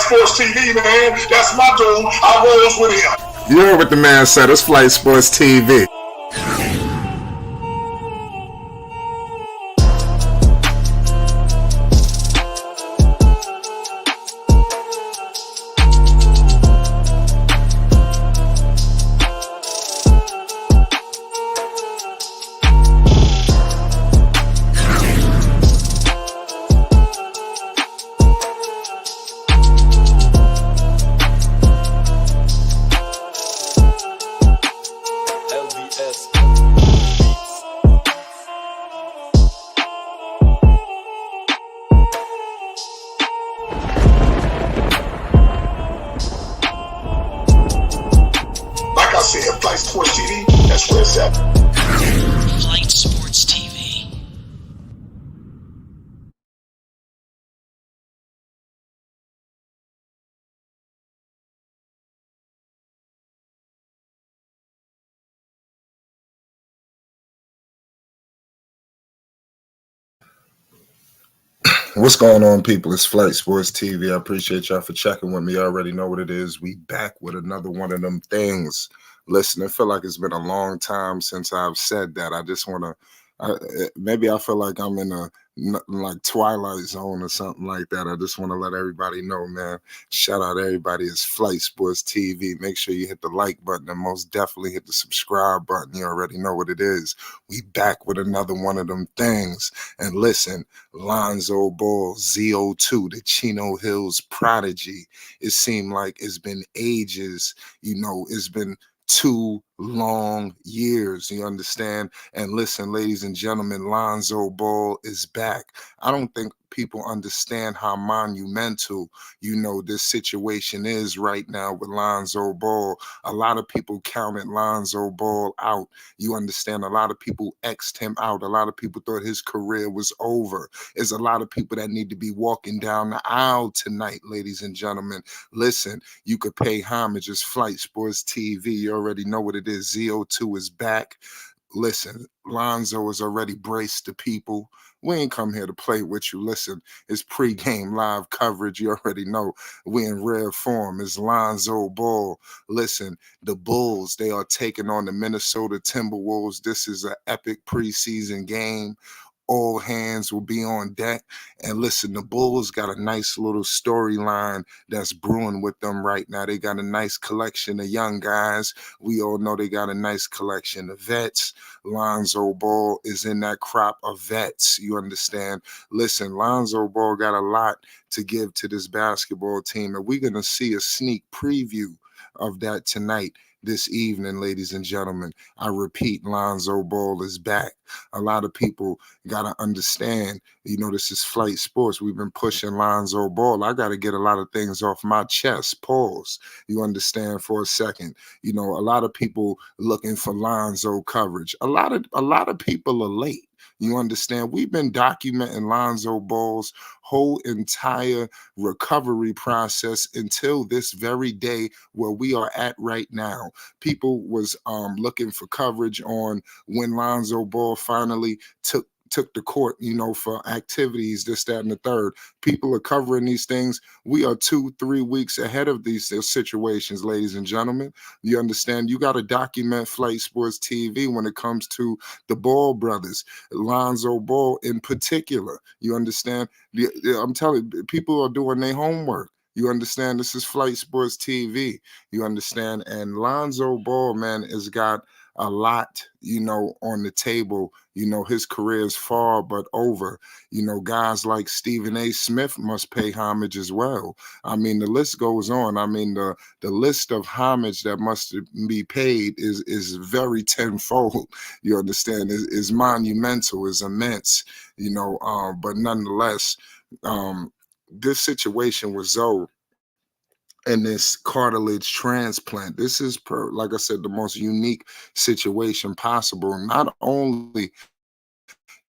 Sports TV, man. That's my dude. I rolls with him. You heard what the man said. It's Flight Sports TV. Flight Sports TV, that's where it's at. Flight Sports TV. What's going on, people? It's Flight Sports TV. I appreciate y'all for checking with me. You already know what it is. We back with another one of them things. Listen, I feel like it's been a long time since I've said that. I just want to, maybe I feel like I'm in a like Twilight Zone or something like that. I just want to let everybody know, man. Shout out to everybody. It's Flight Sports TV. Make sure you hit the like button and most definitely hit the subscribe button. You already know what it is. We back with another one of them things. And listen, Lonzo Ball, ZO2, the Chino Hills prodigy. It seemed like it's been ages. You know, it's been 2 long years, you understand? And listen, ladies and gentlemen, Lonzo Ball is back. I don't think people understand how monumental, you know, this situation is right now with Lonzo Ball. A lot of people counted Lonzo Ball out. You understand? A lot of people X'd him out. A lot of people thought his career was over. There's a lot of people that need to be walking down the aisle tonight, ladies and gentlemen. Listen, you could pay homage. It's Flight Sports TV. You already know what it is. ZO2 is back. Listen, Lonzo is already braced the people. We ain't come here to play with you. Listen, it's pregame live coverage. You already know we in rare form. It's Lonzo Ball. Listen, the Bulls, they are taking on the Minnesota Timberwolves. This is an epic preseason game. All hands will be on deck. And listen, the Bulls got a nice little storyline that's brewing with them right now. They got a nice collection of young guys. We all know they got a nice collection of vets. Lonzo Ball is in that crop of vets. You understand? Listen, Lonzo Ball got a lot to give to this basketball team. And we're going to see a sneak preview of that tonight. This evening, ladies and gentlemen. I repeat, Lonzo Ball is back. A lot of people got to understand, you know, this is Flight Sports. We've been pushing Lonzo Ball. I got to get a lot of things off my chest. Pause. You understand for a second. You know, a lot of people looking for Lonzo coverage. A lot of people are late. You understand? We've been documenting Lonzo Ball's whole entire recovery process until this very day where we are at right now. People was looking for coverage on when Lonzo Ball finally took the court, you know, for activities, this, that, and the third. People are covering these things. We are 2-3 weeks ahead of these situations, ladies and gentlemen. You understand? You got to document Flight Sports TV when it comes to the Ball brothers, Lonzo Ball in particular. You understand? I'm telling you, people are doing their homework. You understand? This is Flight Sports TV. You understand? And Lonzo Ball, man, has got a lot, you know, on the table. You know, his career is far but over. You know, guys like Stephen A. Smith must pay homage as well. I mean, the list goes on. I mean, the list of homage that must be paid is very tenfold. You understand? Is monumental, is immense, you know, but nonetheless, this situation with Zoe and this cartilage transplant, this is, like I said, the most unique situation possible. Not only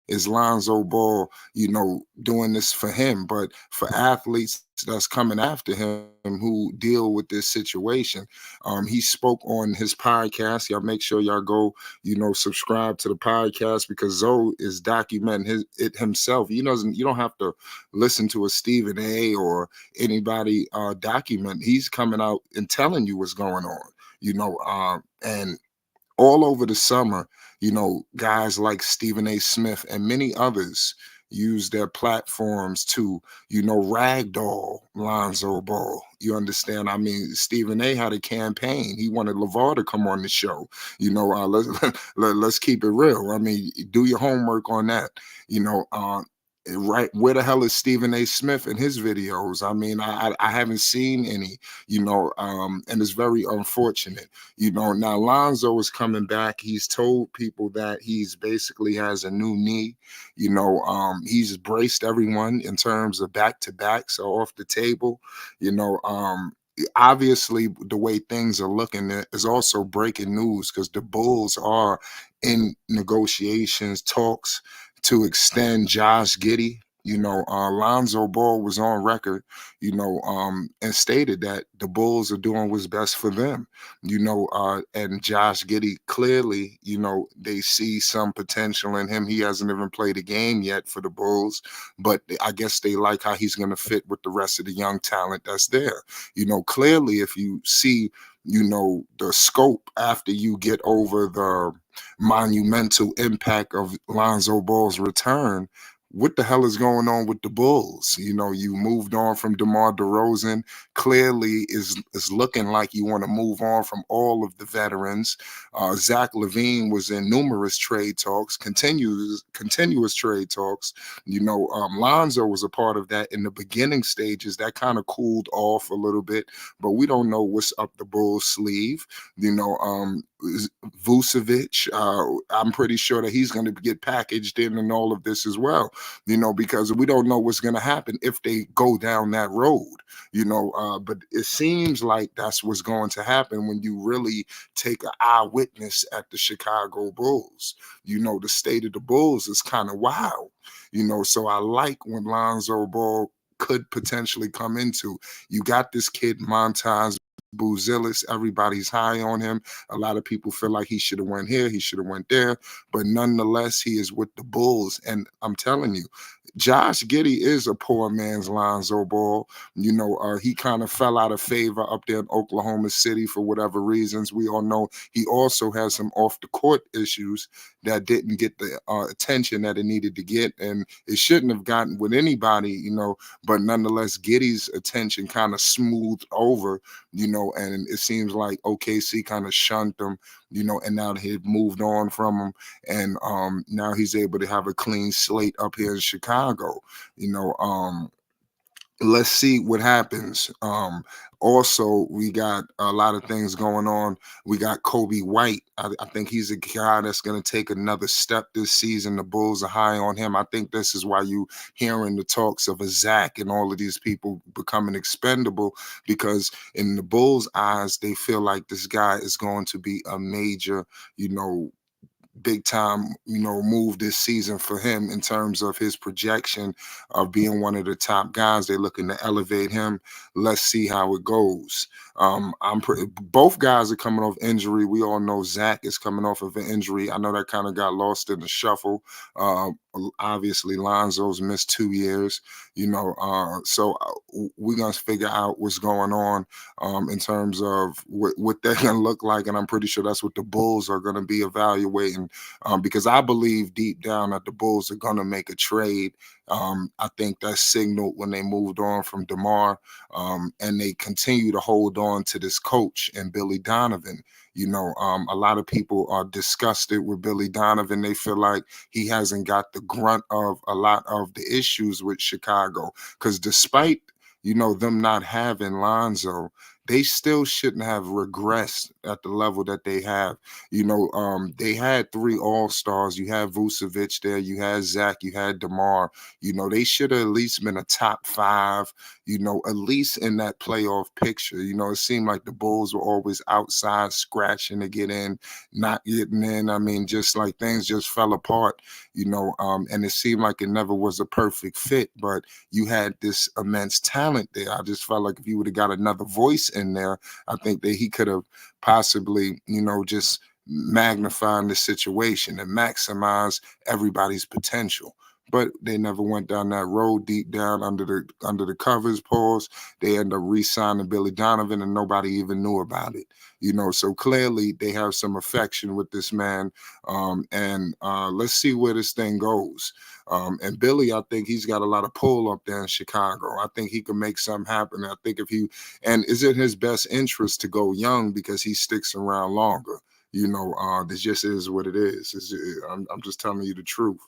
is Lonzo Ball, doing this for him, but for athletes that's coming after him who deal with this situation. He spoke on his podcast. Y'all make sure y'all go, subscribe to the podcast because Zoe is documenting it himself. You don't have to listen to a Stephen A or anybody document. He's coming out and telling you what's going on, and all over the summer, guys like Stephen A. Smith and many others use their platforms to, ragdoll Lonzo Ball. You understand? I mean, Stephen A. had a campaign. He wanted LeVar to come on the show. Let's keep it real. I mean, do your homework on that. Right, where the hell is Stephen A. Smith in his videos? I mean, I haven't seen any, and it's very unfortunate. Now Lonzo is coming back. He's told people that he's basically has a new knee. He's braced everyone in terms of back-to-back, so off the table. Obviously the way things are looking is also breaking news because the Bulls are in negotiations, talks to extend Josh Giddey. Lonzo Ball was on record, and stated that the Bulls are doing what's best for them, and Josh Giddey clearly, they see some potential in him. He hasn't even played a game yet for the Bulls, but I guess they like how he's going to fit with the rest of the young talent that's there. Clearly, if you see, the scope after you get over the monumental impact of Lonzo Ball's return, what the hell is going on with the Bulls? You moved on from DeMar DeRozan. Clearly is looking like you want to move on from all of the veterans. Zach LaVine was in numerous trade talks, continuous trade talks. Lonzo was a part of that in the beginning stages. That kind of cooled off a little bit, but we don't know what's up the Bulls' sleeve. Vucevic, I'm pretty sure that he's going to get packaged in all of this as well, because we don't know what's going to happen if they go down that road, but it seems like that's what's going to happen when you really take an eyewitness at the Chicago Bulls. The state of the Bulls is kind of wild, so I like when Lonzo Ball could potentially come into. You got this kid Montas Buzelis, everybody's high on him. A lot of people feel like he should have went here, he should have went there, but nonetheless, he is with the Bulls. And I'm telling you, Josh Giddey is a poor man's Lonzo Ball. He kind of fell out of favor up there in Oklahoma City for whatever reasons. We all know he also has some off the court issues that didn't get the attention that it needed to get, and it shouldn't have gotten with anybody, but nonetheless, Giddey's attention kind of smoothed over, and it seems like OKC kind of shunned him, and now he'd moved on from him, and now he's able to have a clean slate up here in Chicago. Let's see what happens. Also, we got a lot of things going on. We got Kobe White. I think he's a guy that's going to take another step this season. The Bulls are high on him. I think this is why you hearing the talks of a Zach and all of these people becoming expendable, because in the Bulls' eyes, they feel like this guy is going to be a major, big time, move this season for him in terms of his projection of being one of the top guys. They're looking to elevate him. Let's see how it goes. Both guys are coming off injury. We all know Zach is coming off of an injury. I know that kind of got lost in the shuffle. Obviously, Lonzo's missed 2 years, so we're going to figure out what's going on in terms of what they're going to look like. And I'm pretty sure that's what the Bulls are going to be evaluating, because I believe deep down that the Bulls are going to make a trade. I think that signaled when they moved on from DeMar, and they continue to hold on to this coach and Billy Donovan. A lot of people are disgusted with Billy Donovan. They feel like he hasn't got the grunt of a lot of the issues with Chicago, because despite them not having Lonzo, they still shouldn't have regressed at the level that they have. They had 3 all-stars. You had Vucevic there, you had Zach, you had DeMar. They should have at least been a top 5, at least in that playoff picture. It seemed like the Bulls were always outside scratching to get in, not getting in. I mean, just like things just fell apart, and it seemed like it never was a perfect fit, but you had this immense talent there. I just felt like if you would have got another voice in there, I think that he could have possibly, just magnifying the situation and maximize everybody's potential. But they never went down that road. Deep down under the covers, pause, they end up re-signing Billy Donovan, and nobody even knew about it. So clearly they have some affection with this man. And let's see where this thing goes. And Billy, I think he's got a lot of pull up there in Chicago. I think he can make something happen. I think and is it his best interest to go young because he sticks around longer? This just is what it is. I'm just telling you the truth.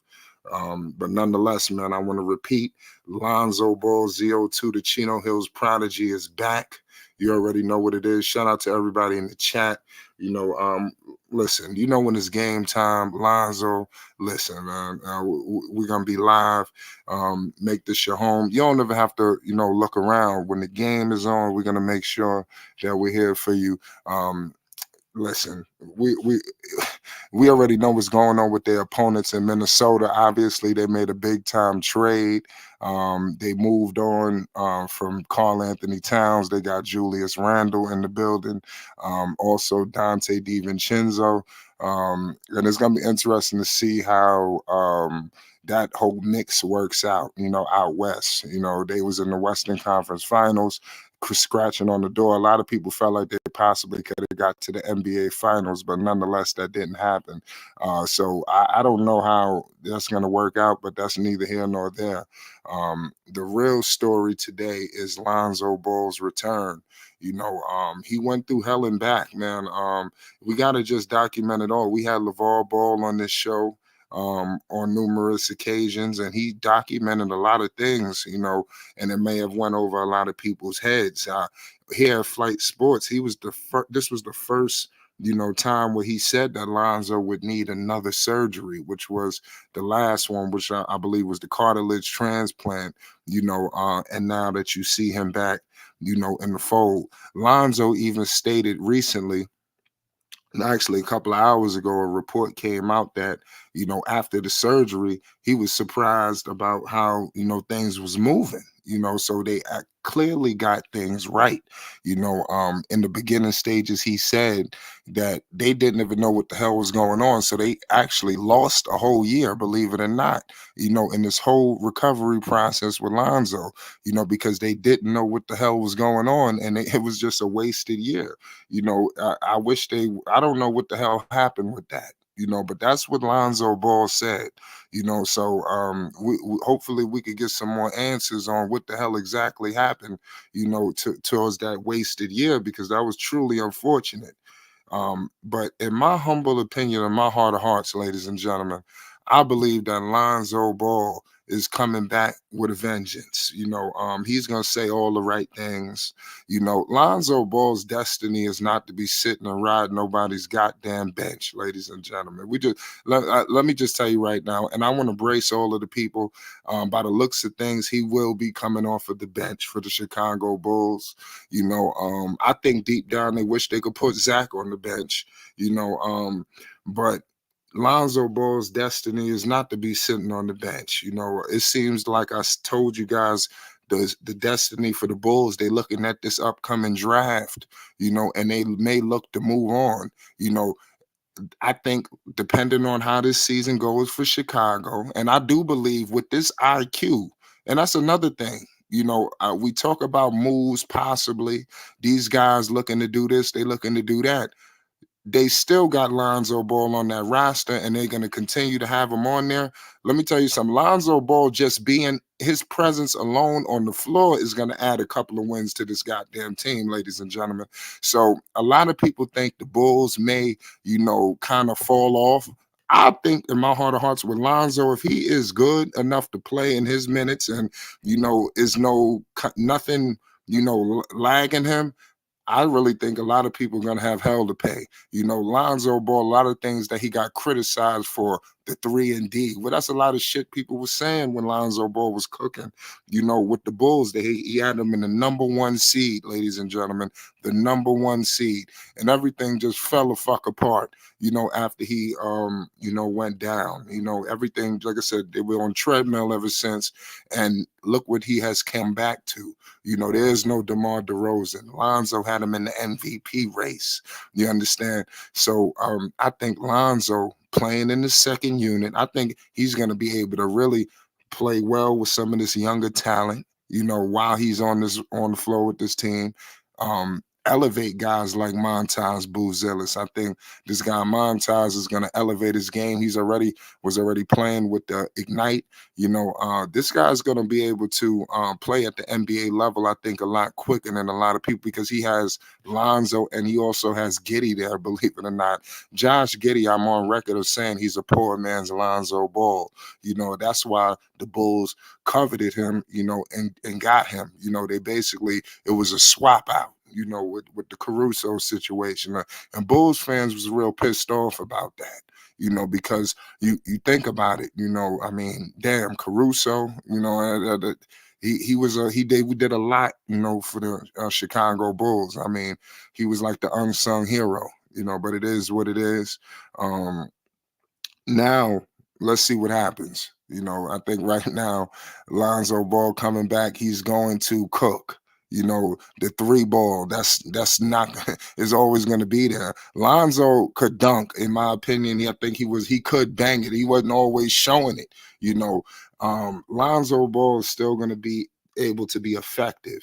But nonetheless, man, I want to repeat, Lonzo Ball, ZO2, the Chino Hills Prodigy is back. You already know what it is. Shout out to everybody in the chat. Listen, when it's game time, Lonzo, listen, man, we're going to be live. Make this your home. You don't ever have to, look around. When the game is on, we're going to make sure that we're here for you. Listen, we already know what's going on with their opponents in Minnesota. Obviously, they made a big time trade. They moved on from Karl Anthony Towns. They got Julius Randle in the building. Also Dante DiVincenzo. And it's going to be interesting to see how that whole mix works out, out west. They was in the Western Conference Finals, scratching on the door. A lot of people felt like they possibly could have got to the NBA Finals, but nonetheless, that didn't happen. So I don't know how that's going to work out, but that's neither here nor there. The real story today is Lonzo Ball's return. He went through hell and back, man. We got to just document it all. We had LeVar Ball on this show on numerous occasions, and he documented a lot of things, and it may have went over a lot of people's heads. Here at Flight Sports, this was the first time where he said that Lonzo would need another surgery, which was the last one, which I believe was the cartilage transplant, and now that you see him back, in the fold. Lonzo even stated recently, actually a couple of hours ago, a report came out that, after the surgery, he was surprised about how, things was moving, so they clearly got things right. In the beginning stages, he said that they didn't even know what the hell was going on. So they actually lost a whole year, believe it or not, in this whole recovery process with Lonzo, because they didn't know what the hell was going on. And it was just a wasted year. I wish I don't know what the hell happened with that. But that's what Lonzo Ball said, so we hopefully we could get some more answers on what the hell exactly happened, towards that wasted year, because that was truly unfortunate. But in my humble opinion, in my heart of hearts, ladies and gentlemen, I believe that Lonzo Ball is coming back with a vengeance. He's going to say all the right things. Lonzo Ball's destiny is not to be sitting and riding nobody's goddamn bench, ladies and gentlemen. Let me just tell you right now, and I want to brace all of the people. By the looks of things, he will be coming off of the bench for the Chicago Bulls. I think deep down they wish they could put Zach on the bench, but Lonzo Ball's destiny is not to be sitting on the bench. It seems like I told you guys, the destiny for the Bulls, they looking at this upcoming draft, and they may look to move on. I think depending on how this season goes for Chicago, and I do believe with this IQ, and that's another thing. We talk about moves possibly. These guys looking to do this, they looking to do that. They still got Lonzo Ball on that roster, and they're going to continue to have him on there. Let me tell you something. Lonzo Ball, just being his presence alone on the floor, is going to add a couple of wins to this goddamn team, ladies and gentlemen. So a lot of people think the Bulls may, kind of fall off. I think in my heart of hearts with Lonzo, if he is good enough to play in his minutes and, is nothing, lagging him, I really think a lot of people are going to have hell to pay. Lonzo Ball, a lot of things that he got criticized for, the 3 and D. Well, that's a lot of shit people were saying when Lonzo Ball was cooking, with the Bulls. He had them in the number 1 seed, ladies and gentlemen, the number 1 seed. And everything just fell the fuck apart, after he, went down. Everything, like I said, they were on treadmill ever since. And look what he has come back to. There's no DeMar DeRozan. Lonzo had him in the MVP race. You understand? So I think Lonzo playing in the second unit, I think he's going to be able to really play well with some of this younger talent, while he's on the floor with this team. Elevate guys like Montas Buzelis. I think this guy Montas is going to elevate his game. Was already playing with the Ignite. This guy's going to be able to play at the NBA level, I think, a lot quicker than a lot of people, because he has Lonzo and he also has Giddey there, believe it or not. Josh Giddey, I'm on record of saying he's a poor man's Lonzo Ball. That's why the Bulls coveted him, and got him. It was a swap out. With the Caruso situation. And Bulls fans was real pissed off about that, because you think about it, I mean, damn, Caruso, we did a lot, for the Chicago Bulls. I mean, he was like the unsung hero, but it is what it is. Now, let's see what happens. I think right now, Lonzo Ball coming back, he's going to cook. The 3 ball, that's not is always going to be there. Lonzo could dunk, in my opinion. I think he could bang it. He wasn't always showing it. Lonzo Ball is still going to be able to be effective.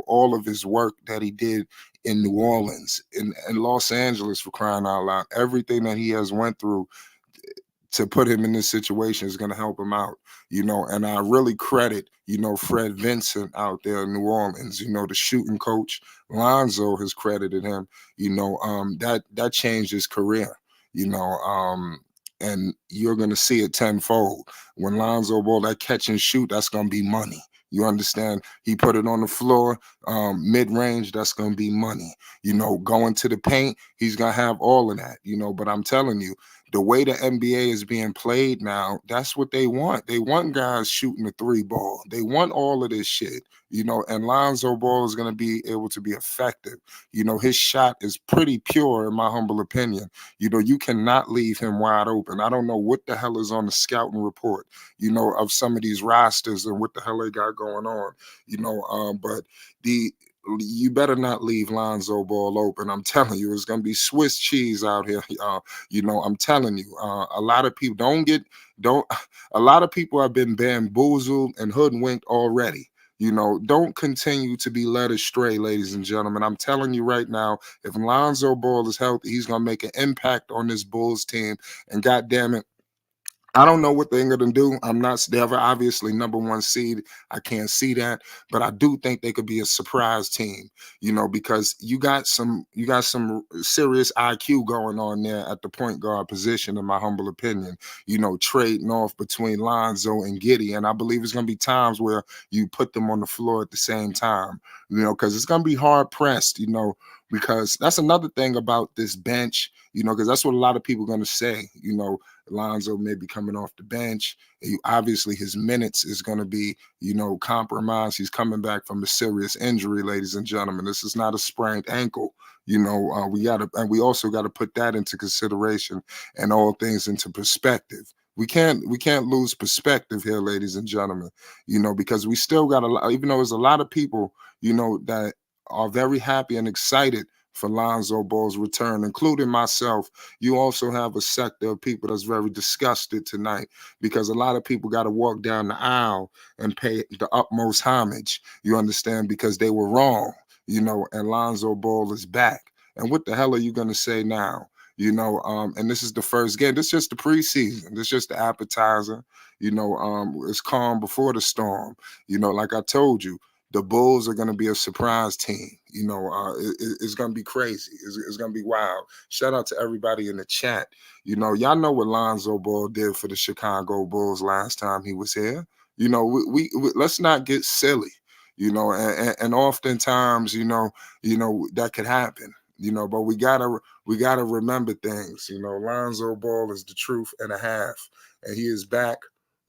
All of his work that he did in New Orleans, in Los Angeles, for crying out loud, everything that he has went through to put him in this situation is going to help him out, and I really credit, Fred Vincent out there in New Orleans, the shooting coach. Lonzo has credited him, that changed his career, and you're going to see it tenfold. When Lonzo Ball, that catch and shoot, that's going to be money. You understand? He put it on the floor, mid-range, that's going to be money. Going to the paint, he's going to have all of that, but I'm telling you, the way the NBA is being played now, that's what they want. They want guys shooting the 3 ball. They want all of this shit, and Lonzo Ball is going to be able to be effective. His shot is pretty pure, in my humble opinion. You cannot leave him wide open. I don't know what the hell is on the scouting report, of some of these rosters and what the hell they got going on, but you better not leave Lonzo Ball open. I'm telling you, it's going to be Swiss cheese out here. I'm telling you, a lot of people a lot of people have been bamboozled and hoodwinked already. Don't continue to be led astray, ladies and gentlemen. I'm telling you right now, if Lonzo Ball is healthy, he's going to make an impact on this Bulls team. And God damn it, I don't know what they're going to do. They're obviously number 1 seed. I can't see that, but I do think they could be a surprise team, because you got some serious IQ going on there at the point guard position, in my humble opinion, trading off between Lonzo and Giddey. And I believe it's going to be times where you put them on the floor at the same time, because it's going to be hard pressed, because that's another thing about this bench, because that's what a lot of people are going to say, Lonzo may be coming off the bench. Obviously, his minutes is going to be, compromised. He's coming back from a serious injury, ladies and gentlemen. This is not a sprained ankle. We also got to put that into consideration and all things into perspective. We can't lose perspective here, ladies and gentlemen. Because we still got a lot, even though there's a lot of people, that are very happy and excited for Lonzo Ball's return, including myself. You also have a sector of people that's very disgusted tonight, because a lot of people got to walk down the aisle and pay the utmost homage, you understand, because they were wrong, and Lonzo Ball is back. And what the hell are you going to say now? And this is the first game. This is just the preseason. This is just the appetizer. It's calm before the storm. Like I told you, the Bulls are going to be a surprise team. It's going to be crazy. It's going to be wild. Shout out to everybody in the chat. Y'all know what Lonzo Ball did for the Chicago Bulls last time he was here. We let's not get silly. and oftentimes, that could happen, but we gotta remember things. Lonzo Ball is the truth and a half, and he is back,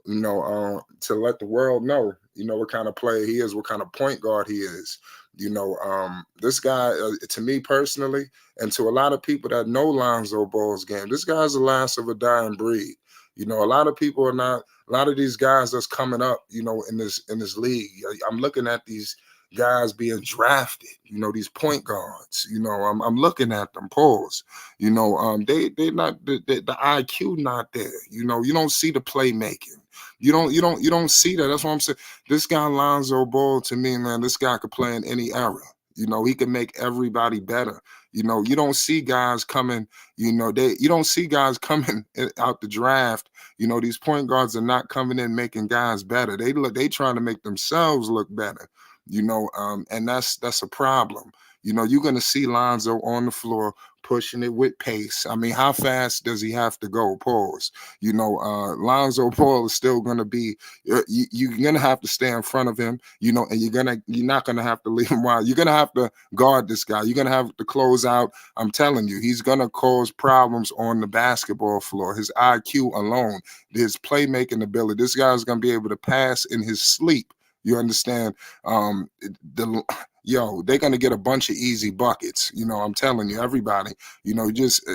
to let the world know, what kind of player he is, what kind of point guard he is. This guy, to me personally, and to a lot of people that know Lonzo Ball's game, this guy's the last of a dying breed. A lot of people are not. A lot of these guys that's coming up, in this league. I'm looking at these guys being drafted. These point guards. I'm looking at them. Pause. They not the IQ not there. You don't see the playmaking. You don't see that. That's what I'm saying. This guy Lonzo Ball, to me, man, this guy could play in any era. He can make everybody better. You don't see guys coming. You don't see guys coming out the draft. These point guards are not coming in making guys better. They trying to make themselves look better. And that's a problem. You're gonna see Lonzo on the floor pushing it with pace. I mean, how fast does he have to go? Pause. Lonzo Ball is still gonna be. You're gonna have to stay in front of him. And you're not gonna have to leave him wide. You're gonna have to guard this guy. You're gonna have to close out. I'm telling you, he's gonna cause problems on the basketball floor. His IQ alone, his playmaking ability. This guy's gonna be able to pass in his sleep. You understand? They're gonna get a bunch of easy buckets. I'm telling you, everybody. Just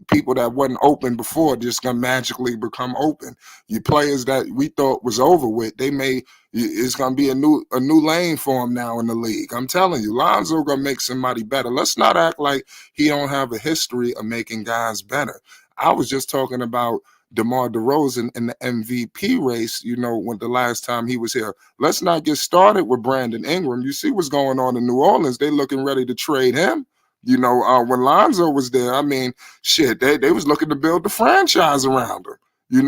people that wasn't open before just gonna magically become open. You players that we thought was over with, it's gonna be a new lane for him now in the league. I'm telling you, Lonzo gonna make somebody better. Let's not act like he don't have a history of making guys better. I was just talking about DeMar DeRozan in the MVP race, when the last time he was here. Let's not get started with Brandon Ingram. You see what's going on in New Orleans. They looking ready to trade him. When Lonzo was there, I mean, shit, they was looking to build the franchise around him.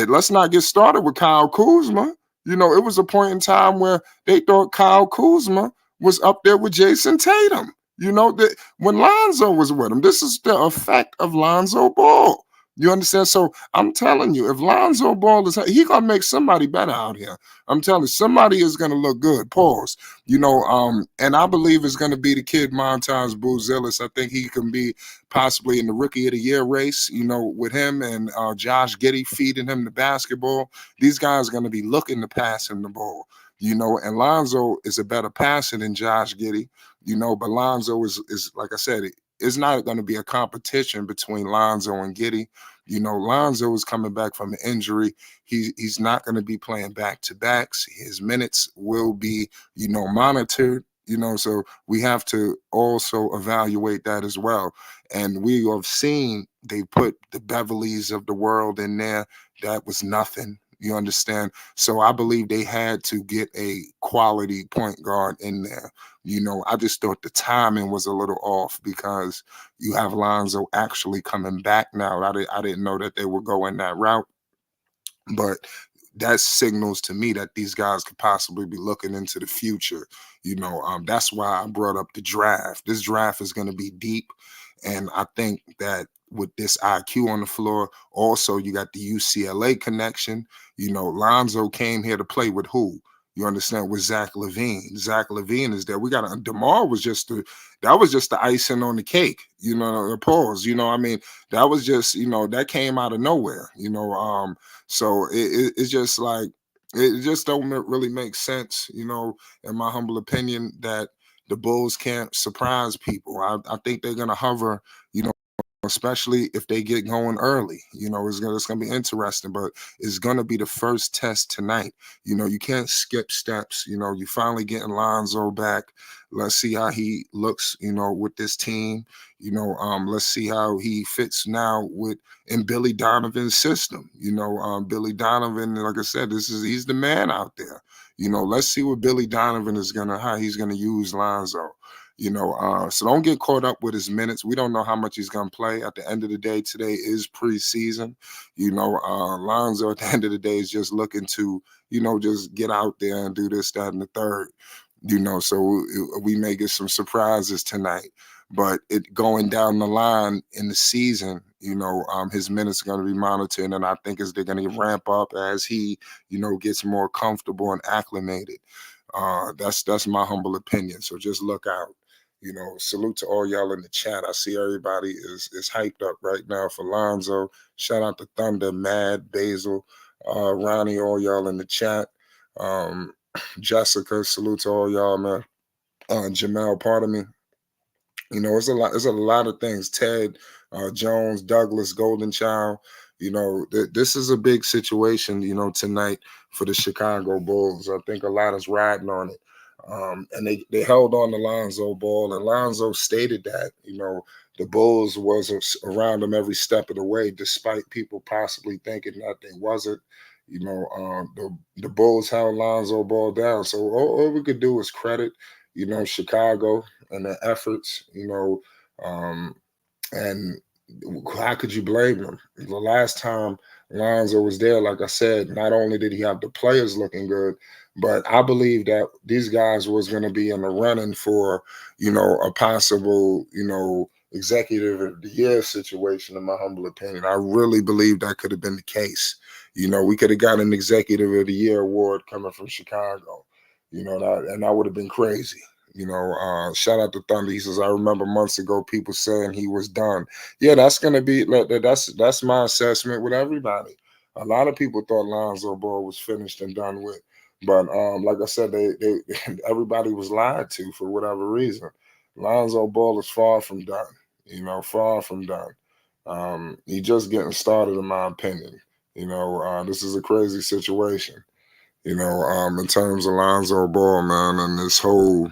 Let's not get started with Kyle Kuzma. It was a point in time where they thought Kyle Kuzma was up there with Jason Tatum. That when Lonzo was with him, this is the effect of Lonzo Ball. You understand? So I'm telling you, if Lonzo Ball he gonna make somebody better out here. I'm telling you, somebody is gonna look good. Pause. And I believe it's gonna be the kid Montas Buzelis. I think he can be possibly in the Rookie of the Year race. With him and Josh Giddey feeding him the basketball. These guys are gonna be looking to pass him the ball. And Lonzo is a better passer than Josh Giddey. But Lonzo is like I said, it's not going to be a competition between Lonzo and Giddey. Lonzo is coming back from an injury. He's not going to be playing back-to-backs. His minutes will be, monitored. So we have to also evaluate that as well. And we have seen they put the Beverleys of the world in there. That was nothing. You understand? So I believe they had to get a quality point guard in there. I just thought the timing was a little off because you have Lonzo actually coming back now. I didn't know that they were going that route. But that signals to me that these guys could possibly be looking into the future. That's why I brought up the draft. This draft is going to be deep. And I think that with this IQ on the floor, also you got the UCLA connection. Lonzo came here to play with who? You understand? With Zach LaVine. Zach LaVine is there. We got DeMar was just the icing on the cake. The pause. That was just that came out of nowhere. So it's just like it just don't really make sense. In my humble opinion, that the Bulls can't surprise people. I think they're gonna hover. Especially if they get going early. It's gonna be interesting, but it's gonna be the first test tonight. You can't skip steps. You finally getting Lonzo back. Let's see how he looks, with this team. Let's see how he fits now in Billy Donovan's system. Billy Donovan, like I said, he's the man out there. Let's see what Billy Donovan how he's gonna use Lonzo. So don't get caught up with his minutes. We don't know how much he's going to play. At the end of the day, today is preseason. Lonzo at the end of the day is just looking to, just get out there and do this, that, and the third. So we may get some surprises tonight. But it going down the line in the season, his minutes are going to be monitored. And I think they're going to ramp up as he, gets more comfortable and acclimated. That's my humble opinion. So just look out. Salute to all y'all in the chat. I see everybody is hyped up right now for Lonzo. Shout out to Thunder, Mad, Basil, Ronnie, all y'all in the chat. Jessica, salute to all y'all, man. Jamel, pardon me. It's a lot of things. Ted, Jones, Douglas, Golden Child. This is a big situation, tonight for the Chicago Bulls. I think a lot is riding on it. And they held on to Lonzo Ball, and Lonzo stated that, the Bulls was around him every step of the way, despite people possibly thinking that they wasn't. The Bulls held Lonzo Ball down. So all we could do is credit, Chicago and their efforts, and how could you blame them? The last time Lonzo was there, like I said, not only did he have the players looking good, but I believe that these guys was going to be in the running for, a possible, executive of the year situation, in my humble opinion. I really believe that could have been the case. We could have got an executive of the year award coming from Chicago, and that would have been crazy. Shout out to Thunder. He says, I remember months ago people saying he was done. Yeah, that's gonna be that's my assessment with everybody. A lot of people thought Lonzo Ball was finished and done with. But like I said, they everybody was lied to for whatever reason. Lonzo Ball is far from done, far from done. He just getting started, in my opinion. This is a crazy situation, in terms of Lonzo Ball, man, and this whole,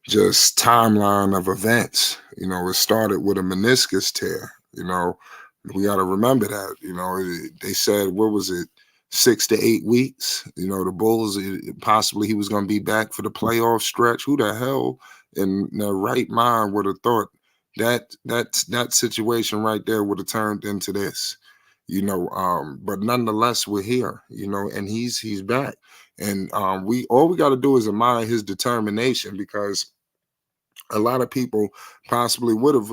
just timeline of events. It started with a meniscus tear. We got to remember that. They said, what was it, 6 to 8 weeks? The Bulls, possibly he was going to be back for the playoff stretch. Who the hell in their right mind would have thought that situation right there would have turned into this? But nonetheless, we're here. And he's back, and we got to do is admire his determination, because a lot of people possibly would have,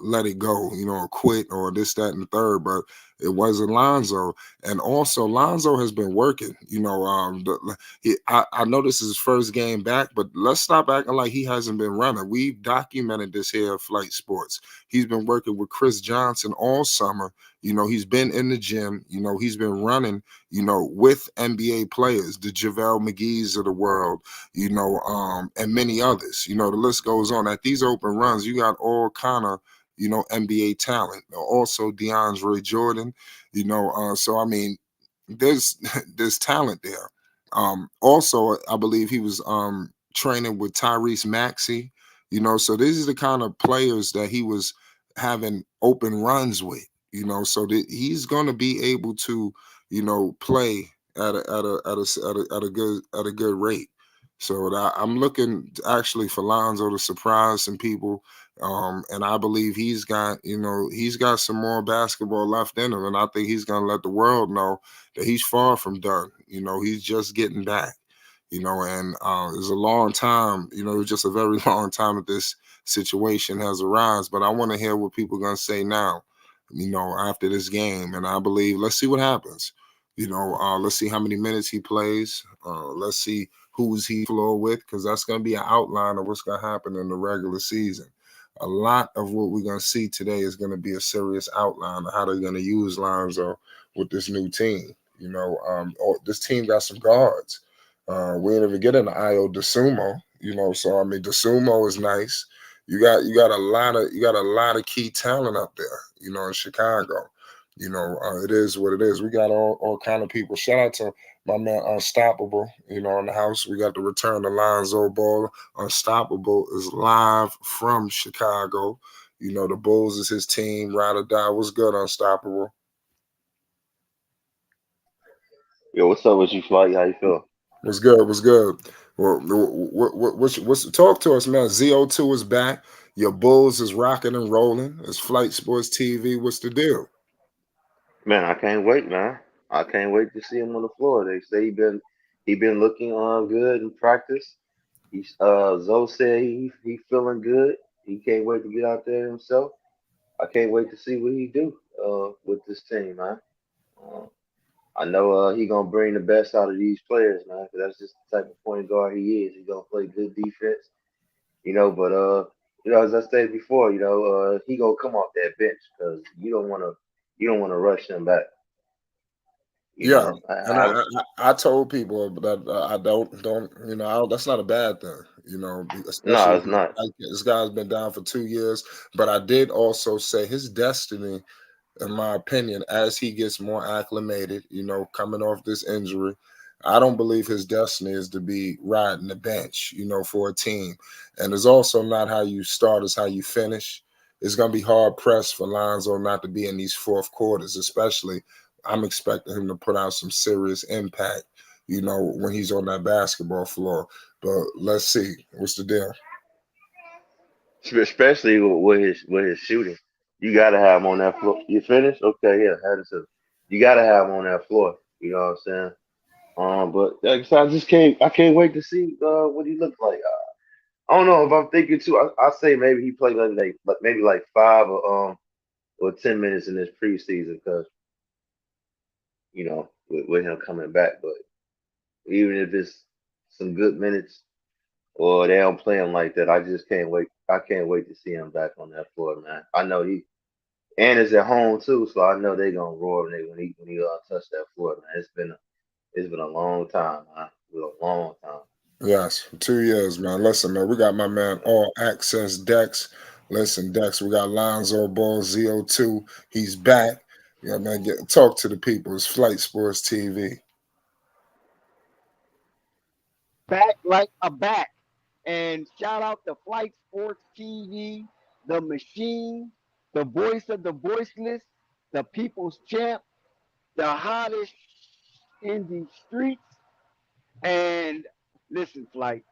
let it go, or quit or this, that, and the third, but it wasn't Lonzo. And also, Lonzo has been working. I know this is his first game back, but let's stop acting like he hasn't been running. We've documented this here at Flight Sports. He's been working with Chris Johnson all summer. He's been in the gym. He's been running, with NBA players, the JaVale McGee's of the world, and many others. The list goes on. At these open runs, you got all kind of, NBA talent. Also DeAndre Jordan, so I mean, there's there's talent there. Also, I believe he was training with Tyrese Maxey, so these are the kind of players that he was having open runs with, so that he's going to be able to, play at a good rate. So I'm looking actually for Lonzo to surprise some people, and I believe he's got some more basketball left in him, and I think he's going to let the world know that he's far from done. He's just getting back. And it's a long time. It's just a very long time that this situation has arisen. But I want to hear what people are going to say now, after this game, and I believe let's see what happens. Let's see how many minutes he plays. Let's see who's he floor with, because that's going to be an outline of what's going to happen in the regular season. A lot of what we're going to see today is going to be a serious outline of how they're going to use Lonzo with this new team. This team got some guards. We ain't even getting the Io DeSumo. So I mean, DeSumo is nice. You got a lot of key talent up there. In Chicago. It is what it is. We got all kind of people. Shout out to my man Unstoppable, in the house. We got the return to Lonzo Ball. Unstoppable is live from Chicago. The Bulls is his team. Ride or die. What's good, Unstoppable? Yo, what's up with you, Flight? How you feel? What's good? What's good? Well, what's talk to us, man? ZO2 is back. Your Bulls is rocking and rolling. It's Flight Sports TV. What's the deal? Man, I can't wait, man. I can't wait to see him on the floor. They say he been looking good in practice. He's Zoe said he feeling good. He can't wait to get out there himself. I can't wait to see what he do with this team, man. Uh, I know he gonna bring the best out of these players, man. 'Cause that's just the type of point guard he is. He gonna play good defense, But as I said before, he gonna come off that bench because you don't wanna rush him back. You Yeah, know, and I told people that I don't that's not a bad thing, no, especially it's not. like, this guy's been down for 2 years. But I did also say his destiny, in my opinion, as he gets more acclimated, coming off this injury, I don't believe his destiny is to be riding the bench, for a team. And it's also not how you start, it's how you finish. It's going to be hard pressed for Lonzo not to be in these fourth quarters, especially. I'm expecting him to put out some serious impact, when he's on that basketball floor. But let's see. What's the deal? Especially with his shooting. You gotta have him on that floor. You finished? Okay, yeah, had it. You gotta have him on that floor. You know what I'm saying? But like I said, I can't wait to see what he looks like. I don't know if I'm thinking too. I say maybe he played like maybe like 5 or 10 minutes in this preseason because with him coming back. But even if it's some good minutes or they don't play him like that, I just can't wait. I can't wait to see him back on that floor, man. I know and it's at home too, so I know they gonna roar when he touch that floor, man. It's been a long time, man. It's been a long time. Yes, 2 years, man. Listen, man, we got my man All Access Dex. Listen, Dex, we got Lonzo Ball, ZO2. He's back. Yeah, man, talk to the people. It's Flight Sports TV. Back like a back. And shout out to Flight Sports TV, the machine, the voice of the voiceless, the people's champ, the hottest in the streets. And listen, Flight,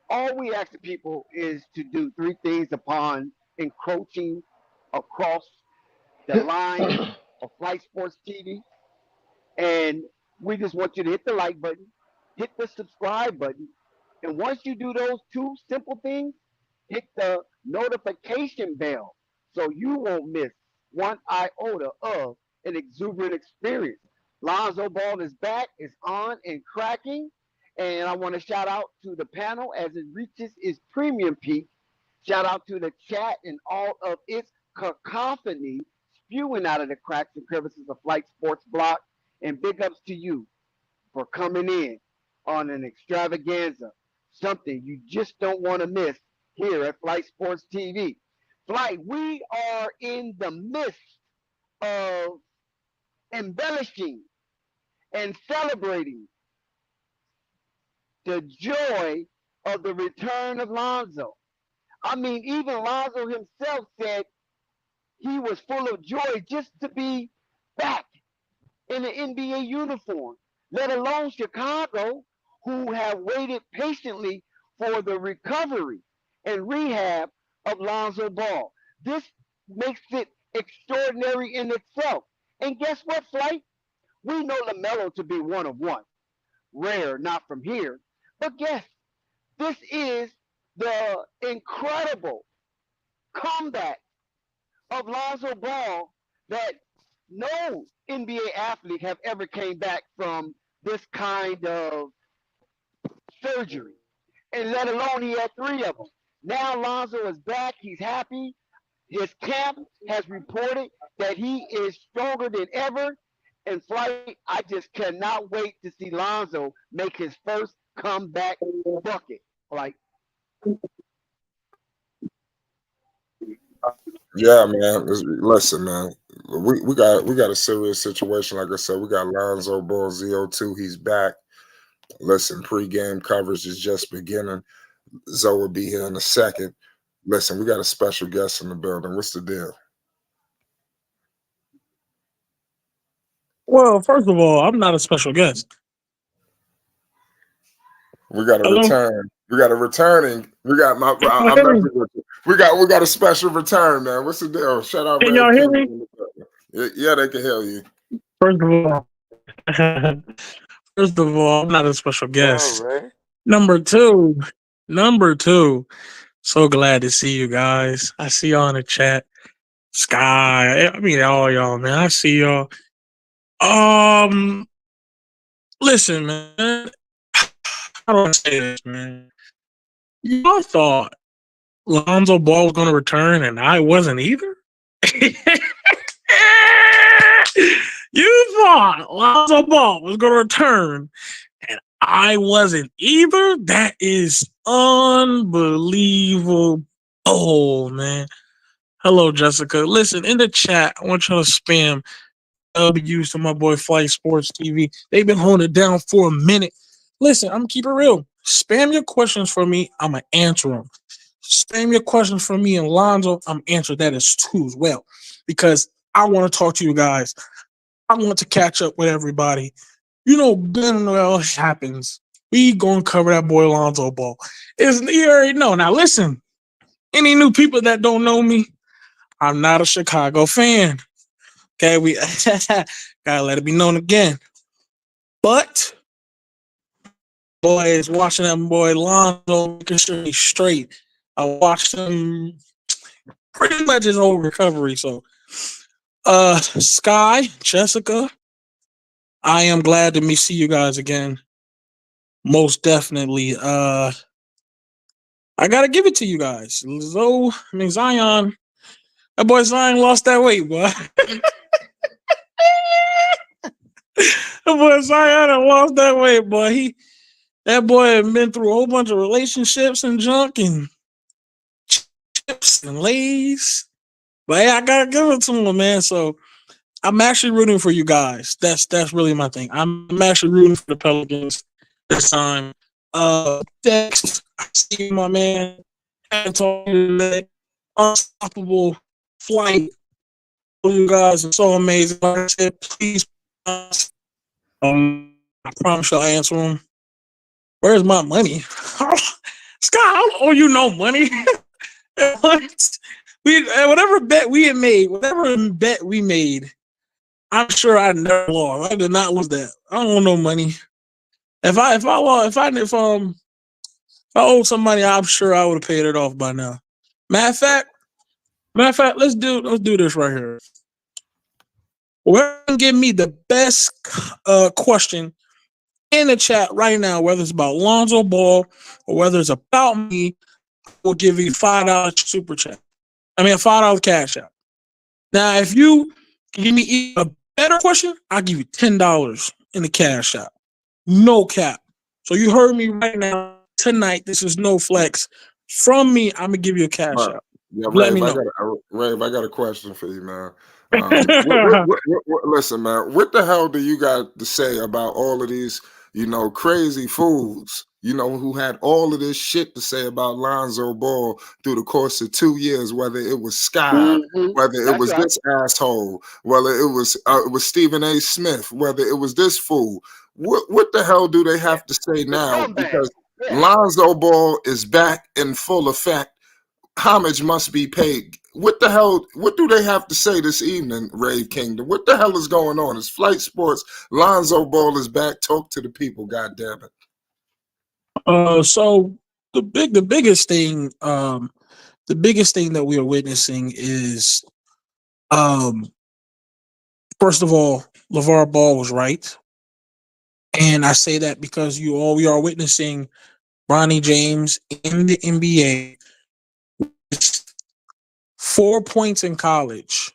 all we ask the people is to do three things upon encroaching across the line of Flight Sports TV. And we just want you to hit the like button, hit the subscribe button, and once you do those two simple things, hit the notification bell so you won't miss one iota of an exuberant experience. Lonzo Ball is back, is on and cracking. And I want to shout out to the panel as it reaches its premium peak. Shout out to the chat and all of its cacophony spewing out of the cracks and crevices of Flight Sports Block. And big ups to you for coming in on an extravaganza, something you just don't want to miss here at Flight Sports TV. Flight, we are in the midst of embellishing and celebrating the joy of the return of Lonzo. I mean, even Lonzo himself said he was full of joy just to be back in the NBA uniform, let alone Chicago, who have waited patiently for the recovery and rehab of Lonzo Ball. This makes it extraordinary in itself. And guess what, Flight? We know LaMelo to be one of one. Rare, not from here. But guess, this is the incredible comeback of Lonzo Ball that no NBA athlete have ever came back from this kind of surgery. And let alone he had three of them. Now Lonzo is back. He's happy. His camp has reported that he is stronger than ever. And Flight, I just cannot wait to see Lonzo make his first comeback bucket. Like, Yeah, man. Listen, man. We got a serious situation. Like I said, we got Lonzo Ball, ZO2. He's back. Listen, pregame coverage is just beginning. Zoe will be here in a second. Listen, we got a special guest in the building. What's the deal? Well, first of all, I'm not a special guest. We got a Hello? return. We got a returning. We got my. Can y'all I'm hear not. me? We got a special return, man. What's the deal? Shout out, Can Red y'all hear King. me? Yeah, they can hear you. First of all, first of all, I'm not a special All guest. right. Number two. So glad to see you guys. I see y'all in the chat. Sky, I mean all y'all, man. I see y'all. Listen, man. How do I say this, man? Y'all thought Lonzo Ball was going to return, and I wasn't either. You thought Lonzo Ball was going to return, and I wasn't either. That is unbelievable, man. Hello, Jessica. Listen, in the chat, I want y'all to spam W's to my boy Flight Sports TV. They've been holding it down for a minute. Listen, I'm going to keep it real. Spam your questions for me. I'm going to answer them. Spam your questions for me and Lonzo. I'm answering that as too as well. Because I want to talk to you guys. I want to catch up with everybody. You know, then well happens. We gonna cover that boy Lonzo Ball. You already know. Now listen, any new people that don't know me, I'm not a Chicago fan. Okay, we gotta let it be known again. But boy is watching that boy Lonzo making sure he's straight. I watched him pretty much his whole recovery. So Sky, Jessica, I am glad to see you guys again. Most definitely. I gotta give it to you guys. Zion. That boy Zion lost that weight, boy. That boy Zion lost that weight, boy. That boy had been through a whole bunch of relationships and junk and chips and lays. But hey, I gotta give it to him, man. So I'm actually rooting for you guys. That's really my thing. I'm actually rooting for the Pelicans this time. Dex, I see you, my man. And talking today. Unstoppable flight. You guys are so amazing. Like I said, please, I promise I'll answer them. Where's my money? Scott, I don't owe you no money. Whatever bet we made, I'm sure I never lost. I did not lose that. I don't want no money. If I owed some money, I'm sure I would have paid it off by now. Matter of fact, let's do this right here. Whoever can give me the best question in the chat right now, whether it's about Lonzo Ball or whether it's about me, we'll give you $5 super chat. I mean, a $5 cash out. Now, if you can give me a better question, I'll give you $10 in the cash out. No cap. So you heard me right now. Tonight, this is no flex. From me, I'm gonna give you a cash out. Yeah, Let me know. I got a question for you, man. Listen, man, what the hell do you got to say about all of these, crazy fools, who had all of this shit to say about Lonzo Ball through the course of 2 years, whether it was Sky, whether it was this asshole, whether it was Stephen A. Smith, whether it was this fool. What the hell do they have to say now? Because Lonzo Ball is back in full effect. Homage must be paid. What the hell? What do they have to say this evening, Rave Kingdom? What the hell is going on? It's Flight Sports. Lonzo Ball is back. Talk to the people, God damn it. So the biggest thing that we are witnessing is, first of all, LeVar Ball was right, and I say that because we are witnessing Bronny James in the NBA. 4 points in college,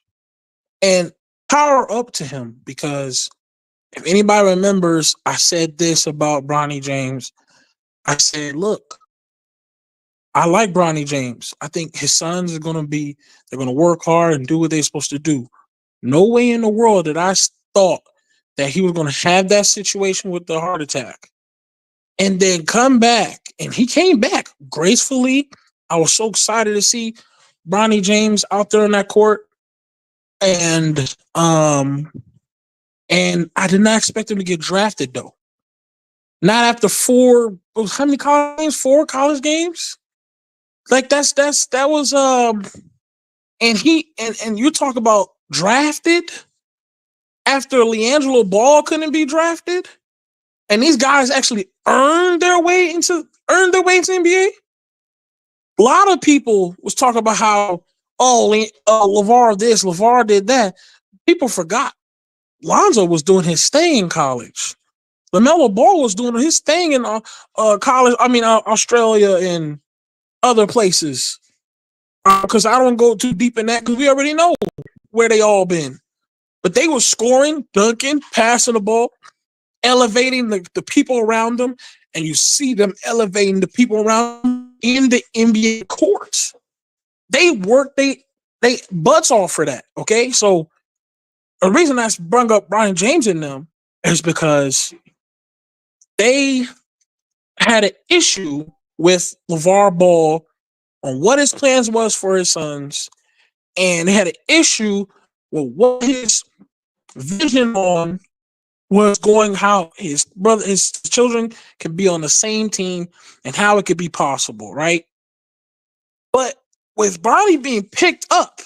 and power up to him, because if anybody remembers, I said this about Bronny James. I said, look, I like Bronny James. I think his sons they're going to work hard and do what they're supposed to do. No way in the world did I thought that he was going to have that situation with the heart attack and then come back. And he came back gracefully. I was so excited to see Bronny James out there on that court. And I did not expect him to get drafted, though. Not after how many college games? 4 college games? Like that was and you talk about drafted after LiAngelo Ball couldn't be drafted, and these guys actually earned their way into the NBA. A lot of people was talking about how LeVar this, LeVar did that. People forgot Lonzo was doing his thing in college. LaMelo Ball was doing his thing in college. I mean, Australia and other places. Because I don't go too deep in that because we already know where they all been. But they were scoring, dunking, passing the ball, elevating the people around them, and you see them elevating the people around them in the NBA courts. They work they butts off for that. Okay, so the reason I brought up Brian James in them is because they had an issue with LeVar Ball on what his plans was for his sons, and they had an issue with what his vision on was going, how his children can be on the same team and how it could be possible, right? But with Bronny being picked up,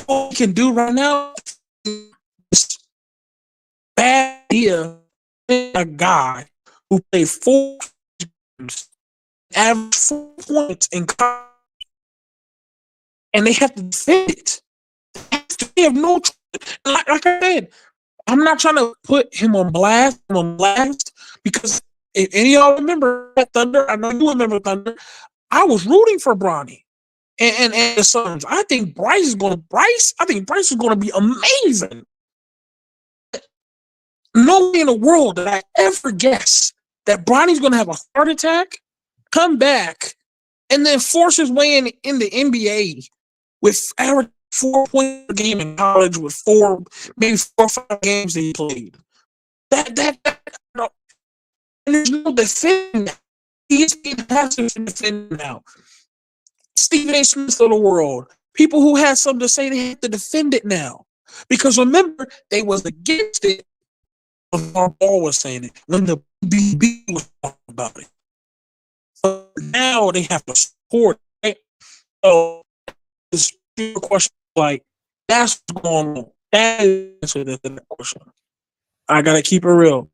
all he can do right now is bad idea. A guy who played 4 games, averaged 4 points in college, and they have to defend it. They have no choice. Like I said, I'm not trying to put him on blast, because if any of y'all remember that Thunder, I know you remember Thunder, I was rooting for Bronny and the Suns. I think Bryce is going to be amazing. No way in the world did I ever guess that Bronny's going to have a heart attack, come back, and then force his way in the NBA with average 4 points per game in college with maybe 4 or 5 games that he played. No, and there's no defending that. He's being passive and defending now. Stephen A. Smith of the world, people who had something to say, they have to defend it now. Because remember, they was against it when Ball was saying it, when the BB was talking about it. So now they have to support it. Right? So this question, like, that's what's going on. That is the answer to that question. I gotta keep it real.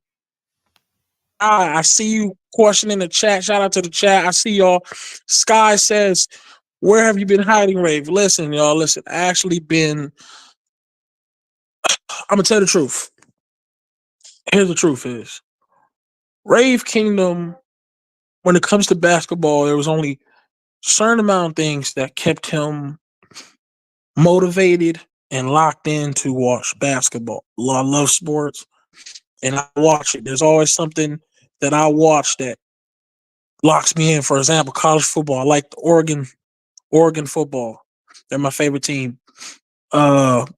I see you questioning the chat. Shout out to the chat. I see y'all. Sky says, where have you been hiding, Rave? Listen, y'all. Listen, I actually been. I'm gonna tell the truth. Here's the truth: is Rave Kingdom. When it comes to basketball, there was only a certain amount of things that kept him motivated and locked in to watch basketball. I love sports, and I watch it. There's always something that I watch that locks me in. For example, college football. I like the Oregon football. They're my favorite team.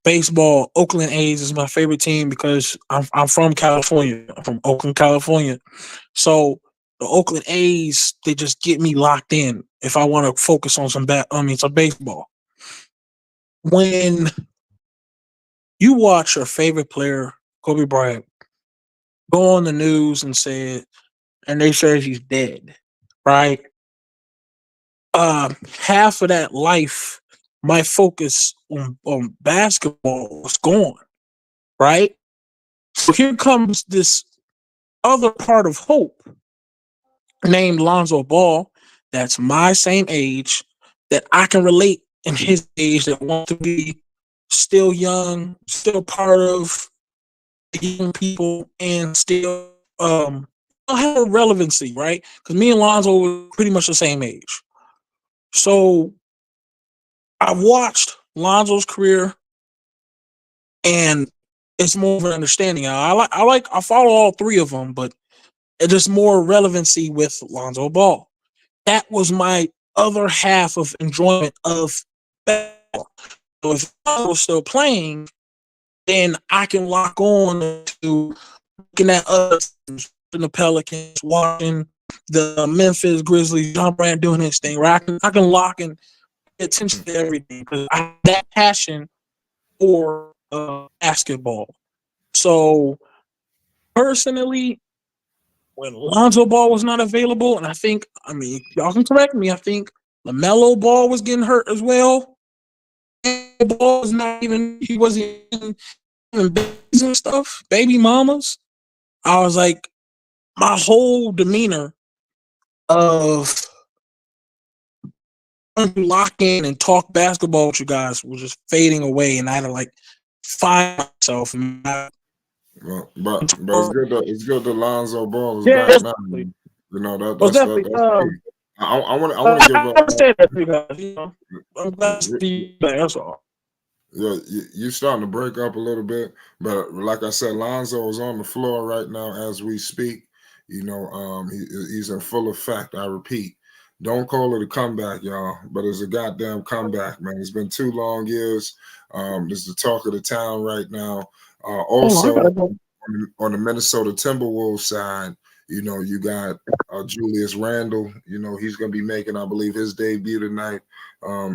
Baseball, Oakland A's is my favorite team because I'm from California. I'm from Oakland, California. So the Oakland A's, they just get me locked in if I want to focus on some baseball. When you watch your favorite player, Kobe Bryant, go on the news and they say he's dead, right? Half of that life, my focus on basketball was gone, right? So here comes this other part of hope named Lonzo Ball that's my same age, that I can relate in his age, that want to be still young, still part of the young people, and still have a relevancy, right? Because me and Lonzo were pretty much the same age. So I've watched Lonzo's career, and it's more of an understanding. I follow all 3 of them, but it's just more relevancy with Lonzo Ball. That was my other half of enjoyment of basketball. So if I was still playing, then I can lock on to looking at us, the Pelicans, watching the Memphis Grizzlies, John Morant doing his thing, where I can lock and pay attention to everything because I have that passion for basketball. So personally, when Lonzo Ball was not available, and y'all can correct me, I think LaMelo Ball was getting hurt as well. Ball was he wasn't even babies and stuff, baby mamas. I was like, my whole demeanor of lock in and talk basketball with you guys was just fading away, and I had to like find myself. And Well, but it's good that Lonzo Ball is Yeah, back that's now. definitely. You know Well, definitely. that's key. I want to give I understand that because I'm glad to see you back. That's all. yeah, you starting to break up a little bit, but like I said, Lonzo is on the floor right now as we speak. You know, he's in full effect. I repeat, don't call it a comeback, y'all, but it's a goddamn comeback, man. It's been 2 long years. It's the talk of the town right now. Hold on, I Also, gotta go. on the Minnesota Timberwolves side, you know, you got Julius Randle. You know, he's going to be making, I believe, his debut tonight.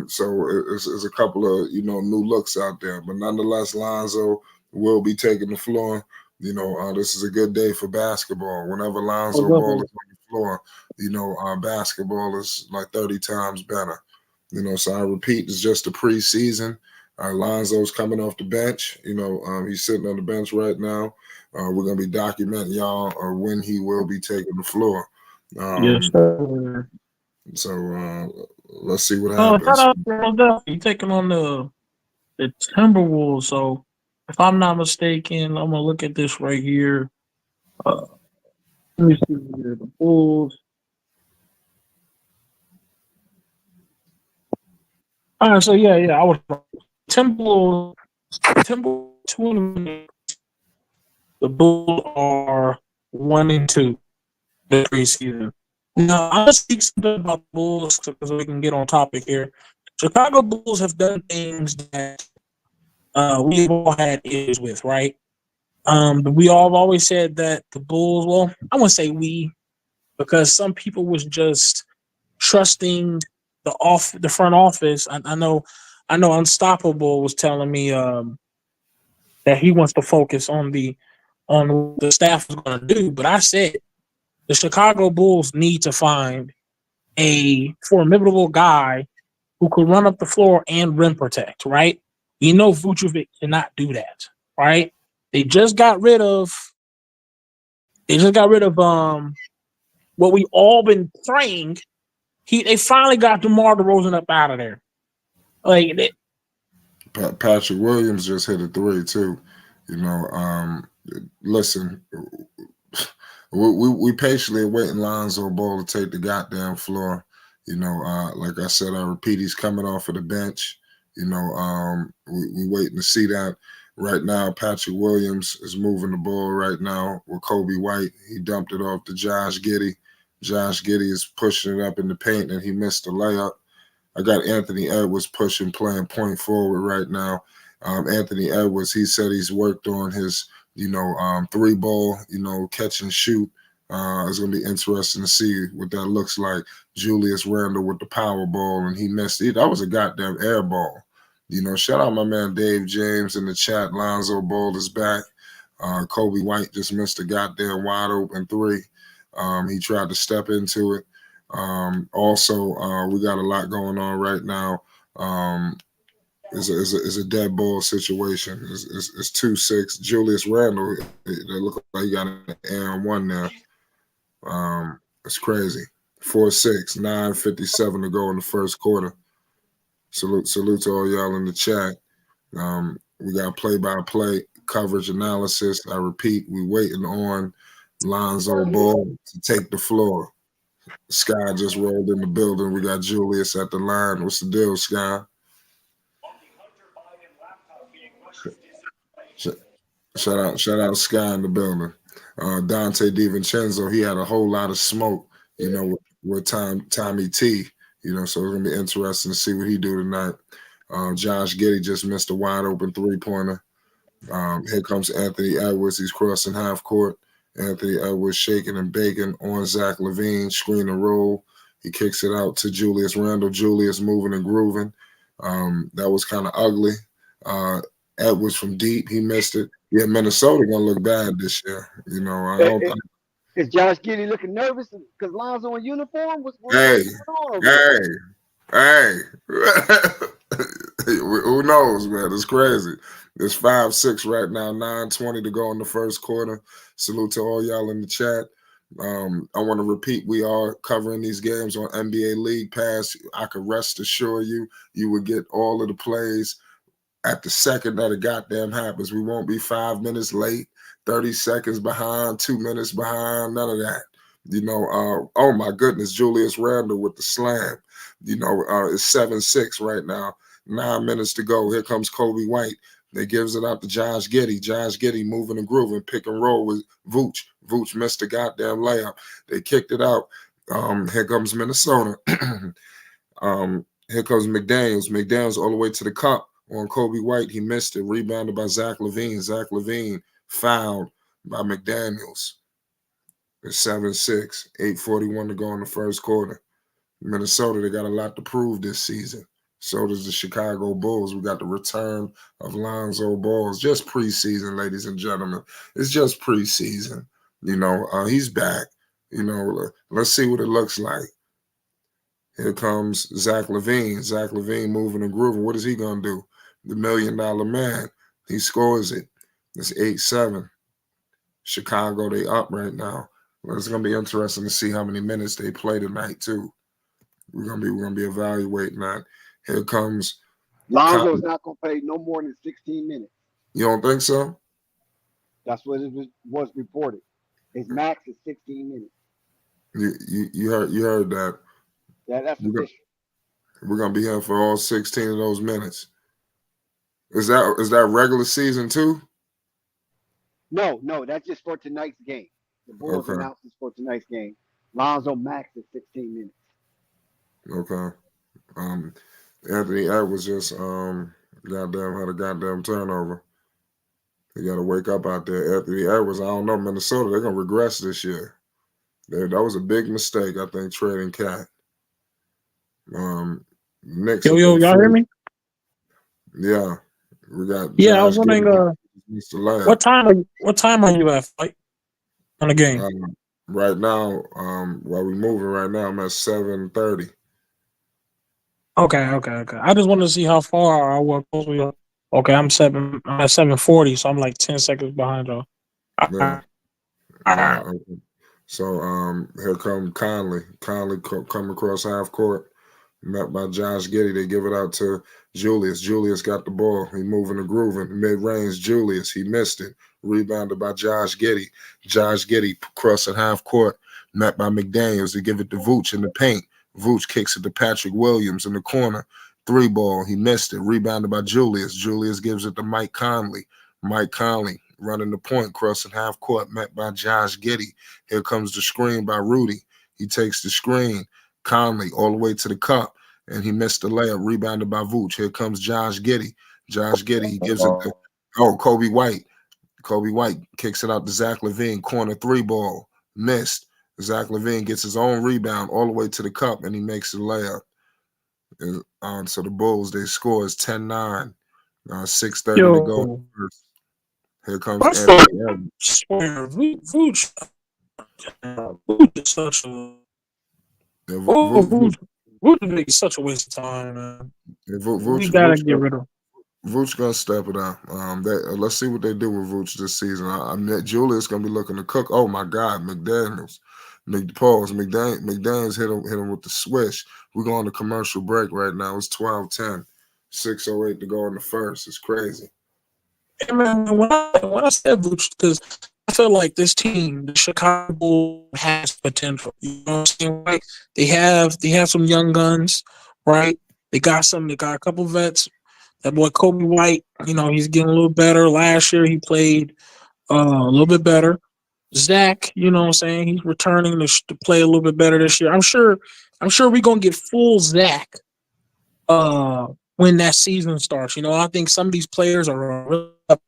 So it's a couple of, you know, new looks out there. But nonetheless, Lonzo will be taking the floor. You know, this is a good day for basketball. Whenever Oh, Lonzo Ball definitely. is on the floor, you know, basketball is like 30 times better. You know, so I repeat, it's just a preseason. Lonzo's coming off the bench. You know, he's sitting on the bench right now. We're going to be documenting y'all when he will be taking the floor. Yes, sir. So let's see what Shout happens. out to Philadelphia. You taking on the Timberwolves. So if I'm not mistaken, I'm gonna look at this right here. Uh, let me see here. The Bulls. All right, so yeah, I was wrong. Timberwolves 2-1. The Bulls are 1-2 the preseason. Now I'm gonna speak something about the Bulls because we can get on topic here. Chicago Bulls have done things that we've all had issues with, right? We all have always said that the Bulls. Well, I wouldn't say we because some people was just trusting the front office. I know Unstoppable was telling me that he wants to focus on what the staff is going to do. But I said the Chicago Bulls need to find a formidable guy who could run up the floor and rim protect. Right? You know Vucevic cannot do that. Right? They just got rid of. They just got rid of what we all been praying. They finally got DeMar DeRozan up out of there. Like Patrick Williams just hit a 3 too. You know, listen, we patiently waiting Lonzo Ball to take the goddamn floor. You know, like I said, I repeat, he's coming off of the bench. You know, we waiting to see that. Right now, Patrick Williams is moving the ball right now with Kobe White. He dumped it off to Josh Giddey. Josh Giddey is pushing it up in the paint, and he missed the layup. I got Anthony Edwards playing point forward right now. Anthony Edwards, he said he's worked on his, you know, 3-ball, you know, catch and shoot. It's going to be interesting to see what that looks like. Julius Randle with the power ball, and he missed it. That was a goddamn air ball. You know, shout out my man Dave James in the chat. Lonzo Ball is back. Kobe White just missed a goddamn wide open 3. He tried to step into it. Also, we got a lot going on right now. It's a dead ball situation. It's 2-6. Julius Randle, it look like he got an and 1 now. It's crazy. 4-6, 9:57 to go in the first quarter. Salute to all y'all in the chat. We got play-by-play coverage analysis. I repeat, we waiting on Lonzo Ball to take the floor. Sky just rolled in the building. We got Julius at the line. What's the deal, Sky? Shout out Sky in the building. Dante DiVincenzo, he had a whole lot of smoke, you know, with Tommy T. You know, so it's gonna be interesting to see what he do tonight. Josh Giddey just missed a wide open 3-pointer. Here comes Anthony Edwards. He's crossing half court. Anthony Edwards shaking and baking on Zach LaVine, screen and roll. He kicks it out to Julius Randle. Julius moving and grooving. That was kind of ugly. Edwards from deep, he missed it. Yeah, Minnesota gonna look bad this year. You know, I don't. Is Josh Giddey looking nervous because Lonzo in uniform? What's Hey, going on over hey. Who knows, man? It's crazy. It's 5-6 right now, 9:20 to go in the first quarter. Salute to all y'all in the chat. I want to repeat, we are covering these games on NBA League Pass. I can rest assure you, you will get all of the plays at the second that it goddamn happens. We won't be 5 minutes late. 30 seconds behind, 2 minutes behind, none of that. Oh my goodness, Julius Randle with the slam. It's 7-6 right now. 9 minutes to go. Here comes Kobe White. They gives it out to Josh Giddey. Josh Giddey moving and grooving, pick and roll with Vooch. Vooch missed the goddamn layup. They kicked it out. Here comes Minnesota. Here comes McDaniels. McDaniels all the way to the cup on Kobe White. He missed it. Rebounded by Zach LaVine. Zach LaVine fouled by McDaniels. It's 7-6. 8:41 to go in the first quarter. Minnesota, they got a lot to prove this season. So does the Chicago Bulls. We got the return of Lonzo Ball. It's just preseason, ladies and gentlemen. It's just preseason. He's back. Let's see what it looks like. Here comes Zach LaVine. Zach LaVine moving and grooving. What is he going to do? The $1 million man. He scores it. It's 8-7. Chicago, they up right now. Well, it's going to be interesting to see how many minutes they play tonight, too. We're gonna be evaluating that. Here comes Lonzo's not gonna play no more than 16 minutes. You don't think so? That's what it was reported. His max is 16 minutes. You heard that. Yeah, that's official. We're gonna be here for all 16 of those minutes. Is that regular season too? No, that's just for tonight's game. The Bulls announced this for tonight's game. Lonzo max is 16 minutes. Okay. Anthony Edwards just goddamn had a goddamn turnover. They got to wake up out there. Anthony Edwards, I don't know, Minnesota, they're going to regress this year. That was a big mistake, I think, trading Cat. Knicks. Yo, y'all hear me? Yeah. We got I was wondering what time are you at, Fight? On the game? Right now, while we're moving right now, I'm at 7:30. Okay. I just wanted to see how far I was. Okay, I'm at 7:40, so I'm like 10 seconds behind y'all. Yeah. Okay. So here come Conley. Conley come across half court, met by Josh Giddey. They give it out to Julius. Julius got the ball. He moving and grooving. Mid-range, Julius. He missed it. Rebounded by Josh Giddey. Josh Giddey crossing half court, met by McDaniels. They give it to Vooch in the paint. Vooch kicks it to Patrick Williams in the corner. 3-ball. He missed it. Rebounded by Julius. Julius gives it to Mike Conley. Mike Conley running the point, crossing half court, met by Josh Giddey. Here comes the screen by Rudy. He takes the screen. Conley all the way to the cup, and he missed the layup. Rebounded by Vooch. Here comes Josh Giddey. Josh Giddey, he gives it to Kobe White. Kobe White kicks it out to Zach LaVine. Corner 3-ball. Missed. Zach LaVine gets his own rebound all the way to the cup, and he makes the layup. And so the Bulls, they score is 10-9. 6:30 to go. Here comes Anthony Edwards. Swear, Vooch is such a Vooch is such a waste of time, man. We gotta get rid of. Vooch gonna step it up. Let's see what they do with Vooch this season. Julius gonna be looking to cook. Oh my God, McDaniels. McDaniels hit him with the swish. We're going to commercial break right now. It's 12:10. 6:08 to go in the first. It's crazy. Hey man, when I said Vooch, because I feel like this team, the Chicago Bulls, has potential. You know what I'm saying? Right? They have some young guns, right? They got a couple vets. That boy Kobe White, he's getting a little better. Last year he played a little bit better. Zach, you know what I'm saying? He's returning to play a little bit better this year. I'm sure we're gonna get full Zach when that season starts. I think some of these players are really up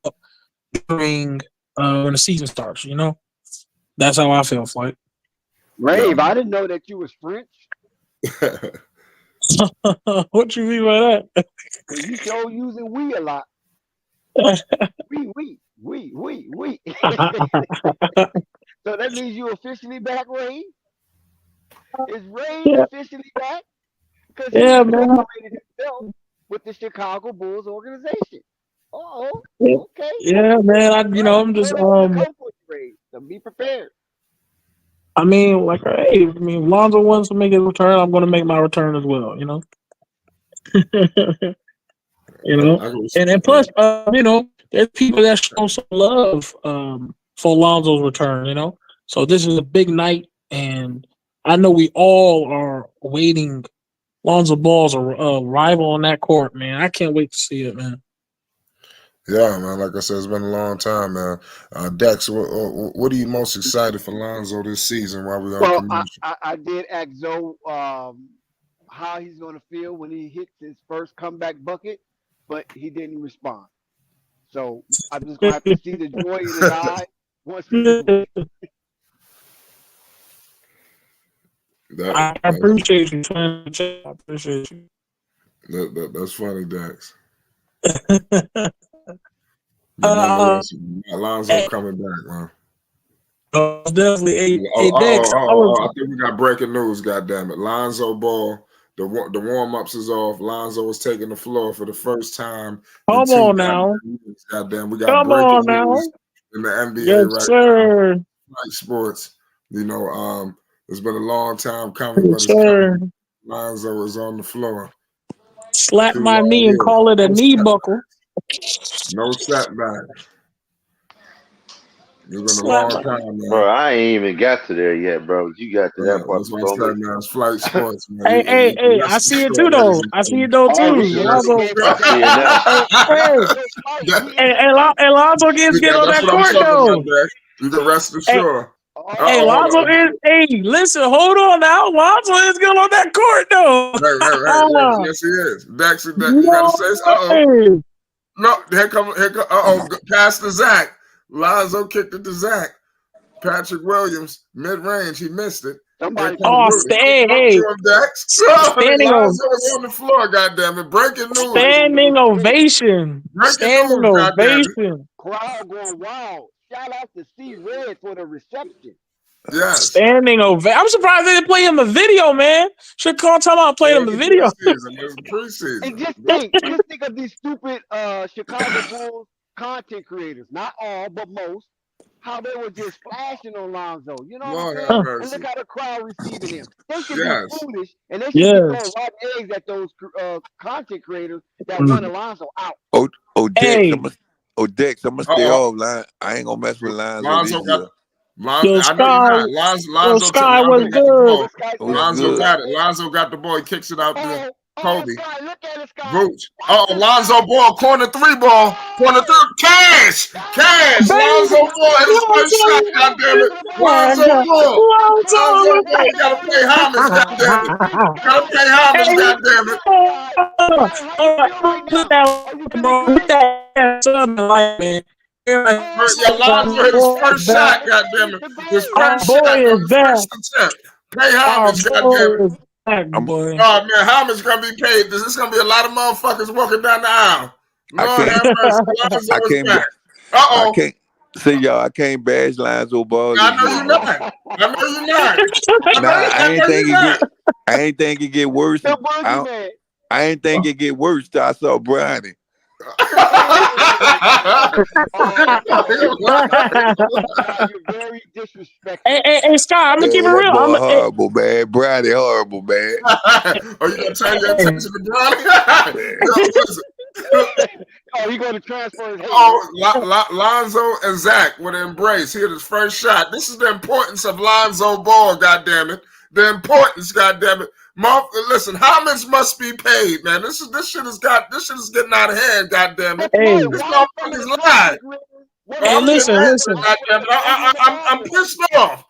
during when the season starts, That's how I feel, Flight. Rave, I didn't know that you was French. What you mean by that? You show using we a lot. We. So that means you officially back, Ray? Is Ray officially back? Because he graduated himself with the Chicago Bulls organization. Okay. Yeah, man. I'm just So be prepared. Lonzo wants to make his return. I'm going to make my return as well. And plus, there's people that show some love for Lonzo's return, you know? So this is a big night, and I know we all are waiting Lonzo Ball's arrival on that court, man. I can't wait to see it, man. Yeah, man. Like I said, it's been a long time, man. Dex, what are you most excited for Lonzo this season while we're on Well, commercial? I did ask Zoe how he's going to feel when he hits his first comeback bucket, but he didn't respond. So I'm just going to have to see the joy in his eyes once he do it. I appreciate you, twin. I appreciate you. That's funny, Dex. Nonetheless, Lonzo coming back, man. Definitely. Dex, I think we got breaking news, goddammit. Lonzo Ball, the warm-ups is off. Lonzo was taking the floor for the first time. Come on now. Goddamn, we got breaking news in the NBA right sir. now. Like sports. You know, it's been a long time coming, but Yes, it's sir. coming. Lonzo is on the floor. Slap my knee and call it a knee buckle. No setback. It's been a long time, man. Bro, I ain't even got to there yet, bro. You got to that part. That's what I said, man. It's flight sports, man. Hey, I see it too, though. I see it though too. Hey, Lonzo gets get on that court though. You can rest assured. Hey, Lonzo is. Hey, listen, hold on now. Lonzo is good on that court though. Right. Yes, he is. Dex, you gotta say something. No, here come. Pass to Zach. Lonzo kicked it to Zach. Patrick Williams, mid-range, he missed it. Standing Lonzo was on the floor, goddammit. Breaking news. Standing ovation. Standing ovation. Crowd going wild. Shout out to C Red for the reception. Yes. Standing ovation. I'm surprised they didn't play him the video, man. Should call time out playing him the video. Preseason. And just think of these stupid Chicago Bulls content creators. Not all, but most. How they were just flashing on Lonzo. You know what I'm saying? And look how the crowd receiving him. They should be foolish, and they should be throwing rotten eggs at those content creators that want Lonzo out. Dex, I'm gonna stay off line. I ain't gonna mess with Lonzo this year. Lonzo Sky was good. Lonzo got it. Lonzo got the ball. He kicks it out there. Kobe. Sky, look at it, Sky. Vooch. Lonzo Ball, corner three ball. Corner three. Cash. Lonzo Ball hit his first shot, goddammit. Lonzo Ball. You gotta pay homage, goddammit. Gotta pay homage, goddammit. Put that man. Lonzo hit his first shot, goddammit. His first shot. His first attempt. Pay homage, goddammit. Oh man, how much gonna be paid? This is gonna be a lot of motherfuckers walking down the aisle. I can't see y'all. I can't bash Lonzo Ball. I know you're not. I ain't think it get worse. I ain't think it get worse till I saw Bronny. You're very disrespectful. Hey, Scott, I'm gonna keep it real. Horrible, man. Bronny, horrible, man. Are you gonna turn your attention to Bronny? He going to transfer his Lonzo and Zach would embrace. He hit his first shot. This is the importance of Lonzo Ball, goddammit. The importance, goddammit. Listen, homage must be paid, man. This shit is getting out of hand, goddammit. Hey, this motherfucker's lying. Hey, listen. I'm pissed off.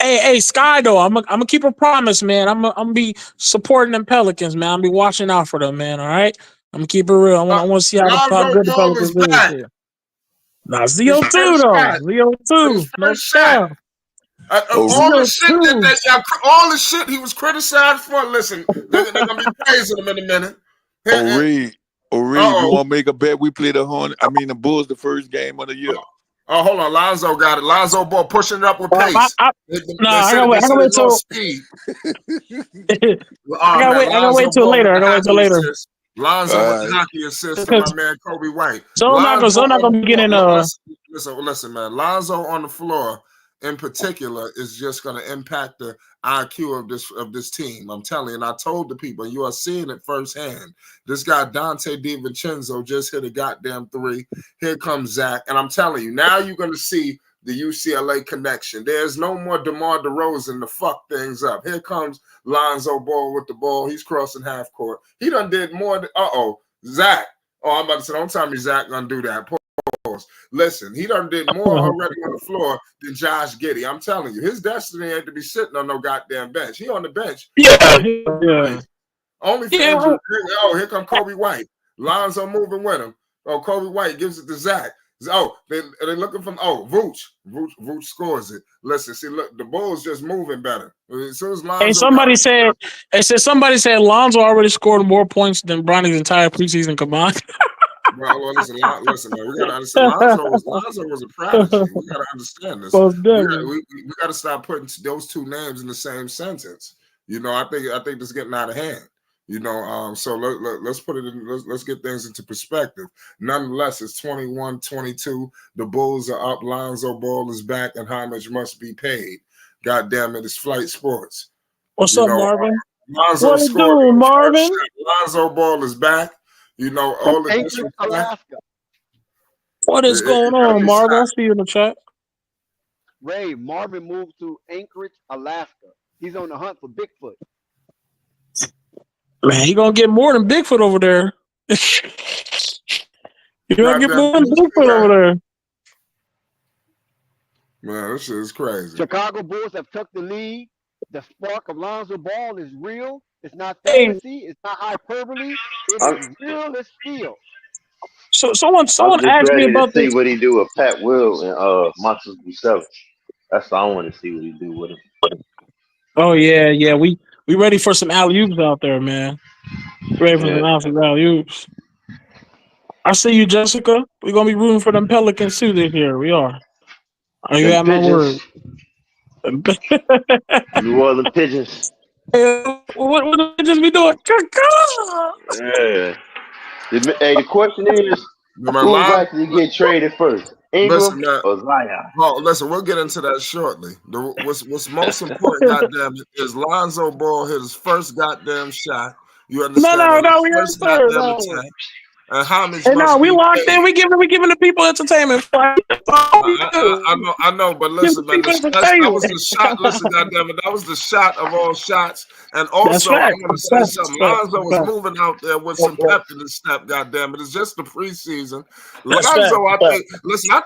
Hey, Sky though, I'm gonna keep a promise, man. I'm gonna be supporting them Pelicans, man. I'm be watching out for them, man. All right, I'm gonna keep it real. I want to see how good the Pelicans is here. Nah, ZO2 though. ZO2. No shot. All the shit he was criticized for. Listen, they're gonna be praising him in a minute. Reed, you want to make a bet? We play the Bulls the first game of the year. Oh, hold on. Lonzo got it. Lonzo Ball pushing it up with pace. I gotta wait till speed. I gotta wait till later. Lonzo with hockey assist to my man Kobe White. So I'm not gonna be getting Listen, man. Lonzo on the floor in particular is just going to impact the IQ of this team. I'm telling you, and I told the people, you are seeing it firsthand. This guy Dante DiVincenzo just hit a goddamn three. Here comes Zach, and I'm telling you, now you're going to see the UCLA connection. There's no more DeMar DeRozan to fuck things up. Here comes Lonzo Ball with the ball. He's crossing half court. He done did more than, Zach. Oh, I'm about to say, don't tell me Zach gonna do that. Pause. Listen, he done did more already on the floor than Josh Giddey. I'm telling you, his destiny ain't to be sitting on no goddamn bench. He on the bench. Yeah. Only for injury. Oh, here come Kobe White. Lonzo moving with him. Oh, Kobe White gives it to Zach. Oh, they're looking from Vooch. Vooch scores it. Listen, see, look, the Bulls just moving better. As soon as Lonzo somebody said Lonzo already scored more points than Bronny's entire preseason combined. Well, listen, man, we gotta understand. Lonzo was a prodigy. We gotta understand this. We gotta stop putting those two names in the same sentence. You know, I think this is getting out of hand. You know, so let's put it in. Let's get things into perspective. Nonetheless, it's 21-22. The Bulls are up. Lonzo Ball is back, and homage must be paid. God damn it, it's Flight Sports. What's up, Marvin? Lonzo what doing, Marvin? Lonzo Ball is back. You know, all of this. Alaska. What is going on, Marvin? I see you in the chat. Ray, Marvin moved to Anchorage, Alaska. He's on the hunt for Bigfoot. Man, he gonna get more than Bigfoot over there. You gonna get more than Bigfoot over there. Man, this shit is crazy. Chicago Bulls have took the lead. The spark of Lonzo Ball is real. It's not fantasy. It's not hyperbole. It is real as steel. So someone asked me about this. See what he do with Pat Will and Monsters Bucella's. That's all I want to see what he do with him. Oh yeah. We ready for some alley-oops out there, man. Ready for some alley-oops. I see you, Jessica. We're gonna be rooting for them Pelicans too this year. We are. You got my word. New Orleans Pigeons. What the Pigeons be doing? Yeah. Hey, the question is, who likely to get traded first? Ingram or Zion? Oh, listen, we'll get into that shortly. What's most important, goddamn it, is Lonzo Ball hit his first goddamn shot. You understand? No, we first goddamn attack. And homage we locked in. We giving the people entertainment. I know, but listen, man, that was the shot. Listen, goddamn it, that was the shot of all shots. And also, I'm going to say something. Lonzo was moving out there with some pep in his step. Goddamn it, it's just the preseason. Lonzo, I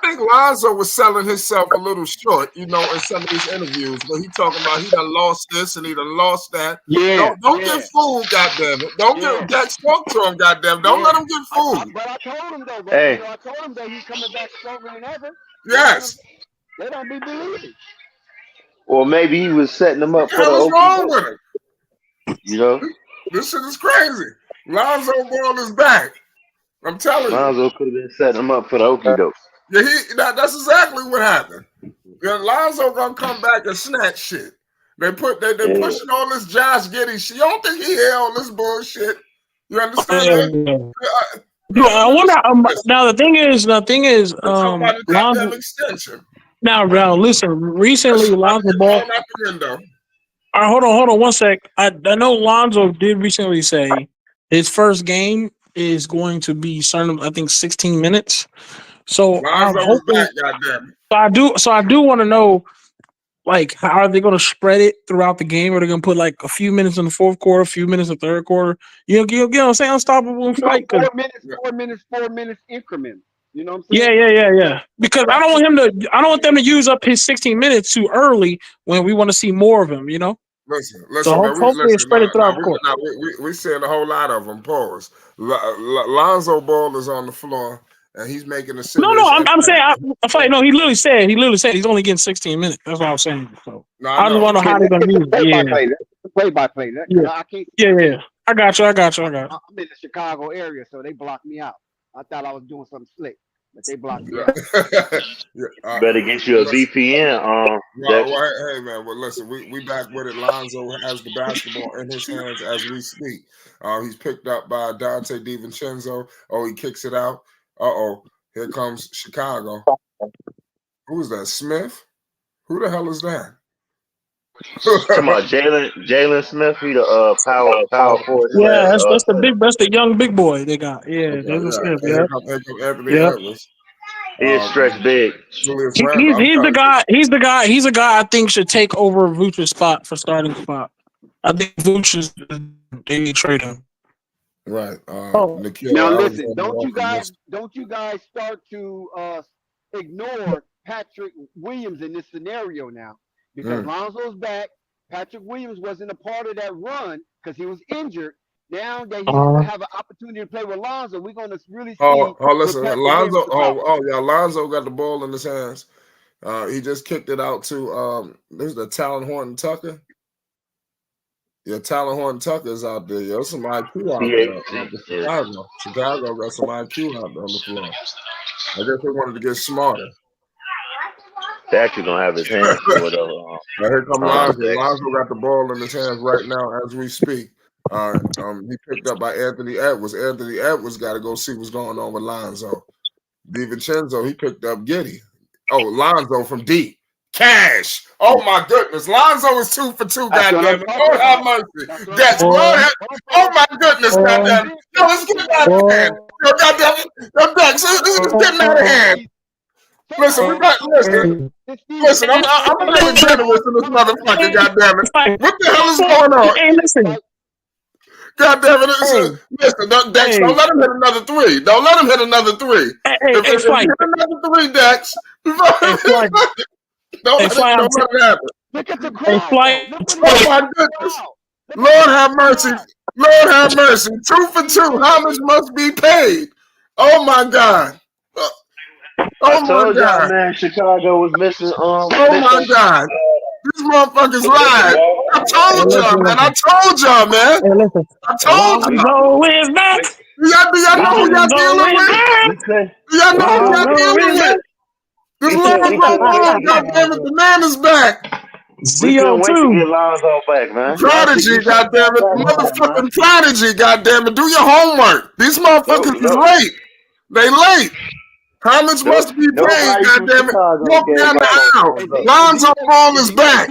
think Lonzo was selling himself a little short, you know, in some of these interviews. But he talking about he done lost this and he done lost that. Yeah, don't get fooled, goddamn it. Don't get Jack spoke to him, goddamn. Don't let him get fooled. But I told him though, bro. Hey. I told him that he's coming back stronger than ever. Yes. They don't be believing. Or maybe he was setting them up for the What's wrong with him? You know? This shit is crazy. Lonzo Ball is back. I'm telling you. Lonzo could have been setting him up for the okie doke. Yeah, that's exactly what happened. Yeah, Lonzo gonna come back and snatch shit. They pushing all this Josh Giddey shit. You don't think he hear all this bullshit? You understand? I wonder. Now the thing is, Lonzo extension. Now, listen. Recently, Lonzo Ball. All right, hold on 1 sec. I know Lonzo did recently say his first game is going to be starting, I think, 16 minutes. So I'm hoping. So I do want to know, like, how are they going to spread it throughout the game? Are they going to put like a few minutes in the fourth quarter, a few minutes in the third quarter? You know what I'm saying? Unstoppable in flight. 4 minutes increments. You know what I'm saying? Yeah. Because I don't want them to use up his 16 minutes too early when we want to see more of him. You know. Listen, so man, hopefully it's spread it throughout the court. We're seeing a whole lot of them. Pause. Lonzo Ball is on the floor. And he's making a serious I'm saying he literally said he's only getting 16 minutes. That's what I was saying. So I just want to know how they're gonna use it. Play by play. I can't. Yeah. I got you. I'm in the Chicago area, so they blocked me out. I thought I was doing something slick, but they blocked me out. Better get you a VPN. Hey man, well listen, we back with it. Lonzo has the basketball in his hands as we speak. He's picked up by Dante DiVincenzo. Oh, he kicks it out. Here comes Chicago. Who is that? Smith? Who the hell is that? Come on, Jalen Smith. He the power forward. Yeah, that's the young big boy they got. Yeah, Jalen Smith. Here comes Anthony Edwards. He is stretch big. Julius He's Randle. the guy. He's the guy I think should take over Vooch's spot for starting spot. I think Vooch is they need to trade him. Right. Now listen, don't you guys start to ignore Patrick Williams in this scenario now, because Lonzo's back. Patrick Williams wasn't a part of that run because he was injured. Now that he have an opportunity to play with Lonzo, we're gonna really see. Listen, Lonzo. Lonzo got the ball in his hands. He just kicked it out to there's the Talon Horton Tucker. Yeah, Talon Horton Tucker is out there. There's some IQ out there. Chicago got some IQ out there on the floor. I guess they wanted to get smarter. They actually don't have his hands or whatever. Here come Lonzo. Lonzo got the ball in his hands right now as we speak. He picked up by Anthony Edwards. Anthony Edwards got to go see what's going on with Lonzo. DiVincenzo, he picked up Giddey. Oh, Lonzo from deep. Cash. Oh my goodness. Lonzo is 2 for 2, goddamn it. Lord have mercy. That's oh my goodness, goddamn it. Yo, let's get it out of hand. Yo, goddamn it. Yo, Dex, this is getting out of hand. Listen, listen, I'm a little generous in this motherfucker, goddamn it. What the hell is going on? Hey, listen. Goddamn it. Listen, Dex, don't let him hit another 3. Don't let him hit another 3. If he hit another 3, Dex. Don't let it happen. Look at the crowd. Oh my goodness. Lord have mercy. Lord have mercy. 2 for 2. How much must be paid? Oh my God. I told y'all, man, Chicago was missing. Oh my God. These motherfuckers lied. I told y'all, man. I told y'all, man. I told y'all. No, it's not. Do y'all know who y'all dealing with? Do y'all know who y'all dealing with? This Lonzo Ball, goddammit, the man is back. ZO2. Get Lonzo back, man. Prodigy, goddammit, motherfucking Prodigy, goddammit. Do your homework. These motherfuckers is late. They late. How much must be paid, goddammit? Walk down the aisle. Lonzo Ball is back.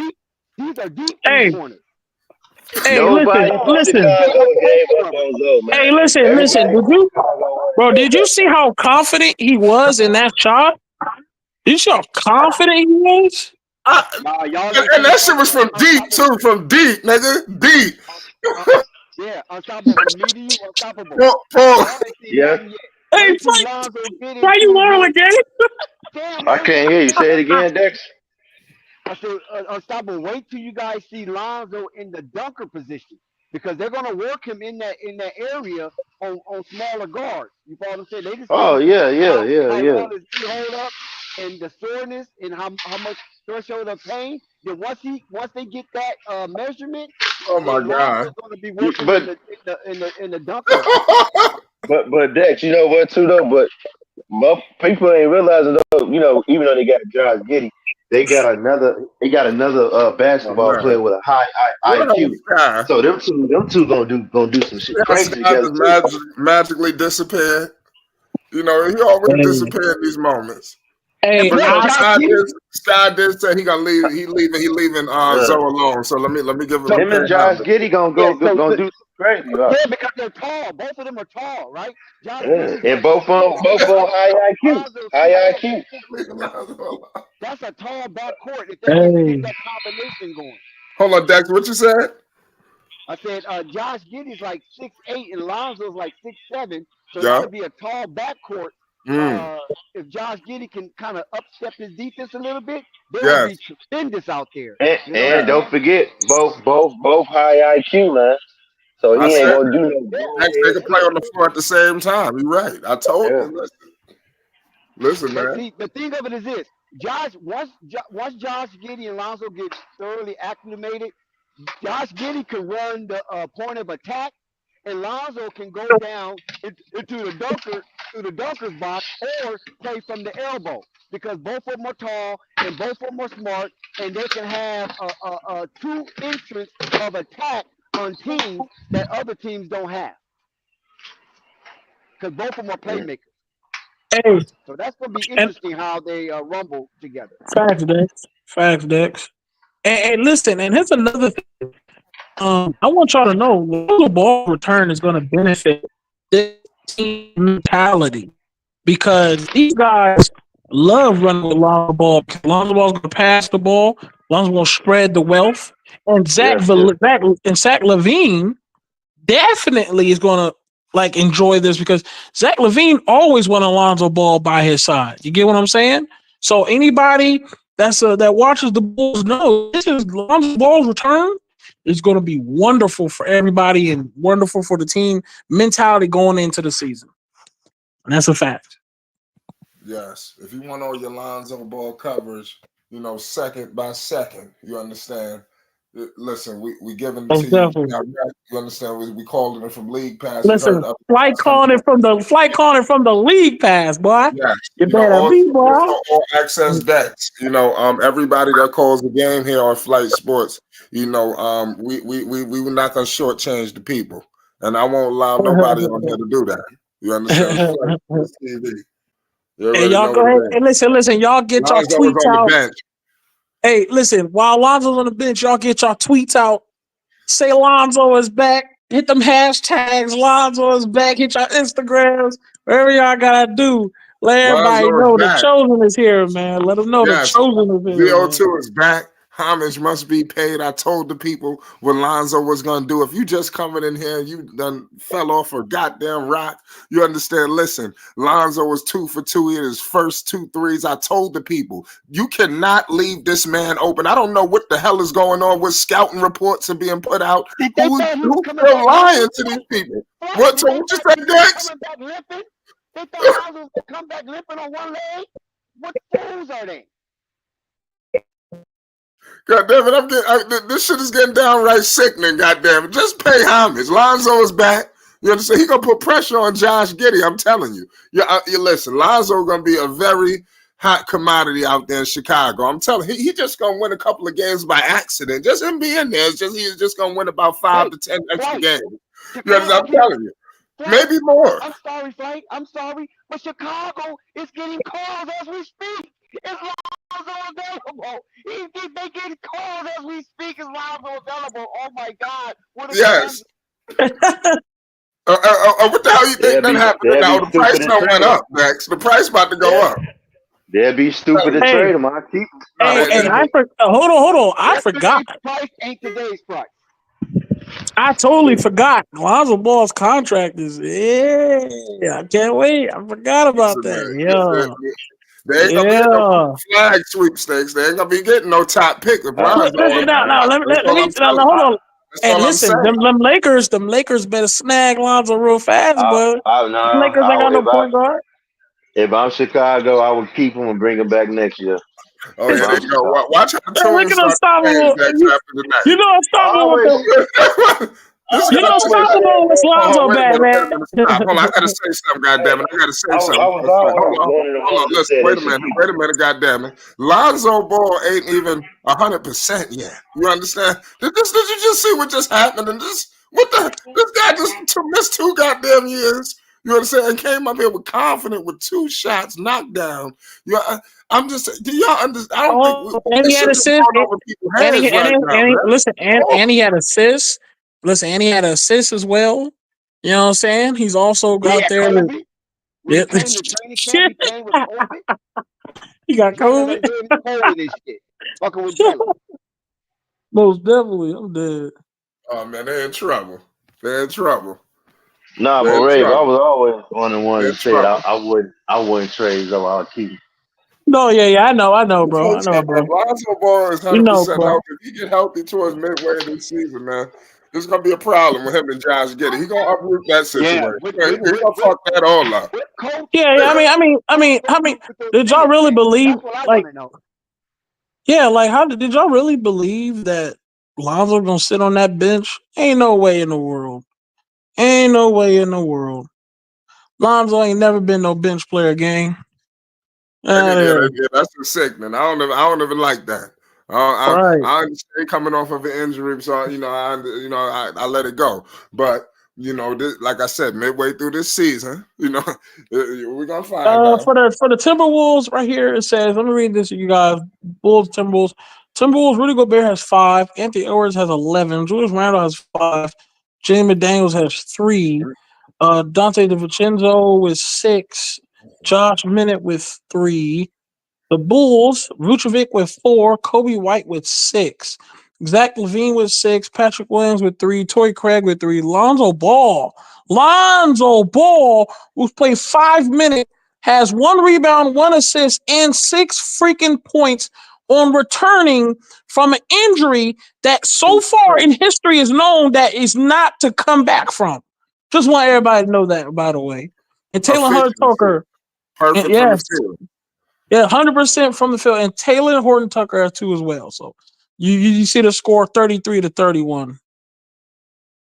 These are deep corners. Hey, listen. Hey, listen. Did you see how confident he was in that shot? You see how confident he was? And that shit was from deep, too. From deep, nigga. Deep. Yeah, unstoppable. Unstoppable. Yeah. Hey, why you want again? I can't hear you. Say it again, Dex. I said, unstoppable. Wait till you guys see Lonzo in the dunker position, because they're gonna work him in that area on smaller guards. You follow what I'm saying? They just how well does he hold up and the soreness and how much threshold of pain. Then once they get that measurement, oh my God, Lonzo's gonna be working in the dunker. But Dex, you know what too though? But people ain't realizing though. You know, even though they got Josh Giddey, they got another basketball player with a high IQ. So them two gonna do some shit crazy together. Magically disappeared. You know, he always disappeared in these moments. Hey, Sky did say he gonna leave. He leaving Zoe alone. So let me give him. Him and Josh Giddey gonna do some crazy. Yeah, because they're tall. Both of them are tall, right? And both on high IQ. High IQ. That's a tall backcourt if they can get that combination going. Hold on, Dex. What you said? I said Josh Giddey's like 6'8" and Lonzo's like 6'7", so that'll be a tall backcourt. If Josh Giddey can kind of upstep his defense a little bit, they'll be tremendous out there. And don't forget, both high IQ, man. So he ain't gonna do no. They can play on the floor at the same time. You're right. I told you. Listen, man. See, the thing of it is this: once Josh Giddey and Lonzo get thoroughly acclimated, Josh Giddey can run the point of attack, and Lonzo can go down into the dunker's box, or play from the elbow, because both of them are tall and both of them are smart, and they can have a two entrance of attack on teams that other teams don't have, because both of them are playmakers. Hey, so that's gonna be interesting how they rumble together. Facts, Dex. And listen, and here's another thing. I want y'all to know the ball return is going to benefit this team mentality, because these guys love running with Lonzo Ball. Lonzo Ball's going to pass the ball. Lonzo going to spread the wealth. And Zach LaVine definitely is going to like enjoy this because Zach LaVine always wanted Lonzo Ball by his side. You get what I'm saying? So anybody that watches the Bulls know this is Lonzo Ball's return is going to be wonderful for everybody and wonderful for the team mentality going into the season. And that's a fact. Yes. If you want all your Lonzo Ball coverage, second by second, you understand? Listen, we giving it to you. You understand? We calling it from League Pass. Listen, flight calling it from the League Pass, boy. Yes. You better be, boy. All access decks. Everybody that calls the game here on Flight Sports. We not gonna shortchange the people, and I won't allow nobody on here to do that. You understand? TV. Hey, y'all go ahead and listen. Y'all get y'all tweets out. Hey, listen. While Lonzo's on the bench, y'all get y'all tweets out. Say Lonzo is back. Hit them hashtags. Lonzo is back. Hit your Instagrams. Wherever y'all gotta do. Let everybody know the chosen is here, man. Let them know the chosen is here. ZO2 is back. Homage must be paid. I told the people what Lonzo was going to do. If you just coming in here and you done fell off a goddamn rock, you understand. Listen, Lonzo was 2 for 2 in his first 2 threes. I told the people, you cannot leave this man open. I don't know what the hell is going on with scouting reports are being put out. Who's lying to these people? What you say, Dex? They thought Lonzo was going to come back limping on one leg? What fools are they? God damn it! This shit is getting downright sickening. God damn it! Just pay homage. Lonzo is back. You understand? He gonna put pressure on Josh Giddey. I'm telling you. You listen. Lonzo gonna be a very hot commodity out there in Chicago. I'm telling you, he just gonna win a couple of games by accident. Just him being there. He's just gonna win about 5 to 10 extra games. You understand? I'm telling you. Maybe more. I'm sorry, Frank. I'm sorry, but Chicago is getting calls as we speak. Is Lonzo available? They get calls as we speak. Is Lonzo available? Oh my God! Yes. What the hell you think that happened? Now the price don't went up, Max. The price about to go up. They'd be stupid to trade him. I keep. Hold on. I forgot. Price ain't today's price. I totally forgot. Lonzo Ball's contract is. I can't wait. I forgot about that. Yeah. They ain't gonna be no flag sweepstakes. They ain't gonna be getting no top pick. Hold on. And listen, them Lakers better snag Lonzo real fast, but Lakers ain't got no point guard. If I'm Chicago, I would keep him and bring him back next year. Oh yeah, there you go. Watch how the Twins start You know, unstoppable with unstoppable with Lonzo back, man. Hold on, I gotta say something, goddammit. I gotta say something. Hold on, listen, wait a minute, goddammit. Lonzo Ball ain't even 100% yet. You understand? Did you just see what just happened? And this guy just missed 2 goddamn years. You understand? And came up here with confident with 2 shots knocked down. I'm just. Do y'all understand? I don't think. And he had assists. And he had assists. Listen, and he had assists as well. You know what I'm saying? He's also out there. He got COVID. Most definitely, I'm dead. Oh man, they're in trouble. They're in trouble. Nah, but Ray, I was always one to say I wouldn't trade him. I'll keep him. No, yeah, I know, bro. Lonzo Ball is 100% healthy. If he get healthy towards midway of this season, man, there's gonna be a problem with him and Josh Giddey. He's gonna uproot that situation. He's gonna fuck that all up. Yeah, I mean, did y'all really believe did y'all really believe that Lonzo gonna sit on that bench? Ain't no way in the world. Lonzo ain't never been no bench player, gang. That's just sickening. I don't even like that. I understand coming off of an injury, so I let it go. But like I said, midway through this season, we're gonna find out. For the Timberwolves right here, it says, let me read this to you guys. Bulls, Timberwolves. Rudy Gobert has 5. Anthony Edwards has 11. Julius Randle has 5. Jamie McDaniels has 3. Dante DiVincenzo with 6. Josh Minott with 3. The Bulls, Vucevic with 4, Kobe White with 6, Zach LaVine with 6, Patrick Williams with 3, Torrey Craig with 3, Lonzo Ball, who's played 5 minutes, has 1 rebound, 1 assist, and 6 freaking points on returning from an injury that so far in history is known that is not to come back from. Just want everybody to know that, by the way. And Taylor Horton Tucker. Perfect from the field. Yeah, 100% from the field. And Taylor and Horton Tucker are 2 as well. So you see the score 33-31.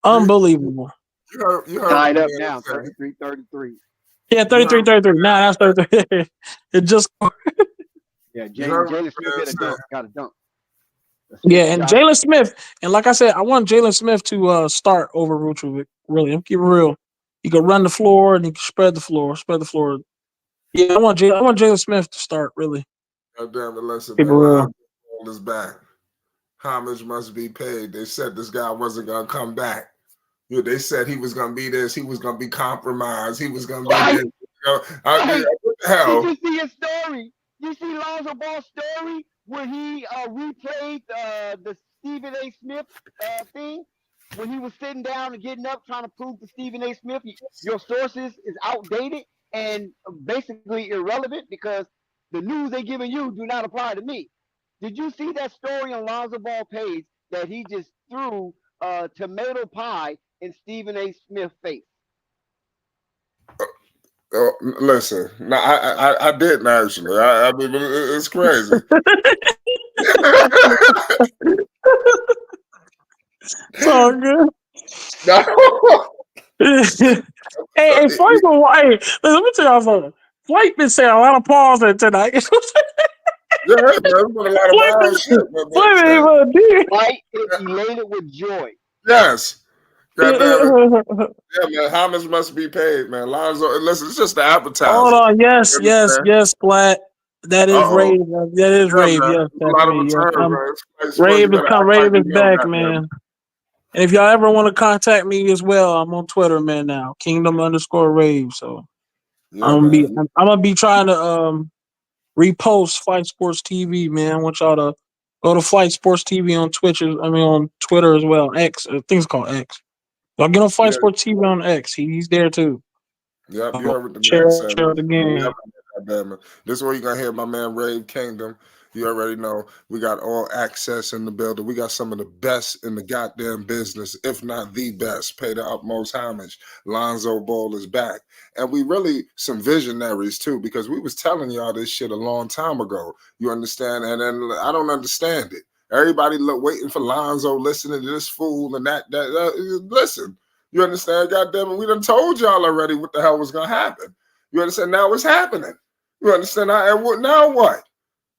Unbelievable. You heard tied up now, 33-33. Yeah, 33-33. Nah, that's 33. It just yeah, Jalen Smith got a dunk. Yeah, and Jalen Smith, and like I said, I want Jalen Smith to start over Vucevic. Really, I'm keeping it real. He can run the floor and he can spread the floor. Yeah, I want Jalen Smith to start. Really. God damn it, listen, keep man. It real. Ball is back. Homage must be paid. They said this guy wasn't gonna come back. They said he was gonna be this. He was gonna be compromised. He was gonna be this. What the hell? Did you see his story? You see Lonzo Ball's story where he replayed the Stephen A. Smith thing when he was sitting down and getting up trying to prove to Stephen A. Smith your sources is outdated and basically irrelevant because the news they're giving you do not apply to me. Did you see that story on Lonzo Ball page that he just threw tomato pie in Stephen A. Smith's face? Listen, no, I didn't actually. I mean, it's crazy. It's all good. No. hey, Floyd, let me tell y'all something. Floyd been saying a lot of pause tonight. Yeah, man, there's been a lot of wild shit. Floyd is elated with joy. Yes. Yeah, man, homage must be paid, man. Lonzo, listen, it's just the appetizer. Hold on, yes, Splat. That is Rave. That is Rave. Yes, Rave is back, man. And if y'all ever want to contact me as well, I'm on Twitter, man. Now Kingdom_Rave. So I'm gonna be trying to repost Flight Sports TV, man. I want y'all to go to Flight Sports TV on Twitch. On Twitter as well. X, I think it's called X. Y'all get on Flight Sports TV on X. He's there too. Yep, you heard what the share man said. the game. This is where you're gonna hear my man Rave Kingdom. You already know we got all access in the building. We got some of the best in the goddamn business, if not the best. Pay the utmost homage. Lonzo Ball is back. And we really some visionaries too, because we was telling y'all this shit a long time ago. You understand? And then I don't understand it. Everybody waiting for Lonzo, listening to this fool and that. Listen, you understand? Goddamn it, we done told y'all already what the hell was gonna happen. You understand? Now it's happening. You understand? Now what?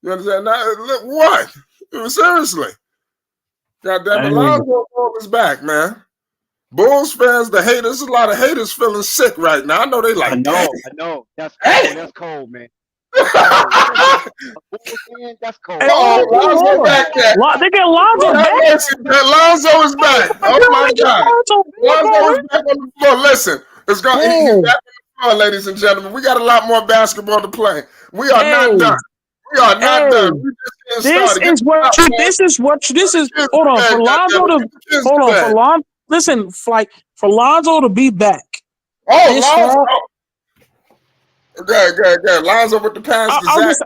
You understand? Now what? Seriously. Goddamn it, Lonzo Ball is back, man. Bulls fans, the haters, a lot of haters feeling sick right now. I know they like. I know. That's cold. That's cold, man. That's cold. Lonzo back there. They get Lonzo back. Lonzo is back. Oh my God. Lonzo is back on the floor. Listen, he's back on the floor, ladies and gentlemen. We got a lot more basketball to play. We are not done. We are not done. This is hold on for Lonzo to hold on for Lonzo. Listen, for Lonzo to be back. Lonzo. Good. Lonzo with the pass.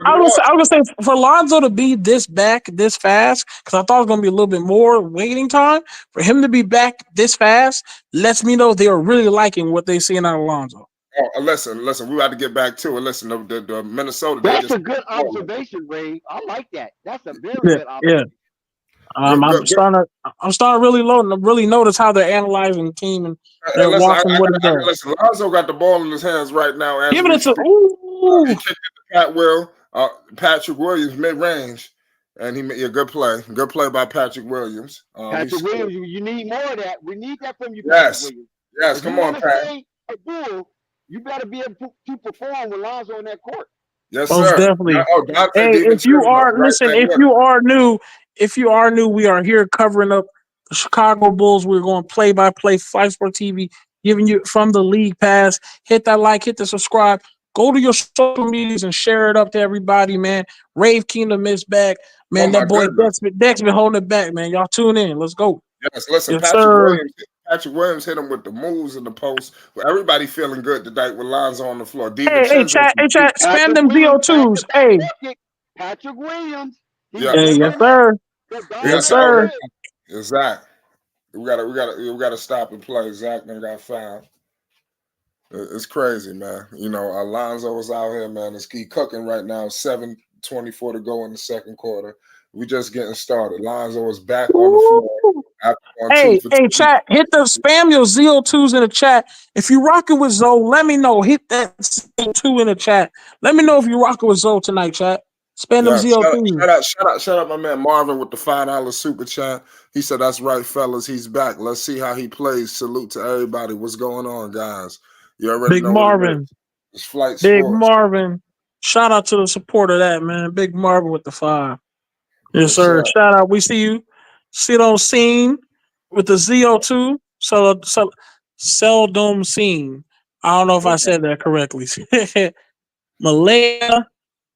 I was gonna say for Lonzo to be this back this fast, because I thought it was gonna be a little bit more waiting time. For him to be back this fast lets me know they are really liking what they're seeing out of Lonzo. Oh, listen, we got to get back to it. Listen, the Minnesota. That's a good observation, Ray. I like that. That's a very good observation. I'm starting to really notice how they're analyzing the team and they're watching what it does. Listen, Lonzo got the ball in his hands right now. Giving it to he kicked it to Patrick Williams mid range, and he made a good play. Good play by Patrick Williams. Patrick Williams, you need more of that. We need that from you, yes. Patrick Williams. Yes, come on, Pat. You better be able to perform with Lonzo in that court. Yes, most sir. Definitely. If you are new, we are here covering up the Chicago Bulls. We're going play by play, Flight Sport TV, giving you from the league pass. Hit that like, hit the subscribe. Go to your social medias and share it up to everybody, man. Rave Kingdom is back. Oh Man, my that boy goodness. Dex been holding it back, man. Y'all tune in. Let's go. Yes, listen, Yes, sir. Patrick Williams hit him with the moves in the post. Well, everybody feeling good tonight with Lonzo on the floor. Hey, DiVincenzo. chat, spam Patrick them Williams back ZO2s. to back Hey, bucket. Patrick Williams. He's Yes. hey, yes, waking up. sir. The We got Yes, government sir. is. Zach. We gotta stop and play. Zach then got fouled. It's crazy, man. You know, Alonzo was out here, man. He cooking right now. 7:24 to go in the second quarter. We just getting started. Lonzo is back on the floor after going 2 for 2. Chat, hit the spam your ZO2s in the chat. If you rocking with Zoe, let me know. Hit that ZO2 in the chat. Let me know if you rocking with Zoe tonight, chat. Spam them Yeah, ZO2s. shout out my man Marvin with the $5 super chat. He said, "That's right, fellas. He's back. Let's see how he plays. Salute to everybody. What's going on, guys? You already Big know what it is. Marvin. It's Flight Big Sports. Marvin. Shout out to the support of that, man. Big Marvin with the 5. Yes, Yes, sir. sir. Shout out. We see you. Sit on scene with the ZO2. Seldom seen. I don't know if I said that correctly. Malaya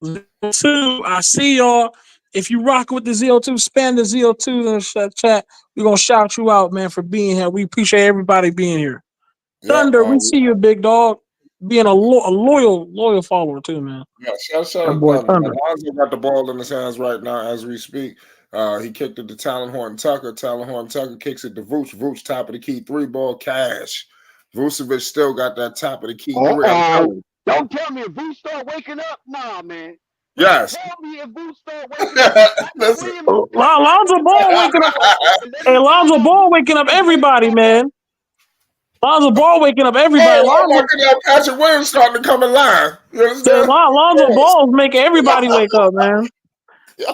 ZO2. I see y'all. If you rock with the ZO2, spam the ZO2 in the chat. We're going to shout you out, man, for being here. We appreciate everybody being here. Yeah, Thunder, we see you, big dog. Being a loyal follower, too, man. yeah, shout That out boy Thunder, man. Thunder. Lonzo got the ball in his hands right now as we speak. He kicked it to Talon Horton Tucker. Talon Horton Tucker kicks it to Vooch. Vooch, top of the key, 3-ball cash. Vucevic still got that top of the key 3. Don't tell me if Boo start waking up. Nah, man. Yes. Tell me if Boo start waking up. Listen. Lonzo Ball waking up. Hey, Lonzo Ball waking up everybody, man. Lonzo Ball waking up everybody. Oh my goodness, Patrick Williams starting to come alive. You understand? Lonzo Ball is making everybody wake up, man.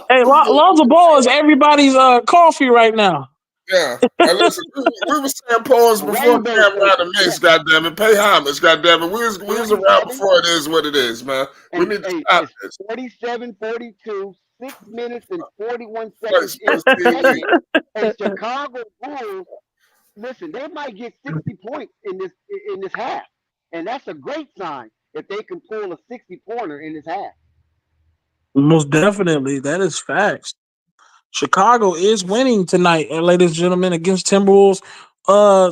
Hey, Lonzo Ball is everybody's coffee right now. Yeah. And listen, we were saying pause before Cam ran the Mace, goddammit. Pay homage, goddammit. We was around before it is what it is, man. We need to stop this. 47-42, 6 minutes and 41 Flight seconds in Sports TV. and Chicago Bulls, listen, they might get 60 points in this half. And that's a great sign if they can pull a 60-pointer in this half. Most definitely. That is facts. Chicago is winning tonight, ladies and gentlemen, against Timberwolves.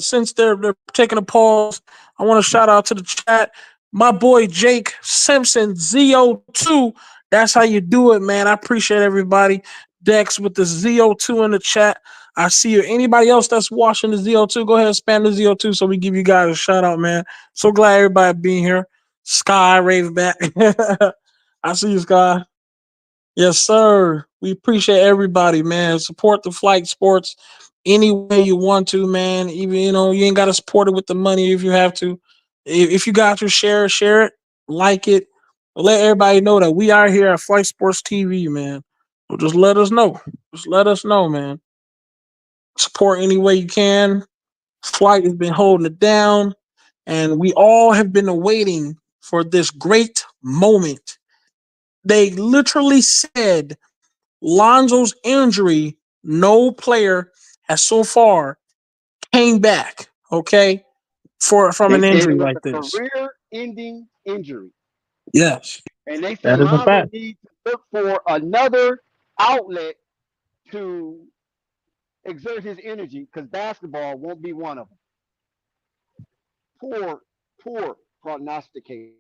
Since they're taking a pause, I want to shout out to the chat. My boy Jake Simpson, ZO2. That's how you do it, man. I appreciate everybody. Dex with the ZO2 in the chat. I see you. Anybody else that's watching the ZO2, go ahead and spam the ZO2 so we give you guys a shout out, man. So glad everybody being here. Sky Raveback. I see you, Sky. Yes, sir. We appreciate everybody, man. Support the Flight Sports any way you want to, man. Even you ain't got to support it with the money if you have to. If you got to share it, like it. Let everybody know that we are here at Flight Sports TV, man. So just let us know. Just let us know, man. Support any way you can. Flight has been holding it down, and we all have been awaiting for this great moment. They literally said Lonzo's injury, no player has so far came back, okay, from an injury It was like a this. career-ending injury. Yes. And they That said is a Lonzo fact. needs to look for another outlet to exert his energy because basketball won't be one of them. Poor prognostication.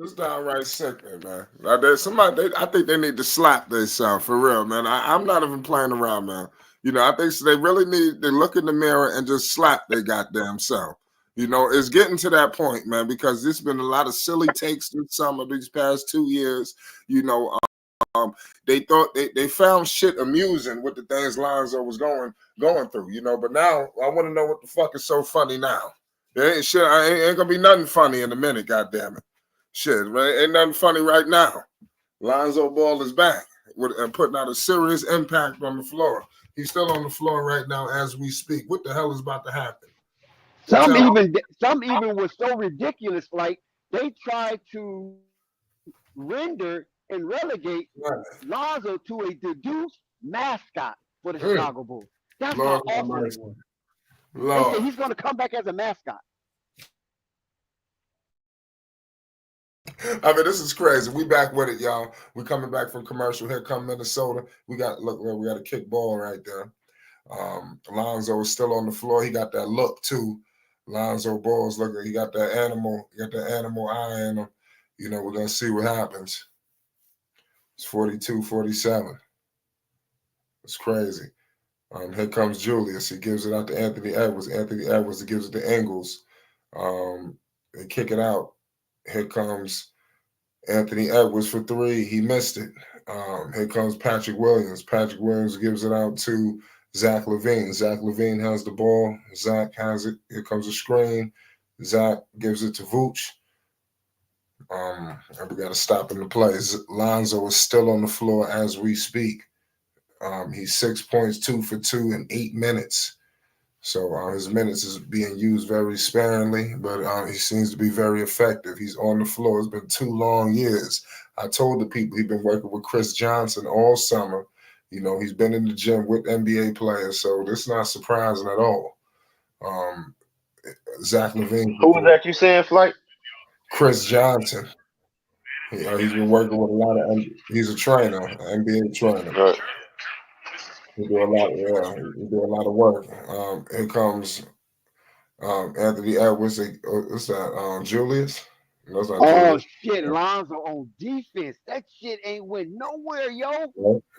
It's downright sickening, man. Like I think they need to slap themselves for real, man. I'm not even playing around, man. I think they really need to look in the mirror and just slap their goddamn self. It's getting to that point, man, because there's been a lot of silly takes in some of these past 2 years. They thought they found shit amusing with the things Lonzo was going through, but now I want to know what the fuck is so funny now. There ain't gonna be nothing funny in a minute, goddammit. Shit, man, ain't nothing funny right now. Lonzo Ball is back and putting out a serious impact on the floor. He's still on the floor right now as we speak. What the hell is about to happen? Some even was so ridiculous, like they tried to render and relegate Lonzo to a deduced mascot for the Chicago Bulls. That's how awful they were. They said he's going to come back as a mascot. I mean, this is crazy. We back with it, y'all. We coming back from commercial. Here come Minnesota. We got a kick ball right there. Lonzo is still on the floor. He got that look too. Lonzo Ball's looking. He got that animal. He got that animal eye in him. You know, we're gonna see what happens. It's 42-47. It's crazy. Here comes Julius. He gives it out to Anthony Edwards. Anthony Edwards gives it to Ingles. They kick it out. Here comes Anthony Edwards for three. He missed it. Here comes Patrick Williams. Patrick Williams gives it out to Zach LaVine. Zach LaVine has the ball. Zach has it. Here comes a screen. Zach gives it to Vooch. And we got to stop in the play. Lonzo is still on the floor as we speak. He's 6 points, 2 for 2 in 8 minutes. So his minutes is being used very sparingly, but he seems to be very effective. He's on the floor. It's been 2 long years. I told the people he's been working with Chris Johnson all summer. You know, he's been in the gym with NBA players, so this is not surprising at all. Zach LaVine. Who was that you saying, Flight? Chris Johnson. He's been working with a lot of. He's a trainer, an NBA trainer. Right. He do a lot. Yeah, he do a lot of work. Here comes Anthony Edwards. What's that? Julius. That's not Julius. Shit, Lonzo on defense. That shit ain't went nowhere, yo.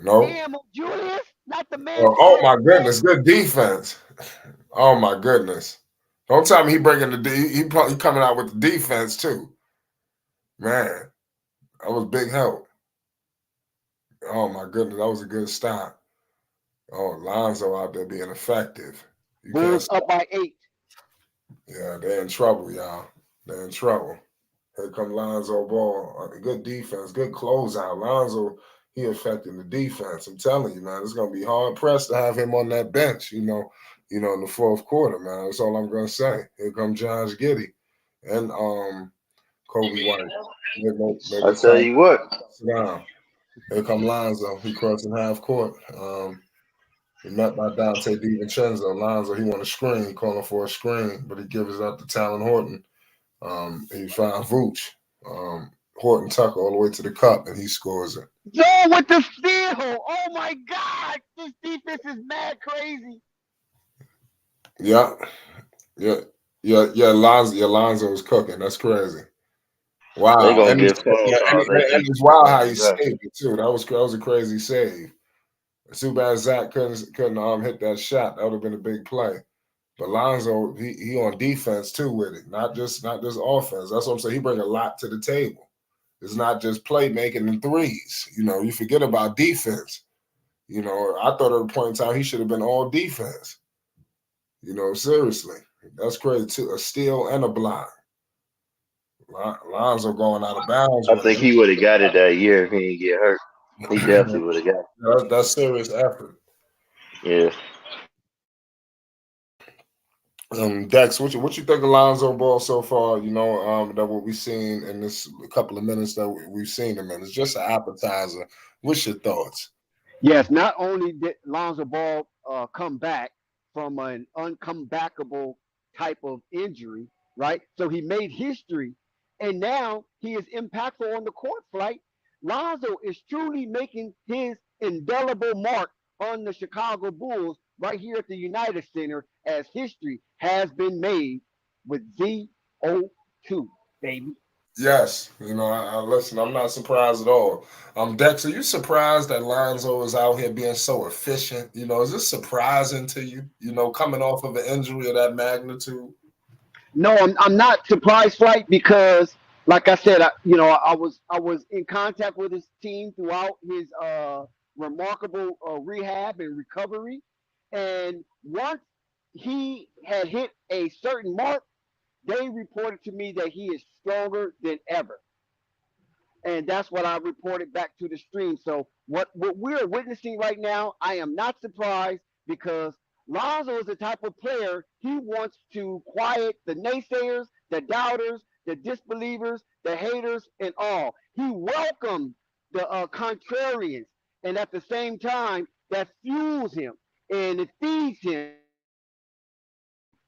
No. Damn, Julius, not the man. Oh my goodness, good defense. Oh my goodness. Don't tell me he breaking he probably coming out with the defense too. Man, that was big help. Oh my goodness, that was a good stop. Oh, Lonzo out there being effective. Bulls up by 8. Yeah, they're in trouble, y'all. They're in trouble. Here come Lonzo Ball. Good defense, good closeout. Lonzo, he affecting the defense. I'm telling you, man, it's gonna be hard pressed to have him on that bench. You know, in the fourth quarter, man. That's all I'm gonna say. Here come Josh Giddey and Kobe White. I tell you what. Here come Lonzo. He crossing half court. He met by Dante DiVincenzo. Lonzo, he want a screen, calling for a screen, but he gives it up to Talon Horton. He found Vooch. Horton Tucker all the way to the cup, and he scores it. Yo, with the steal! Oh my God, this defense is mad crazy. Yeah. Lonzo is cooking. That's crazy. Wow. They gonna get and it's wild how he saved it too. That was a crazy save. Too bad Zach couldn't hit that shot. That would have been a big play. But Lonzo, he on defense too with it, not just offense. That's what I'm saying. He bring a lot to the table. It's not just playmaking and threes. You know, you forget about defense. You know, I thought at a point in time he should have been all defense. You know, seriously. That's crazy too. A steal and a block. Lonzo going out of bounds. I think he would have got it that year if he didn't get hurt. He definitely would have got it. That's serious effort. Yeah. Dex, what you think of Lonzo Ball so far? You know, that what we've seen in this couple of minutes that we've seen him in. It's just an appetizer. What's your thoughts? Yes, not only did Lonzo Ball come back from an uncomebackable type of injury, right? So he made history, and now he is impactful on the court, Flight. Lonzo is truly making his indelible mark on the Chicago Bulls right here at the United Center, as history has been made with ZO2, baby. Yes, you know, I listen, I'm not surprised at all. Dex, are you surprised that Lonzo is out here being so efficient? You know, is this surprising to you, you know, coming off of an injury of that magnitude? No, I'm not surprised, Flight, because like I said, I was in contact with his team throughout his remarkable rehab and recovery. And once he had hit a certain mark, they reported to me that he is stronger than ever. And that's what I reported back to the stream. So what we're witnessing right now, I am not surprised, because Lonzo is the type of player, he wants to quiet the naysayers, the doubters, the disbelievers, the haters, and all. He welcomes the contrarians. And at the same time, that fuels him and it feeds him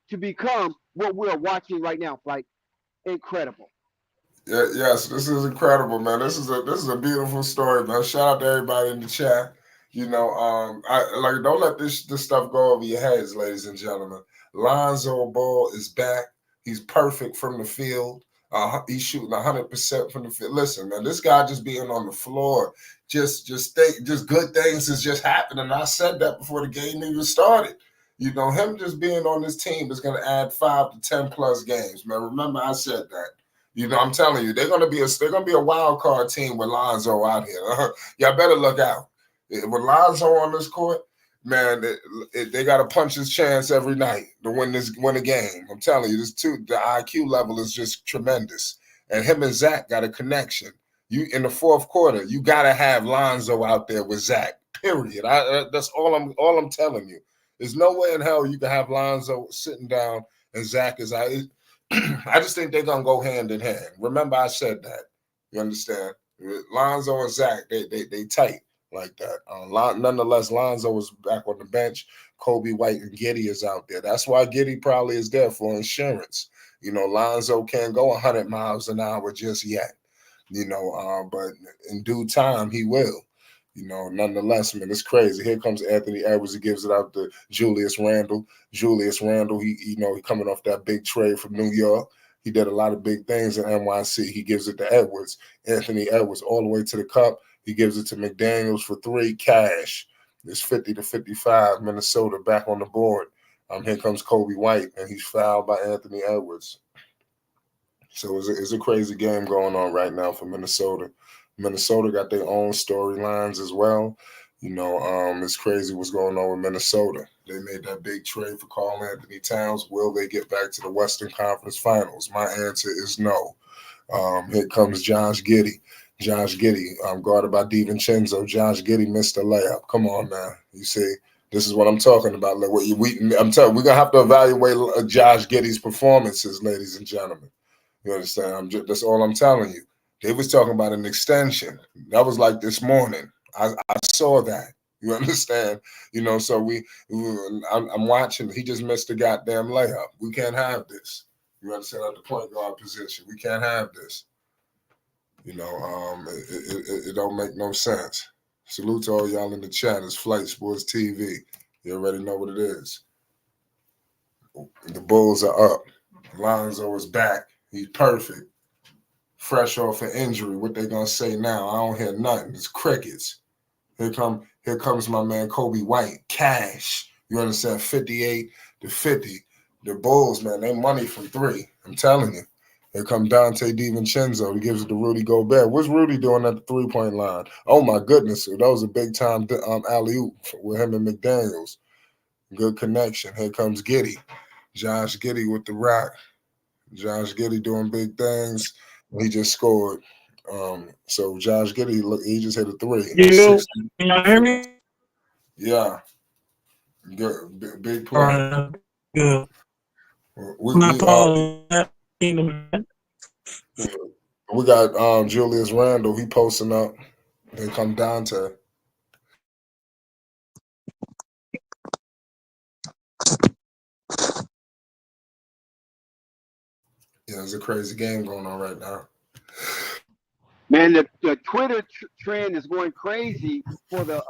to become what we're watching right now, Flight. Incredible. Yeah, yes, this is incredible, man. This is a beautiful story, man. Shout out to everybody in the chat. Don't let this stuff go over your heads, ladies and gentlemen. Lonzo Ball is back. He's perfect from the field. He's shooting 100% from the field. Listen, man, this guy just being on the floor, just good things is just happening. I said that before the game even started. Him just being on this team is going to add 5 to 10 plus games, man. Remember, I said that. I'm telling you, they're gonna be a wild card team with Lonzo out here. Y'all better look out. With Lonzo on this court, man, they got a puncher's chance every night to win a game. I'm telling you, the IQ level is just tremendous. And him and Zach got a connection. You in the fourth quarter, you gotta have Lonzo out there with Zach. Period. That's all I'm telling you. There's no way in hell you can have Lonzo sitting down and Zach is out. I just think they're gonna go hand in hand. Remember, I said that. You understand? Lonzo and Zach, they tight like that. Nonetheless, Lonzo is back on the bench. Kobe White and Giddey is out there. That's why Giddey probably is there for insurance. Lonzo can't go 100 miles an hour just yet. But in due time he will. Nonetheless, man, it's crazy. Here comes Anthony Edwards. He gives it out to Julius Randle. Julius Randle, he coming off that big trade from New York. He did a lot of big things in NYC. He gives it to Edwards. Anthony Edwards all the way to the cup. He gives it to McDaniels for 3 cash. It's 50-55. Minnesota back on the board. Here comes Kobe White, and he's fouled by Anthony Edwards. So it's a crazy game going on right now for Minnesota. Minnesota got their own storylines as well. It's crazy what's going on with Minnesota. They made that big trade for Karl Anthony Towns. Will they get back to the Western Conference Finals? My answer is no. Here comes Josh Giddey. Josh Giddey, guarded by DiVincenzo. Josh Giddey missed a layup. Come on, man. You see, this is what I'm talking about. Like I'm telling you, we're gonna have to evaluate Josh Giddey's performances, ladies and gentlemen. You understand? That's all I'm telling you. They was talking about an extension. That was like this morning. I saw that. You understand? So I'm watching. He just missed a goddamn layup. We can't have this. You understand? At the point guard position, we can't have this. It don't make no sense. Salute to all y'all in the chat. It's Flight Sports TV. You already know what it is. The Bulls are up. Lonzo is back. He's perfect. Fresh off an injury. What they gonna say now? I don't hear nothing. It's crickets. Here comes my man Kobe White. Cash. You understand? 58-50. The Bulls, man, they money from 3. I'm telling you. Here come Dante DiVincenzo. He gives it to Rudy Gobert. What's Rudy doing at the 3-point line? Oh my goodness. That was a big time alley-oop with him and McDaniels. Good connection. Here comes Giddey. Josh Giddey with the rock. Josh Giddey doing big things. He just scored. So Josh Giddey, look, he just hit a 3. Can y'all hear me? Yeah. Good. Big play. All right. Good. We got Julius Randle. He posting up. Here come Dante. Yeah, there's a crazy game going on right now. Man, the Twitter trend is going crazy for the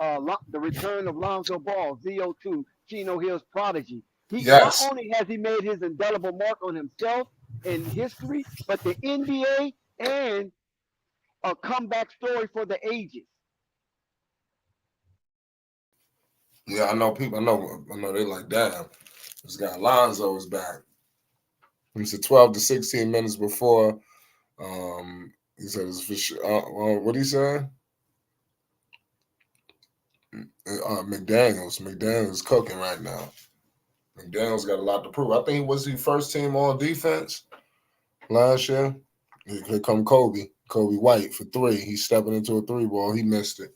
return of Lonzo Ball, ZO2, Chino Hill's prodigy. Not only has he made his indelible mark on himself in history, but the NBA and a comeback story for the ages. Yeah, I know people. I know they're like, damn, this guy Lonzo is back. He said 12 to 16 minutes before. He said it's for sure. What he said? McDaniels cooking right now. McDaniels got a lot to prove. I think he was the first team all defense last year. Here come Kobe White for 3. He's stepping into a 3-ball. He missed it.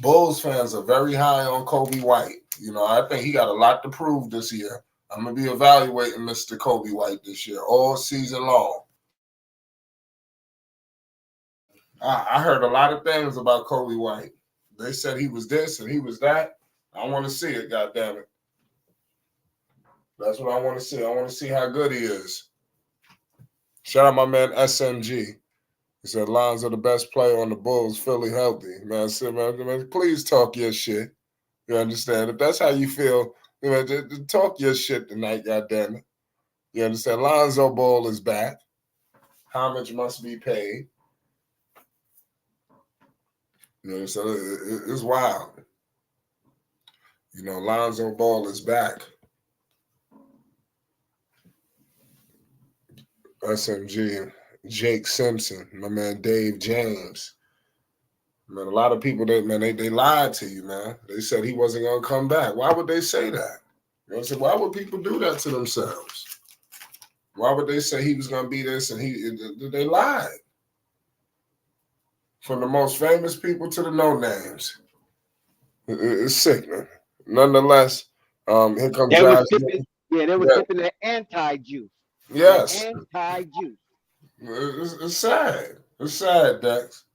Bulls fans are very high on Kobe White. I think he got a lot to prove this year. I'm going to be evaluating Mr. Kobe White this year, all season long. I heard a lot of things about Kobe White. They said he was this and he was that. I want to see it, goddammit. That's what I want to see. I want to see how good he is. Shout out my man SMG. He said Lonzo the best player on the Bulls, fully healthy. Man, I said, man, please talk your shit. You understand? If that's how you feel, just talk your shit tonight, goddammit. You understand? Lonzo Ball is back. Homage must be paid. So it's wild. Lonzo Ball is back. SMG, Jake Simpson, my man Dave James. Man, a lot of people, they lied to you, man. They said he wasn't going to come back. Why would they say that? Why would people do that to themselves? Why would they say he was going to be this and they lied? From the most famous people to the no-names. It's sickening. Nonetheless, here comes Josh. They were tipping the anti-juice. Yes. The anti-juice. It's sad. It's sad, Dex.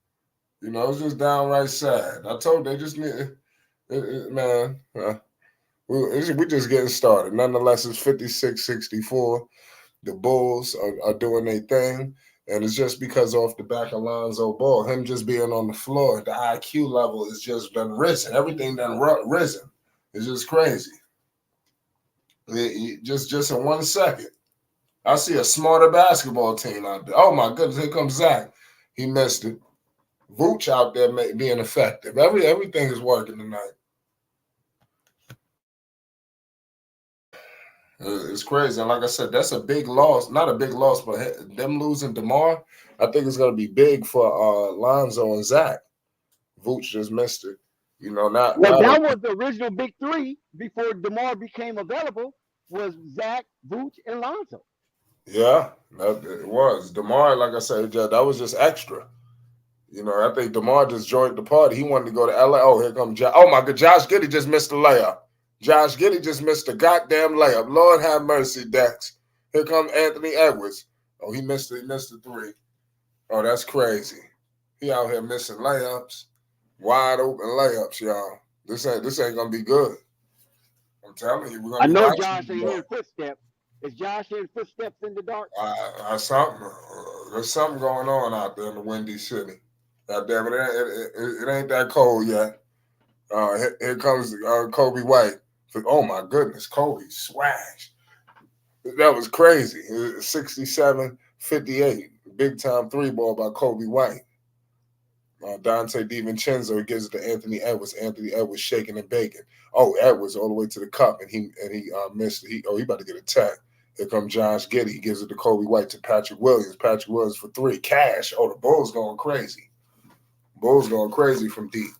It's just downright sad. I told they just need man. We're just getting started. Nonetheless, it's 56-64. The Bulls are doing their thing. And it's just because off the back of Lonzo Ball, him just being on the floor, the IQ level has just been risen. Everything done risen. It's just crazy. Just in 1 second. I see a smarter basketball team out there. Oh, my goodness. Here comes Zach. He missed it. Vooch out there being effective. Everything is working tonight. It's crazy. And like I said, that's a big loss. Not a big loss, but them losing DeMar, I think it's going to be big for Lonzo and Zach. Vooch just missed it. That was the original big three before DeMar became available was Zach, Vooch, and Lonzo. Yeah, it was. DeMar, like I said, that was just extra. I think DeMar just joined the party. He wanted to go to LA. Oh, here comes Josh. Oh, my God. Josh Giddey just missed the layup. Josh Giddey just missed the goddamn layup. Lord have mercy, Dex. Here comes Anthony Edwards. Oh, he missed the three. Oh, that's crazy. He out here missing layups. Wide open layups, y'all. This ain't going to be good. I'm telling you. I know Josh ain't hearing footsteps. Is Josh hearing footsteps in the dark? There's something going on out there in the Windy City. God damn it, it ain't that cold yet. Here comes Kobe White. Oh, my goodness, Kobe swash. That was crazy. 67-58. Big-time three ball by Kobe White. Dante DiVincenzo gives it to Anthony Edwards. Anthony Edwards shaking and baking. Oh, Edwards all the way to the cup, and he missed it. He about to get a tech. Here comes Josh Giddey. He gives it to Kobe White to Patrick Williams. Patrick Williams for three. Cash. Oh, the Bulls going crazy. Bulls going crazy from deep.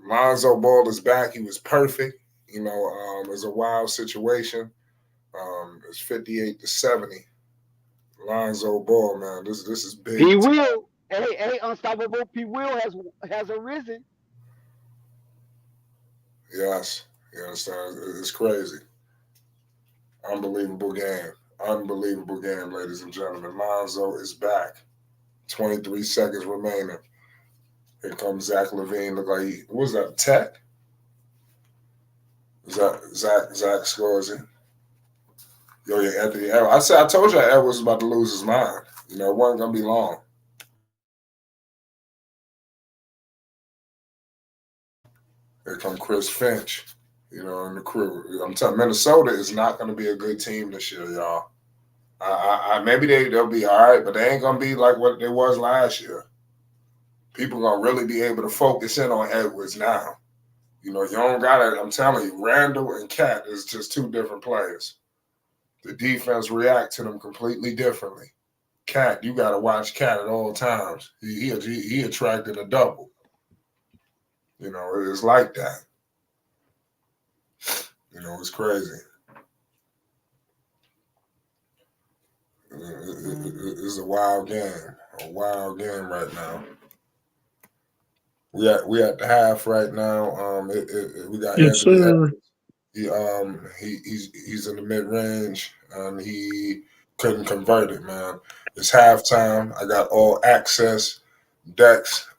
Lonzo Ball is back. He was perfect. It's a wild situation. It's 58-70. Lonzo Ball, man. This is big. He will. Hey, unstoppable P. Will has arisen. Yes. You understand? It's crazy. Unbelievable game. Unbelievable game, ladies and gentlemen. Lonzo is back. 23 seconds remaining. Here comes Zach LaVine. Look like what was that, tech? Zach scores it. Yo, yeah, Anthony Edwards. I told you Edwards was about to lose his mind. It wasn't going to be long. Here come Chris Finch, and the crew. I'm telling Minnesota is not going to be a good team this year, y'all. Maybe they'll be all right, but they ain't going to be like what they was last year. People going to really be able to focus in on Edwards now. You don't got it. I'm telling you, Randall and Cat is just two different players. The defense react to them completely differently. Cat, you got to watch Cat at all times. He attracted a double. It's like that. It's crazy. It's a wild game. A wild game right now. We at the half right now. We got yes, Anthony sir. Edwards. He's in the mid range. He couldn't convert it, man. It's halftime. I got all access decks.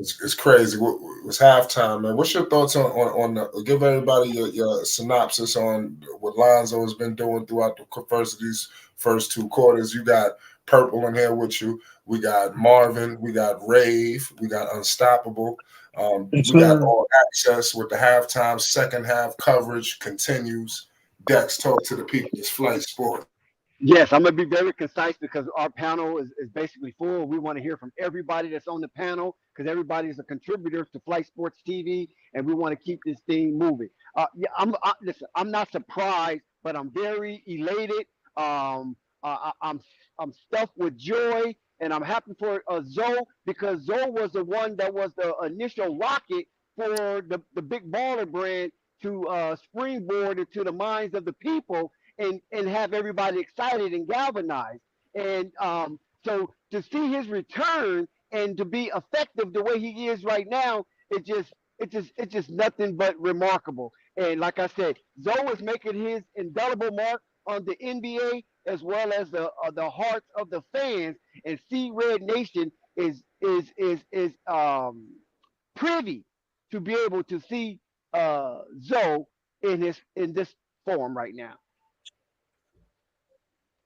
It's crazy. It's halftime, man. What's your thoughts on the? Give everybody your synopsis on what Lonzo has been doing throughout the first of these first two quarters. You got Purple in here with you. We got Marvin. We got Rave. We got Unstoppable. We got All Access with the halftime, second half coverage continues. Dex, talk to the people. It's Flight Sport. Yes, I'm going to be very concise because our panel is basically full. We want to hear from everybody that's on the panel because everybody is a contributor to Flight Sports TV, and we want to keep this thing moving. Listen, I'm not surprised, but I'm very elated. I'm stuffed with joy, and I'm happy for Zoe because Zoe was the one that was the initial rocket for the Big Baller brand to springboard into the minds of the people and have everybody excited and galvanized. And so to see his return and to be effective the way he is right now, it's just nothing but remarkable. And like I said, Zoe is making his indelible mark on the NBA as well as the hearts of the fans. And C Red Nation is privy to be able to see Zoe in this form right now.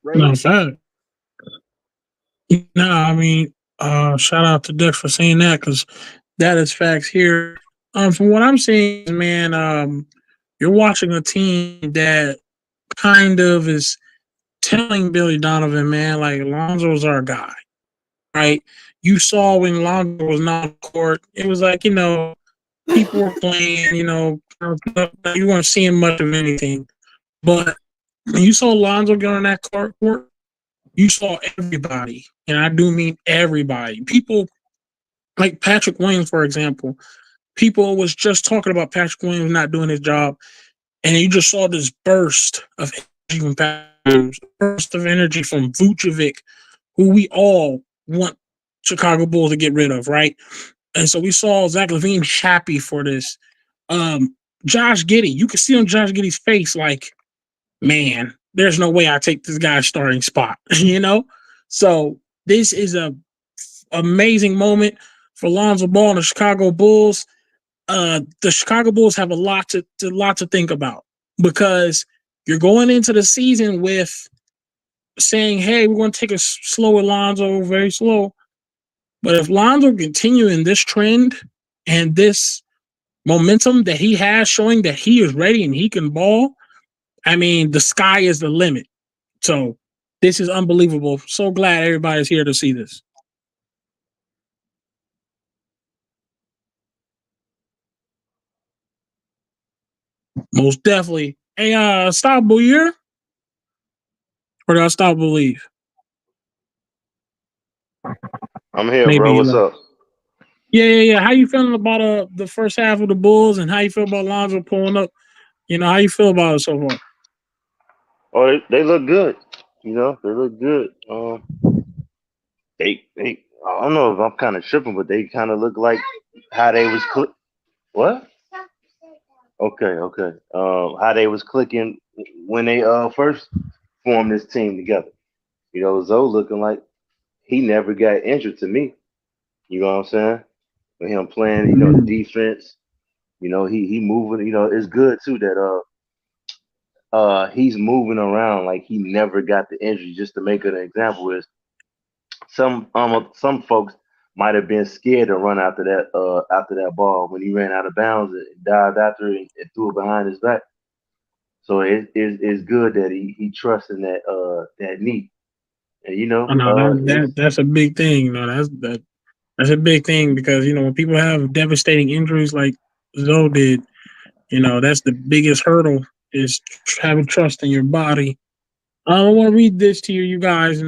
Right? No, fact. No, I mean, shout out to Dex for saying that because that is facts here. From what I'm seeing, man, you're watching a team that kind of is telling Billy Donovan, man, like Lonzo's our guy, right? You saw when Lonzo was not on court, it was like, people were playing, you weren't seeing much of anything. But when you saw Lonzo get on that court, you saw everybody, and I do mean everybody. People like Patrick Williams, for example. People was just talking about Patrick Williams not doing his job, and you just saw this burst of energy from Patrick Williams, burst of energy from Vucevic, who we all want Chicago Bulls to get rid of, right? And so we saw Zach LaVine happy for this. Josh Giddey, you can see on Josh Giddey's face, like, man, there's no way I take this guy's starting spot, So this is a amazing moment for Lonzo Ball and the Chicago Bulls. The Chicago Bulls have a lot to think about because you're going into the season with saying, hey, we're going to take it slow with Lonzo, very slow. But if Lonzo continue in this trend and this momentum that he has showing that he is ready and he can ball, I mean, the sky is the limit. So this is unbelievable. So glad everybody's here to see this. Most definitely. Hey, stop, Booyer. Or did I stop believe? I'm here, maybe, bro. What's up? Yeah. How you feeling about the first half of the Bulls, and how you feel about Lonzo pulling up? How you feel about it so far? Oh, they look good. They look good. They I don't know if I'm kind of tripping, but they kind of look like how they was what? Okay. How they was clicking when they first formed this team together. Zoe looking like he never got injured to me. You know what I'm saying? With him playing, the defense. He moving. It's good too that he's moving around like he never got the injury. Just to make an example is some folks might have been scared to run after that ball when he ran out of bounds and dived after it and threw it behind his back. So it's good that he trusts in that knee. And that's a big thing. That's a big thing because when people have devastating injuries like Zoe did, that's the biggest hurdle is having trust in your body. I want to read this to you guys,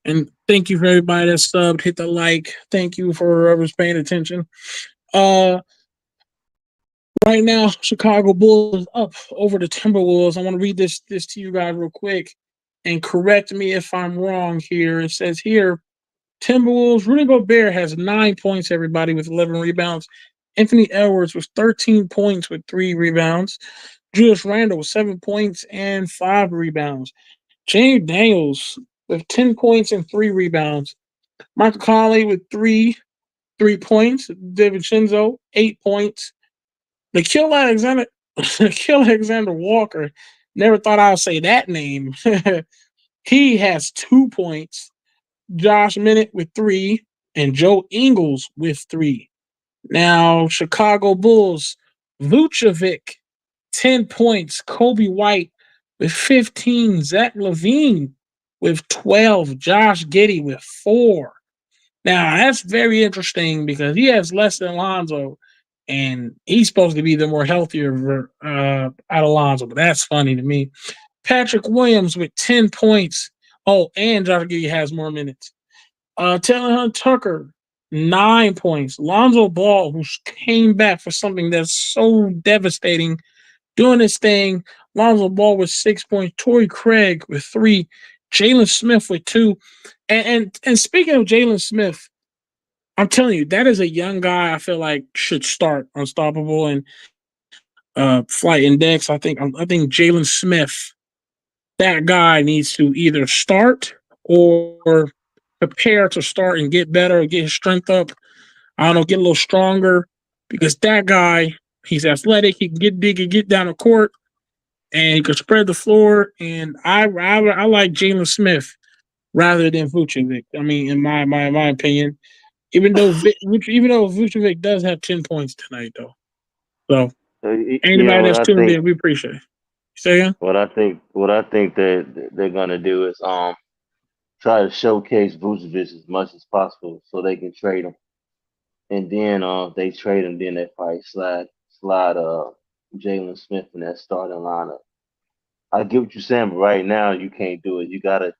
and thank you for everybody that subbed, hit the like. Thank you for whoever's paying attention. Right now, Chicago Bulls up over the Timberwolves. I want to read this to you guys real quick and correct me if I'm wrong here. It says here, Timberwolves, Rudy Gobert has 9 points, everybody, with 11 rebounds. Anthony Edwards was 13 points with 3 rebounds. Julius Randle with 7 points and 5 rebounds. James Daniels with 10 points and 3 rebounds. Michael Conley with 3 points. David Shinzo, 8 points. Nikhil Alexander Walker, never thought I would say that name. He has 2 points. Josh Minott with 3, and Joe Ingles with 3. Now, Chicago Bulls, Vucevic, 10 points. Kobe White with 15. Zach LaVine with 12. Josh Giddey with 4. Now, that's very interesting because he has less than Lonzo, and he's supposed to be the more healthier out of Lonzo, but that's funny to me. Patrick Williams with 10 points. Oh, and Josh Giddey has more minutes. Taylor Hunt Tucker, 9 points. Lonzo Ball, who came back for something that's so devastating, doing his thing. Lonzo Ball with 6 points. Torrey Craig with 3. Jalen Smith with 2. And speaking of Jalen Smith, I'm telling you, that is a young guy I feel like should start Unstoppable and Flight Index. I think Jalen Smith, that guy needs to either start or prepare to start and get better, get his strength up. I don't know, get a little stronger, because that guy, he's athletic. He can get big and get down the court, and he can spread the floor. And I like Jalen Smith rather than Vucevic. I mean, in my opinion, even though Vucevic does have 10 points tonight, though. So anybody that's tuned in, we appreciate it. Say again? What I think that they're gonna do is try to showcase Vucevic as much as possible so they can trade him. And then they trade him, then they probably slide Jalen Smith in that starting lineup. I get what you're saying, but right now you can't do it. You gotta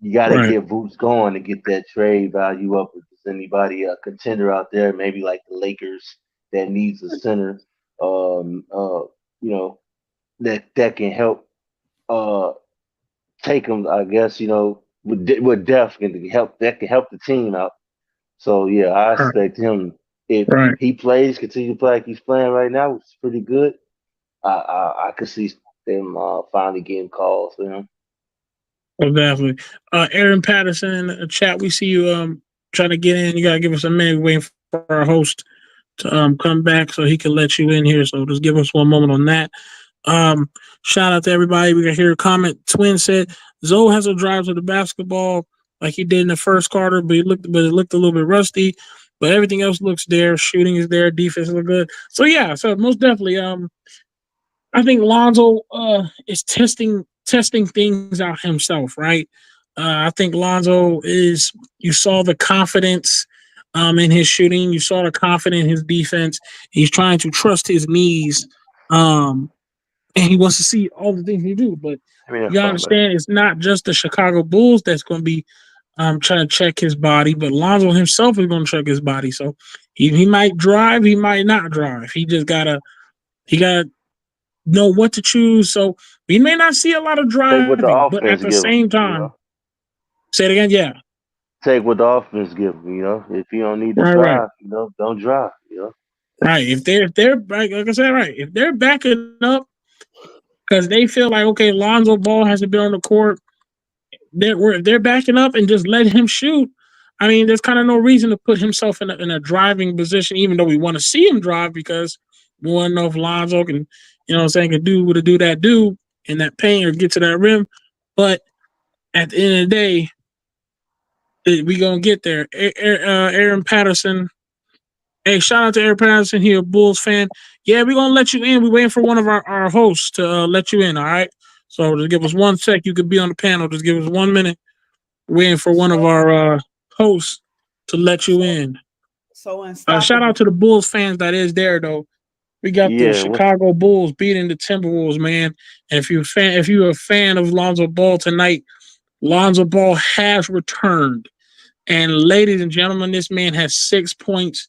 Right. get Vooch going to get that trade value up. If there's anybody a contender out there, maybe like the Lakers that needs a center, you know, that can help take them, I guess, with depth can help the team out. So yeah, I Right. expect him, if Right. he continue to play like he's playing right now, which is pretty good. I could see them finally getting calls for him. Oh, definitely. Aaron Patterson in the chat, we see you trying to get in. You gotta give us a minute. Waiting for our host to come back so he can let you in here. So just give us one moment on that. Shout out to everybody. We got here a comment. Twin said Zoe has a drive to the basketball like he did in the first quarter, but it looked a little bit rusty. But everything else looks there. Shooting is there. Defense look good. So yeah, so most definitely. I think Lonzo is testing things out himself, right? I think Lonzo is. You saw the confidence in his shooting. You saw the confidence in his defense. He's trying to trust his knees, and he wants to see all the things he do. But you understand, it's not just the Chicago Bulls that's going to be trying to check his body, but Lonzo himself is going to check his body. So he might drive, he might not drive. He gotta know what to choose. So we may not see a lot of Take what the driving, but at offense the give him, same time, say it again. Yeah. Take what the offense give him. If you don't need to Right. drive, don't drive. Right. If they're like I said, right. If they're backing up because they feel like, okay, Lonzo Ball hasn't been on the court, if they're backing up and just let him shoot, I mean, there's kind of no reason to put himself in a driving position, even though we want to see him drive, because we want to know if Lonzo can, can do what that do in that paint or get to that rim. But at the end of the day, we gonna get there. Aaron Patterson. Hey, shout out to Aaron Patterson here, Bulls fan. Yeah, we're gonna let you in. We're waiting for one of our hosts to let you in. All right. So just give us 1 sec. You could be on the panel. Just give us 1 minute. Waiting for one of our hosts to let you in. So Shout out to the Bulls fans that is there though. We got the Chicago Bulls beating the Timberwolves, man. And if you're a fan of Lonzo Ball tonight, Lonzo Ball has returned. And ladies and gentlemen, this man has 6 points,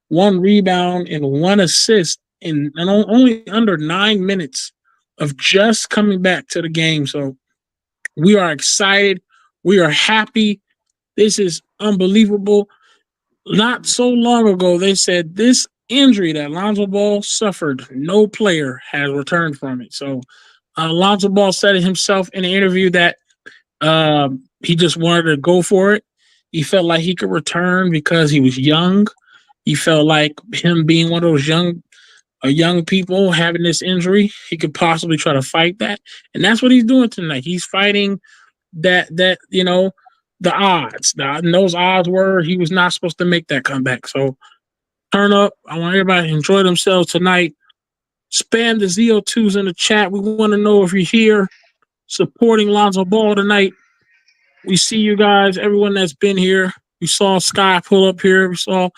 1 rebound, and 1 assist in only under 9 minutes of just coming back to the game. So we are excited. We are happy. This is unbelievable. Not so long ago, they said this injury that Lonzo Ball suffered, no player has returned from it. So Lonzo Ball said it himself in an interview that he just wanted to go for it. He felt like he could return because he was young. He felt like him being one of those young people having this injury, he could possibly try to fight that. And that's what he's doing tonight. He's fighting that the odds. And those odds were he was not supposed to make that comeback. So turn up. I want everybody to enjoy themselves tonight. Spam the ZO2s in the chat. We want to know if you're here supporting Lonzo Ball tonight. We see you guys, everyone that's been here. We saw Sky pull up here. We saw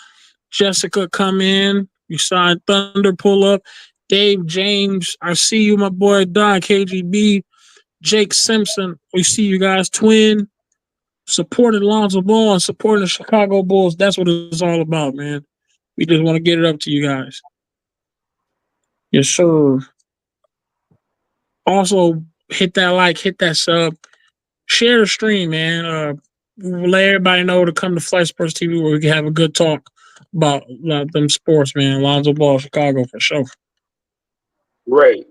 Jessica come in. We saw Thunder pull up. Dave James, I see you, my boy Don KGB, Jake Simpson. We see you guys. Twin, supporting Lonzo Ball and supporting the Chicago Bulls. That's what it's all about, man. We just want to get it up to you guys. Yes, sir. Also, hit that like, hit that sub, share the stream, man. We'll let everybody know to come to Flight Sports TV where we can have a good talk about them sports, man. Lonzo Ball, Chicago, for sure. Ray,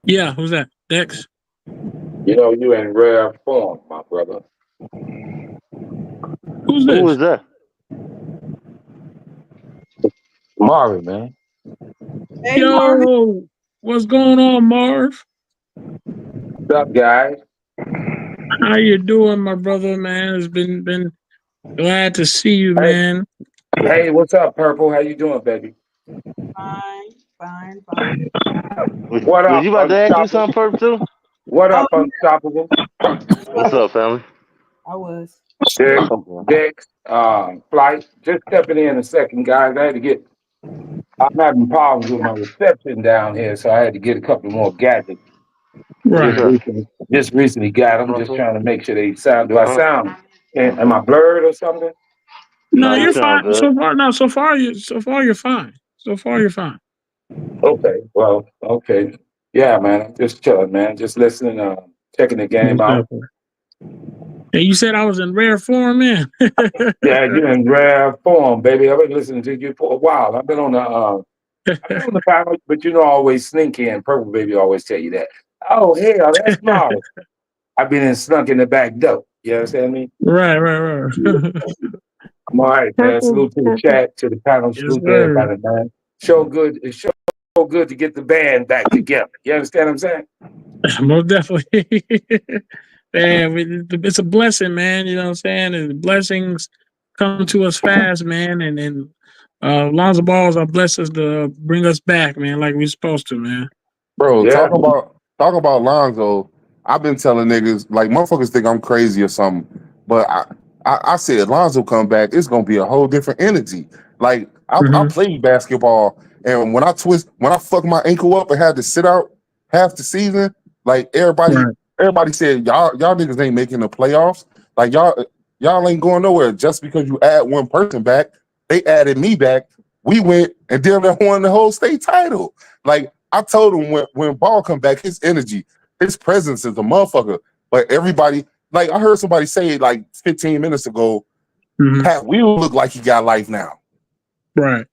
Yeah, who's that? Dex? you know you in rare form, my brother. Who's this? Who is that? Marvin, man. Hey, Yo, Marvin. what's going on, Marv? What's up, guys? How you doing, my brother, man? It's been glad to see you, man. Hey, what's up, Purple? How you doing, baby? Fine. What Was up, you about to ask you Unstoppable? something, Perp, too? What up, Unstoppable? What's up, family? I was. Dex, Flight. Just stepping in a second, guys. I'm having problems with my reception down here, so I had to get a couple more gadgets. Right. Just recently got them. Just trying to make sure they sound. Do I sound? Am I blurred or something? No, you you're sound fine. good. So far you're fine. So far you're fine. Okay. Well, okay. Yeah, man. I'm just chilling, man. Just listening, checking the game out. And you said I was in rare form, man. Yeah, you're in rare form, baby. I've been listening to you for a while. I've been on the panel, but you know, I always sneak in. Purple Baby always tell you that. Oh, hell, that's Miles. I've been snuck in the back door. You understand me? Right. I'm all right, man. Salute to the chat, to the panel. Yes, Salute to sir. everybody, man. It's so good to get the band back together. You understand what I'm saying? Most definitely. Man, it's a blessing, man. You know what I'm saying? And blessings come to us fast, man. And Lonzo Balls are blessings to bring us back, man, like we're supposed to, man. Bro, Yeah. talk about Lonzo. I've been telling niggas, like, motherfuckers think I'm crazy or something, but I said Lonzo come back, it's gonna be a whole different energy. Like, I played basketball, and when I fucked my ankle up and had to sit out half the season, like everybody said y'all niggas ain't making the playoffs. Like y'all ain't going nowhere just because you add one person back. They added me back. We went and damn near won the whole state title. Like, I told him when Ball come back, his energy, his presence is a motherfucker. But everybody, like, I heard somebody say like 15 minutes ago, Pat Wheel look like he got life now. Right.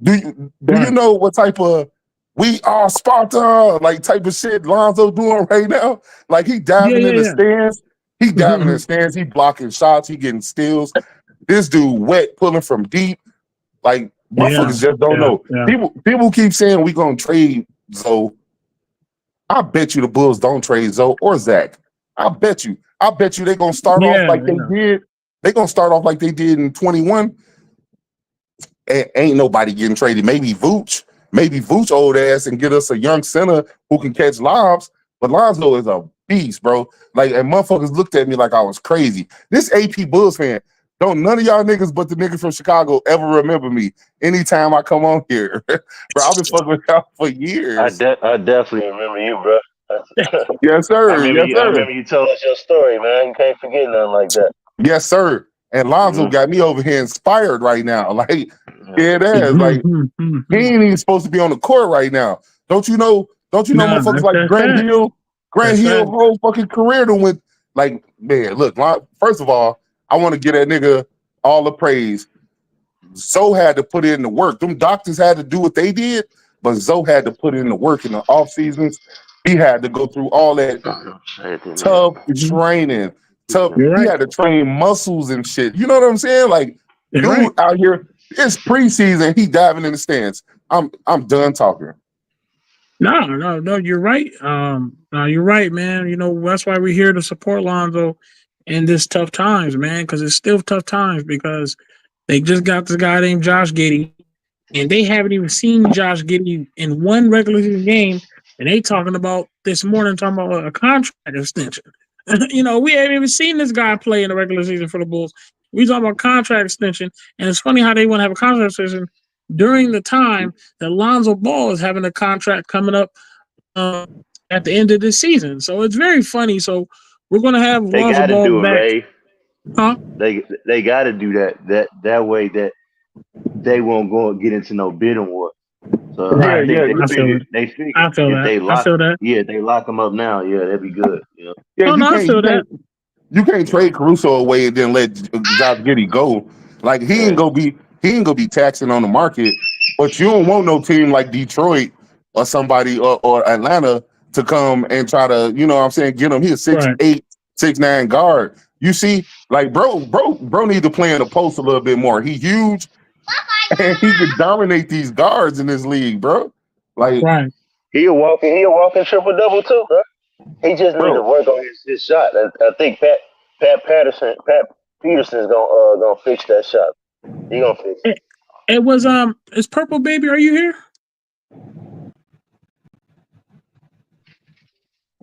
Do you know what type of we are Sparta like type of shit Lonzo doing right now? Like, he diving in the stands. He diving in the stands. He blocking shots. He getting steals. This dude wet, pulling from deep. Like, motherfuckers just don't know. People keep saying we gonna trade Zoe. I bet you the Bulls don't trade Zoe or Zach. I bet you they gonna start off like they did. They gonna start off like they did in 21. Ain't nobody getting traded. Maybe Vooch old ass and get us a young center who can catch lobs. But Lonzo is a beast, bro. Like, and motherfuckers looked at me like I was crazy. This AP Bulls fan, don't none of y'all niggas but the niggas from Chicago ever remember me anytime I come on here. Bro, I've been fucking with y'all for years. I definitely remember you, bro. Yes, sir. I remember you telling us your story, man. You can't forget nothing like that. Yes, sir. And Lonzo got me over here inspired right now. Like, yeah, it is. Like, he ain't even supposed to be on the court right now. Don't you know motherfuckers like Grant Hill whole fucking career to win. Like, man, look, first of all, I want to give that nigga all the praise. Zoe had to put in the work. Them doctors had to do what they did, but Zoe had to put in the work in the off seasons. He had to go through all that tough training. He had to train muscles and shit. You know what I'm saying? Like, dude out here, it's preseason. He diving in the stands. I'm done talking. No, you're right. No, you're right, man. You know, that's why we're here to support Lonzo. in this tough times, man, because it's still tough times because they just got this guy named Josh Giddey, and they haven't even seen Josh Giddey in one regular season game, and they talking about this morning talking about a contract extension. We haven't even seen this guy play in the regular season for the Bulls. We talking about contract extension, and it's funny how they want to have a contract extension during the time that Lonzo Ball is having a contract coming up at the end of this season. So it's very funny. So we're going to have They Lonzo got to Ball do it, back. Ray. Huh? They got to do that way that they won't go and get into no bidding war. So Right. I think I feel if they lock, that. yeah, they lock them up now, yeah, that'd be good. Yeah, Oh, no, I feel that. You can't trade Caruso away and then let Josh Giddey go. Like he ain't gonna be taxing on the market. But you don't want no team like Detroit or somebody or Atlanta to come and try to, you know what I'm saying, get him. He's 6'8", 6'9" guard. You see, like bro need to play in the post a little bit more. He huge and he could dominate these guards in this league, bro. Like he a walking triple double too, bro. He just need to work on his shot. I think Pat Peterson's gonna fix that shot. He gonna fix it. It was is Purple Baby, are you here?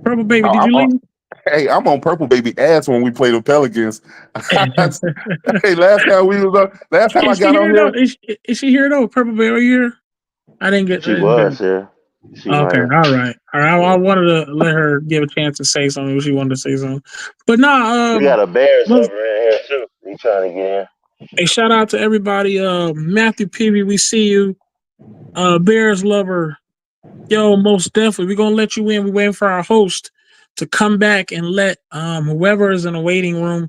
Purple Baby, did you leave? Hey, I'm on Purple Baby ass when we play the Pelicans. Hey, last time I got on here. Is she here though? Purple Baby, are you here? I didn't get. She was here. Okay, all right. I wanted to let her give a chance to say something if she wanted to say something. But nah, we got a Bears over in here too. He trying to get in. Hey, shout out to everybody. Matthew Peavy, we see you. Bears lover. Yo, most definitely. We're gonna let you in. We're waiting for our host to come back and let whoever is in the waiting room.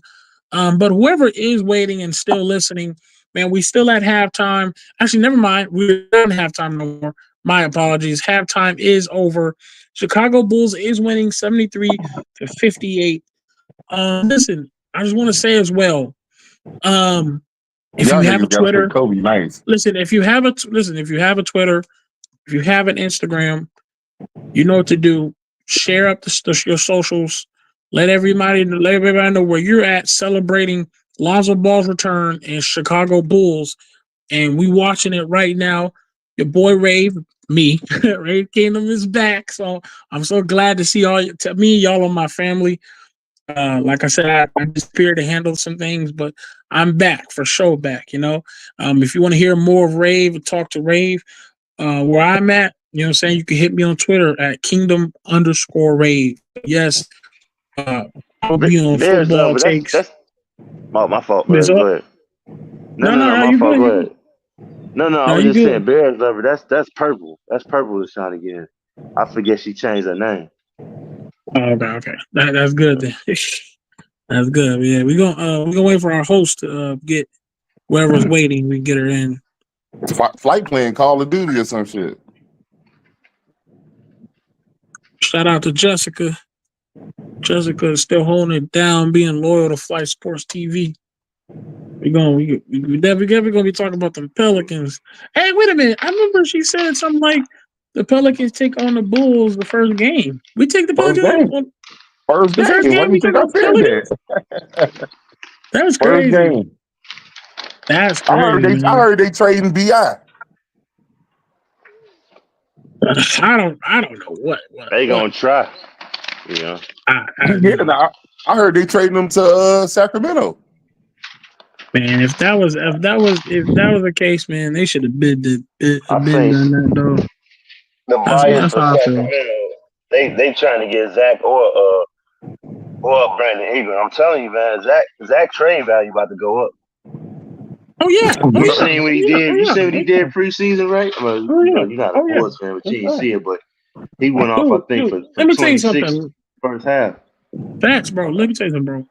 But whoever is waiting and still listening, man, we still at halftime. Actually, never mind. We're not in halftime no more. My apologies. Halftime is over. Chicago Bulls is winning 73-58. Listen, I just want to say as well. If you have a Twitter, Kobe, nice. Listen, if you have a Twitter, if you have an Instagram, you know what to do. Share up your socials. Let everybody know where you're at celebrating Lonzo Ball's return and Chicago Bulls. And we watching it right now. Your boy Rave, me, Rave Kingdom is back. So I'm so glad to see y'all on my family. Like I said, I disappeared to handle some things, but I'm back for sure. Back, if you want to hear more of Rave, talk to Rave, where I'm at, you know what I'm saying? You can hit me on Twitter at Kingdom_Rave. Yes, I'll be on football takes. That's my fault, man. Go ahead. No, my fault. Go ahead. No, I was just saying Bears lover. That's purple. That's purple is trying to get in. I forget she changed her name. Okay. That's good then. That's good. Yeah, we're gonna wait for our host to get whoever's waiting. We get her in. Flight playing Call of Duty or some shit. Shout out to Jessica. Jessica is still holding it down, being loyal to Flight Sports TV. We definitely gonna be talking about the Pelicans. Hey, wait a minute. I remember she said something like the Pelicans take on the Bulls the first game. We take the Pelicans on first game. We take on the Pelicans. That was crazy. First game. That's crazy. I heard they trading BI. I don't know what they gonna try. I heard they trading them to Sacramento. Man, if that was the case, man, they should have been done that though. The buyers for Sacramento, they trying to get Zach or Brandon Ingram. I'm telling you, man, Zach trade value about to go up. Oh yeah, you seen what he did? You seen what he did preseason, right? Well, you're not a Bulls fan, but you see it. But he went off, I think, for 26 first half. Facts, bro. Let me tell you something, bro.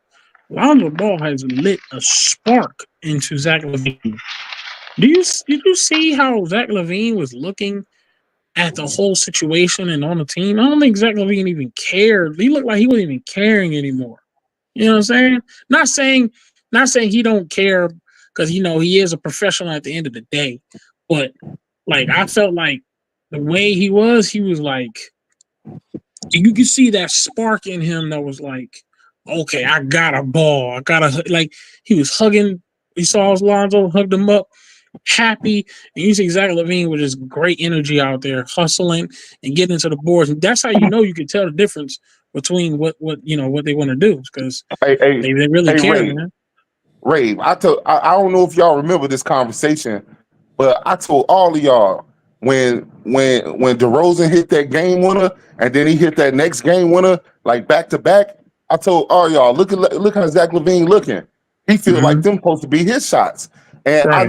Lonzo Ball has lit a spark into Zach LaVine. Did you see how Zach LaVine was looking at the whole situation and on the team? I don't think Zach LaVine even cared. He looked like he wasn't even caring anymore. You know what I'm saying? Not saying he don't care because he is a professional at the end of the day. But like I felt like the way he was like you could see that spark in him that was like, okay, I got a ball. I got a like. He was hugging. He saw Lonzo, hugged him up, happy. And you see Zach LaVine with his great energy out there, hustling and getting into the boards. And that's how you know you can tell the difference between what they want to do because they really care, Ray, man. Ray, I don't know if y'all remember this conversation, but I told all of y'all when DeRozan hit that game winner and then he hit that next game winner like back to back. I told all y'all, look how Zach LaVine looking. He feel like them supposed to be his shots, and Right.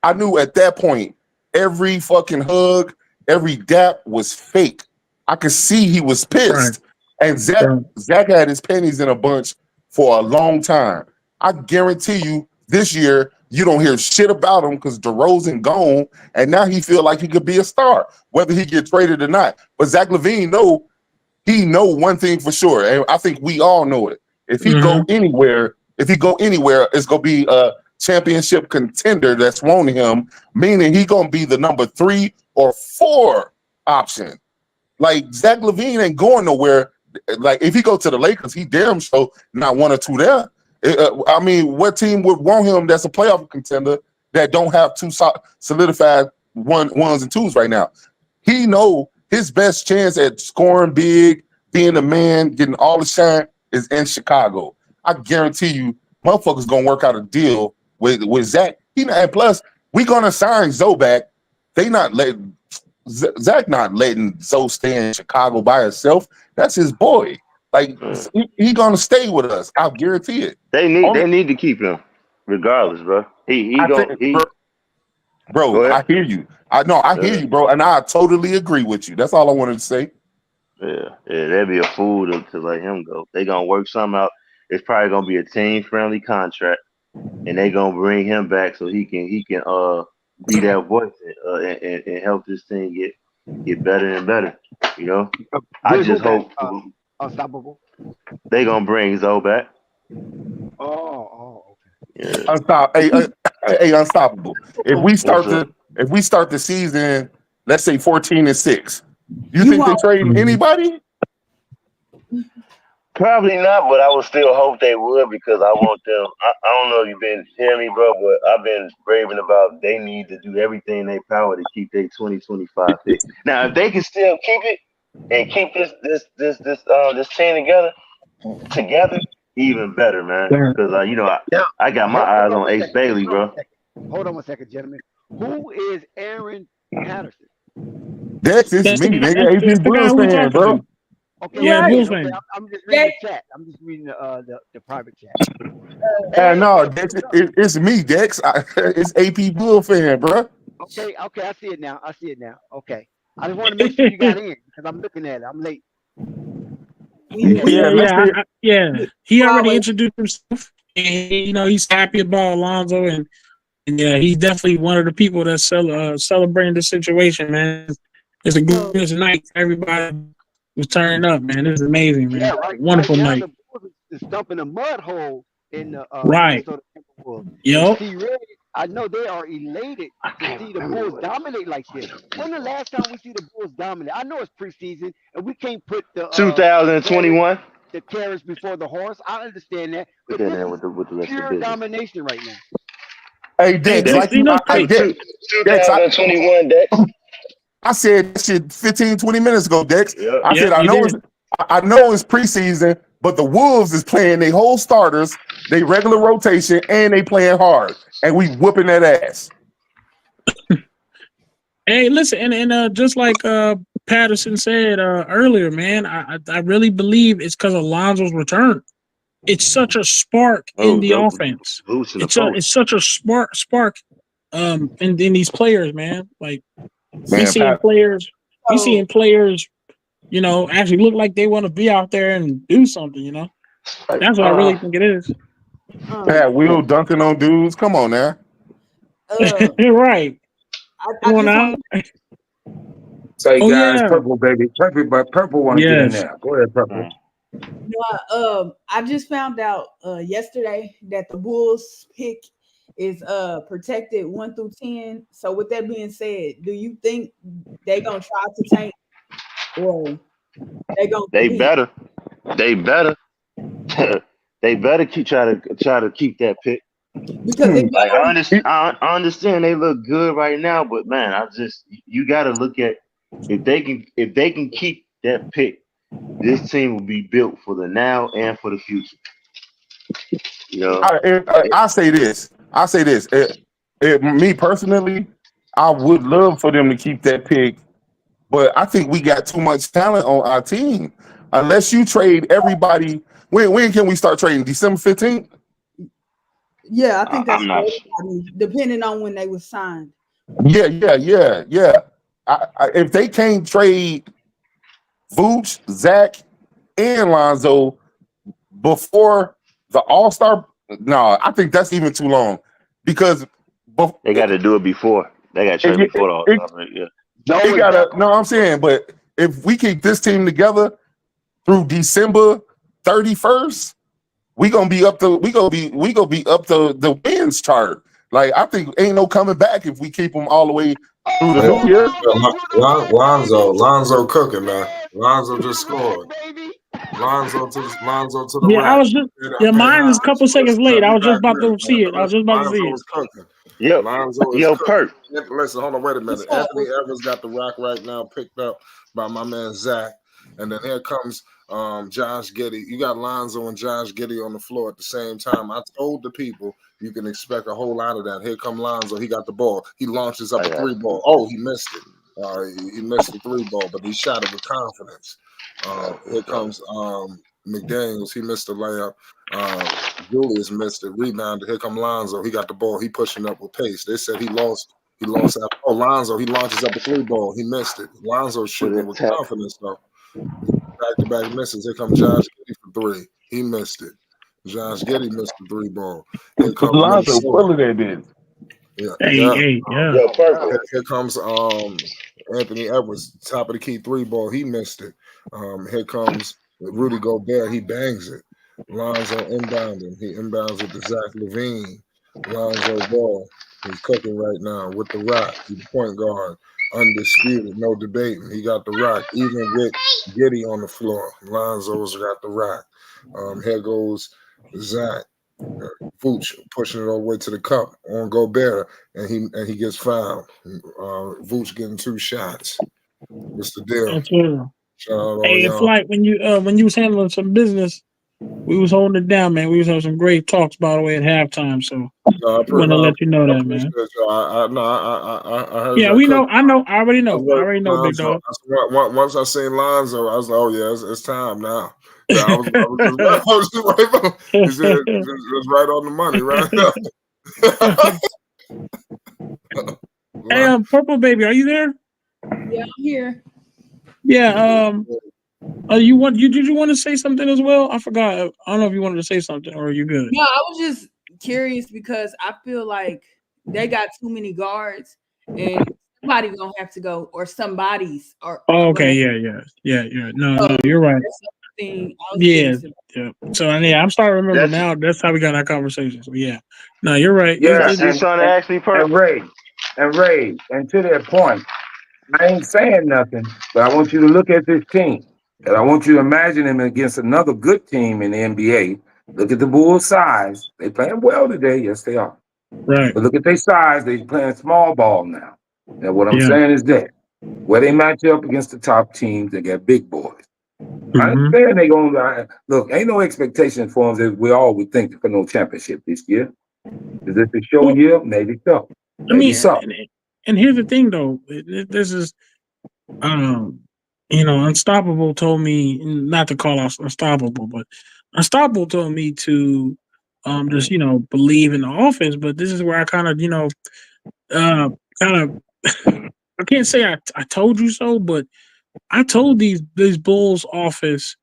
I knew at that point every fucking hug, every dap was fake. I could see he was pissed, and Zach had his pennies in a bunch for a long time. I guarantee you, this year you don't hear shit about him because DeRozan gone, and now he feel like he could be a star, whether he get traded or not. But Zach LaVine know one thing for sure, and I think we all know it. If he go anywhere, it's gonna be a championship contender that's wanting him, meaning he gonna be the number 3 or 4 option. Like Zach LaVine ain't going nowhere. Like if he go to the Lakers, he damn sure not 1 or 2 there. I mean, what team would want him that's a playoff contender that don't have 2 solidified ones and twos right now? He know his best chance at scoring big, being a man, getting all the shine is in Chicago. I guarantee you, motherfuckers gonna work out a deal with Zach. And plus, we gonna sign Zoe back. They not letting Zach not letting Zoe stay in Chicago by herself. That's his boy. Like he gonna stay with us. I'll guarantee it. They need to keep him, regardless, bro. Bro, I hear you. I hear you, bro, and I totally agree with you. That's all I wanted to say. Yeah, that'd be a fool to let him go. They gonna work something out. It's probably gonna be a team-friendly contract, and they gonna bring him back so he can be that voice and help this team get better and better. You know, I just hope Unstoppable. they gonna bring Zoe back. Oh, okay. Yeah. Unstoppable. If we start the season, let's say 14-6, you think they trade anybody? Probably not, but I would still hope they would because I want them. I don't know if you've been hearing me, bro, but I've been raving about they need to do everything in their power to keep their 2025 pick. Now, if they can still keep it and keep this team together, even better, man. Because I got my eyes on Ace Bailey, bro. Hold on 1 second, gentlemen. Who is Aaron Patterson? That's me, nigga. AP Bulls fan, bro. Okay, yeah, Bulls fan. I'm just reading the chat. I'm just reading the private chat. No, it's me, Dex. It's AP Bull fan, bro. Okay, I see it now. Okay, I just want to make sure you got in because I'm looking at it. I'm late. Yeah. He already introduced himself, and he's happy about Lonzo, and yeah, he's definitely one of the people that's celebrating the situation, man. It's a good night. Everybody was turning up, man. It's amazing, man. Yeah, right. Wonderful right night. now, the Bulls is dumping a mud hole in the Minnesota Timberwolves. Yep. I know they are elated to see the Bulls dominate like this. When the last time we see the Bulls dominate? I know it's preseason, and we can't put the 2021 the carriage before the horse. I understand that, but this this with the rest is of pure domination right now. Hey, Dex, 2021, Dex. I said that shit 15, 20 minutes ago, Dex. Yeah. I said, I know it's preseason, but the Wolves is playing their whole starters, they regular rotation, and they playing hard. And we whooping that ass. Hey, listen, and just like Patterson said earlier, man, I really believe it's because of Lonzo's return. It's such a spark in the offense. It's such a spark in these players, man. Like we seeing players, actually look like they want to be out there and do something, That's what I really think it is. Pat Will dunking on dudes. Come on now. Right. Come on now. Say, guys, purple, baby. Purple want to get in there. Go ahead, purple. I just found out yesterday that the Bulls pick is protected 1 through 10. So with that being said, do you think they gonna try to tank, or they gonna? They better. They better try to keep that pick. Because if Like I understand they look good right now, but man, you got to look at if they can keep that pick, this team will be built for the now and for the future. You know, I say this. Me personally, I would love for them to keep that pick, but I think we got too much talent on our team. Unless you trade everybody, when can we start trading? December 15th? yeah, I think that's I'm not. depending on when they were signed. Yeah. If they can't trade Vooch, Zach, and Lonzo before the All-Star, no, I think that's even too long because They got to do it before. They got to trade before the All-Star. Yeah. It gotta. No, I'm saying, but if we keep this team together through December 31st, we gonna be up to the wins chart. Like I think ain't no coming back if we keep them all the way through the new year. Lonzo cooking, man. Lonzo just scored. Lonzo to the Yeah, rack. I was just mine is a couple seconds late. I was just about to see it. Lonzo was cooking. Lonzo is Yo, cooking. Perk. Listen, hold on, wait a minute. Anthony Evans got the rack right now, picked up by my man Zach, and then here comes Josh Giddey. You got Lonzo and Josh Giddey on the floor at the same time. I told the people you can expect a whole lot of that. Here come Lonzo. He got the ball. He launches up a 3-ball. Oh, he missed it. He missed the 3-ball, but he shot it with confidence. Here comes McDaniels. He missed the layup. Julius missed it. Rebounded. Here come Lonzo. He got the ball. He pushing up with pace. They said he lost. He lost. Oh, Lonzo. He launches up a 3-ball. He missed it. Lonzo shooting it with confidence though. Back-to-back misses. Here comes Josh Giddey for 3. He missed it. Josh Giddey missed the 3-ball. Here comes Lonzo pulling that in. Here comes Anthony Edwards, top of the key 3-ball. He missed it. Here comes Rudy Gobert. He bangs it. Lonzo inbounding. He inbounds with the Zach LaVine. Lonzo Ball. He's cooking right now with the rock. He's the point guard. Undisputed, no debating. He got the rock, even with Giddey on the floor. Lonzo's got the rock. Here goes Zach. Vooch pushing it all the way to the cup on Gobert, and he gets fouled. Vooch getting 2 shots. What's the deal? That's true. Hey, it's like when you was handling some business, we was holding it down, man. We was having some great talks, by the way, at halftime. So I want to let you know that, man. I heard. Yeah, we know. I know. I already know. Big dog. Once I seen Lonzo, I was like, "Oh yeah, it's time now." Yeah, I was just right. It's right on the money, right? Hey, Purple Baby, are you there? Yeah, I'm here. Yeah. Did you want to say something as well? I forgot. I don't know if you wanted to say something or are you good? No, I was just curious because I feel like they got too many guards and somebody's gonna have to go, or somebody's. Oh, okay, yeah. No, you're right. Yeah. So I'm starting to remember now. That's how we got our conversation. So yeah, no, you're right. Yeah, and Ray, and to that point, I ain't saying nothing, but I want you to look at this team, and I want you to imagine them against another good team in the NBA. Look at the Bulls' size; they playing well today. Yes, they are. Right. But look at their size; they playing small ball now. And what I'm saying is that where they match up against the top teams, they got big boys. I understand they gonna look. Ain't no expectation for them that we all would think for no championship this year. Is this a show year? Maybe so. Maybe so. And here's the thing, though. This is, Unstoppable told me not to call us Unstoppable, but Unstoppable told me to just believe in the offense. But this is where I kind of I can't say I told you so, but I told these Bulls office,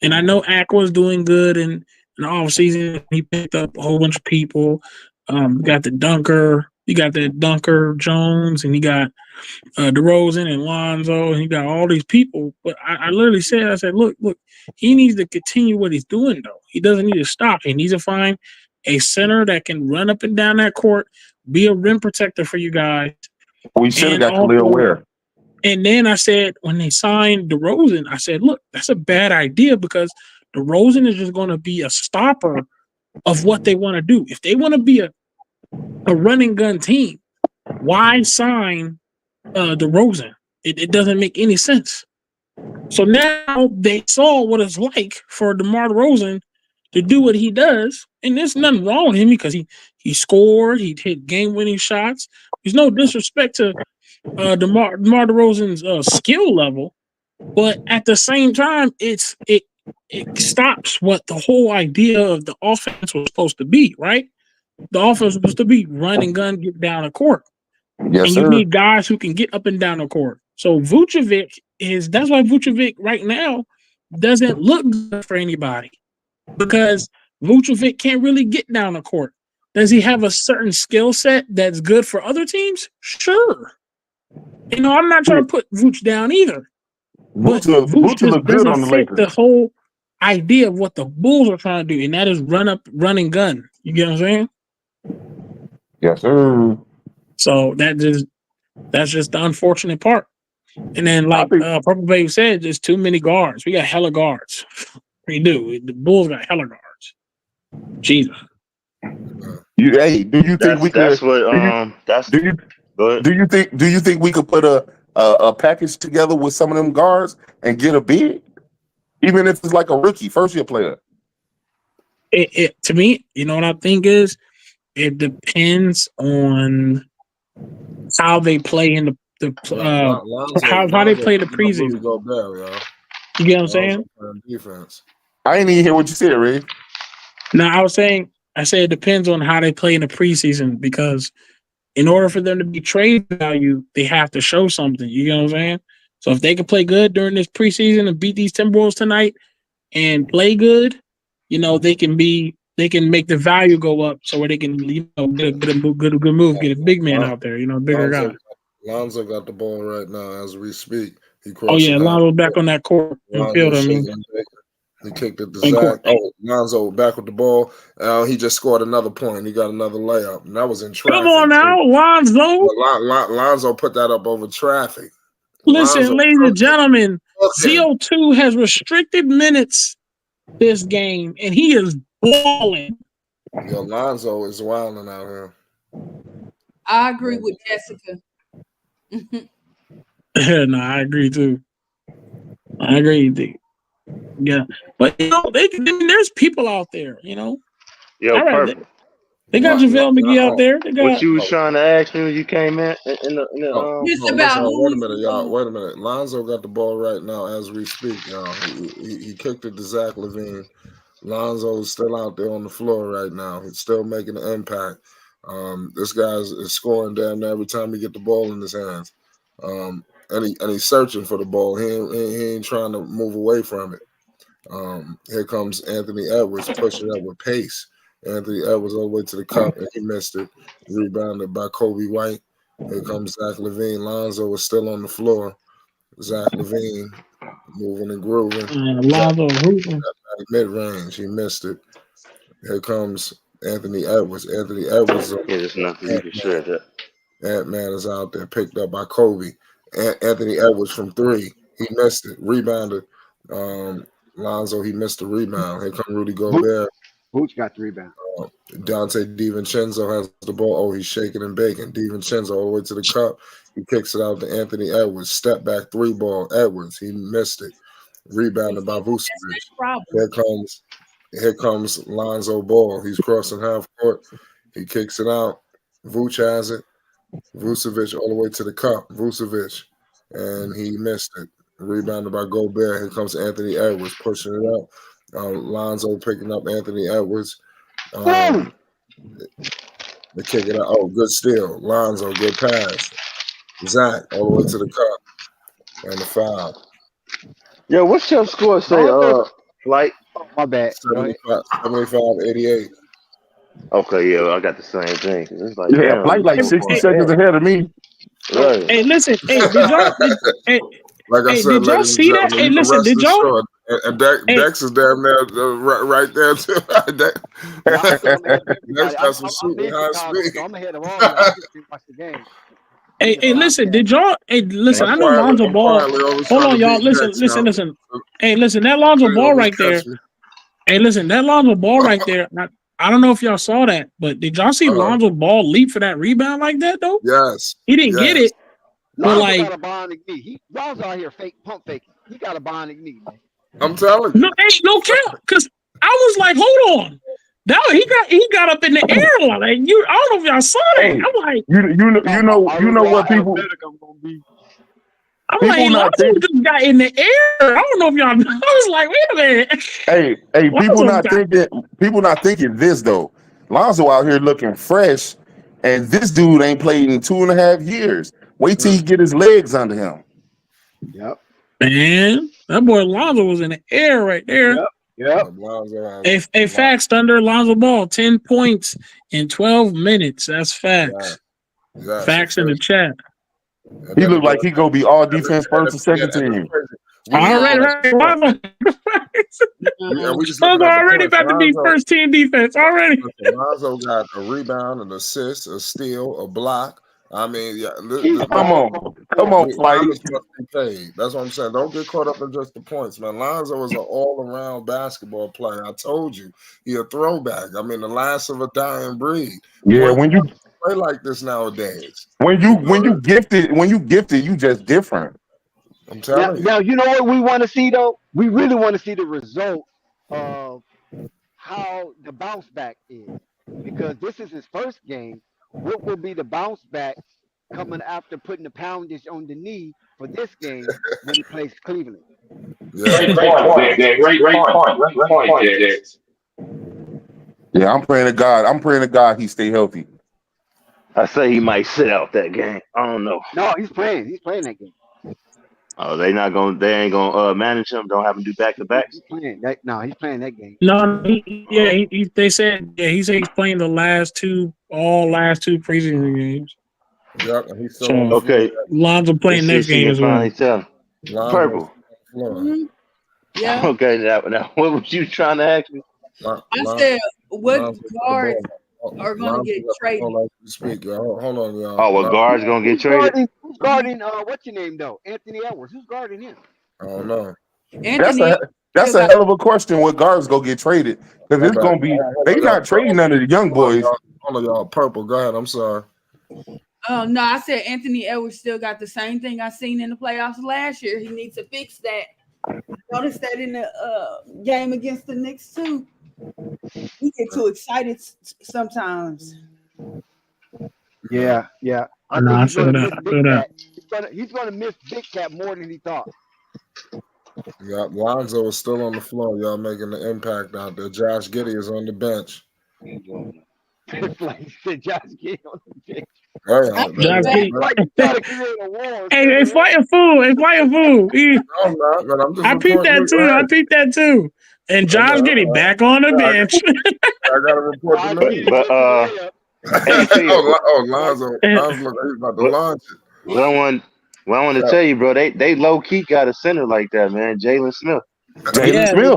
and I know Aqua's doing good in the offseason. He picked up a whole bunch of people. You got the dunker. You got that dunker Jones, and you got DeRozan and Lonzo, and you got all these people. But I literally said, I said, look, he needs to continue what he's doing, though. He doesn't need to stop. He needs to find a center that can run up and down that court, be a rim protector for you guys. We should have got Khalil Ware. And then I said, when they signed DeRozan, I said, look, that's a bad idea because DeRozan is just going to be a stopper of what they want to do. If they want to be a run and gun team, why sign DeRozan? It doesn't make any sense. So now they saw what it's like for DeMar DeRozan to do what he does, and there's nothing wrong with him because he scored, he hit game-winning shots. There's no disrespect to DeMar DeRozan's skill level, but at the same time, it stops what the whole idea of the offense was supposed to be, right? The offense was supposed to be run and gun, get down the court. Yes, and sir. You need guys who can get up and down the court. So Vucevic that's why Vucevic right now doesn't look good for anybody because Vucevic can't really get down the court. Does he have a certain skill set that's good for other teams? Sure. I'm not trying to put Vuce down either. But Vuce just doesn't fit the whole idea of what the Bulls are trying to do, and that is run and gun. You get what I'm saying? Yes, sir. So that's just the unfortunate part. And then, like Purple Babe said, there's too many guards. We got hella guards. We do. The Bulls got hella guards. Jesus. Do you think we could? Do you think we could put a package together with some of them guards and get a bid, even if it's like a rookie, first year player? To me, you know what I think is it depends on how they play in how they play the preseason. You get what I'm saying? Defense. I ain't even hear what you said, Ray. No, I said it depends on how they play in the preseason because in order for them to be trade value, they have to show something. You know what I'm saying? So if they can play good during this preseason and beat these Timberwolves tonight and play good, they can make the value go up so where they can get a good move, get a big man out there, bigger guy. Lonzo got the ball right now as we speak. Lonzo's back on that court in the field. He kicked it to Zach. Lonzo back with the ball. He just scored another point. He got another layup, and that was in traffic. Come on now, Lonzo. Lonzo put that up over traffic. Listen, ladies and gentlemen, ZO2 has restricted minutes this game, and he is balling. Yo, Lonzo is wilding out here. I agree with Jessica. No, I agree too. I agree. Yeah, but there's people out there. Yo, perfect. They got JaVale McGee out there. They got what you was trying to ask me when you came in the wait a minute, y'all. Wait a minute. Lonzo got the ball right now as we speak, y'all. He kicked it to Zach LaVine. Lonzo is still out there on the floor right now. He's still making an impact. This guy is scoring damn near every time he get the ball in his hands. And he's searching for the ball. He ain't trying to move away from it. Here comes Anthony Edwards pushing up with pace. Anthony Edwards all the way to the cup, and he missed it. Rebounded by Kobe White. Here comes Zach LaVine. Lonzo is still on the floor. Zach LaVine moving and grooving. Lonzo hooping. Mid-range. He missed it. Here comes Anthony Edwards. Anthony Edwards. There's nothing you can say that. Ant-Man is out there, picked up by Kobe. Anthony Edwards from three. He missed it. Rebounded. Lonzo, he missed the rebound. Here come Rudy Gobert. Boots got the rebound. Dante DiVincenzo has the ball. Oh, he's shaking and baking. DiVincenzo all the way to the cup. He kicks it out to Anthony Edwards. Step back three ball. Edwards, he missed it. Rebounded by Vucevic. Here comes Lonzo Ball. He's crossing half court. He kicks it out. Vooch has it. Vucevic all the way to the cup. Vucevic. And he missed it. Rebounded by Gobert. Here comes Anthony Edwards pushing it up. Lonzo picking up Anthony Edwards. They kick it out. Oh, good steal. Lonzo, good pass. Zach all the way to the cup. And the foul. Yo, what's your score say? Flight? My bad. 75-88. Okay, yeah, I got the same thing. It's like, Flight like 60 seconds ahead of me. Right. Hey, listen. Hey, did y'all? Like I said, did y'all see that? Hey, listen, did y'all? And Dex is damn near right there too. Dex got some super high speed. I'm ahead of all. I just watch the game. Hey, listen, did y'all? Hey, listen, I know Lonzo Ball. Hold on, y'all. Listen. Hey, listen, that Lonzo Ball right there. Hey, listen, that Lonzo Ball right there. I don't know if y'all saw that, but did y'all see Lonzo Ball leap for that rebound like that though? Yes. He didn't get it. Lonzo but got a bionic knee. Lonzo out here pump faking. He got a bionic knee, man. I'm telling you. No, ain't no cap. Because I was like, hold on. That he got up in the air like you. I don't know if y'all saw that. Hey, I'm like, you know what people. I'm like, Lonzo just got in the air. I don't know if y'all. I was like, wait a minute. Hey, people not thinking this though. Lonzo out here looking fresh, and this dude ain't played in 2.5 years. Wait till he get his legs under him. Yep. Man, that boy Lonzo was in the air right there. Yep. A facts under Lonzo Ball, 10 points in 12 minutes. That's facts. Yeah. Facts in the chat. He looked like he gonna be all defense first and second team. Already, right? Already about to be first team defense. Already. Lonzo got a rebound, an assist, a steal, a block. I mean, yeah. Come on, Flight. That's what I'm saying. Don't get caught up in just the points, man. Lonzo is an all-around basketball player. I told you, he a throwback. I mean, the last of a dying breed. Yeah, when you play like this nowadays, when you gifted, you just different. I'm telling you. Now, you know what we want to see though? We really want to see the result of how the bounce back is, because this is his first game. What will be the bounce back coming after putting the poundage on the knee for this game when he plays Cleveland? Great point, Dad. Great point. Yeah, I'm praying to God he stay healthy. I say he might sit out that game. I don't know. No, he's playing. He's playing that game. Oh, they ain't gonna manage him. Don't have him do back-to-backs. He's playing that. No, he's playing that game. No, they said he's playing the last two preseason games. Yep, and he's still okay. Lonzo playing next game as well. Purple. Mm-hmm. Yeah. Okay, now what was you trying to ask me? I said, what guards are going to get traded? Hold on, y'all. Oh, what guards going to get traded? Who's guarding, what's your name, though? Anthony Edwards. Who's guarding him? I don't know. That's a hell of a question. What guards go get traded? Because it's going to be – they not trading none of the young boys. Hold on, y'all. Purple, go ahead. I'm sorry. No, I said Anthony Edwards still got the same thing I seen in the playoffs last year. He needs to fix that. Notice that in the game against the Knicks, too. He get too excited sometimes. Yeah. I think he's going to miss Big Cat more than he thought. Yeah, Lonzo is still on the floor. Y'all making the impact out there. Josh Giddey is on the bench. Like he said, Josh Giddey on the bench. Josh Giddey. Hey, it's fighting fool. I peeped that too. And Josh Giddey back on the bench. I got to report the news. But Lonzo he's about to launch it. Well, I want to tell you, bro, they low key got a center like that, man. Jalen Smith. Smith.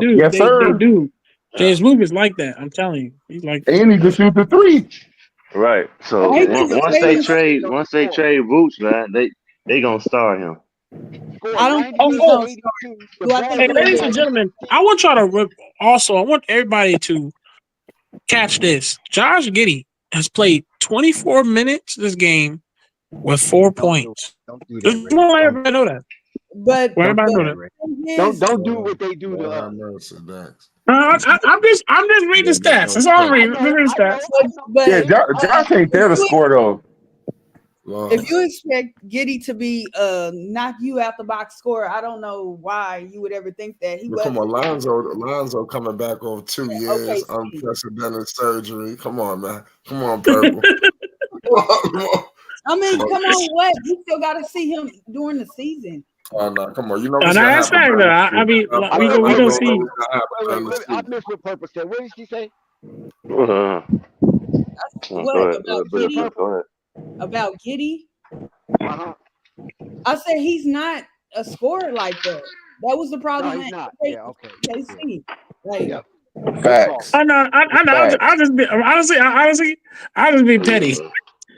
Yes, sir. They do. Jalen Smith is like that. I'm telling you, he's like that. And he can shoot the three. Right. So once they trade Vooch, man, they gonna star him. I don't. Hey, ladies and gentlemen, I want y'all to I want everybody to catch this. Josh Giddey has played 24 minutes this game with 4 points. Don't do Just want everybody know that. But don't do what they do to us. I'm just reading the stats. That's all I'm reading. The stats. Yeah, Josh ain't there to score though. If you expect Giddey to be knock you out the box scorer, I don't know why you would ever think that. Come on, Lonzo coming back off 2 years, unprecedented surgery. Come on, man. Come on, Purple. I mean, come on, what? You still got to see him during the season. Oh, no, come on. You know what's going to happen. I mean, we going to see. I missed what Purple said. What did she say? About Giddey? I said he's not a scorer like that. That was the problem. No, he's not. Yeah, okay. KC. Like, facts. I know. I'll just be honestly, I'll just be petty.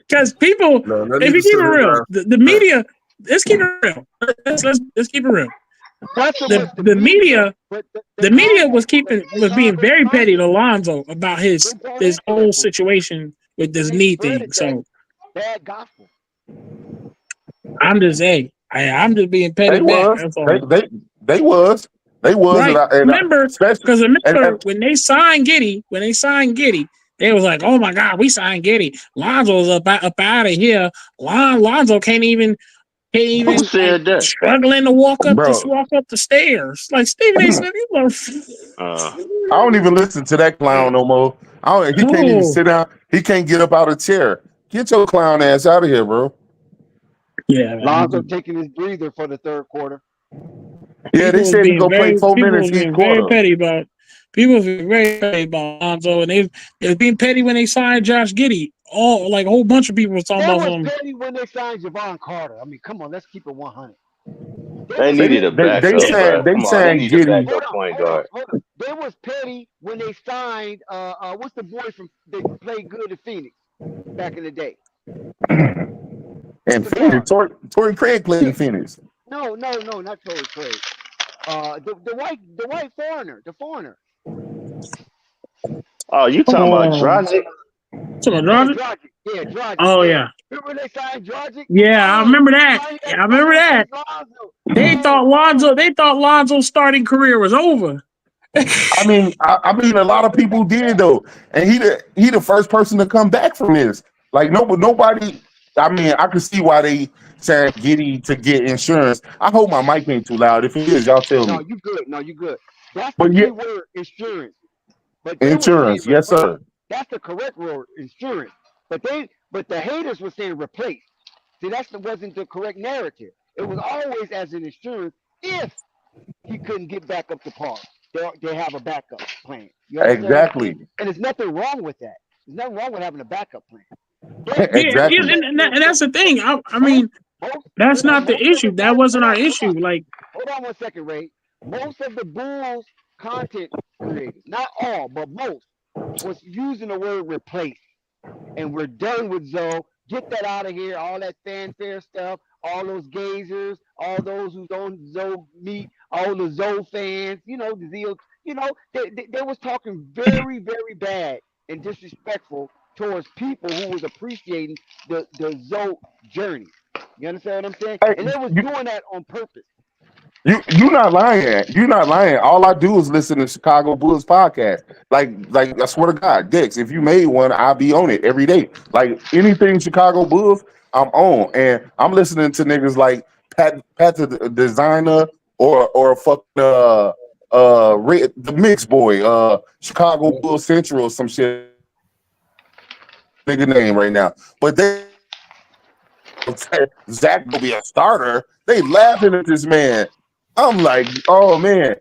Because people, if you keep it real, the media, let's keep it real. Let's keep it real. the media. The media was being very petty to Lonzo about his whole situation with this knee thing. So bad gospel. I'm just I'm just being petty back. That's all. They was. Right. Remember and when they signed Giddey, they was like, "Oh my God, we signed Giddey. Lonzo's up out of here. Lonzo can't even Who said that? struggling to walk up the stairs." Like Stephen A. Smith, you I don't even listen to that clown no more. He can't even sit down. He can't get up out of the chair. Get your clown ass out of here, bro. Yeah, Lonzo taking his breather for the third quarter. Yeah, they said he's gonna play 4 minutes each quarter. People was very petty about Lonzo, and they was being petty when they signed Josh Giddey. A whole bunch of people was talking about him. Petty when they signed Javon Carter. I mean, come on, let's keep it 100. They needed a backup. They signed Giddey. Point guard. Hold on. They was petty when they signed what's the boy from that played good at Phoenix back in the day. And Phoenix, Torrey Craig played in Phoenix. No, not Torrey Craig. The white foreigner, the foreigner. Oh, you talking about Dragic? Dragic? Yeah, Dragic. Oh yeah. Remember when they signed Dragic? Yeah, I remember that. They thought Lonzo's starting career was over. I mean, a lot of people did though, and he the first person to come back from this. Like nobody. I mean, I can see why they signed Giddey to get insurance. I hope my mic ain't too loud. If it is, y'all tell me. No, you good. That's the key word, insurance. But insurance, yes, sir. That's the correct word, insurance. But the haters were saying replace. See, wasn't the correct narrative. It was always as an insurance if he couldn't get back up to par. They have a backup plan. Exactly. And there's nothing wrong with that. There's nothing wrong with having a backup plan. Exactly. And that's the thing. I mean, that's not the issue. That wasn't our issue. Like, hold on 1 second, Ray. Most of the Bulls content creators, not all, but most, was using the word replace. And we're done with Zoe. Get that out of here. All that fanfare stuff. All those gazers. All those who don't Zoe meet. All the Zoe fans. You know, the ZO. You know, they was talking very, very bad and disrespectful towards people who was appreciating the Zoe journey. You understand what I'm saying? And they was doing that on purpose. You're not lying. You're not lying. All I do is listen to Chicago Bulls podcast. Like I swear to God, Dix, if you made one, I'll be on it every day. Like anything Chicago Bulls, I'm on. And I'm listening to niggas like Pat the Designer or fucking the Mix Boy, Chicago Bulls Central or some shit. Nigga name right now. But they Zach will be a starter. They laughing at this man. I'm like, oh man,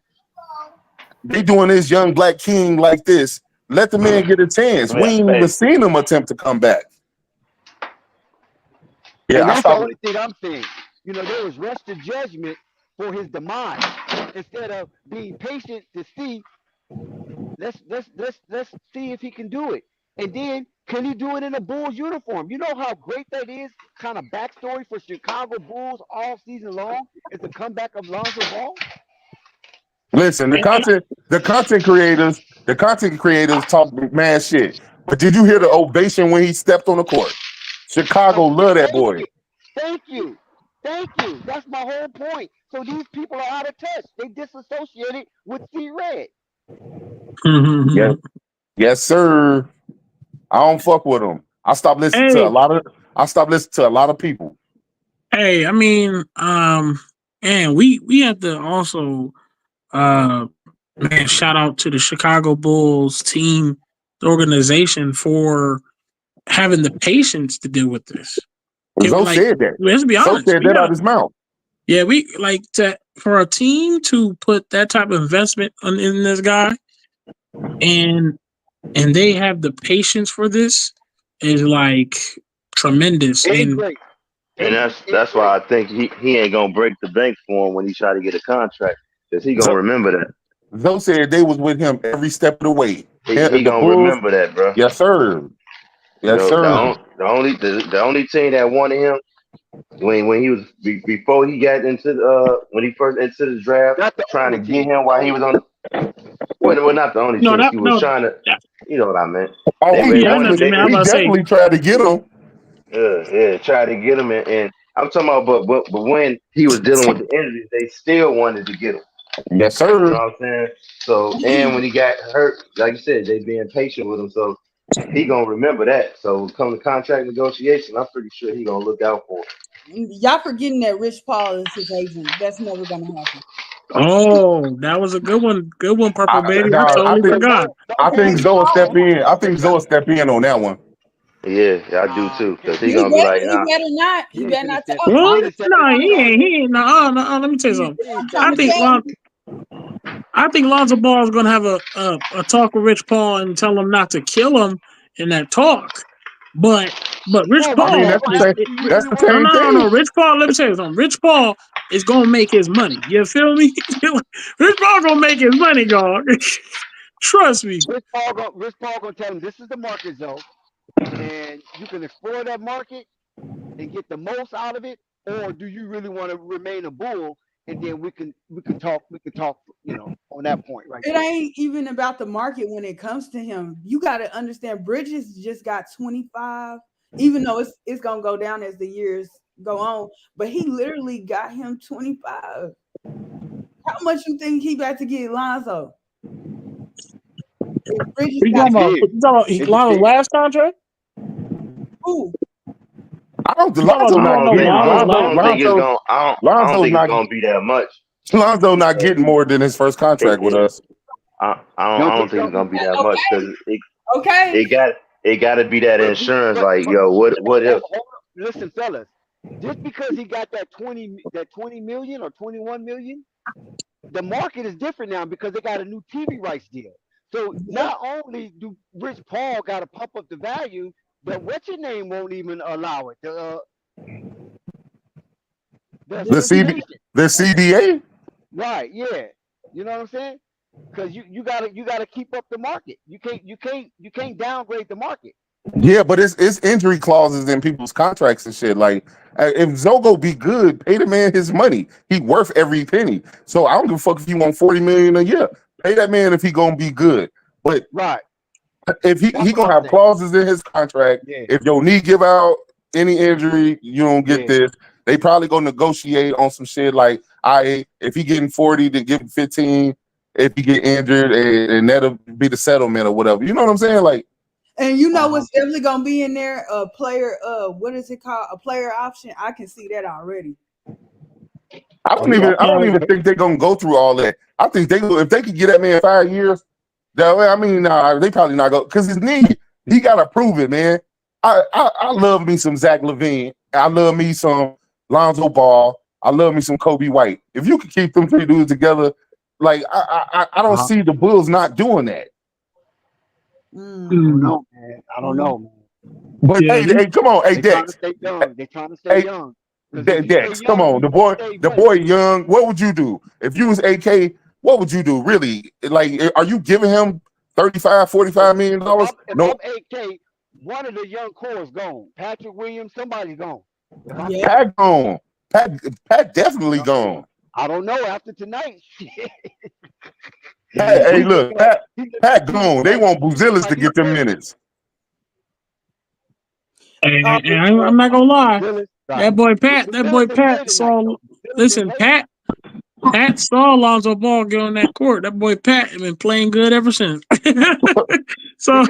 they doing this young black king like this. Let the man get a chance. We ain't even seen him attempt to come back. Yeah, and that's the only thing I'm saying. You know, there was rush to judgment for his demise instead of being patient to see. Let's see if he can do it, and then can he do it in a Bulls uniform? You know how great that is. Kind of backstory for Chicago Bulls all season long is the comeback of Lonzo Ball. Listen, the content creators talk mad shit. But did you hear the ovation when he stepped on the court? Chicago love that boy. Thank you. That's my whole point. So these people are out of touch. They disassociated with C-Red. Yes, sir. I don't fuck with them. I stopped listening to a lot of people. Hey, I mean, and we have to also shout out to the Chicago Bulls team, the organization, for having the patience to deal with this. Zoe said that. Let's be honest. Zoe said that out of his mouth. Yeah, we like to for a team to put that type of investment in this guy, and they have the patience for this is like tremendous. And that's why I think he ain't gonna break the bank for him when he try to get a contract, because he gonna remember that. Zoe said they was with him every step of the way. He gonna remember that, bro. Yes, sir. Yes, sir. The only team that wanted him When he was before he got into when he first entered the draft, trying to get him while he was on. Well, not the only team. He was trying to. You know what I meant. Oh, he definitely tried to get him. Yeah, tried to get him, and I'm talking about, but when he was dealing with the injuries, they still wanted to get him. Yes, sir. You know what I'm saying? So, and when he got hurt, like you said, they being patient with him, so he gonna remember that. So, come to contract negotiation, I'm pretty sure he gonna look out for it. Y'all forgetting that Rich Paul is his agent. That's never gonna happen. Oh, that was a good one. Good one, Purple Baby. I totally forgot. I think Zoe step in. I think Zoe step in on that one. Yeah, I do too. Because he gonna be like, nah. He better not. He better not talk. What? No, he ain't. No, let me tell you something. I think Lonzo Ball is gonna have a talk with Rich Paul and tell him not to kill him in that talk. But Rich Paul, I mean, that's the same thing. No. Rich Paul, let me tell you something. Rich Paul is gonna make his money. You feel me? Rich Paul gonna make his money, dog. Trust me. Rich Paul gonna tell him this is the market zone, and you can explore that market and get the most out of it, or do you really want to remain a bull? And then we can talk, you know, on that point, right? It ain't even about the market when it comes to him. You got to understand, Bridges just got 25, even though it's gonna go down as the years go on. But he literally got him 25. How much you think he about to get Lonzo? You talking about Lonzo's last contract? Who? I don't think Lonzo's not getting. I don't think it's gonna be that much. Lonzo not getting more than his first contract with us. I don't think it's gonna be that much because it got to be that insurance. Like, yo, what if? Listen, fellas, just because he got that 20 million or 21 million, the market is different now because they got a new TV rights deal. So not only do Rich Paul got to pump up the value, but what's your name won't even allow it. The CDA. Right. Yeah. You know what I'm saying? Because you gotta keep up the market. You can't downgrade the market. Yeah, but it's injury clauses in people's contracts and shit. Like, if Zogo be good, pay the man his money. He worth every penny. So I don't give a fuck if you want $40 million a year. Pay that man if he gonna be good. But if he gonna have clauses in his contract. Yeah. If your knee give out, any injury, you don't get this. They probably gonna negotiate on some shit like, if he getting 40, then give him 15. If he get injured, and that'll be the settlement or whatever. You know what I'm saying? Like. And you know what's definitely gonna be in there? A player, what is it called? A player option. I can see that already. I don't even think they're gonna go through all that. I think if they could get that man 5 years, they probably not go because his knee, he gotta prove it, man. I love me some Zach LaVine. I love me some Lonzo Ball. I love me some Kobe White. If you could keep them three dudes together, like I don't see the Bulls not doing that. I don't know, man. But hey, come on, hey Dex. They're trying to stay young. Dex, come on, the boy young. What would you do if you was AK? What would you do? Really? Like, are you giving him $35-45 million? No. If I'm AK, one of the young core is gone. Patrick Williams, somebody's gone. Pat gone. Pat definitely gone. I don't know after tonight. Hey, look, Pat gone. They want Buzelis to get them minutes. And I'm not gonna lie, that boy Pat saw. Listen, Pat saw Lonzo Ball get on that court. That boy Pat has been playing good ever since. So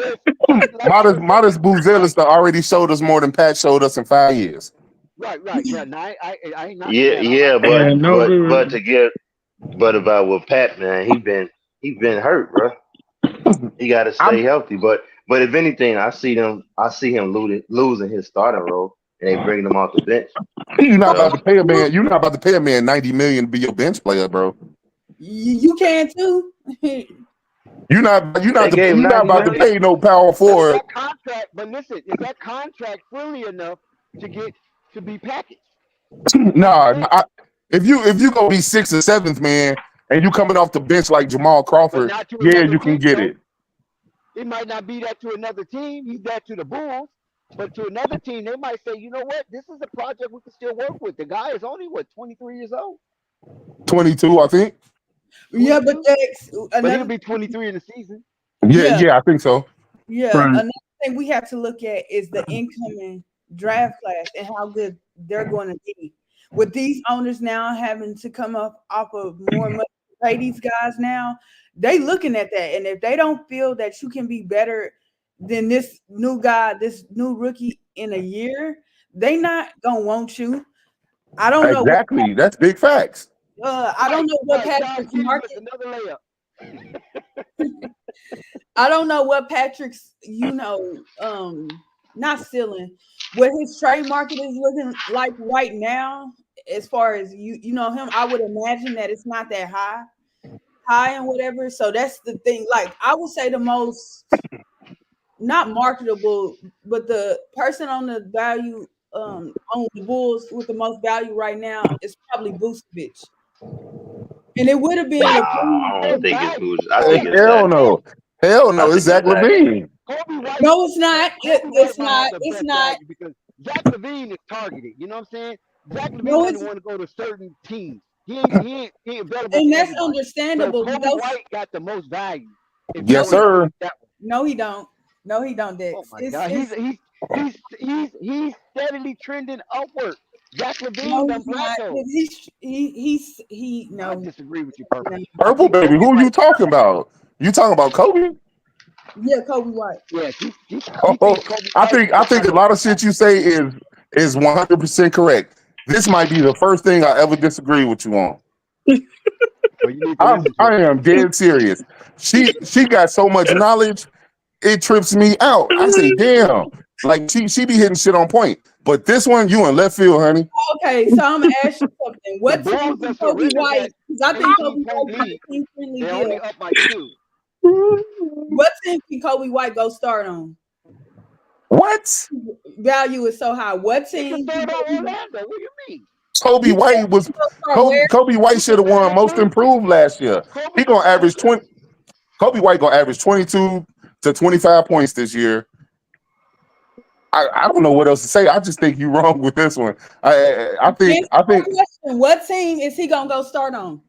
modest Buzelis already showed us more than Pat showed us in 5 years. Right. Yeah, I ain't not. But about with Pat, man, he been hurt, bro. He got to stay healthy. But if anything, I see him losing his starting role, and they bringing him off the bench. You're not about to pay a man. You're not about to pay a man $90 million to be your bench player, bro. You can too. You're not about to pay no power forward. That contract, but listen, is that contract friendly enough to be packaged? Nah, if you gonna be 6th or 7th man, and you coming off the bench like Jamal Crawford, yeah, you can get it. It might not be that to another team. He's that to the Bulls. But to another team, they might say, you know what, this is a project we can still work with. The guy is only 23 years old. 22, I think. Yeah, but but he'll be 23 in the season. Yeah, I think so. Yeah, another thing we have to look at is the incoming draft class and how good they're going to be. With these owners now having to come up off of more money to pay these guys now, they looking at that. And if they don't feel that you can be better than this new guy, this new rookie in a year, they not gonna want you. I don't know. Exactly. That's big facts. I don't know what Patrick's market. Another layup. I don't know what Patrick's, not ceiling, what his trade market is looking like right now. As far as you know him, I would imagine that it's not that high and whatever. So that's the thing. Like I would say the most not marketable, but the person on the value on the Bulls with the most value right now is probably Vucevic. And it would have been. I don't think it's Vucevic. I think it's Hell no. Hell no. It's Zach LaVine. No, it's not. It's not. It's not. Because Zach LaVine is targeted. You know what I'm saying? Zach LaVine doesn't want to go to certain teams. He ain't available. And that's understandable. So Kobe White got the most value. Yes, sir. No, he don't. No, he don't, Dex. Oh my God. He's steadily trending upward. Zach LaVine done plateau. No. I disagree with you, Purple. Purple baby, who are you talking about? You talking about Kobe? Yeah, Kobe White. Yeah, I think a lot of shit you say is 100% correct. This might be the first thing I ever disagree with you on. I am dead serious. She got so much knowledge, it trips me out. I say, damn, like she be hitting shit on point. But this one, you in left field, honey. Okay, so I'm gonna ask you something. What team can Kobe White? Because I think Kobe White is a team-friendly deal. Up by 2. What team can Kobe White go start on? What? Value is so high. What team? Orlando. What do you mean? Kobe White should have won Most Improved last year. He gonna average 20. Kobe White gonna average 22 to 25 points this year. I don't know what else to say. I just think you're wrong with this one. I think. What team is he gonna go start on?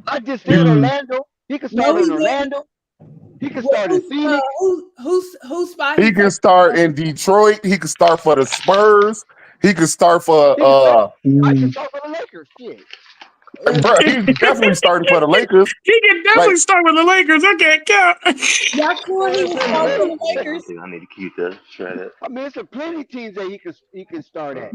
I just said Orlando. He can start in Orlando. He can start in Phoenix. Who's spot? He can start in Detroit. He can start for the Spurs. He can start for I can start for the Lakers. Shit. Bro, he's definitely starting for the Lakers. He can definitely start with the Lakers. I can't count. That's cool. He can start for the Lakers. I need to keep that shredded. I mean, there's plenty of teams that he can start at.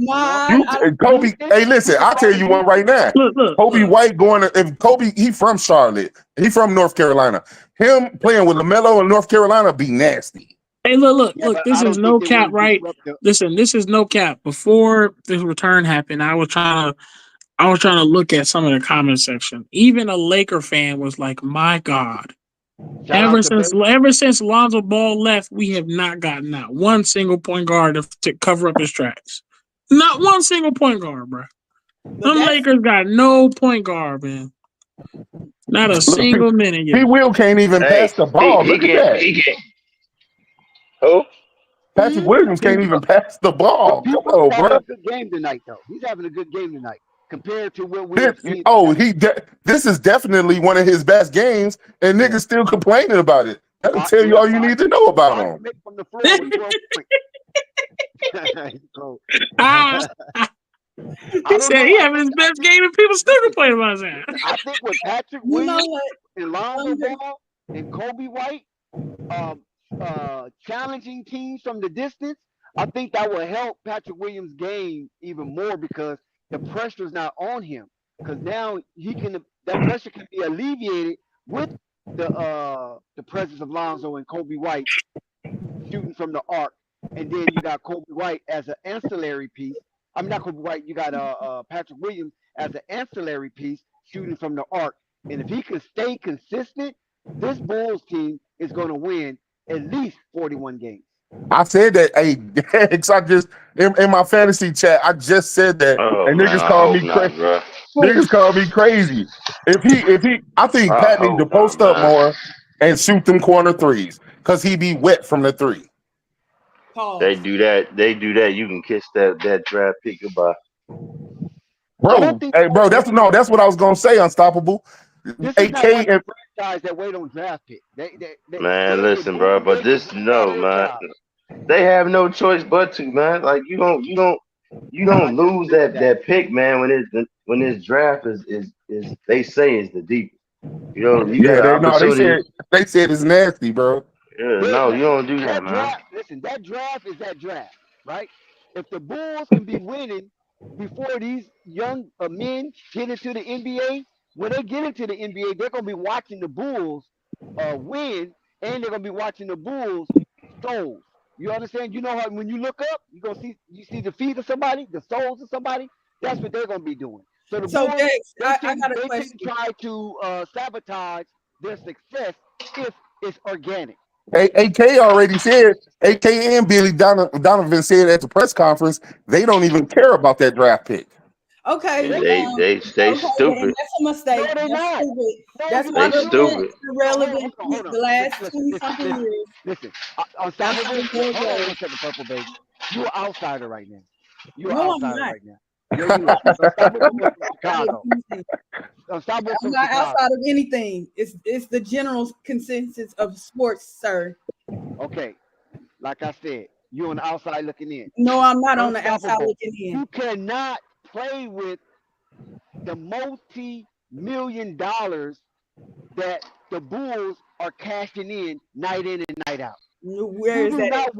Kobe, hey, listen, I'll tell you one right now. Look. Kobe White if Kobe, he from Charlotte. He from North Carolina. Him playing with LaMelo in North Carolina be nasty. Hey, look. This is no cap, right? Listen, this is no cap. Before this return happened, I was trying to look at some of the comment section. Even a Laker fan was like, "My God!" Ever since Lonzo Ball left, we have not gotten out one single point guard to cover up his tracks. Not one single point guard, bro. Them Lakers got no point guard, man. Not a single minute yet. P. can't even pass the ball. Look at that. Who? Patrick Williams can't even pass the ball. Come on, bro. Good game tonight, though. He's having a good game tonight compared to what we have seen. This is definitely one of his best games, and niggas still complaining about it. That'll tell you all you need to know about him. From the floor, he said he having his best game, and people still complaining about that. I think with Patrick Williams and Lonzo Ball and Kobe White challenging teams from the distance, I think that will help Patrick Williams' game even more because the pressure is not on him. Because now that pressure can be alleviated with the presence of Lonzo and Kobe White shooting from the arc, and then you got Kobe White as an ancillary piece. I mean, not Kobe White. You got Patrick Williams as an ancillary piece shooting from the arc. And if he can stay consistent, this Bulls team is going to win at least 41 games. I said that. Hey, I just in my fantasy chat, I just said that, and niggas called me crazy. Niggas called me crazy. If he, I think Pat needs to post up more and shoot them corner threes because he be wet from the three. Pause. They do that. You can kiss that draft pick goodbye. Bro, hey, bro, that's what I was gonna say. Unstoppable. This is not like a franchise that wait on draft pick. Man, listen, bro, but man. They have no choice but to, man. Like you don't lose that pick, man. When this draft is they say is the deepest. You know, you got an opportunity. They said it's nasty, bro. Yeah, no, you don't do that, man. Listen, that draft is that draft, right? If the Bulls can be winning before these young men get into the NBA, when they get into the NBA, they're gonna be watching the Bulls win, and they're gonna be watching the Bulls souls. You understand? You know how when you look up, you see the feet of somebody, the souls of somebody. That's what they're gonna be doing. So the Bulls, I got a question. Try to sabotage their success if it's organic. AK already said, AK and Billy Donovan said at the press conference, they don't even care about that draft pick. Okay, they stay stupid. That's a mistake. No, they're not. Stupid. That's why they've been irrelevant the last 20-something years. Listen, Unstoppable. Hold on a second, Purple Baby. You're an outsider right now. You're an outsider right now. Unstoppable from Chicago. Unstoppable I'm not outside of anything. It's the general consensus of sports, sir. Okay, like I said, you're on the outside looking in. No, I'm not on the outside looking in. You cannot play with the multi-million dollars that the Bulls are cashing in night in and night out. Where is that?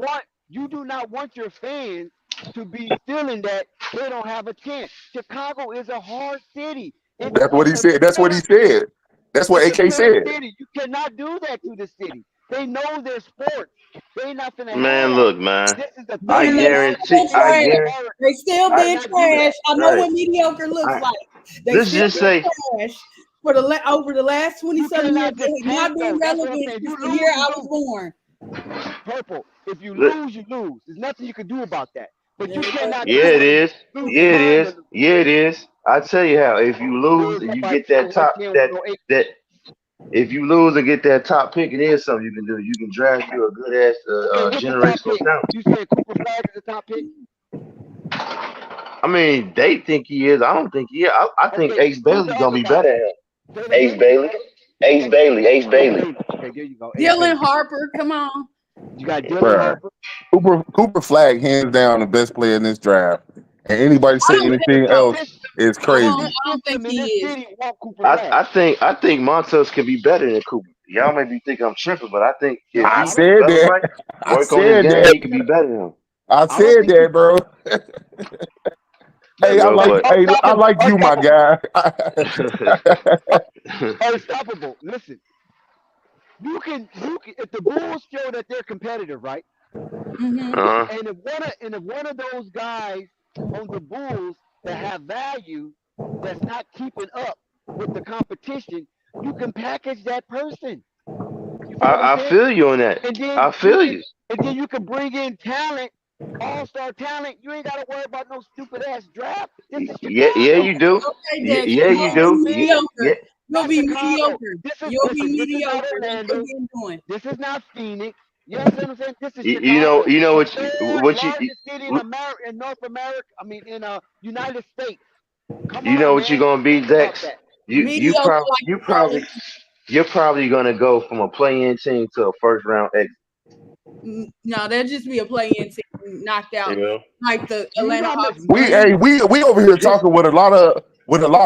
You do not want your fans to be feeling that they don't have a chance. Chicago is a hard city. That's what he said. That's what he said. That's what AK said. You cannot do that to the city. They know their sport. They not gonna. Man, look, man. I guarantee. They still being trash. I know what mediocre looks like. They still being trash for over the last 27 years. They have not been relevant since the year I was born. Purple. If you lose, you lose. There's nothing you can do about that. But you cannot. Yeah, it is. Yeah, it is. I tell you how. If you lose and you get that top if you lose and get that top pick, it is something you can do. You can draft you a good ass generational talent. You said Cooper Flag is the top pick? I mean, they think he is. I don't think he is. I think Ace Bailey's gonna be better at him. Ace Bailey. Okay, there you go. Dylan Harper, come on. You got Dylan Harper. Cooper Flag, hands down, the best player in this draft. And anybody say anything else is crazy. I don't think he is. I think Montas could be better than Cooper. Y'all may be thinking I'm tripping, but I think if I said that. Right, I work said on his game, that. he could be better than him. I said that, bro. Hey, I like you, my guy. Unstoppable. Listen, you can if the Bulls show that they're competitive, right? Mm-hmm. And if one of those guys on the Bulls that have value that's not keeping up with the competition, you can package that person. I feel you on that. I feel you. And then you can bring in talent, all-star talent. You ain't got to worry about no stupid-ass draft. Yeah, you do. Okay, yeah, you do. Mediocre. You'll be mediocre. You'll be mediocre. This is not Phoenix. You understand what I'm saying? This is Chicago. You know what city in America, in North America. I mean, in United States. What you're gonna be, Dex? You're probably gonna go from a play-in team to a first-round exit. No, that'd just be a play-in team knocked out, like the Atlanta Hawks. We over here talking with a lot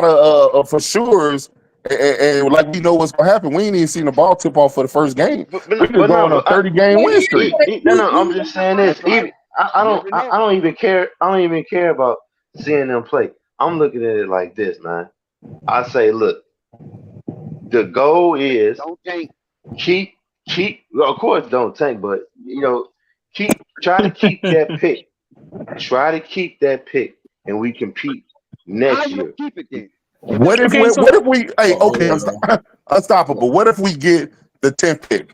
of for sure's. And like we know what's gonna happen, we ain't even seen the ball tip off for the first game. We're going on a 30-game win streak. No, I'm just saying this. I don't even care. I don't even care about seeing them play. I'm looking at it like this, man. I say, look, the goal is don't tank. Keep. Well, of course, don't tank, but try to keep that pick. Try to keep that pick, and we compete next year. Keep it then. What if we unstoppable? What if we get the 10th pick?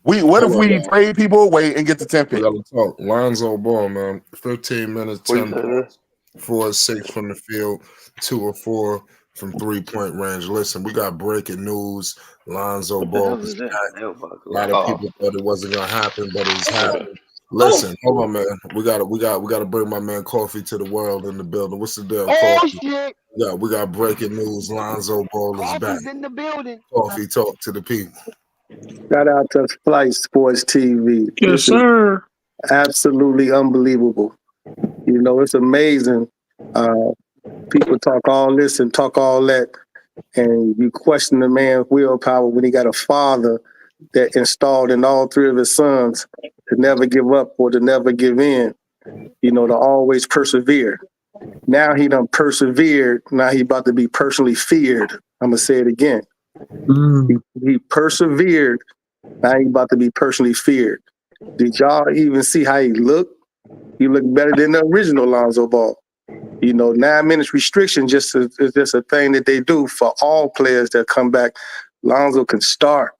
What if we trade people away and get the 10th pick? Talk. Lonzo Ball, man. 15 minutes, 10 points, 4 or 6 from the field, 2 or 4 from 3-point range. Listen, we got breaking news. Lonzo Ball is back. A lot of people thought it wasn't gonna happen, but it's happened. Listen, hold on, man. We gotta bring my man Coffee to the world in the building. What's the deal, Coffee? Shit. Yeah, we got breaking news. Lonzo Ball is back. In the building. Coffee, talk to the people. Shout out to Flight Sports TV. Yes, sir. Absolutely unbelievable. You know, it's amazing. People talk all this and talk all that, and you question the man's willpower when he got a father that installed in all three of his sons to never give up or to never give in, you know, to always persevere. Now he done persevered. Now he about to be personally feared. I'm going to say it again. He persevered. Now he about to be personally feared. Did y'all even see how he looked? He looked better than the original Lonzo Ball. You know, 9 minutes restriction is just a thing that they do for all players that come back. Lonzo can start.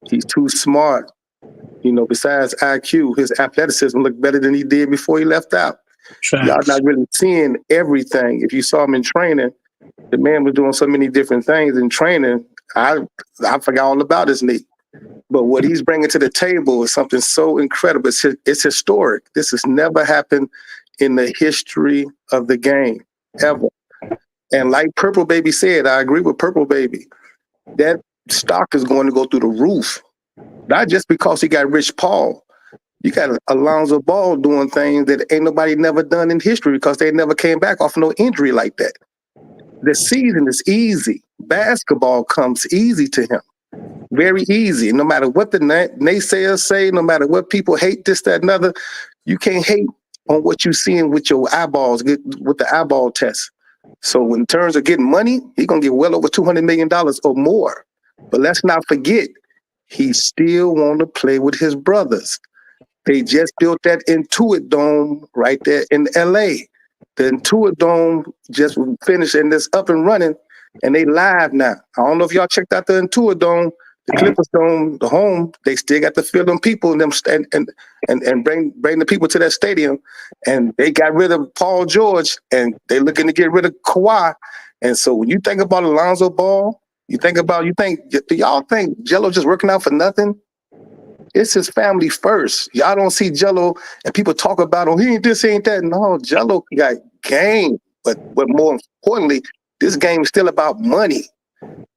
He's too smart. You know, besides IQ, his athleticism looked better than he did before he left out. Y'all not really seeing everything. If you saw him in training, the man was doing so many different things in training. I forgot all about his knee. But what he's bringing to the table is something so incredible. It's historic. This has never happened in the history of the game, ever. And like Purple Baby said, I agree with Purple Baby. That stock is going to go through the roof. Not just because he got Rich Paul. You got Lonzo Ball doing things that ain't nobody never done in history because they never came back off no injury like that. The season is easy. Basketball comes easy to him. Very easy. No matter what the naysayers say, no matter what people hate, this, that, and other, you can't hate on what you're seeing with your eyeballs, with the eyeball test. So in terms of getting money, he's going to get well over $200 million or more. But let's not forget, he still want to play with his brothers. They just built that Intuit Dome right there in L.A. The Intuit Dome just finished and it's up and running, and they live now. I don't know if y'all checked out the Intuit Dome, the Clippers Dome, the home. They still got to fill them people and bring the people to that stadium. And they got rid of Paul George, and they looking to get rid of Kawhi. And so when you think about Lonzo Ball, do y'all think Jello just working out for nothing? It's his family first. Y'all don't see Jello and people talk about, oh, he ain't this, he ain't that. No, Jello got game. But more importantly, this game is still about money.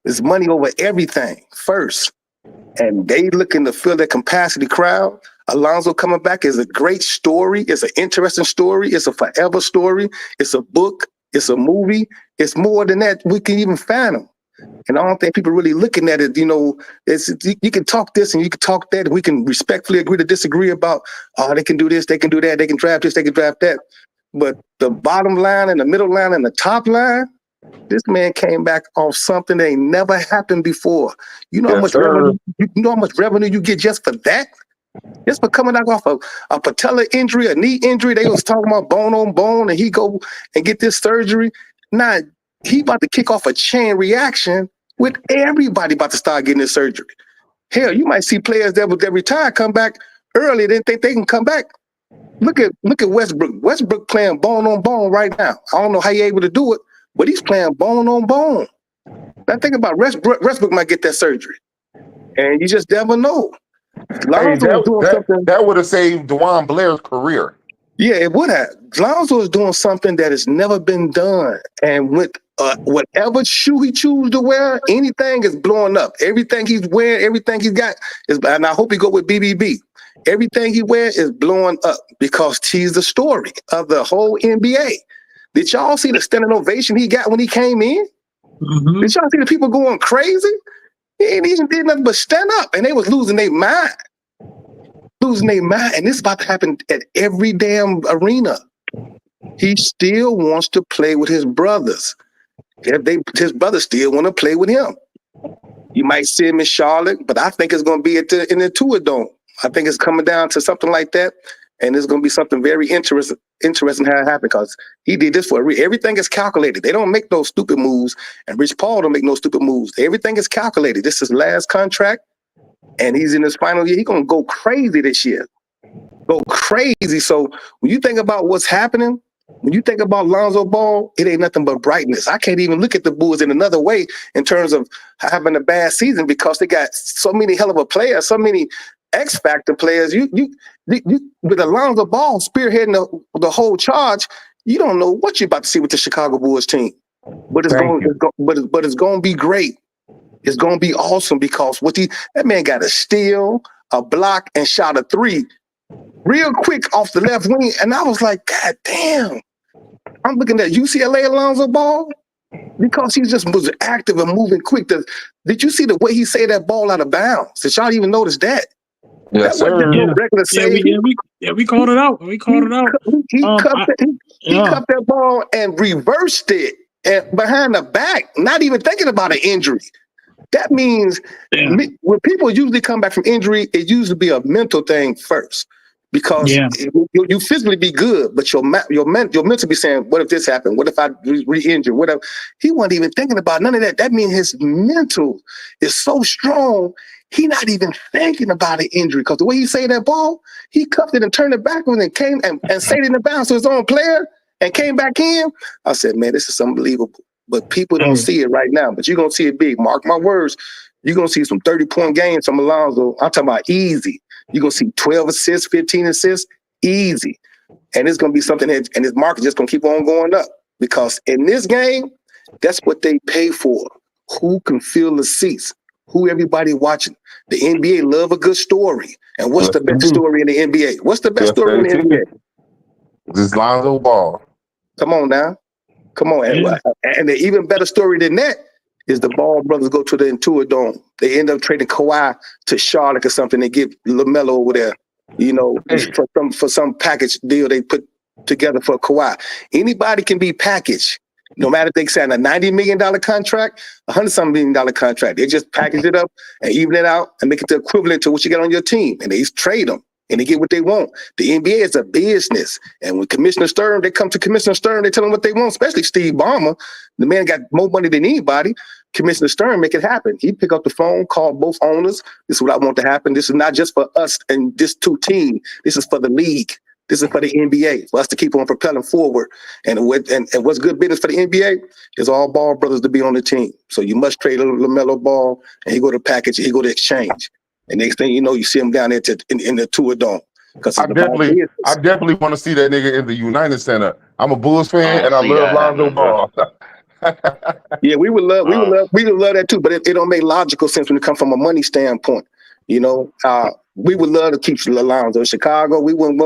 It's money over everything first. And they looking to fill their capacity crowd. Alonzo coming back is a great story. It's an interesting story. It's a forever story. It's a book. It's a movie. It's more than that. We can even fathom. And I don't think people really looking at it, you know, you can talk this and you can talk that. And we can respectfully agree to disagree about, oh, they can do this, they can do that, they can draft this, they can draft that. But the bottom line and the middle line and the top line, this man came back off something that ain't never happened before. You know how much revenue, you get just for that? Just for coming out off a patella injury, a knee injury. They was talking about bone on bone, and he go and get this surgery. Now, he about to kick off a chain reaction with everybody about to start getting this surgery. Hell, you might see players that retire come back early. They think they can come back. Look at Westbrook. Westbrook playing bone on bone right now. I don't know how you're able to do it, but he's playing bone on bone. Now think about Westbrook might get that surgery, and you just never know. That would have saved DeJuan Blair's career. Yeah, it would have. Lonzo is doing something that has never been done. And with whatever shoe he chooses to wear, anything is blowing up. Everything he's wearing, everything he's got is, and I hope he go with BBB. Everything he wears is blowing up because he's the story of the whole NBA. Did y'all see the standing ovation he got when he came in? Mm-hmm. Did y'all see the people going crazy? He ain't even did nothing but stand up, and they was losing their mind. And this is about to happen at every damn arena. He still wants to play with his brothers. His brothers still want to play with him. You might see him in Charlotte, but I think it's going to be in the Intuit Dome. I think it's coming down to something like that, and it's going to be something very interesting how it happened because he did this for everything is calculated. They don't make those stupid moves, and Rich Paul don't make no stupid moves. Everything is calculated. This is his last contract. And he's in his final year. He's going to go crazy this year. Go crazy. So when you think about what's happening, when you think about Lonzo Ball, it ain't nothing but brightness. I can't even look at the Bulls in another way in terms of having a bad season because they got so many hell of a players, so many X factor players. You with Lonzo Ball spearheading the whole charge. You don't know what you're about to see with the Chicago Bulls team, but it's going to be great. It's going to be awesome because that man got a steal, a block, and shot a three real quick off the left wing, and I was like, God damn! I'm looking at UCLA Lonzo Ball because he just was active and moving quick. Did you see the way he saved that ball out of bounds? Did y'all even notice that? Yes, that wasn't sir. no regular save. We called it out. We called it out. He cupped that ball and reversed it and behind the back, not even thinking about an injury. That means when people usually come back from injury, it usually be a mental thing first. Because you physically be good, but your mental be saying, what if this happened? What if I re-injure? Whatever. He wasn't even thinking about none of that. That means his mental is so strong, he not even thinking about an injury. Because the way he saved that ball, he cuffed it and turned it backwards and came and saved it in the bounce to his own player and came back in. I said, man, this is unbelievable. But people don't see it right now. But you're going to see it big. Mark my words. You're going to see some 30-point games from Lonzo. I'm talking about easy. You're going to see 12 assists, 15 assists, easy. And it's going to be something and his market just going to keep on going up. Because in this game, that's what they pay for. Who can fill the seats? Who everybody watching? The NBA love a good story. And what's the best story in the NBA? What's the best story in the NBA? This Lonzo Ball. Come on now. Come on. And the even better story than that is the Ball brothers go to the Intuit Dome. They end up trading Kawhi to Charlotte or something. They get LaMelo over there, for some package deal they put together for Kawhi. Anybody can be packaged, no matter if they sign a $90 million contract, $100-something million contract. They just package it up and even it out and make it the equivalent to what you get on your team. And they trade them and they get what they want. The NBA is a business. And when Commissioner Stern, they come to Commissioner Stern, they tell them what they want, especially Steve Ballmer. The man got more money than anybody. Commissioner Stern make it happen. He pick up the phone, call both owners. This is what I want to happen. This is not just for us and this two teams. This is for the league. This is for the NBA, for us to keep on propelling forward. And what's good business for the NBA is all Ball brothers to be on the team. So you must trade LaMelo Ball, and he go to package, he go to exchange. And next thing you know, you see him down there in the Tour Dome. I definitely want to see that nigga in the United Center. I'm a Bulls fan and I love Lonzo Ball. Yeah, we would love that too, but it don't make logical sense when it comes from a money standpoint. We would love to keep Lonzo in Chicago. We wouldn't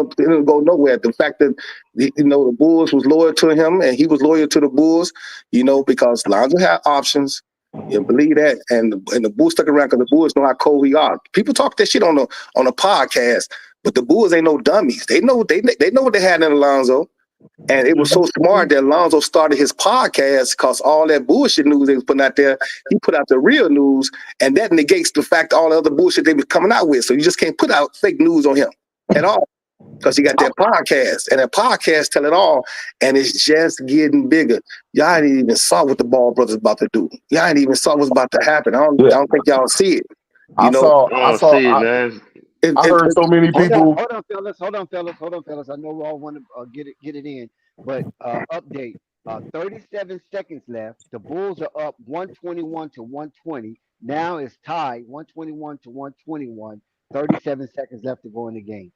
go nowhere. The fact that the Bulls was loyal to him and he was loyal to the Bulls, because Lonzo had options. You believe that, and the Bulls stuck around because the Bulls know how cold we are. People talk that shit on a podcast, but the Bulls ain't no dummies. They know what they had in Lonzo. And it was so smart that Lonzo started his podcast because all that bullshit news they was putting out there, he put out the real news, and that negates the fact all the other bullshit they was coming out with. So you just can't put out fake news on him at all because he got that podcast, and that podcast tell it all, and it's just getting bigger. Y'all ain't even saw what the Ball brothers about to do. Y'all ain't even saw what's about to happen. I don't think y'all see it. I heard so many people. Hold on, fellas. I know we all want to get it in, but update. 37 seconds left. The Bulls are up 121 to 120. Now it's tied 121 to 121. 37 seconds left to go in the game.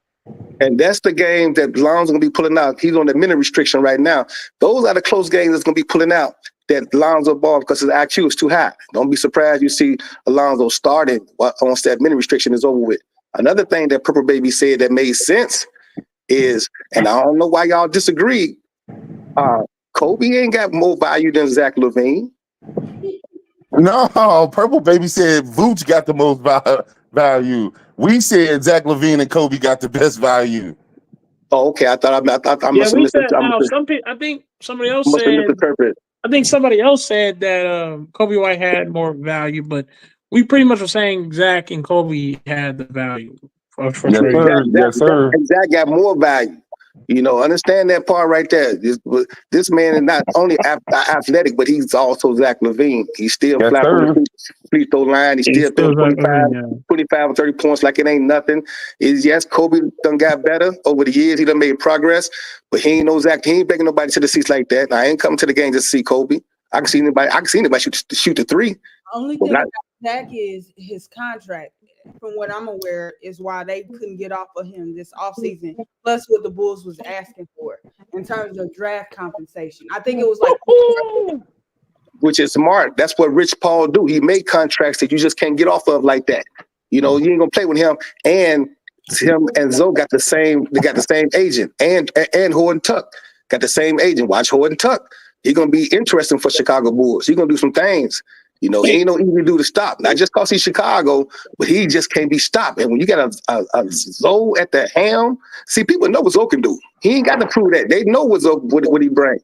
And that's the game that Lonzo's going to be pulling out. He's on the minute restriction right now. Those are the close games that's going to be pulling out that Lonzo Ball because his IQ is too high. Don't be surprised you see Lonzo starting once that minute restriction is over with. Another thing that Purple Baby said that made sense is, and I don't know why y'all disagree, Kobe ain't got more value than Zach LaVine. No, Purple Baby said Vooch got the most value. We said Zach LaVine and Kobe got the best value. Oh, okay. I think somebody else said. I think somebody else said that Kobe White had more value, but we pretty much were saying Zach and Kobe had the value for sure. Yes, sir. Zach got more value. Understand that part right there. This man is not only athletic, but he's also Zach LaVine. He's still flat on the free throw line. He's still 25 or 30 points like it ain't nothing. Yes, Kobe done got better over the years. He done made progress, but he ain't no Zach. He ain't bringing nobody to the seats like that. I ain't coming to the game just to see Kobe. I can see anybody shoot the three. Only thing about Zach is his contract. from what I'm aware, is why they couldn't get off of him this offseason, plus what the Bulls was asking for in terms of draft compensation. I think it was like, which is smart. That's what Rich Paul do. He made contracts that you just can't get off of like that. You know, you ain't gonna play with him. And him and Zoe got the same. They got the same agent. And Horton Tuck got the same agent. Watch Horton Tuck. He's gonna be interesting for Chicago Bulls. He's gonna do some things. You know, he ain't no easy dude to stop. Not just cause he's Chicago, but he just can't be stopped. And when you got a Zoe at the helm, see, people know what Zoe can do. He ain't got to prove that. They know what Zoe what he bring.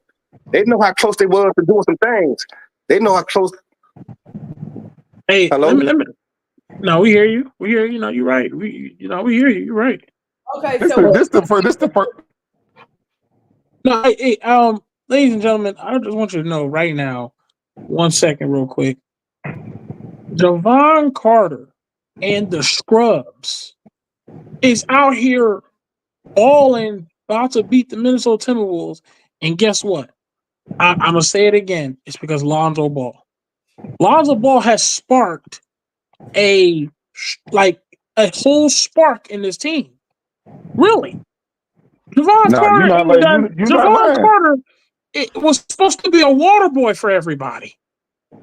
They know how close they were to doing some things. They know how close. Hey, hello. No, we hear you. We hear you. No, you're right. We hear you. You're right. okay, This so the first. No, hey, ladies and gentlemen, I just want you to know right now, 1 second, real quick. Javon Carter and the Scrubs is out here balling, about to beat the Minnesota Timberwolves. And guess what? I'm going to say it again. It's because Lonzo Ball. Lonzo Ball has sparked a whole spark in this team. Really. Javon Carter, it was supposed to be a water boy for everybody.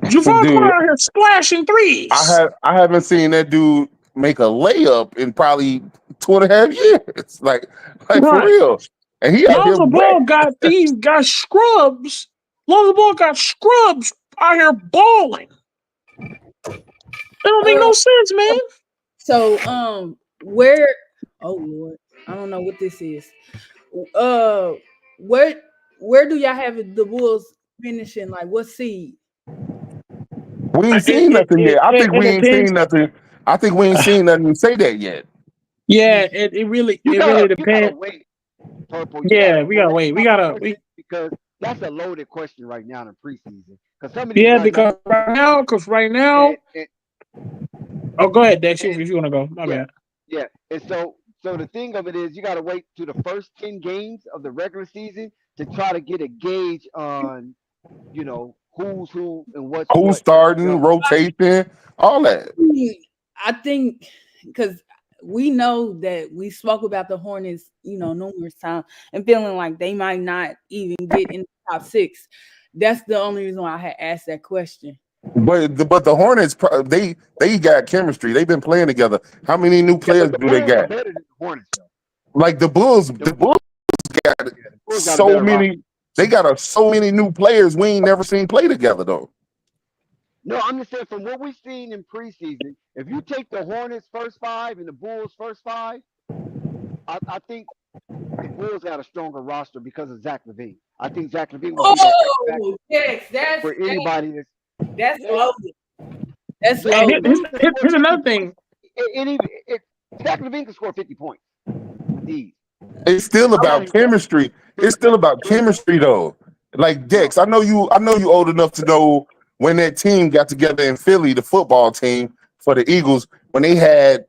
Javon Carter out here splashing threes. I haven't seen that dude make a layup in probably 2.5 years. Like right. For real. And he Lonzo Ball got scrubs. Lonzo Ball got scrubs out here balling. That don't make no sense, man. So where oh Lord, I don't know what this is. Where do y'all have the Bulls finishing? Like what seed? We ain't seen nothing yet. I think we ain't seen nothing. I think we ain't seen nothing to say that yet. Yeah, it really depends. You gotta wait, Purple. We gotta wait. Because that's a loaded question right now in preseason. Because some of these because right now. Oh, go ahead, Dex. If you want to go, my bad. Yeah, and so the thing of it is, you got to wait to the first 10 games of the regular season to try to get a gauge on, you know, who's who and who's starting, rotation, all that. I think because we know that we spoke about the Hornets, numerous times, and feeling like they might not even get in the top 6. That's the only reason why I had asked that question. But the Hornets, they got chemistry. They've been playing together. How many new players do they got? Better than the Hornets, though. Like the Bulls got so many. They got so many new players we ain't never seen play together though. No, I'm just saying from what we've seen in preseason, if you take the Hornets first 5 and the Bulls first 5, I think the Bulls got a stronger roster because of Zach LaVine. I think Zach LaVine will be that's for anybody that's loaded. That's loaded. Here's another thing. Zach LaVine can score 50 points. Indeed. It's still about chemistry. It's still about chemistry though. Like Dex, I know you old enough to know when that team got together in Philly, the football team for the Eagles, when they had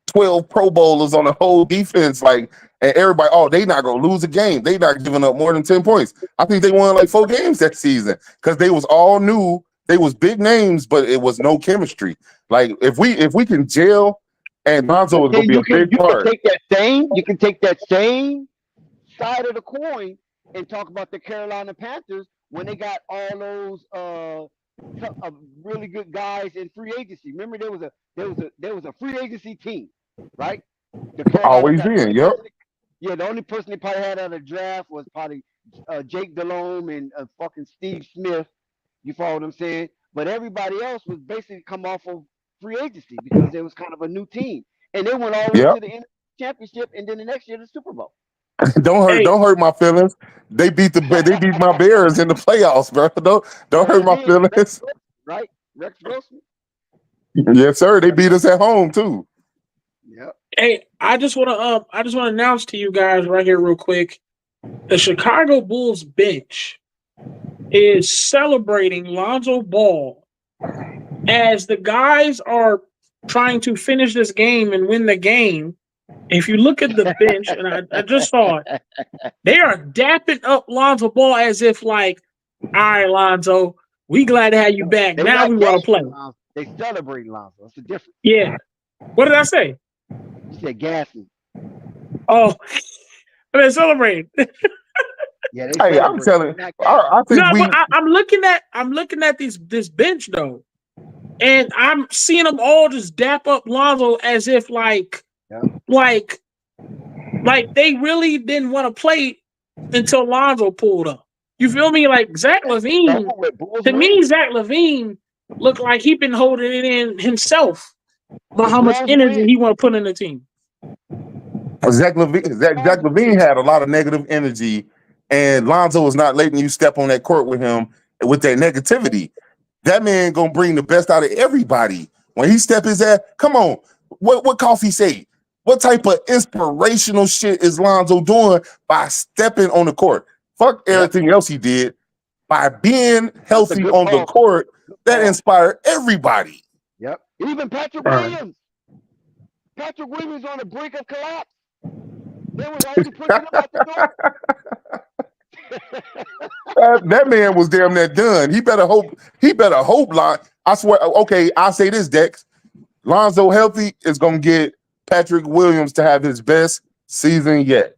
12 Pro Bowlers on the whole defense, and everybody, they not gonna lose a game. They not giving up more than 10 points. I think they won 4 games that season because they was all new. They was big names, but it was no chemistry. Like if we can gel, and Lonzo is gonna be a big part. You can take that same side of the coin and talk about the Carolina Panthers when they got all those really good guys in free agency. Remember, there was a free agency team, right? Always in, yep. Yeah, the only person they probably had out of the draft was probably Jake Delhomme and fucking Steve Smith. You follow what I'm saying? But everybody else was basically come off of free agency because it was kind of a new team, and they went all the way to the NFC championship, and then the next year the Super Bowl. Don't hurt my feelings. They beat my Bears in the playoffs, bro. Don't hurt my feelings. Right, Rex Grossman. Yes, sir. They beat us at home too. Yep. Hey, I just want to announce to you guys right here, real quick, the Chicago Bulls bench is celebrating Lonzo Ball as the guys are trying to finish this game and win the game. If you look at the bench, and I just saw it, they are dapping up Lonzo Ball as if all right, Lonzo, we glad to have you back. Now we want to play. They celebrate Lonzo. That's the difference. Yeah. What did I say? You said gassing. Oh, they celebrate. Yeah, they Hey, I'm celebrate. telling. They're not I No, think we. but I'm looking at this bench though, and I'm seeing them all just dap up Lonzo as if like they really didn't want to play until Lonzo pulled up. You feel me? Like Zach LaVine. To me, Zach LaVine looked like he been holding it in himself about how much energy he want to put in the team. Zach LaVine had a lot of negative energy, and Lonzo was not letting you step on that court with him with that negativity. That man gonna bring the best out of everybody. When he step his ass, come on. What Coffee say? What type of inspirational shit is Lonzo doing by stepping on the court? Fuck everything else he did. By being healthy on the court, that inspired everybody. Yep. Even Patrick Williams. Patrick Williams on the brink of collapse. They was already pushing him out the door. That man was damn near done. He better hope. I swear. Okay, I'll say this, Dex. Lonzo healthy is gonna get Patrick Williams to have his best season yet.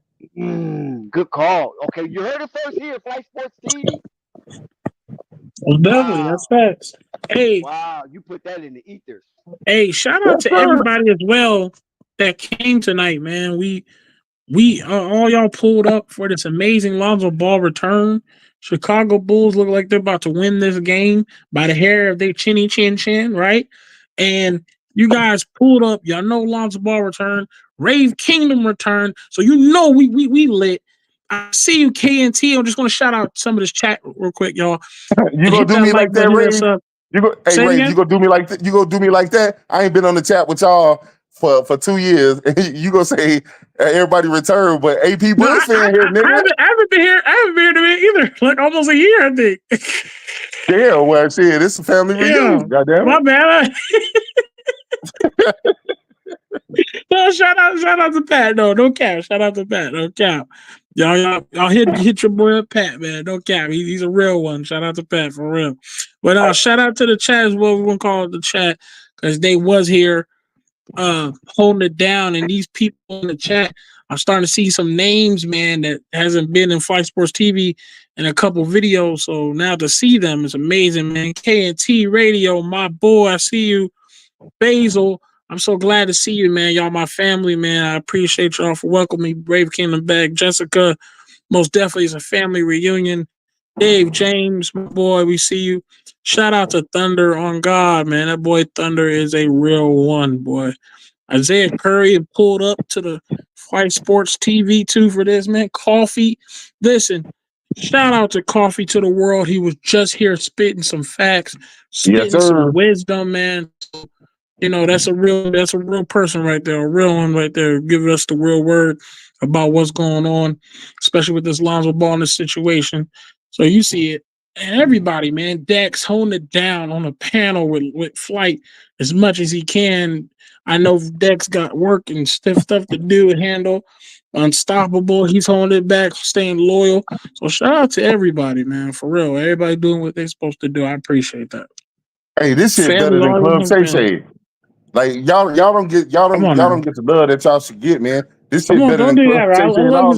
Good call. Okay, you heard it first here, Flight Sports TV. Well, definitely, that's facts. Hey, wow, you put that in the ethers. Hey, shout out to everybody as well that came tonight, man. We all y'all pulled up for this amazing Lonzo Ball return. Chicago Bulls look like they're about to win this game by the hair of their chinny chin chin, right? And you guys pulled up. Y'all know Lonzo Ball return. Rave Kingdom return. So you know we lit. I see you, KNT. I'm just gonna shout out some of this chat real quick, y'all. You gonna do me like that, Ray? Hey, Ray, you gonna do me like that? You gonna do me like that? I ain't been on the chat with y'all for 2 years. You gonna say everybody return, but AP Bulls fan here, nigga. I haven't been here either. Like almost a year, I think. Yeah, well, shit, it's a family reunion. Goddamn. My bad. No, shout out to Pat. No cap. Shout out to Pat. No cap. Y'all hit your boy up, Pat, man. No cap. He's a real one. Shout out to Pat for real. But shout out to the chat as well. We won't call it the chat because they was here holding it down. And these people in the chat, I'm starting to see some names, man, that hasn't been in Flight Sports TV in a couple videos. So now to see them is amazing, man. KNT Radio, my boy. I see you. Basil. I'm so glad to see you, man. Y'all my family, man. I appreciate y'all for welcoming me. Brave Kingdom back. Jessica, most definitely is a family reunion. Dave, James, my boy, we see you. Shout out to Thunder on God, man. That boy Thunder is a real one, boy. Isaiah Curry pulled up to the Flight Sports TV too for this, man. Coffee. Listen, shout out to Coffee to the world. He was just here spitting some facts, spitting some wisdom, man. You know, that's a real person right there, a real one right there, giving us the real word about what's going on, especially with this Lonzo Ball in this situation. So you see it. And everybody, man, Dex holding it down on a panel with Flight as much as he can. I know Dex got work and stiff stuff to do and handle. Unstoppable. He's holding it back, staying loyal. So shout out to everybody, man, for real. Everybody doing what they're supposed to do. I appreciate that. Hey, this shit better than Club Say Say. Like y'all don't get the love that y'all should get, man. This shit better than Club Say Say and all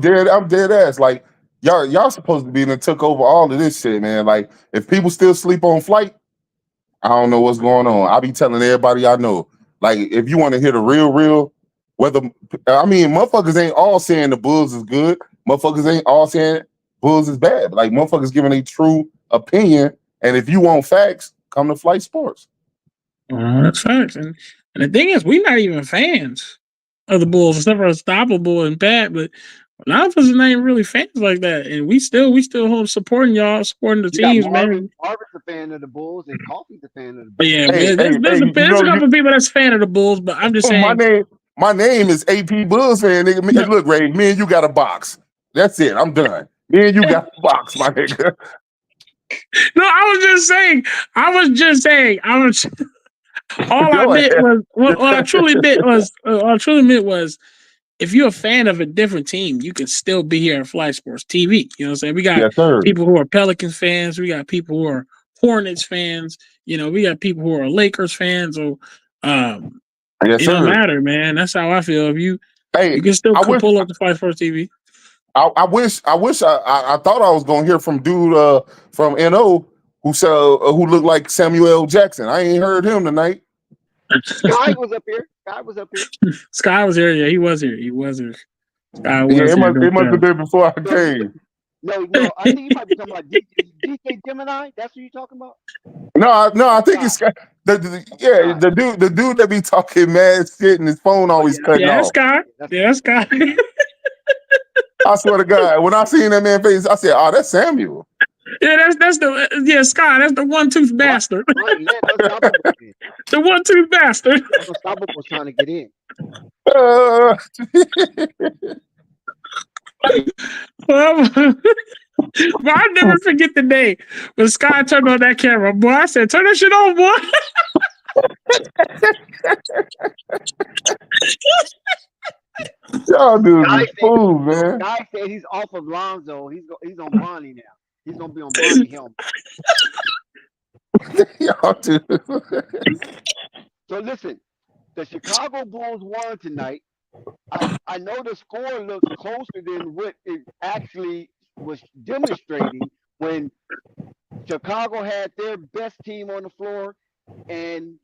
that. I'm dead ass. Like y'all supposed to be and took over all of this shit, man. Like if people still sleep on Flight, I don't know what's going on. I be telling everybody I know. Like if you want to hear the real, motherfuckers ain't all saying the Bulls is good. Motherfuckers ain't all saying Bulls is bad. Like motherfuckers giving a true opinion. And if you want facts, come to Flight Sports. That's facts. And the thing is, we're not even fans of the Bulls, except for Unstoppable and Pat, but a lot of us ain't really fans like that. And we still supporting y'all, supporting the teams, man. Marvin's a fan of the Bulls and Coffee's a fan of the Bulls. Yeah, there's a couple people that's fan of the Bulls, but I'm just saying. My name is AP Bulls fan, nigga. No. Look, Ray, me and you got a box. That's it. I'm done. Me and you got a box, my nigga. No, I was just saying. What I truly meant was, if you're a fan of a different team, you can still be here at Flight Sports TV. You know what I'm saying? We got people who are Pelicans fans. We got people who are Hornets fans. You know, we got people who are Lakers fans. So Yes, it don't sir. matter, man. That's how I feel. If you Hey, can still I wish pull up the Fight Sports TV. I wish I thought I was gonna hear from dude from NO who said who looked like Samuel L. Jackson. I ain't heard him tonight. Sky was up here. Sky was up here. Sky was here. Yeah, he was here. He was here. Sky was Yeah, here. it must have been before I came. No, I think you might be talking about DJ Gemini. That's what you're talking about? No, I think it's the dude that be talking mad shit and his phone always cutting Yeah, off. Sky. Yeah, Sky. I swear to God, when I seen that man face, I said, "Oh, that's Samuel." Yeah, that's the Sky. That's the one-tooth bastard. The one-tooth bastard. Unstoppable was trying to get in. But I'll never forget the day when Sky turned on that camera. Boy, I said, "Turn that shit on, boy." Y'all dudes is fool, man. Guy said he's off of Lonzo. He's on Bonnie now. He's gonna be on Bonnie helmet. Y'all dudes. So listen, the Chicago Bulls won tonight. I know the score looks closer than what it actually was demonstrating when Chicago had their best team on the floor and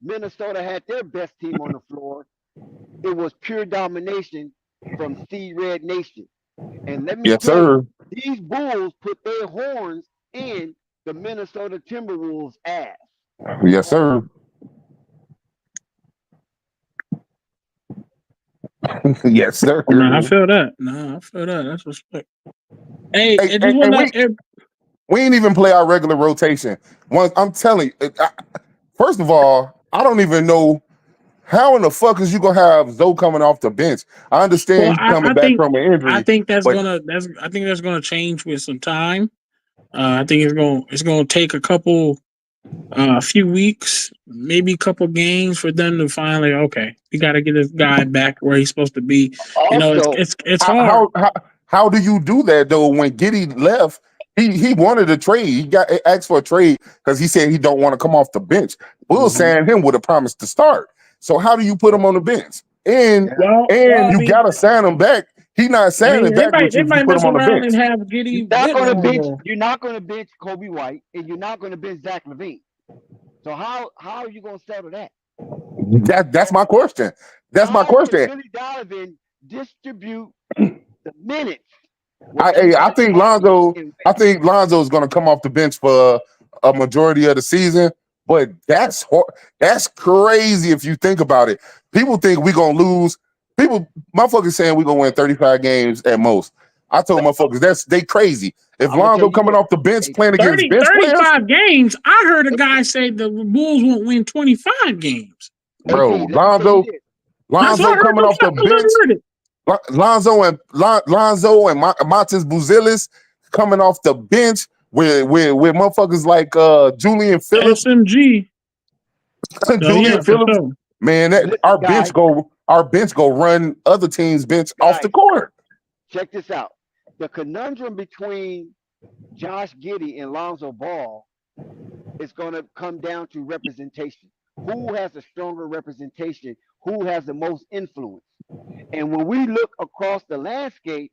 Minnesota had their best team on the floor. It was pure domination from Sea Red Nation. And let me tell you, these Bulls put their horns in the Minnesota Timberwolves' ass. Yes, sir. Yes, sir. No, I feel that. That's respect. Hey, we ain't even play our regular rotation. I'm telling you, first of all, I don't even know how in the fuck is you gonna have Zoe coming off the bench. I understand he's coming back from an injury. I think that's gonna change with some time. I think it's gonna take a few weeks, maybe a couple games for them to finally, okay, we got to get this guy back where he's supposed to be. Also, you know, it's hard. How do you do that though? When Giddey left, he wanted a trade. He got asked for a trade because he said he don't want to come off the bench. Bulls signed him with a promise to start. So how do you put him on the bench? And you gotta sign him back. He's not signing back with you if you put him on the bench. And have Giddey you're not gonna bench Kobe White, and you're not gonna bench Zach LaVine. So how are you gonna settle that? That's my question. That's my question. Billy Donovan distribute the minutes. I think Lonzo is going to come off the bench for a majority of the season, but that's crazy if you think about it. People think we're going to lose. Motherfuckers saying we're going to win 35 games at most. I told motherfuckers they crazy. If Lonzo coming off the bench playing against bench 35 games, I heard a guy say the Bulls won't win 25 games. Bro, Lonzo coming off the bench. Lonzo and Montes Buzelis coming off the bench with motherfuckers like Julian Phillips. SMG. Julian Phillips. Man, our bench go run other teams' bench off the court. Check this out. The conundrum between Josh Giddey and Lonzo Ball is going to come down to representation. Who has a stronger representation? Who has the most influence? And when we look across the landscape,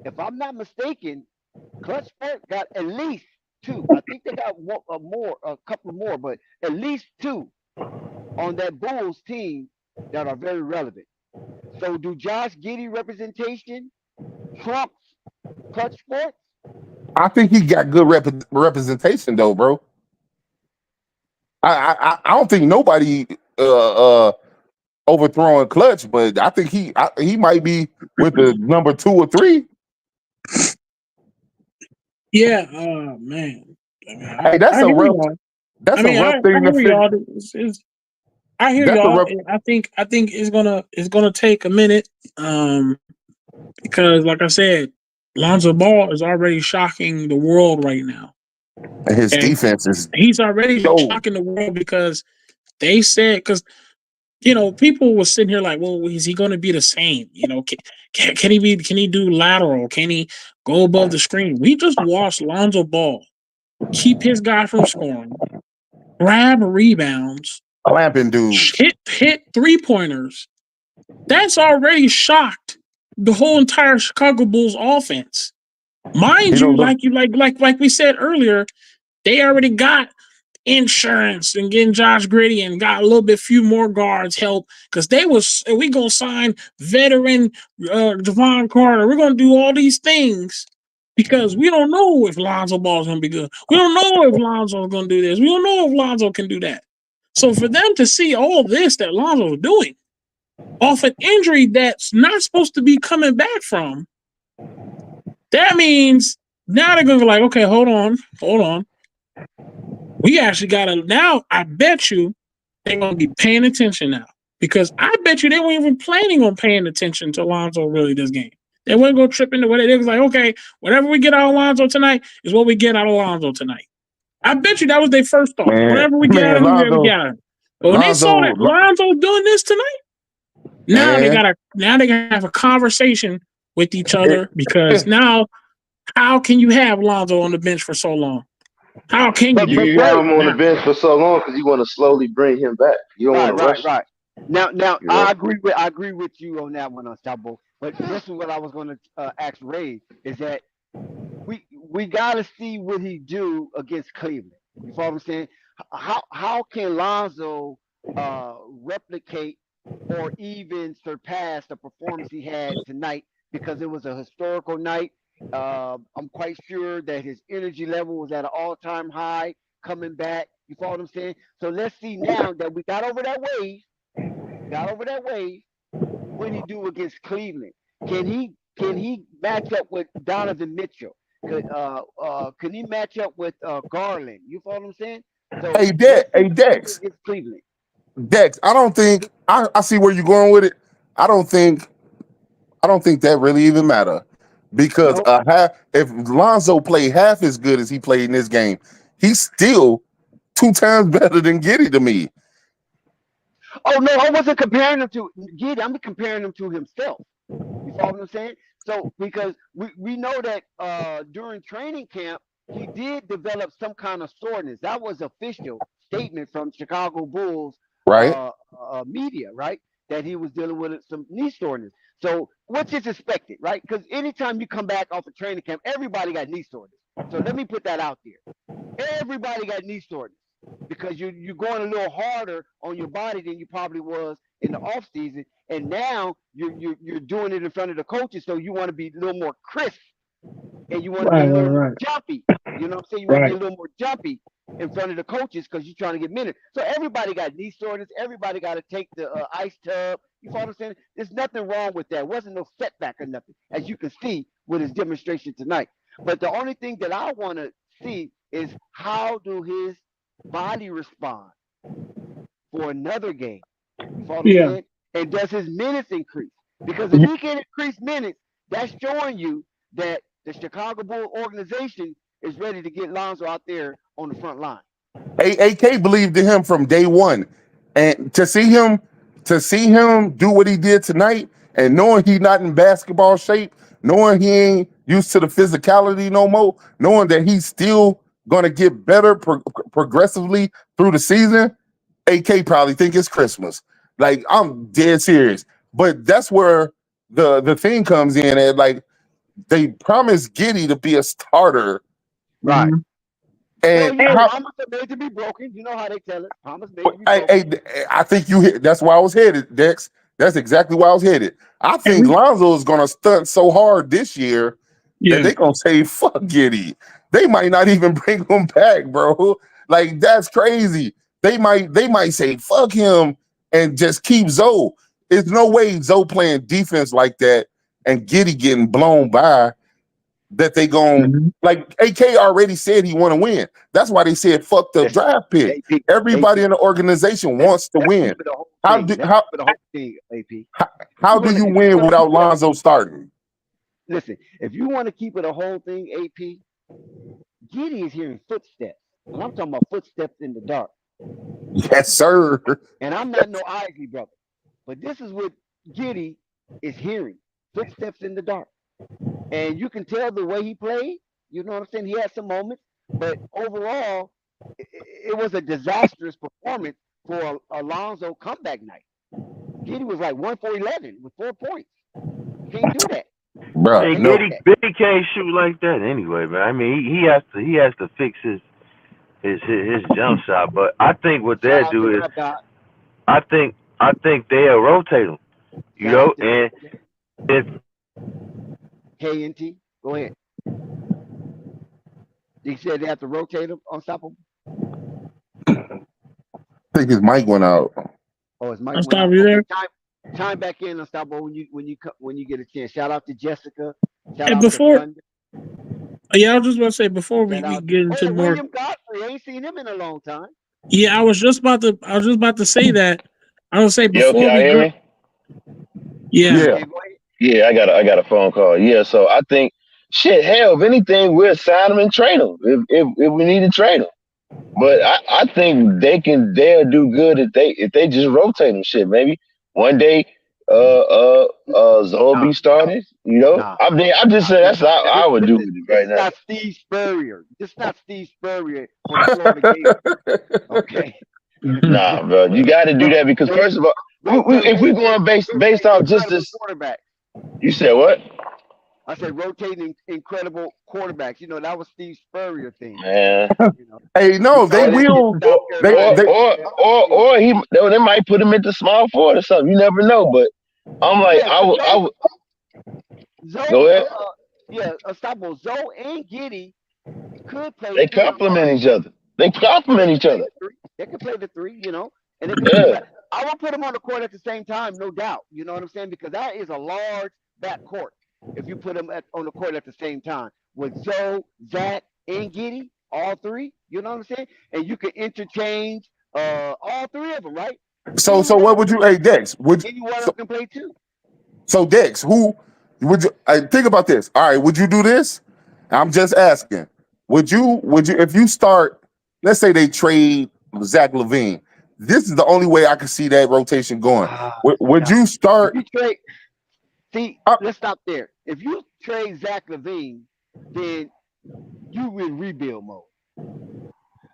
if I'm not mistaken, Clutch Sport got at least two. I think they got a couple more, but at least two on that Bulls team that are very relevant. So do Josh Giddey representation trumps Clutch Sports? I think he got good representation though, bro. I don't think nobody overthrowing Clutch, but I think he might be with the number 2 or 3. Yeah, man. Hey, that's a rough thing to figure. I hear y'all. I think it's gonna take a minute, because like I said, Lonzo Ball is already shocking the world right now. His defense he's already shocking the world because they said, because people were sitting here like, well, is he going to be the same? Can he do lateral? Can he go above the screen? We just watched Lonzo Ball keep his guy from scoring, grab rebounds, clamping dudes, hit 3-pointers. That's already shocked the whole entire Chicago Bulls offense. Mind you, like we said earlier, they already got insurance and getting Josh Giddey and got a little bit few more guards help because we gonna sign veteran Javon Carter. We're gonna do all these things because we don't know if Lonzo Ball is gonna be good. We don't know if Lonzo is gonna do this. We don't know if Lonzo can do that. So for them to see all this that Lonzo is doing off an injury that's not supposed to be coming back from, that means now they're gonna be like, okay, hold on. We actually gotta now. I bet you they're gonna be paying attention now because I bet you they weren't even planning on paying attention to Lonzo really this game. They weren't gonna trip into what it was like. Okay, whatever we get out of Lonzo tonight is what we get out of Lonzo tonight. I bet you that was their first thought. Whatever we get out of him, we get out of him. But when they saw that Lonzo doing this tonight, now they gotta have a conversation with each other because now how can you have Lonzo on the bench for so long? How can you? You have him on the bench for so long because you want to slowly bring him back. You don't want to rush. Right. Now, I agree with you on that one, Unstoppable. But this is what I was going to ask Ray is that we got to see what he do against Cleveland. You follow what I'm saying? How can Lonzo replicate or even surpass the performance he had tonight? Because it was a historical night. I'm quite sure that his energy level was at an all-time high coming back. You follow what I'm saying? So let's see now that we got over that wave. What he do against Cleveland? Can he match up with Donovan Mitchell? Can he match up with Garland? You follow what I'm saying? So hey Dex. Cleveland. Dex, I don't think I see where you're going with it. I don't think that really even matter. Because if Lonzo played half as good as he played in this game, he's still 2 times better than Giddey to me. Oh no, I wasn't comparing him to Giddey. I'm comparing him to himself. You follow what I'm saying? So because we know that during training camp he did develop some kind of soreness. That was official statement from Chicago Bulls media, right? That he was dealing with some knee soreness. So which is expected, right? Because anytime you come back off a training camp, everybody got knee soreness. So let me put that out there. Everybody got knee soreness because you're going a little harder on your body than you probably was in the off season, and now you're doing it in front of the coaches. So you want to be a little more crisp, and you want to be a little more jumpy. You know what I'm saying? You want to be a little more jumpy in front of the coaches because you're trying to get minutes. So everybody got knee soreness. Everybody got to take the ice tub. You follow what I'm saying? There's nothing wrong with that. It wasn't no setback or nothing, as you can see with his demonstration tonight. But the only thing that I want to see is how do his body respond for another game? You follow what I'm saying? And does his minutes increase? Because if he can increase minutes, that's showing you that the Chicago Bulls organization is ready to get Lonzo out there on the front line. AK believed in him from day one, and to see him do what he did tonight, and knowing he's not in basketball shape, knowing he ain't used to the physicality no more, knowing that he's still gonna get better progressively through the season, AK probably think it's Christmas. Like, I'm dead serious. But that's where the thing comes in, and like they promised Giddey to be a starter. Right. And promise made to be broken. You know how they tell it. Promise made to be broken. I think you hit. That's why I was headed, Dex. That's exactly why I was headed. I think Lonzo is going to stunt so hard this year that they're going to say, fuck Giddey. They might not even bring him back, bro. Like, that's crazy. They might say, fuck him and just keep Zoe. There's no way Zoe playing defense like that and Giddey getting blown by that they going like AK already said he want to win. That's why they said fuck the draft pick. Everybody in the organization wants to win. How do you win without Lonzo starting? Listen, if you want to keep it a whole thing, AP, Giddey is hearing footsteps. And I'm talking about footsteps in the dark. Yes, sir. And I'm not no Isley brother. But this is what Giddey is hearing. Footsteps in the dark. And you can tell the way he played. You know what I'm saying? He had some moments. But overall, it was a disastrous performance for Alonzo comeback night. Giddey was like 1 for 11 with 4 points. Can't do that. Bro, Man, no. Giddey can't shoot like that anyway, man. I mean, he has to fix his jump shot. But I think what they'll do is, I think they'll rotate him. You know, and if KNT, go ahead. He said they have to rotate him, unstoppable. I think his mic went out. Oh, his mic went out. Okay, time back in, unstoppable, when you get a chance. Shout out to Jessica. Shout out to Thunder. Yeah, I was just about to say before we get into more. William Godfrey, I ain't seen him in a long time. Yeah, I was just about to say that. I would say before can we hear go. me? Yeah. Yeah, I got a phone call. Yeah, so I think shit, hell, if anything, we'll sign him and trade him if we need to trade him. But I think they'll do good if they just rotate him. Shit, maybe one day Zoe be started. You know, I'm just saying that's how I would do it right now. Not Steve Spurrier. This is not Steve Spurrier for the Florida Gators. Okay. Nah, bro, you got to do that because first of all, if we're going based off just this quarterback. You said what? I said rotating incredible quarterbacks. You know, that was Steve Spurrier thing. Man. You know, hey, no, they will. Or they might put him into small forward or something. You never know. But I'm like, I would. Go ahead. Unstoppable. Zoe and Giddey could play. They complement each other. They complement each other. They could play the 3, you know. And I will put them on the court at the same time, no doubt. You know what I'm saying? Because that is a large back court. If you put them on the court at the same time with Zoe, Zach, and Giddey, all 3, you know what I'm saying? And you can interchange all 3 of them, right? So what would you? Hey, Dex, anyone else can play too. So Dex, who would you? Think about this. All right, would you do this? I'm just asking. Would you if you start? Let's say they trade Zach LaVine. This is the only way I can see that rotation going. Would you start? If you trade, let's stop there. If you trade Zach LaVine, then you in rebuild mode.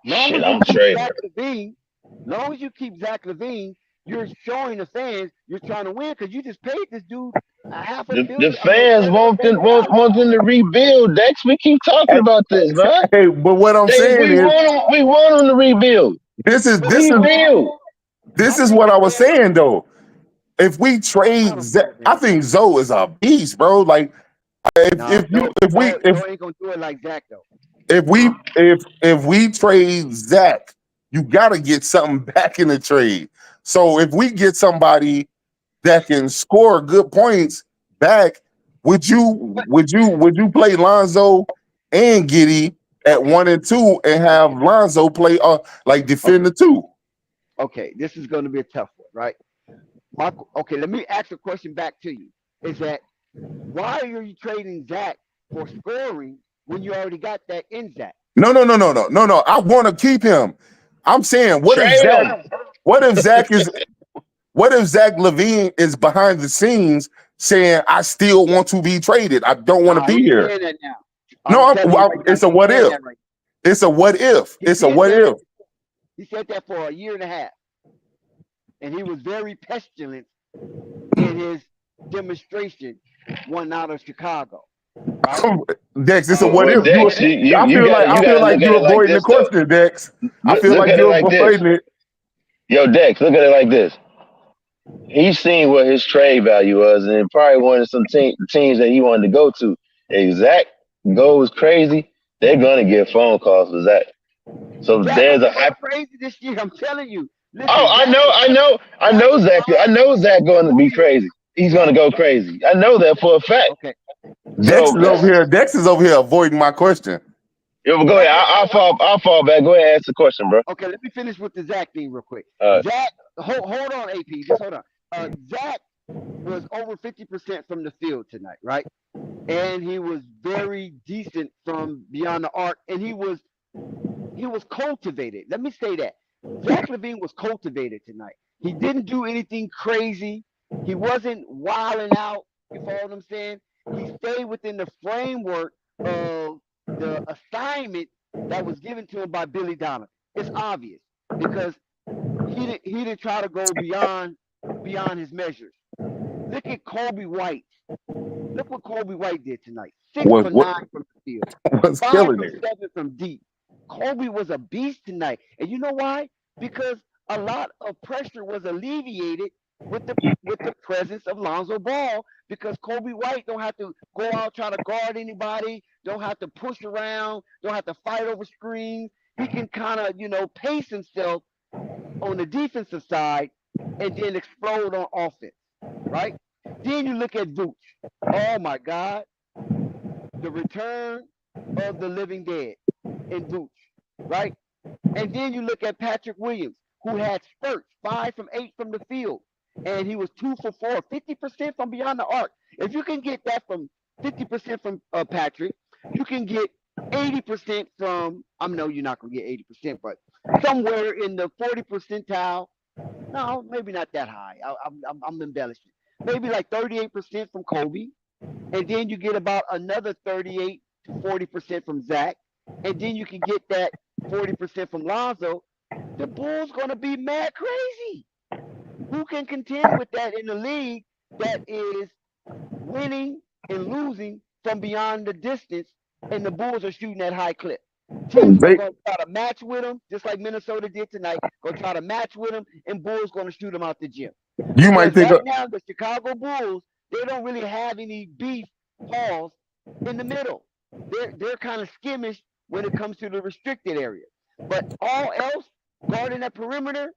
I'm trading. Long as you keep Zach LaVine, you're showing the fans you're trying to win because you just paid this dude $500 million. The fans want them to rebuild. Dex, we keep talking about this, man. Hey, but what I'm saying is, we want them to rebuild. This is what I was saying though. If we trade Zach, I think Zoe is a beast, bro. Like if we ain't gonna do it like Zach though. If we trade Zach, you gotta get something back in the trade. So if we get somebody that can score good points back, would you play Lonzo and Giddey at 1 and 2 and have Lonzo play defend the 2? Okay, this is going to be a tough one, right? Okay, let me ask a question back to you. Is that why are you trading Zach for scoring when you already got that in Zach? No. I want to keep him. I'm saying, what if Zach LaVine is behind the scenes saying, I still want to be traded. I don't want to be here. No, it's a what if. It's a what if. It's a what if. He said that for a year and a half. And he was very pestilent in his demonstration one out of Chicago. Right? Dex, it's a what if. Dex, I feel like you're avoiding the question, Dex. I feel like you're avoiding it. Yo, Dex, look at it like this. He's seen what his trade value was, and probably wanted some teams that he wanted to go to. If Zach goes crazy, they're gonna get phone calls for Zach. So there's a crazy this year. I'm telling you. Listen, I know Zach. I know Zach going to be crazy. He's going to go crazy. I know that for a fact. Okay. Dex is over here avoiding my question. Yo, go ahead. I'll fall back. Go ahead and ask the question, bro. Okay, let me finish with the Zach thing real quick. Zach, hold on, AP. Just hold on. Zach was over 50% from the field tonight, right? And he was very decent from beyond the arc, and he was cultivated. Let me say that. Zach LaVine was cultivated tonight. He didn't do anything crazy. He wasn't wilding out. You follow what I'm saying? He stayed within the framework of the assignment that was given to him by Billy Donovan. It's obvious because he didn't try to go beyond his measures. Look at Kobe White. Look what Kobe White did tonight. 6 for 9 from the field. 5 killing from it. 7 from deep. Kobe was a beast tonight. And you know why? Because a lot of pressure was alleviated with the presence of Lonzo Ball, because Kobe White don't have to go out try to guard anybody, don't have to push around, don't have to fight over screens. He can kind of, pace himself on the defensive side and then explode on offense, right? Then you look at Vooch. Oh my God, the return of the living dead in Vooch, right? And then you look at Patrick Williams, who had spurts, 5 from 8 from the field, and he was 2 for 4, 50% from beyond the arc. If you can get that from 50% from Patrick, you can get 80% from. I know you're not gonna get 80%, but somewhere in the 40 percentile. No, maybe not that high. I'm embellishing. Maybe like 38% from Kobe, and then you get about another 38 to 40% from Zach, and then you can get that 40% from Lonzo. The Bulls gonna be mad crazy. Who can contend with that in the league that is winning and losing from beyond the distance, and the Bulls are shooting at high clip? Teams are going to try to match with them, just like Minnesota did tonight. Going to try to match with them, and Bulls going to shoot them out the gym. You might think right now, the Chicago Bulls, they don't really have any beef balls in the middle. They're kind of skimmish when it comes to the restricted area. But all else, guarding that perimeter,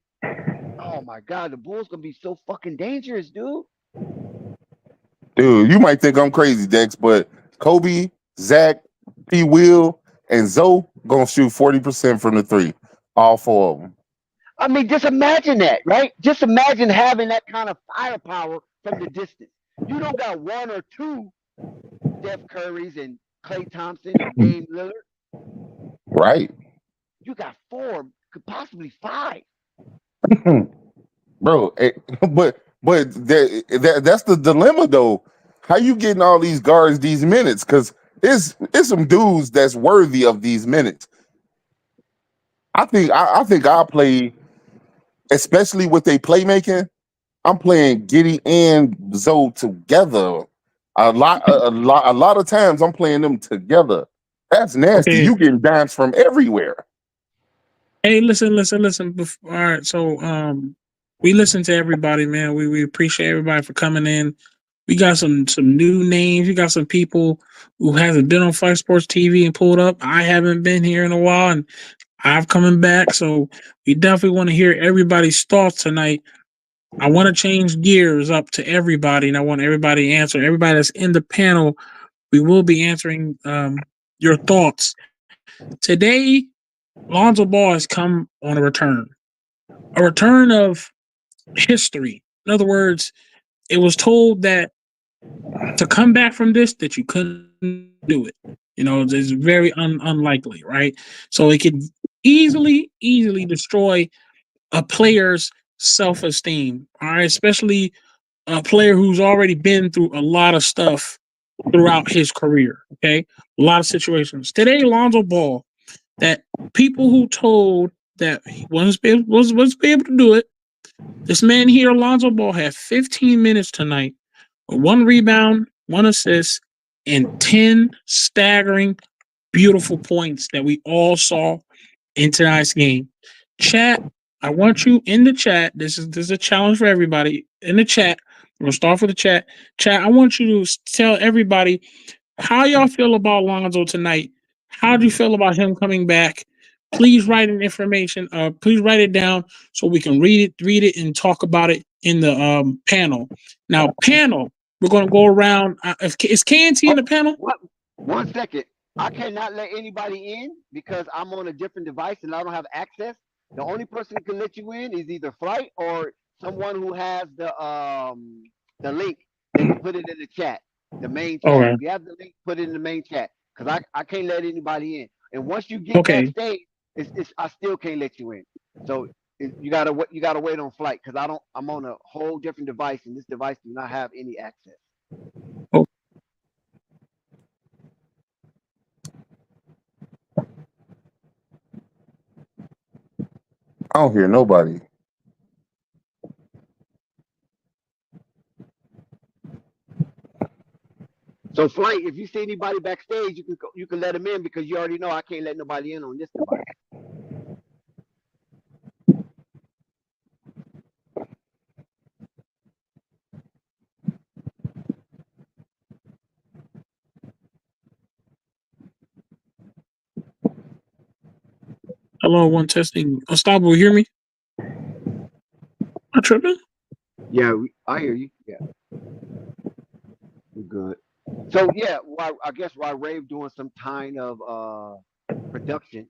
oh my God, the Bulls going to be so fucking dangerous, dude. Dude, you might think I'm crazy, Dex, but Kobe, Zach, P. Will, and Zoe gonna shoot 40% from the three. All 4 of them. I mean, just imagine that, right? Just imagine having that kind of firepower from the distance. You don't got 1 or 2 Steph Currys and Klay Thompson and Dame Lillard. Right. You got 4, could possibly 5. Bro, but that's the dilemma though. How you getting all these guards these minutes? Because it's some dudes that's worthy of these minutes. I think I'll play, especially with their playmaking. I'm playing Giddey and Zoe together. A lot of times I'm playing them together. That's nasty. Okay. You getting dimes from everywhere. Hey, listen. All right, so we listen to everybody, man. We appreciate everybody for coming in. We got some new names. We got some people who hasn't been on Fight Sports TV and pulled up. I haven't been here in a while, and I'm coming back. So we definitely want to hear everybody's thoughts tonight. I want to change gears up to everybody, and I want everybody to answer. Everybody that's in the panel, we will be answering your thoughts. Today, Lonzo Ball has come on a return of history. In other words, it was told that to come back from this, that you couldn't do it. It's very unlikely, right? So it could easily destroy a player's self-esteem, all right? Especially a player who's already been through a lot of stuff throughout his career, okay? A lot of situations. Today, Lonzo Ball, that people who told that he wasn't be able to do it, this man here, Lonzo Ball, had 15 minutes tonight, 1 rebound, 1 assist, and 10 staggering, beautiful points that we all saw in tonight's game. Chat, I want you in the chat. This is a challenge for everybody. In the chat, we're going to start with the chat. Chat, I want you to tell everybody how y'all feel about Lonzo tonight. How do you feel about him coming back? Please write in information. Please write it down so we can read it, and talk about it in the panel. Now, panel, we're going to go around. Is KNT in the panel? One second. I cannot let anybody in because I'm on a different device and I don't have access. The only person who can let you in is either Flight or someone who has the link. They can put it in the chat, the main chat. Okay. If you have the link, put it in the main chat because I can't let anybody in. And once you get backstage, I still can't let you in. So you gotta wait on Flight because I'm on a whole different device and this device does not have any access. don't hear nobody. So, Flight, if you see anybody backstage, you can let them in because you already know I can't let nobody in on this device. Hello, one testing. Unstoppable, hear me? I'm tripping. Yeah, I hear you. Yeah, we're good. So yeah, I guess while Rave doing some kind of production,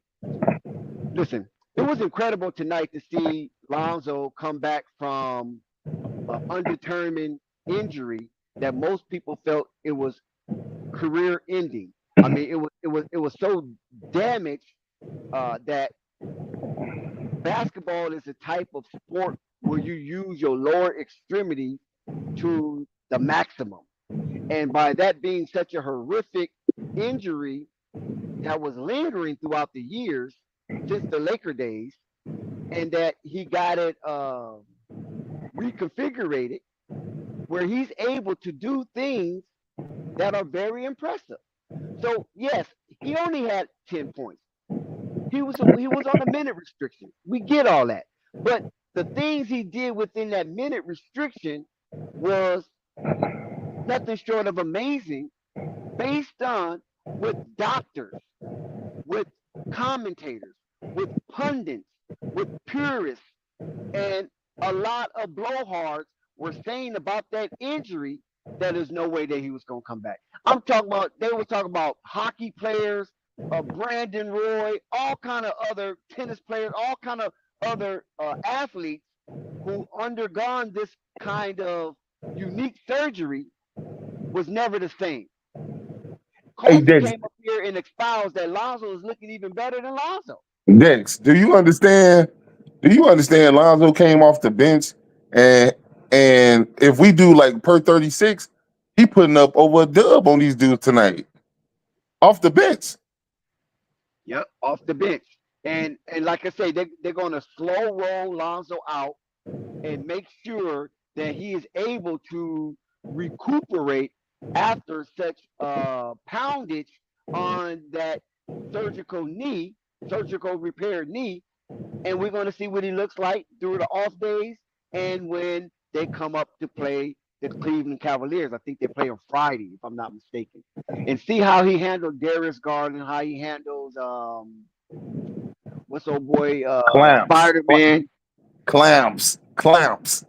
listen, it was incredible tonight to see Lonzo come back from an undetermined injury that most people felt it was career ending. I mean, it was so damaged that basketball is a type of sport where you use your lower extremity to the maximum. And by that being such a horrific injury that was lingering throughout the years since the Laker days, and that he got it reconfigured where he's able to do things that are very impressive. So yes, he only had 10 points. He was on a minute restriction. We get all that. But the things he did within that minute restriction was nothing short of amazing, based on with doctors, with commentators, with pundits, with purists, and a lot of blowhards were saying about that injury that there's no way that he was going to come back. They were talking about hockey players, Brandon Roy, all kind of other tennis players, all kind of other athletes who undergone this kind of unique surgery was never the same. Colson came up here and expounds that Lonzo is looking even better than Lonzo. Dex, do you understand? Lonzo came off the bench, and if we do like per 36, he putting up over a dub on these dudes tonight. Off the bench. Yep, off the bench. And like I say, they're going to slow roll Lonzo out and make sure that he is able to recuperate after such poundage on that surgical repaired knee. And we're going to see what he looks like through the off days and when they come up to play the Cleveland Cavaliers. I think they play on Friday, if I'm not mistaken. And see how he handled Darius Garland, how he handles what's old boy Spider-Man. Clamps.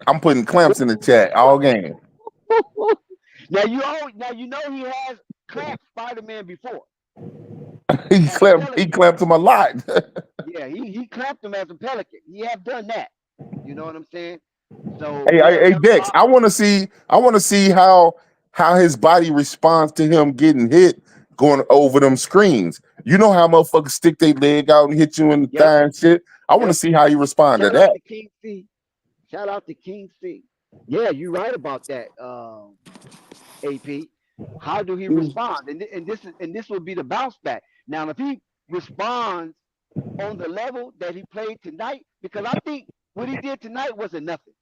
I'm putting clamps in the chat all game. Now you know he has clamped Spider-Man before. He clamped him a lot. Yeah, he clamped him as a Pelican. He have done that. You know what I'm saying? So hey Dex, I want to see how his body responds to him getting hit going over them screens. You know how motherfuckers stick their leg out and hit you in the thigh and shit. I want to see how you respond to that. Shout out to King C. Yeah, you're right about that, AP. How do he respond? And this will be the bounce back. Now, if he responds on the level that he played tonight, because I think what he did tonight wasn't nothing.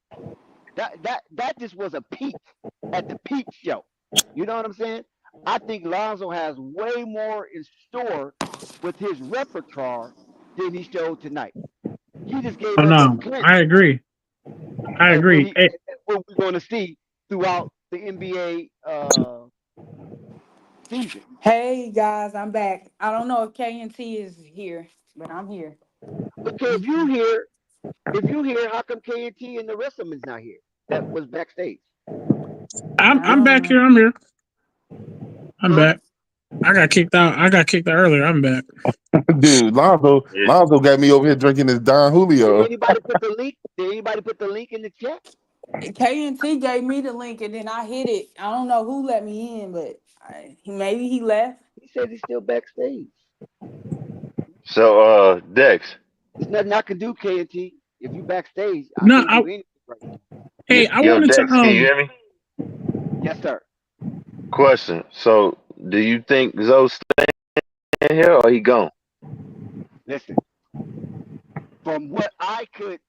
That just was a peak at the peak show. You know what I'm saying? I think Lonzo has way more in store with his repertoire than he showed tonight. He just gave us a glimpse. I agree. What we're going to see throughout the NBA season. Hey guys, I'm back. I don't know if KNT is here, but I'm here. Okay, if you here, how come KNT and the rest of them is not here? That was backstage. I'm back here. I'm here. I'm back. I got kicked out earlier. I'm back. Dude, Lonzo got me over here drinking this Don Julio. Did anybody put the link in the chat? KNT gave me the link and then I hit it. I don't know who let me in, but maybe he left. He said he's still backstage. So, Dex. There's nothing I can do, KNT. If you backstage, I can't do anything right now. Hey, I wanted Dex, to. Can you hear me? Yes, sir. Question. So, do you think Zoe's staying here or he gone? Listen. from what I could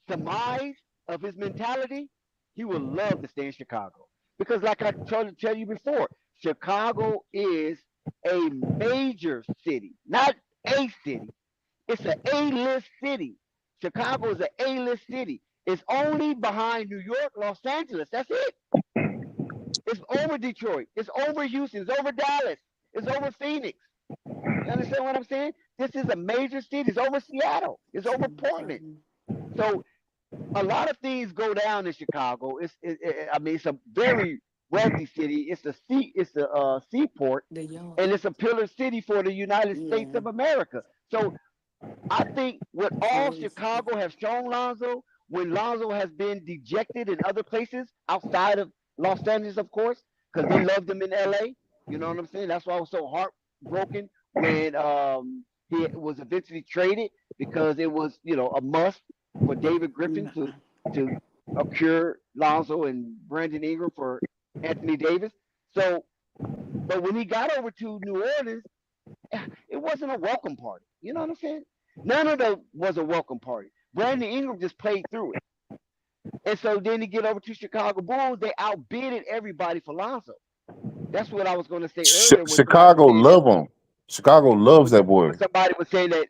surmise of his mentality, he would love to stay in Chicago. Because like I tried to tell you before, Chicago is a major city, not a city. It's an A-list city. Chicago is an A-list city. It's only behind New York, Los Angeles. That's it. It's over Detroit. It's over Houston. It's over Dallas. It's over Phoenix. You understand what I'm saying? This is a major city. It's over Seattle. It's over Portland. So a lot of things go down in Chicago. It's a very wealthy city. It's a seaport, and it's a pillar city for the United States of America. So I think what all Chicago have shown Lonzo, when Lonzo has been dejected in other places outside of Los Angeles, of course, because they loved him in LA. You know what I'm saying? That's why I was so heartbroken when he was eventually traded, because it was, a must for David Griffin to procure Lonzo and Brandon Ingram for Anthony Davis. So, but when he got over to New Orleans, it wasn't a welcome party. You know what I'm saying? None of them was a welcome party. Brandon Ingram just played through it. And so then he get over to Chicago Bulls, they outbidded everybody for Lonzo. That's what I was going to say earlier. Chicago love him. Chicago loves that boy. Somebody was saying that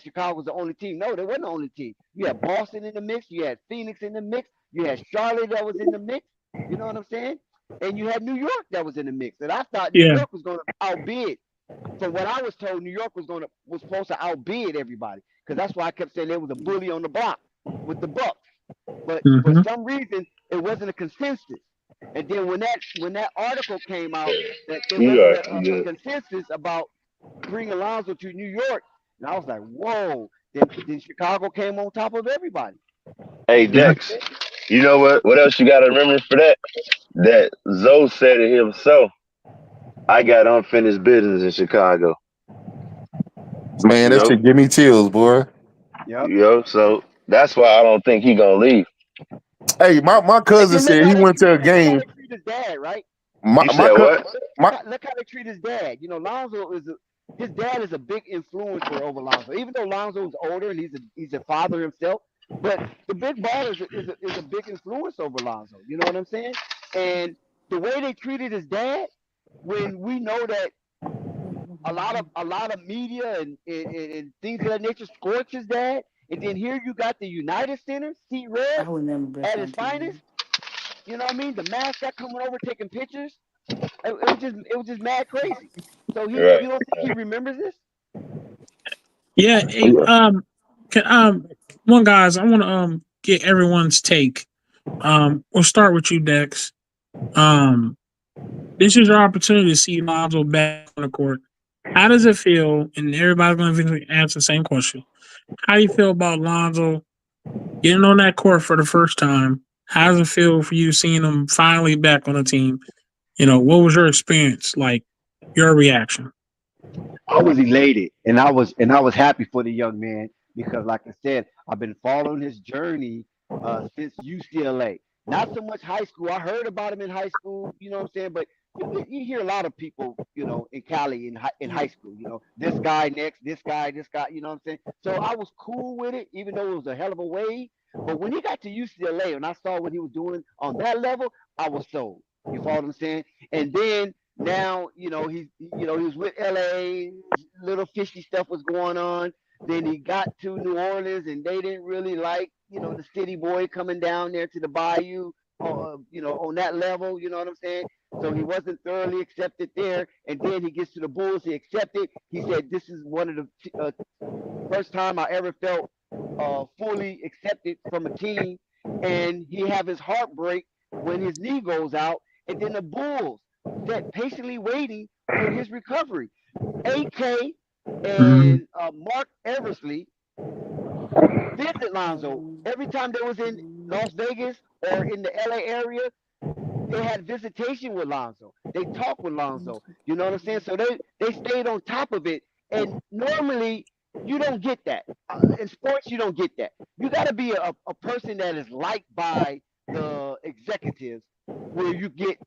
Chicago was the only team. No, they wasn't the only team. You had Boston in the mix. You had Phoenix in the mix. You had Charlotte that was in the mix. You know what I'm saying? And you had New York that was in the mix. And I thought New York was going to outbid. From what I was told, New York was supposed to outbid everybody, because that's why I kept saying there was a bully on the block with the Bucks. But for some reason, it wasn't a consensus. And then when that article came out that there wasn't a consensus about bringing Lonzo to New York, and I was like, whoa. Then Chicago came on top of everybody. Hey, Dex, you know what else you got to remember for that? That Zoe said it himself. I got unfinished business in Chicago. Man, that shit give me chills, boy. Yo, so that's why I don't think he gonna leave. Hey, my cousin said he went to a game. Look how they treat his dad, right? Look how they treat his dad. Lonzo his dad is a big influencer over Lonzo. Even though Lonzo is older and he's a father himself, but the big ball is a big influence over Lonzo. You know what I'm saying? And the way they treated his dad, when we know that a lot of media and things of that nature scorch his dad, and then here you got the United Center, C-Red at his finest. You know what I mean? The mascot coming over taking pictures. It was just mad crazy. So you don't think he remembers this? Yeah. Hey, one guys, I want to get everyone's take. We'll start with you, Dex. This is your opportunity to see Lonzo back on the court. How does it feel? And everybody's going to eventually answer the same question. How do you feel about Lonzo getting on that court for the first time? How does it feel for you seeing him finally back on the team? What was your experience like? Your reaction? I was elated, and I was happy for the young man, because, like I said, I've been following his journey since UCLA. Not so much high school. I heard about him in high school. You know what I'm saying? But you hear a lot of people, in Cali in high school. This guy next, this guy. You know what I'm saying? So I was cool with it, even though it was a hell of a wave. But when he got to UCLA and I saw what he was doing on that level, I was sold. You follow what I'm saying? And then now, he was with LA, little fishy stuff was going on. Then he got to New Orleans and they didn't really like, the city boy coming down there to the bayou, on that level, you know what I'm saying? So he wasn't thoroughly accepted there. And then he gets to the Bulls, he accepted. He said, this is one of the first time I ever felt fully accepted from a team. And he have his heart break when his knee goes out. And then the Bulls sat patiently waiting for his recovery. AK and Mark Eversley visit Lonzo. Every time they was in Las Vegas or in the LA area, they had visitation with Lonzo. They talked with Lonzo. You know what I'm saying? So they stayed on top of it. And normally you don't get that. In sports, you don't get that. You got to be a person that is liked by the executives, where you get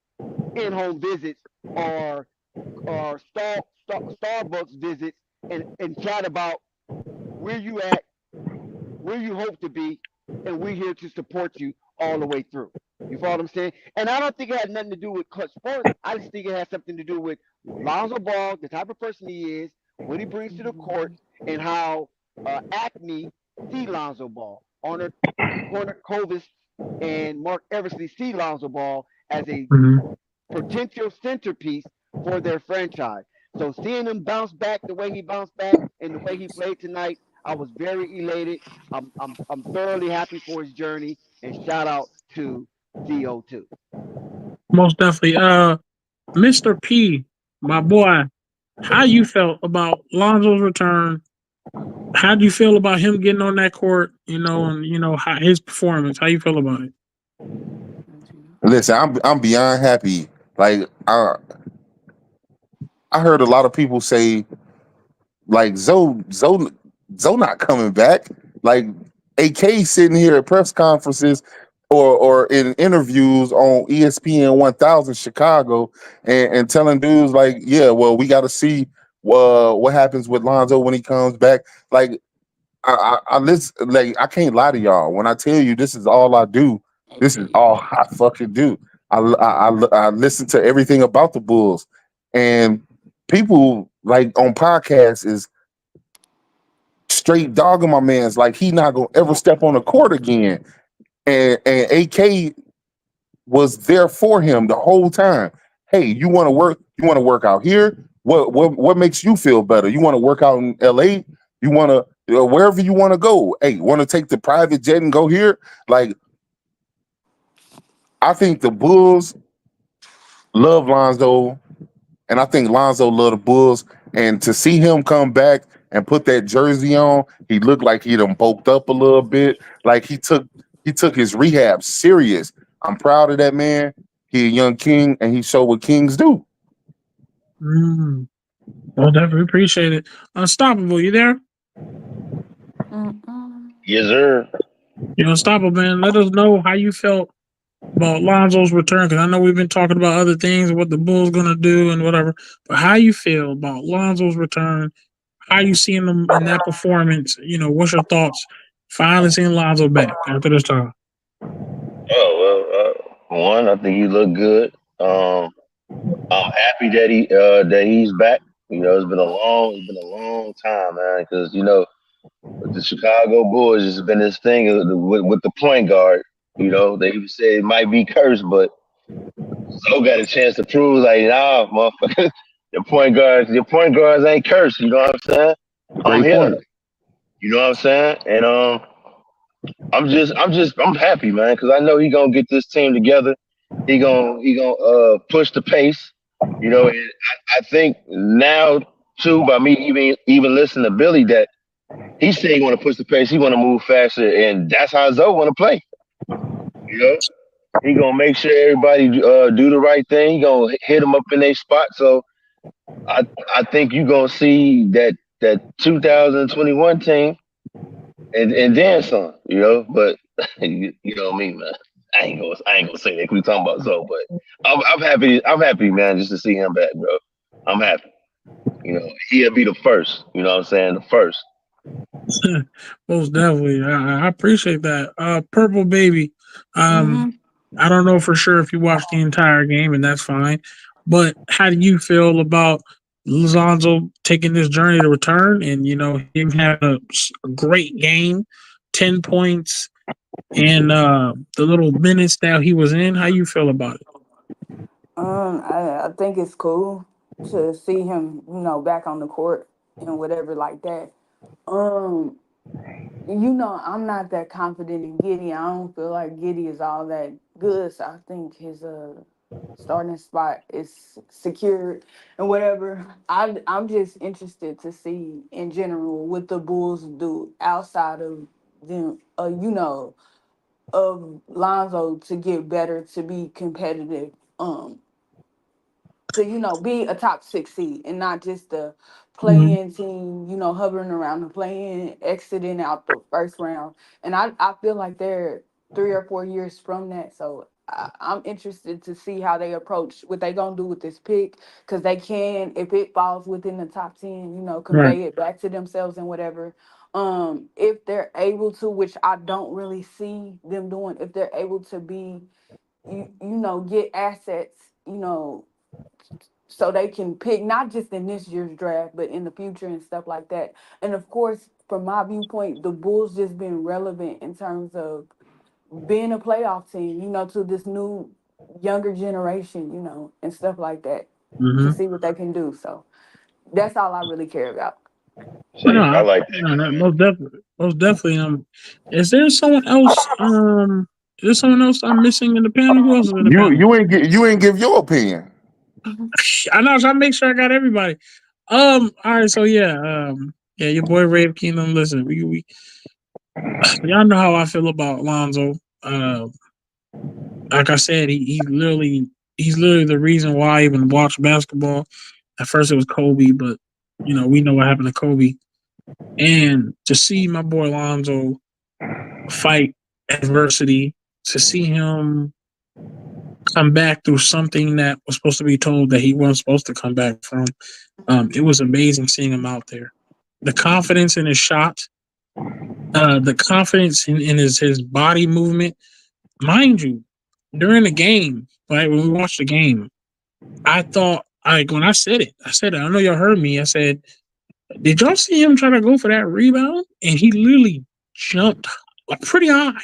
in-home visits or Starbucks visits and chat about where you at, where you hope to be, and we're here to support you all the way through. You follow what I'm saying? And I don't think it had nothing to do with Clutch Sports. I just think it has something to do with Lonzo Ball, the type of person he is, what he brings to the court, and how Acme see Lonzo Ball. Honor Covis and Mark Eversley see Lonzo Ball as a potential centerpiece for their franchise. So seeing him bounce back the way he bounced back and the way he played tonight, I was very elated. I'm thoroughly happy for his journey, and shout out to ZO2. Most definitely. Mr. P, my boy, how you felt about Lonzo's return? How do you feel about him getting on that court? And how his performance. How you feel about it? Listen, I'm beyond happy. Like I heard a lot of people say like Zoe not coming back. Like AK sitting here at press conferences or in interviews on ESPN 1000 Chicago and telling dudes like, yeah, well, we got to see what happens with Lonzo when he comes back. Like I listen, like I can't lie to y'all when I tell you this is all I do. This is all I fucking do. I listen to everything about the Bulls, and people like on podcasts is straight dogging my man's like he not gonna ever step on the court again. And AK was there for him the whole time. Hey, you want to work? You want to work out here? What makes you feel better? You want to work out in LA? You want to wherever you want to go? Hey, want to take the private jet and go here? Like, I think the Bulls love Lonzo, and I think Lonzo love the Bulls. And to see him come back and put that jersey on, he looked like he done bulked up a little bit. Like he took his rehab serious. I'm proud of that man. He a young king, and he showed what kings do. Well, definitely appreciate it. Unstoppable, you there? Yes, sir. You're unstoppable, man. Let us know how you felt about Lonzo's return, because I know we've been talking about other things, what the Bulls gonna do and whatever. But how you feel about Lonzo's return? How you seeing them in that performance? What's your thoughts? Finally seeing Lonzo back after this time. Oh well, one, I think he looked good. I'm happy that he's back. It's been a long time, man. Because with the Chicago Bulls, it's been this thing with the point guard. They even say it might be cursed, but Zoe got a chance to prove like, nah, motherfucker, your point guards ain't cursed. You know what I'm saying? I'm Great here. point. You know what I'm saying? And I'm happy, man, because I know he gonna get this team together. He gonna push the pace. And I think now too, by me even listening to Billy, that he said he want to push the pace. He want to move faster, and that's how Zoe want to play. He gonna make sure everybody do the right thing. He gonna hit them up in their spot. So I think you gonna see that 2021 team and then some. But you know me, man. I ain't gonna say that. We talking about Zoe, but I'm happy. I'm happy, man, just to see him back, bro. I'm happy. He'll be the first. You know what I'm saying? The first. Most definitely. I appreciate that. Purple Baby. I don't know for sure if you watched the entire game, and that's fine. But how do you feel about Lonzo taking this journey to return and, him having a great game, 10 points, and the little minutes that he was in? How you feel about it? I think it's cool to see him, back on the court and whatever like that. I'm not that confident in Giddey. I don't feel like Giddey is all that good. So I think his starting spot is secured and whatever. I'm just interested to see in general what the Bulls do outside of them, of Lonzo to get better, to be competitive. To be a top 6 seed and not just a play-in team, hovering around the play-in, exiting out the first round. And I feel like they're 3 or 4 years from that. So I'm interested to see how they approach what they gonna do with this pick, because they can, if it falls within the top 10, convey it back to themselves and whatever. If they're able to, which I don't really see them doing, if they're able to be, get assets, so they can pick not just in this year's draft, but in the future and stuff like that. And of course, from my viewpoint, the Bulls just been relevant in terms of being a playoff team, to this new younger generation, and stuff like that, to see what they can do. So that's all I really care about. See, I like that. No, most definitely, most definitely. Is there someone else? Is there someone else I'm missing in the panel? Who else is in the panel? You ain't give your opinion. I know. So I make sure I got everybody. All right. So yeah. Your boy Rave Kingdom. Listen, we y'all know how I feel about Lonzo. Like I said, he's literally the reason why I even watch basketball. At first it was Kobe, but we know what happened to Kobe. And to see my boy Lonzo fight adversity, to see him come back through something that was supposed to be told that he wasn't supposed to come back from, it was amazing seeing him out there. The confidence in his shot, the confidence in his body movement. Mind you, during the game, right, when we watched the game, I thought, when I said it, I know y'all heard me, I said, did y'all see him try to go for that rebound? And he literally jumped pretty high.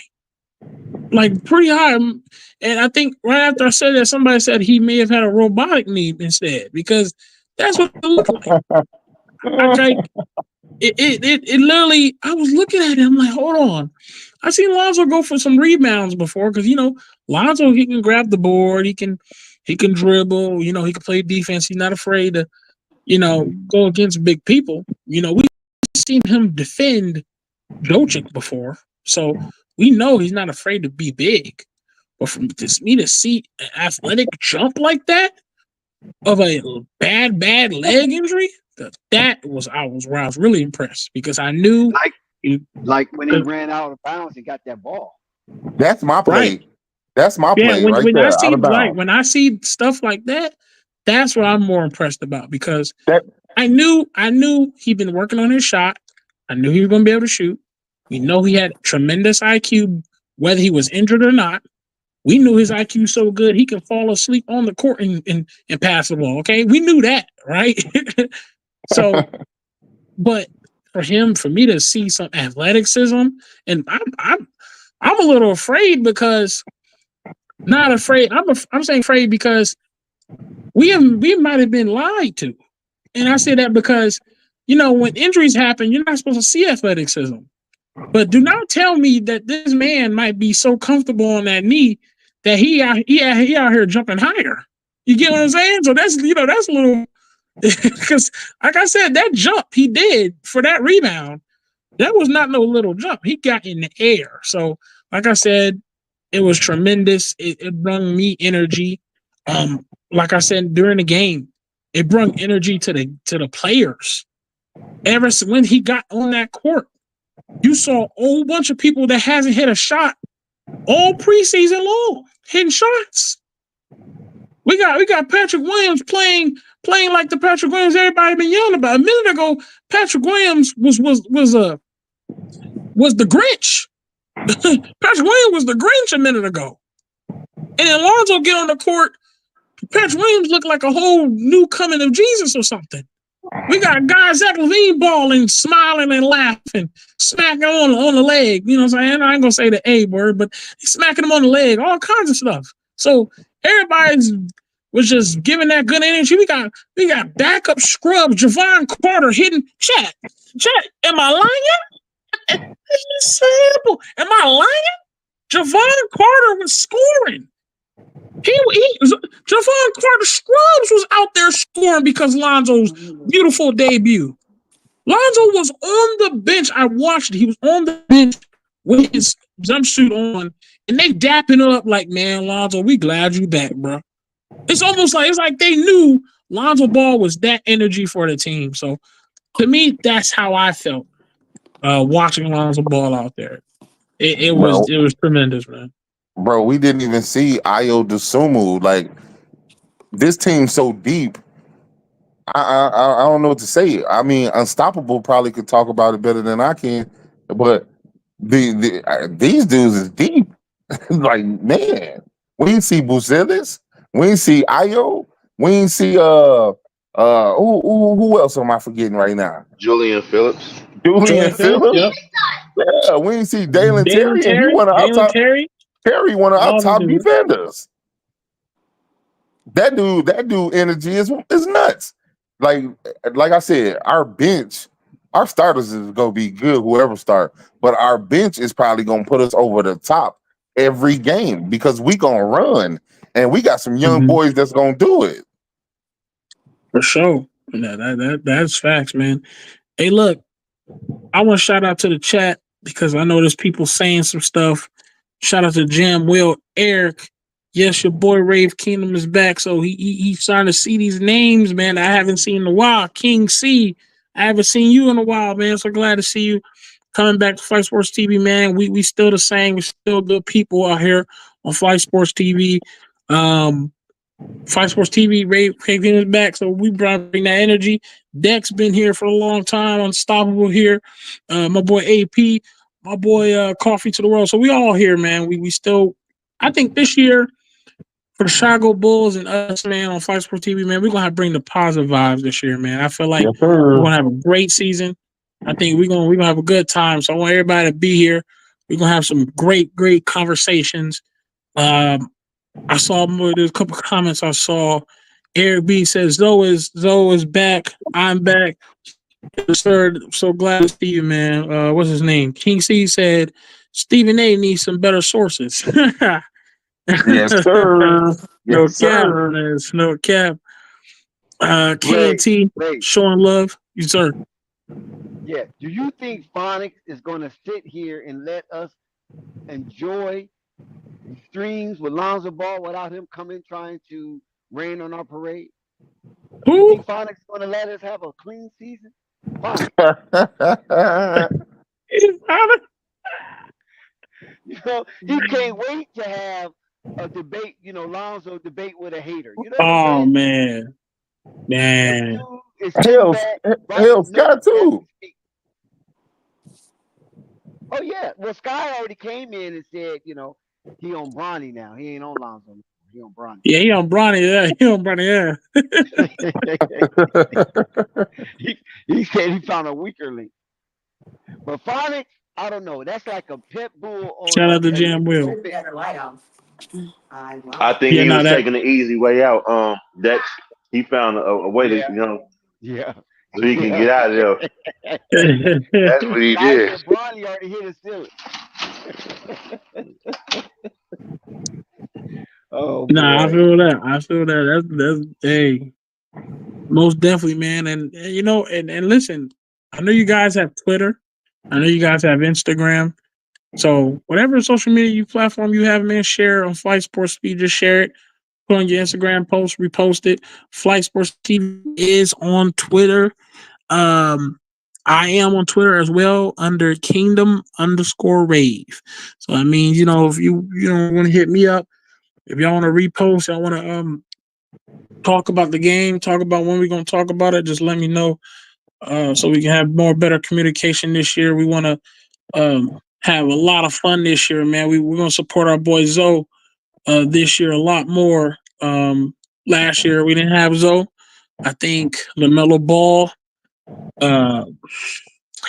And I think right after I said that, somebody said he may have had a robotic knee instead, because that's what it looked like. It literally, I was looking at him like, hold on. I've seen Lonzo go for some rebounds before, because Lonzo, he can grab the board, he can dribble, he can play defense. He's not afraid to, go against big people. We've seen him defend Jokic before, so we know he's not afraid to be big. But for me to see an athletic jump like that of a bad leg injury, I was really impressed, because I knew like when he ran out of bounds and got that ball. That's my play. Right. That's my play when right there. When I see stuff like that, that's what I'm more impressed about, because I knew he'd been working on his shot. I knew he was going to be able to shoot. We know he had tremendous IQ, whether he was injured or not. We knew his IQ so good he could fall asleep on the court and pass the ball. Okay, we knew that, right? So, but for me to see some athleticism, and I'm a little afraid, because not afraid. I'm saying afraid because we might have been lied to, and I say that because when injuries happen, you're not supposed to see athleticism. But do not tell me that this man might be so comfortable on that knee that he out here jumping higher. You get what I'm saying? So that's that's a little, because like I said, that jump he did for that rebound, that was not no little jump. He got in the air. So like I said, it was tremendous. It brought me energy. Like I said during the game, it brought energy to the players. Ever since when he got on that court, you saw a whole bunch of people that hasn't hit a shot all preseason long, hitting shots. We got Patrick Williams playing like the Patrick Williams everybody been yelling about. A minute ago, Patrick Williams was the Grinch. Patrick Williams was the Grinch a minute ago. And then Lonzo get on the court, Patrick Williams looked like a whole new coming of Jesus or something. We got guys Zach LaVine balling, smiling and laughing, smacking on the leg. You know what I'm saying? I ain't gonna say the A word, but smacking him on the leg, all kinds of stuff. So everybody's was just giving that good energy. We got backup scrub, Javon Carter hitting chat. Am I lying? It's simple. Am I lying? Javon Carter was scoring. Javon Carter Scrubs was out there scoring because Lonzo's beautiful debut. Lonzo was on the bench. I watched it. He was on the bench with his jumpsuit on, and they dapping up like, man, Lonzo, we glad you back, bro. It's like they knew Lonzo Ball was that energy for the team. So to me, that's how I felt watching Lonzo Ball out there. It was tremendous, man. Bro, we didn't even see Ayo Dosunmu. Like, this team's so deep. I don't know what to say. I mean, Unstoppable probably could talk about it better than I can, but these dudes is deep. Like, man, we ain't see Buzelis, we ain't see Ayo, we ain't see who else am I forgetting right now? Julian Phillips. Julian Phillips, Phillips. yep. Yeah, we ain't see Dalen Dalen Terry, and he Terry, one of our top. Terry, one of our all them top dudes. defenders. That dude energy is nuts. Like I said, our bench, our starters is gonna be good, whoever start, but our bench is probably gonna put us over the top every game because we gonna run and we got some young boys that's gonna do it. For sure. That's facts, man. Hey, look, I want to shout out to the chat because I know there's people saying some stuff. Shout out to Jam Will, Eric. Yes, your boy Rave Kingdom is back. So he's starting to see these names, man. I haven't seen in a while. King C, I haven't seen you in a while, man. So glad to see you coming back to Fight Sports TV, man. We still the same. We still good people out here on Fight Sports TV. Fight Sports TV, Ray Kingdom is back. So we bring that energy. Dex been here for a long time. Unstoppable here. My boy AP, my boy Coffee to the World. So we all here, man. We still, I think this year for the Chicago Bulls and us, man, on Fight Sports TV, man, we're gonna have to bring the positive vibes this year, man. I feel like we're gonna have a great season. I think we're gonna have a good time. So I want everybody to be here. We're gonna have some great conversations. I saw there's a couple of comments I saw. Eric B says Zoe is back. I'm back. Sir, so glad to see you, man. What's his name? King C said Stephen A needs some better sources. Yes, sir. No Yes, cap, sir. man. No cap. KNT showing love. You sir. Yeah. Do you think Phonics is gonna sit here and let us enjoy streams with Lonzo Ball without him coming trying to rain on our parade? Who? You think Phonics is gonna let us have a clean season? Phonics. You know, he can't wait to have a debate, Lonzo debate with a hater. You know what I'm saying? Man. It's sitting back. Hell, Scott too. Oh yeah. Well, Sky already came in and said, he on Bronny now. He ain't on Lonzo. He on Bronny. Yeah, he on Bronny. Yeah, he on Bronny. Yeah. he said he found a weaker link. But Phonics, I don't know. That's like a pit bull on. Shout out to Jam Will. I think he was taking the easy way out. That he found a way to, yeah, so he can get out of there. That's what he did. Bronny already hit his ceiling. Oh, nah, boy. I feel that. That's hey, most definitely, man. And and listen, I know you guys have Twitter. I know you guys have Instagram. So whatever social media platform you have, man, share on Flight Sports Speed. Just share it. Put on your Instagram post, repost it. Flight Sports TV is on Twitter. I am on Twitter as well under Kingdom_Rave. So I mean, if you want to hit me up, if y'all want to repost, y'all want to talk about the game, talk about when we're gonna talk about it, just let me know. So we can have better communication this year. We want to have a lot of fun this year, man. We're gonna support our boy Zoe this year a lot more. Last year we didn't have Zoe. I think LaMelo Ball,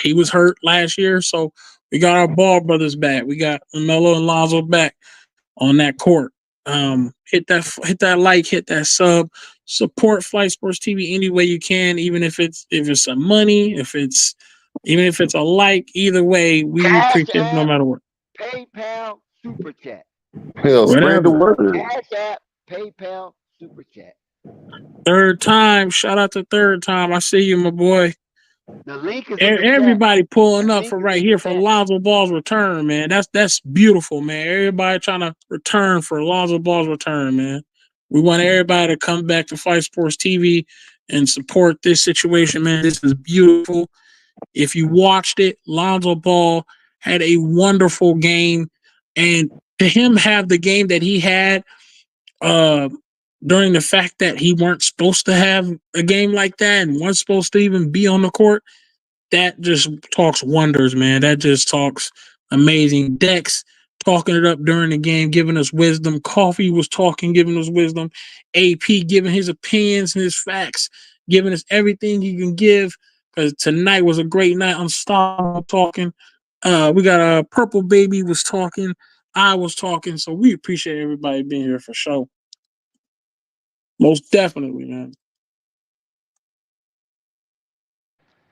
he was hurt last year, so we got our Ball brothers back. We got LaMelo and Lonzo back on that court. Hit that like, hit that sub, support Flight Sports TV any way you can, even if it's some money, even if it's a like, either way, we appreciate it no matter what. PayPal, Super Chat. Hell, spread the word. Cash App, PayPal, Super Chat. Third time, shout out to Third Time. I see you, my boy. The link is in the everybody chat. Pulling up for right here for Lonzo Ball's return, man. That's beautiful, man. Everybody trying to return for Lonzo Ball's return, man. We want everybody to come back to Fight Sports TV and support this situation, man. This is beautiful. If you watched it, Lonzo Ball had a wonderful game, and to him have the game that he had, during the fact that he weren't supposed to have a game like that and wasn't supposed to even be on the court, that just talks wonders, man. That just talks amazing. Dex talking it up during the game, giving us wisdom. Coffee was talking, giving us wisdom. AP giving his opinions and his facts, giving us everything he can give. Because tonight was a great night. Unstoppable talking. We got a Purple Baby was talking. I was talking. So we appreciate everybody being here for sure. Most definitely, man.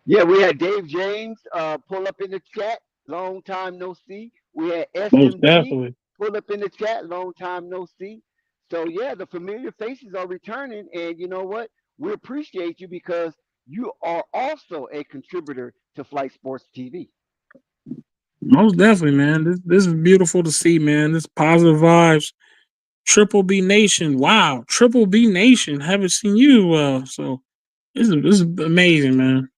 Yeah, we had Dave James pull up in the chat. Long time no see. We had Most SMG definitely. pull up in the chat. Long time no see. So yeah, the familiar faces are returning, and you know what? We appreciate you because you are also a contributor to Flight Sports TV. Most definitely, man. This is beautiful to see, man. This positive vibes. Triple B Nation. Wow. Triple B Nation. Haven't seen you so this is amazing, man.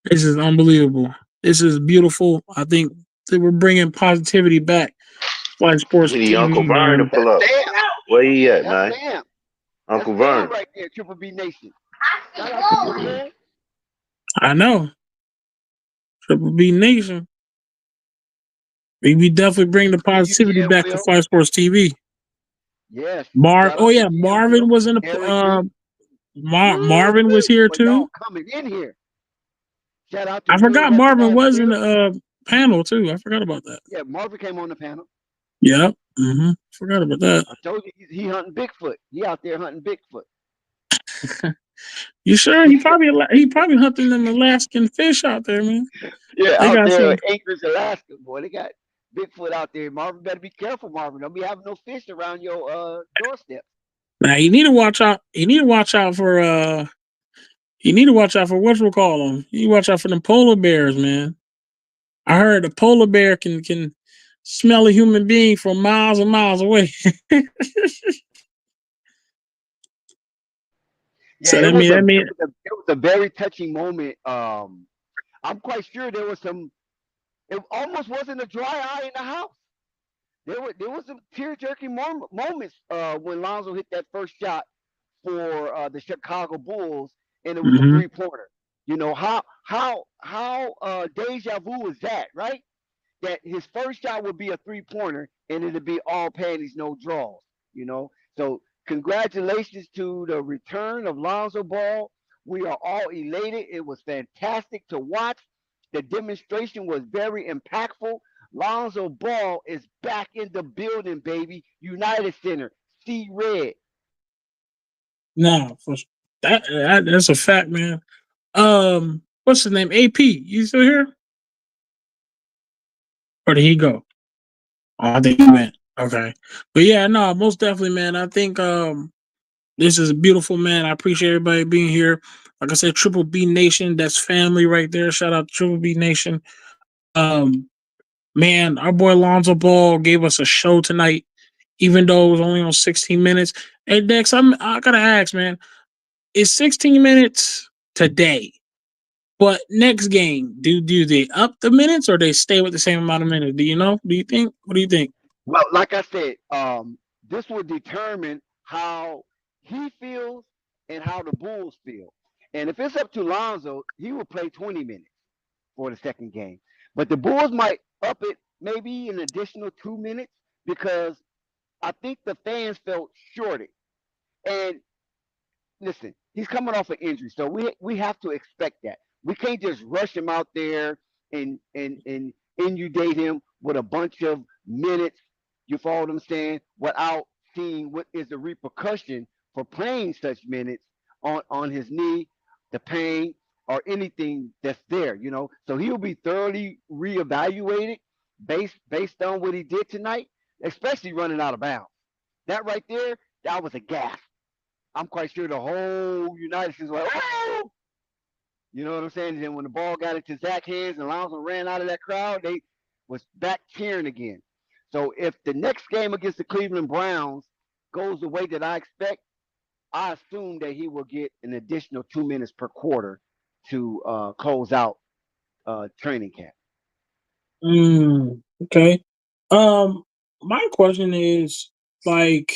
This is unbelievable. This is beautiful. I think that we're bringing positivity back. Flight Sports We need Uncle TV, Vern to man. pull up. Damn, Where he at, that's man? Sam. Uncle That's Sam Vern. right there, Triple B Nation. Shout out to you, man. I know. Triple B Nation. We definitely bring the positivity UTM back to Will. Flight Sports TV. Yes. Shout Oh out to yeah, GM Marvin Will, was in Eric the B. Marvin was here But y'all too. coming in here. Shout out to I Will forgot Marvin Recognize was in Will. the panel too. I forgot about that. Yeah, Marvin came on the panel. Yeah. Forgot about that. I told you he hunting Bigfoot. He out there hunting Bigfoot. You sure? He probably hunting them Alaskan fish out there, man. Yeah, They out got there some. in Anchorage, Alaska, boy. They got Bigfoot out there. Marvin better be careful, Marvin. Don't be having no fish around your doorstep. Now you need to watch out. You need to watch out for You need to watch out for what we'll call them. You need to watch out for them polar bears, man. I heard a polar bear can smell a human being from miles and miles away. Yeah, So it that was mean it was a very touching moment. I'm quite sure there was some. It almost wasn't a dry eye in the house. There was some tear jerking moments when Lonzo hit that first shot for the Chicago Bulls, and it was a Mhm. 3-pointer. You know how deja vu was that, right? That his first shot would be a 3-pointer, and it'd be all panties, no draws. You know, so congratulations to the return of Lonzo Ball. We are all elated. It was fantastic to watch. The demonstration was very impactful. Lonzo Ball is back in the building, baby. United Center, see red. No, that's a fact, man. What's his name? AP. You still here? Or did he go? Oh, I think he went. Okay. But yeah, no, most definitely, man. I think this is beautiful, man. I appreciate everybody being here. Like I said, Triple B Nation, that's family right there. Shout out to Triple B Nation. Um, man, our boy Lonzo Ball gave us a show tonight, even though it was only on 16 minutes. Hey Dex, I gotta ask, man, is 16 minutes today? But next game, do they up the minutes or they stay with the same amount of minutes? Do you know? Do you think? What do you think? Well, like I said, this will determine how he feels and how the Bulls feel. And if it's up to Lonzo, he will play 20 minutes for the second game. But the Bulls might up it maybe an additional 2 minutes because I think the fans felt shorted. And listen, he's coming off an injury, so we have to expect that. We can't just rush him out there and inundate him with a bunch of minutes. You follow what I'm saying? Without seeing what is the repercussion for playing such minutes on his knee, the pain, or anything that's there. You know, so he'll be thoroughly reevaluated based on what he did tonight, especially running out of bounds. That right there, that was a gas. I'm quite sure the whole United States was like, oh! You know what I'm saying? And then when the ball got into Zach's hands and Lonzo ran out of that crowd, they was back cheering again. So if the next game against the Cleveland Browns goes the way that I expect, I assume that he will get an additional 2 minutes per quarter to close out training camp. Okay. My question is like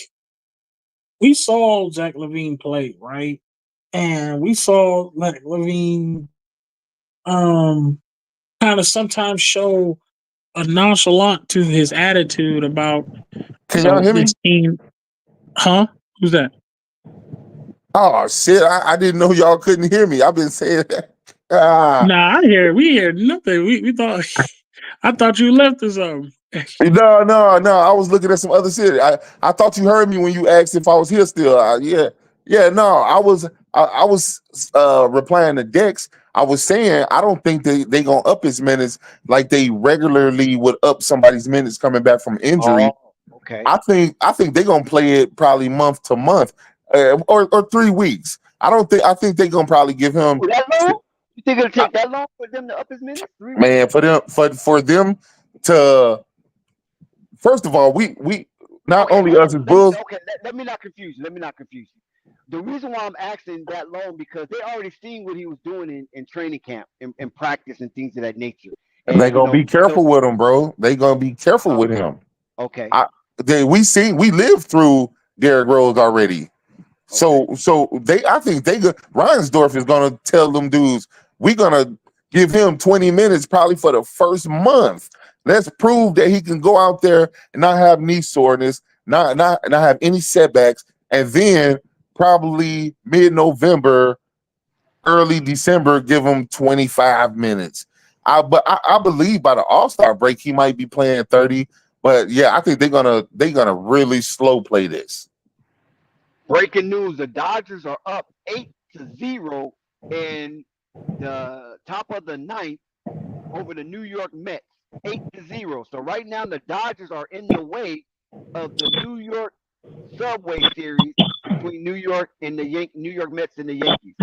we saw Zach LaVine play, right? And we saw like LaVine kind of sometimes show a nonchalant to his attitude about Can y'all hear me? this team. Huh? Who's that? Oh shit! I didn't know y'all couldn't hear me. I've been saying that. Nah, we hear nothing. We thought I thought you left us. No. I was looking at some other shit. I thought you heard me when you asked if I was here still. Yeah. No, I was replying to Dex. I was saying I don't think they gonna up his minutes like they regularly would up somebody's minutes coming back from injury. Oh, okay. I think they're gonna play it probably month to month, or 3 weeks. I think they're gonna probably give him. That long? You think it'll take that long for them to up his minutes? 3 weeks? Man, for them to, first of all, we not only us as Bulls. Okay, let me not confuse you. The reason why I'm asking that long because they already seen what he was doing in training camp, in practice and things of that nature. And they gonna be careful with him, bro. They gonna be careful with him. Okay. We lived through Derrick Rose already. So I think Reinsdorf is gonna tell them dudes, we're gonna give him 20 minutes probably for the first month. Let's prove that he can go out there and not have knee soreness, not have any setbacks, and then probably mid-November, early December, give him 25 minutes. But I believe by the All-Star break he might be playing 30. But yeah, I think they're gonna really slow play this. Breaking news: the Dodgers are up 8-0 in the top of the ninth over the New York Mets. 8-0. So right now the Dodgers are in the way of the New York Subway Series between New York and the New York Mets and the Yankees.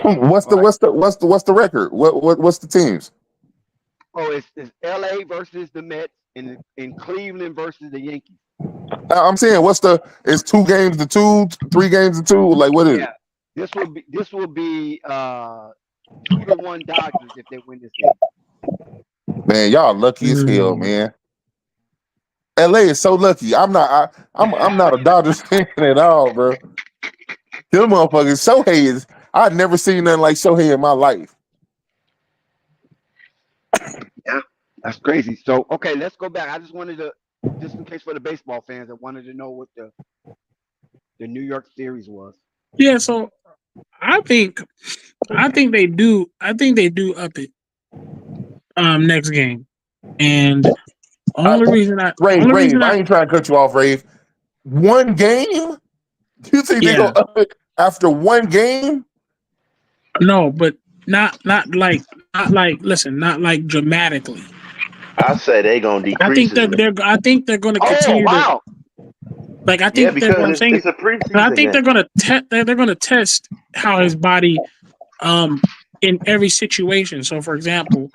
What's the record? What's the teams? Oh, it's LA versus the Mets and Cleveland versus the Yankees. I'm saying it's 2 games to 2, 3 games to 2. Like what is it? This will be 2-1 Dodgers if they win this game. Man, y'all lucky as hell, man. LA is so lucky. I'm not a Dodgers fan at all, bro. Them motherfuckers, Shohei is. I've never seen nothing like Shohei in my life. Yeah, that's crazy. So okay, let's go back. I just wanted to, just in case for the baseball fans, I wanted to know what the New York series was. Yeah, so I think they do. I think they do up it next game, and only reason I ain't trying to cut you off, Rave. One game? You think they go up it after one game? No, but not like dramatically. I say they gonna decrease. I think they're gonna continue. Oh wow! Like I think because what I'm saying. It's a preseason. I think they're gonna test how his body, in every situation. So, for example,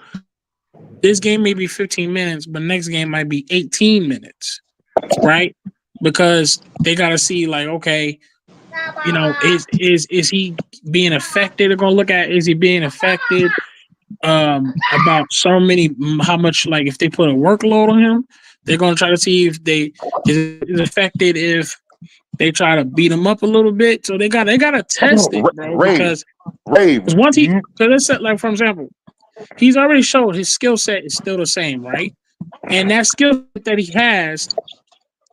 this game may be 15 minutes, but next game might be 18 minutes, right? Because they gotta see, like, okay, is he being affected? They're gonna look at, is he being affected? About how much, like, if they put a workload on him, they're gonna try to see if is affected if they try to beat him up a little bit. So they gotta test it, bro. Because once let's say, like, for example, he's already showed his skill set is still the same, right? And that skill set that he has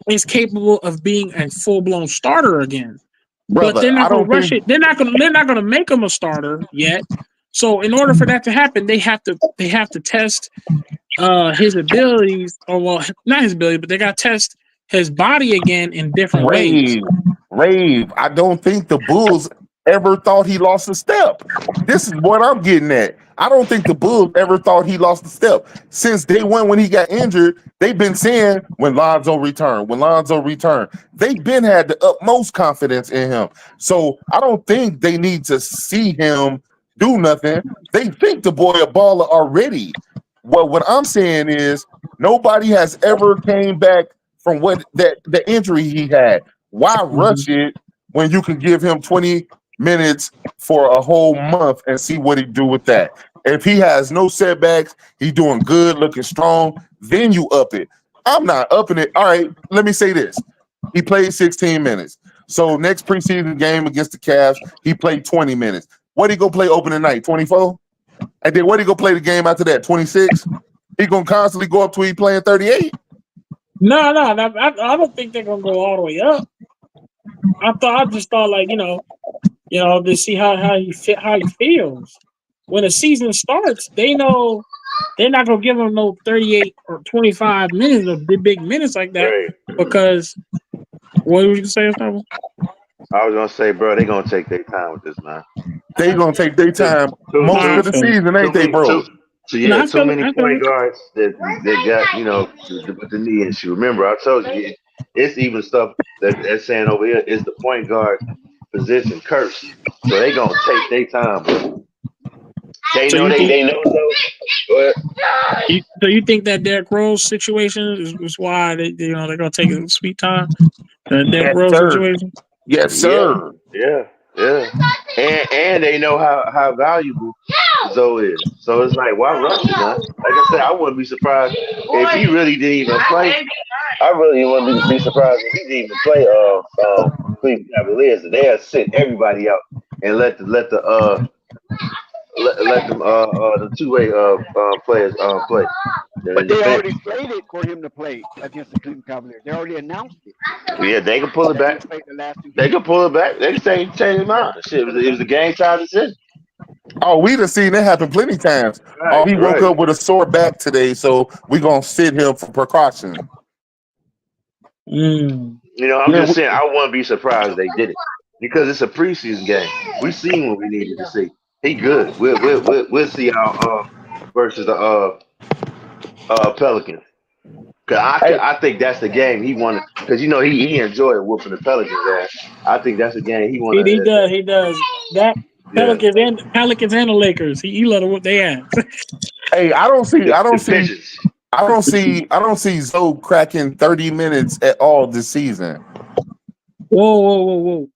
is capable of being a full-blown starter again. Brother, but they're not gonna rush it. They're not gonna make him a starter yet. So in order for that to happen, they have to test his abilities, or, well, not his ability, but they got to test his body again in different ways. Rave, I don't think the Bulls ever thought he lost a step. This is what I'm getting at. I don't think the Bulls ever thought he lost a step. Since day one when he got injured, they've been saying when Lonzo return. They've been had the utmost confidence in him. So I don't think they need to see him do nothing. They think the boy a baller already. What I'm saying is nobody has ever came back from the injury he had. Why rush it when you can give him 20 minutes for a whole month and see what he do with that? If he has no setbacks, he's doing good, looking strong, then you up it. I'm not upping it. All right, let me say this. He played 16 minutes. So next preseason game against the Cavs, he played 20 minutes. What he go play opening night? 24? And then what he go play the game after that? 26? He gonna constantly go up to he playing 38? No, I don't think they're gonna go all the way up. I just thought like to see how he feels when the season starts. They know they're not gonna give him no 38 or 25 minutes of big minutes like that because what were you saying, Tom? I was gonna say, bro, they gonna take their time with this, man. They gonna take their time most of the season, ain't they, bro? Too many point guards that got with the knee issue. Remember, I told you it's even stuff that they're saying over here is the point guard position cursed. So they gonna take their time, bro. They know. So you think that Derrick Rose situation is why they're gonna take a sweet time? The Derrick Rose situation. Yes, sir. Yeah. And they know how valuable Zoe is. So it's like, why rush it, man? Like I said, I wouldn't be surprised if he really didn't even play. I really wouldn't be surprised if he didn't even play Cleveland Cavaliers. They'll sit everybody out and let the two-way players play. But they already slated for him to play against the Cleveland Cavaliers. They already announced it. Yeah, they can pull it back. They can pull it back. They can change his mind. Shit, it was a game time decision. Oh, we done seen that happen plenty times. Right, he woke up with a sore back today, so we gonna sit him for precaution. I'm just saying, I wouldn't be surprised if they did it because it's a preseason game. We seen what we needed to see. He good. We'll see how versus the Pelicans. Cause I think that's the game he wanted. Cause he enjoyed whooping the Pelicans ass. I think that's the game he wanted. He does that. Pelicans and the Lakers. He let them whoop their ass. Hey, I don't see Zoe cracking 30 minutes at all this season. Whoa.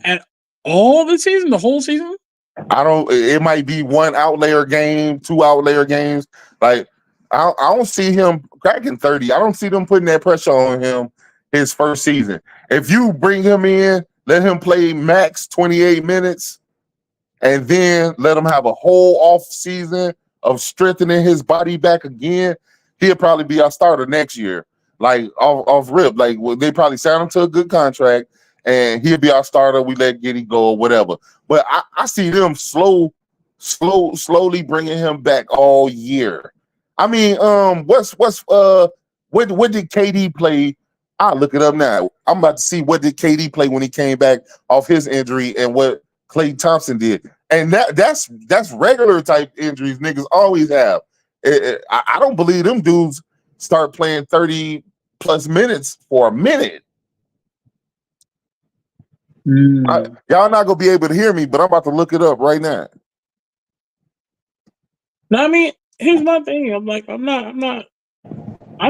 At all this season? The whole season? It might be one outlier game, 2 outlier games. Like, I don't see him cracking 30. I don't see them putting that pressure on him his first season. If you bring him in, let him play max 28 minutes, and then let him have a whole off season of strengthening his body back again, he'll probably be our starter next year. Like off rip. Like they probably sign him to a good contract and he'll be our starter. We let Giddey go or whatever. But I see them slowly bringing him back all year. I mean, what did KD play? I'll look it up now. I'm about to see what did KD play when he came back off his injury and what Klay Thompson did. And that's regular type injuries niggas always have. I don't believe them dudes start playing 30 plus minutes for a minute. Y'all not gonna be able to hear me, but I'm about to look it up right now. No, I mean, here's my thing. I'm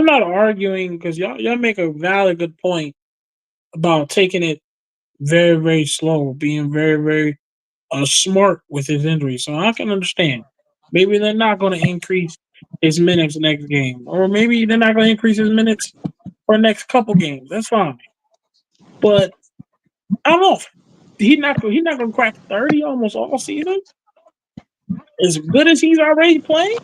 not arguing because y'all make a valid good point about taking it very, very slow, being very, very smart with his injury. So I can understand. Maybe they're not going to increase his minutes next game, or maybe they're not going to increase his minutes for the next couple games. That's fine. But I don't know. He's not going to crack 30 almost all season. As good as he's already playing.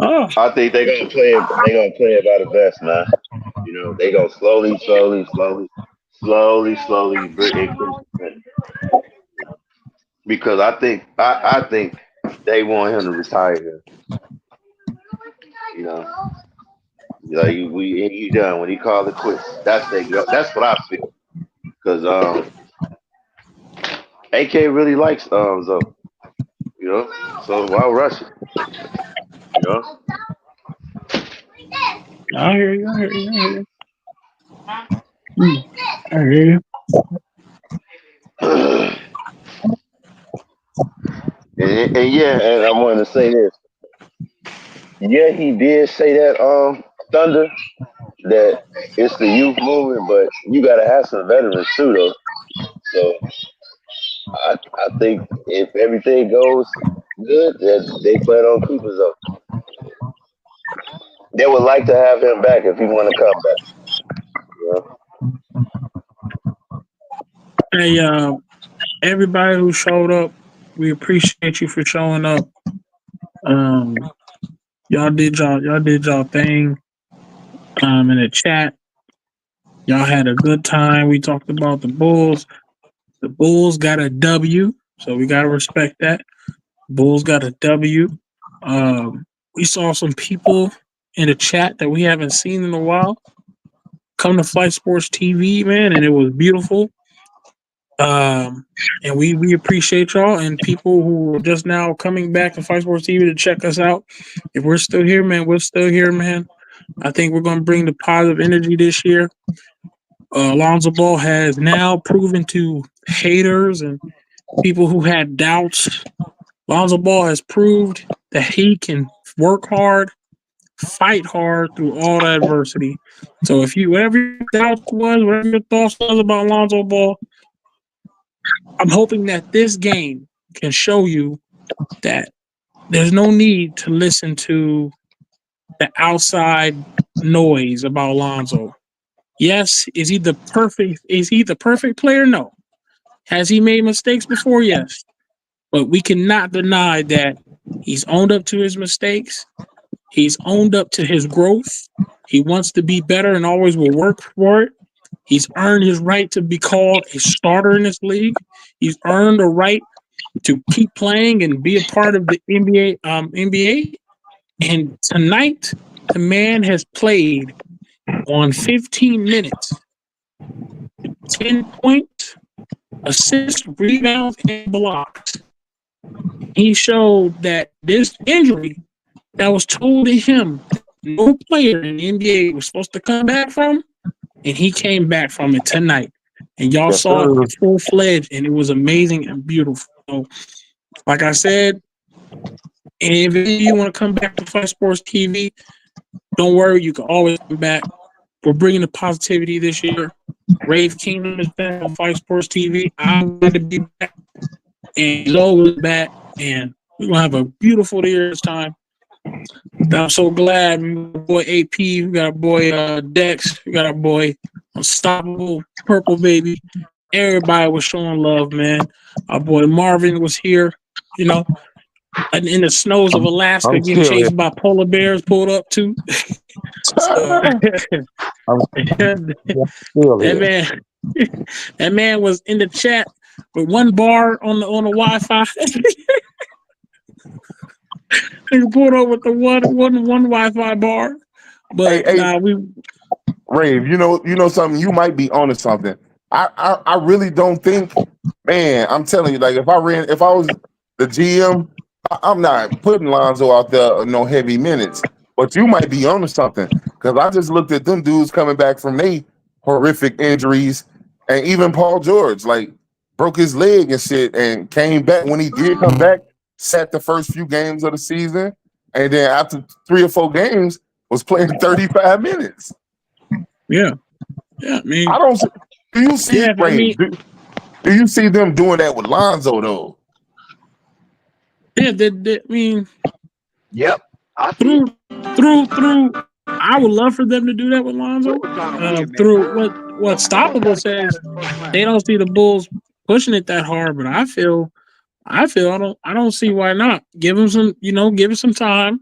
Oh. I think they're gonna play it. They're gonna play it by the best, man. They go slowly because I think they want him to retire here. Like he done when he called it quits. That's what I feel. Because AK really likes Zoe. So why rush it? I hear you. I hear you. And I wanted to say this. Yeah, he did say that Thunder that it's the youth movement, but you gotta have some veterans too, though. So I think if everything goes good, that they plan on keeping Zoe. They would like to have him back if he want to come back. Hey, everybody who showed up, we appreciate you for showing up. Um, y'all did y'all thing. In the chat, y'all had a good time. We talked about the Bulls. The Bulls got a W, so we gotta respect that. Bulls got a W. We saw some people in the chat that we haven't seen in a while come to Flight Sports TV, man, and it was beautiful. And we appreciate y'all and people who are just now coming back to Flight Sports TV to check us out. If we're still here, man, we're still here, man. I think we're gonna bring the positive energy this year. Lonzo Ball has now proven to haters and people who had doubts. Lonzo Ball has proved that he can work hard, fight hard through all the adversity. So if you whatever your doubts was, whatever your thoughts was about Lonzo Ball, I'm hoping that this game can show you that there's no need to listen to the outside noise about Lonzo. Yes, is he the perfect player? No. Has he made mistakes before? Yes. But we cannot deny that he's owned up to his mistakes. He's owned up to his growth. He wants to be better and always will work for it. He's earned his right to be called a starter in this league. He's earned a right to keep playing and be a part of the NBA. And tonight, the man has played on 15 minutes, 10 points, assists, rebounds, and blocks. He showed that this injury that was told to him no player in the NBA was supposed to come back from, and he came back from it tonight. And y'all saw it full fledged, and it was amazing and beautiful. So, like I said, if you want to come back to Flight Sports TV, don't worry, you can always come back. We're bringing the positivity this year. Rave Kingdom is back on Flight Sports TV. I'm glad to be back. And Zoe is back. And we're going to have a beautiful year this time. I'm so glad. We got our boy AP. We got our boy Dex. We got our boy Unstoppable Purple Baby. Everybody was showing love, man. Our boy Marvin was here, you know, in the snows of Alaska, getting chased by polar bears, pulled up too. So, that man was in the chat with one bar on the Wi-Fi. He pulled up with the one Wi-Fi bar. But Rave, you know something. You might be onto something. I really don't think, man. I'm telling you, like if I was the GM, I'm not putting Lonzo out there no heavy minutes. But you might be onto something because I just looked at them dudes coming back from their horrific injuries, and even Paul George like broke his leg and shit, and came back when he did come back. Sat the first few games of the season, and then after 3 or 4 games, was playing 35 minutes. Yeah. I mean, I don't. Do you see? Do you see them doing that with Lonzo though? Yeah, I mean, yep. Through. I would love for them to do that with Lonzo. Through what Stoppable says, they don't see the Bulls pushing it that hard, but I feel I don't see why not. Give him some, give it some time.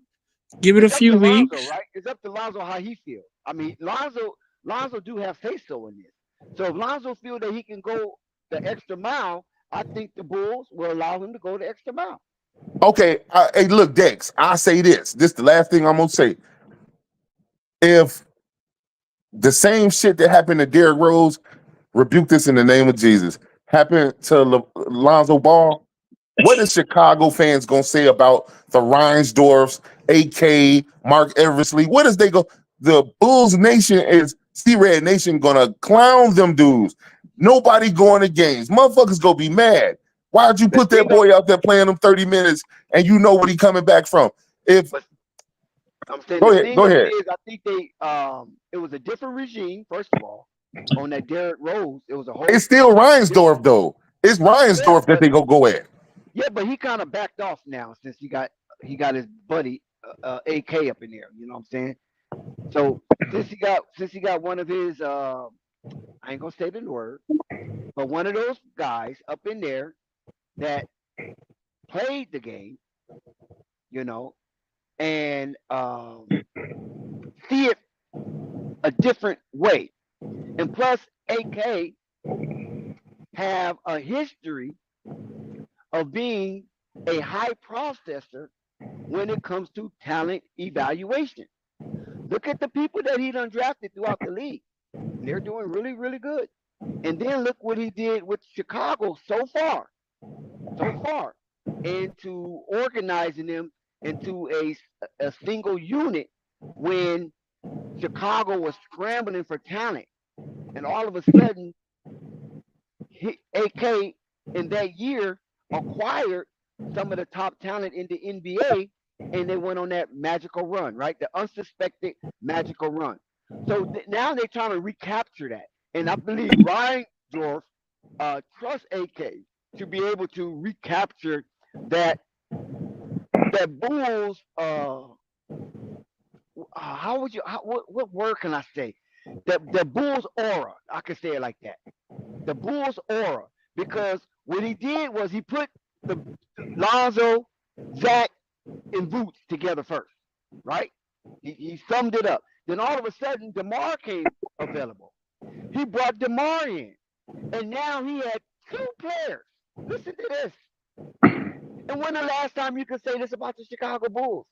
Give it a few weeks. Lonzo, right? It's up to Lonzo how he feels. I mean, Lonzo do have say so in this. So if Lonzo feel that he can go the extra mile, I think the Bulls will allow him to go the extra mile. Okay, hey, look, Dex. I say this. This is the last thing I'm gonna say. If the same shit that happened to Derrick Rose, rebuke this in the name of Jesus, happened to Lonzo Ball, what is Chicago fans gonna say about the Reinsdorfs, AK, Mark Eversley? What is they go? The Bulls Nation is C-Red Nation gonna clown them dudes. Nobody going to games. Motherfuckers gonna be mad. Why'd you put that boy out there playing them 30 minutes and you know what he coming back from? I'm saying go the ahead, thing go of ahead. it is, I think it was a different regime. First of all, on that Derrick Rose, it was a whole. It's still Reinsdorf though. It's Reinsdorf that they go at. Yeah, but he kind of backed off now since he got his buddy AK up in there. You know what I'm saying? So since he got one of his, I ain't gonna say the word, but one of those guys up in there that played the game, and see it a different way. And plus, AK have a history of being a high processor when it comes to talent evaluation. Look at the people that he done drafted throughout the league. They're doing really, really good. And then look what he did with Chicago so far, into organizing them into a single unit when Chicago was scrambling for talent. And all of a sudden, AK in that year acquired some of the top talent in the NBA, and they went on that magical run, right? The unsuspected magical run. So now they're trying to recapture that. And I believe Ryan Dorf trusts AK to be able to recapture that Bulls what word can I say? The Bulls aura. I can say it like that. The Bulls aura. Because what he did was he put the Lonzo, Zach, and Boots together first, right? He summed it up. Then all of a sudden, DeMar came available. He brought DeMar in, and now he had two players. Listen to this. And when the last time you could say this about the Chicago Bulls?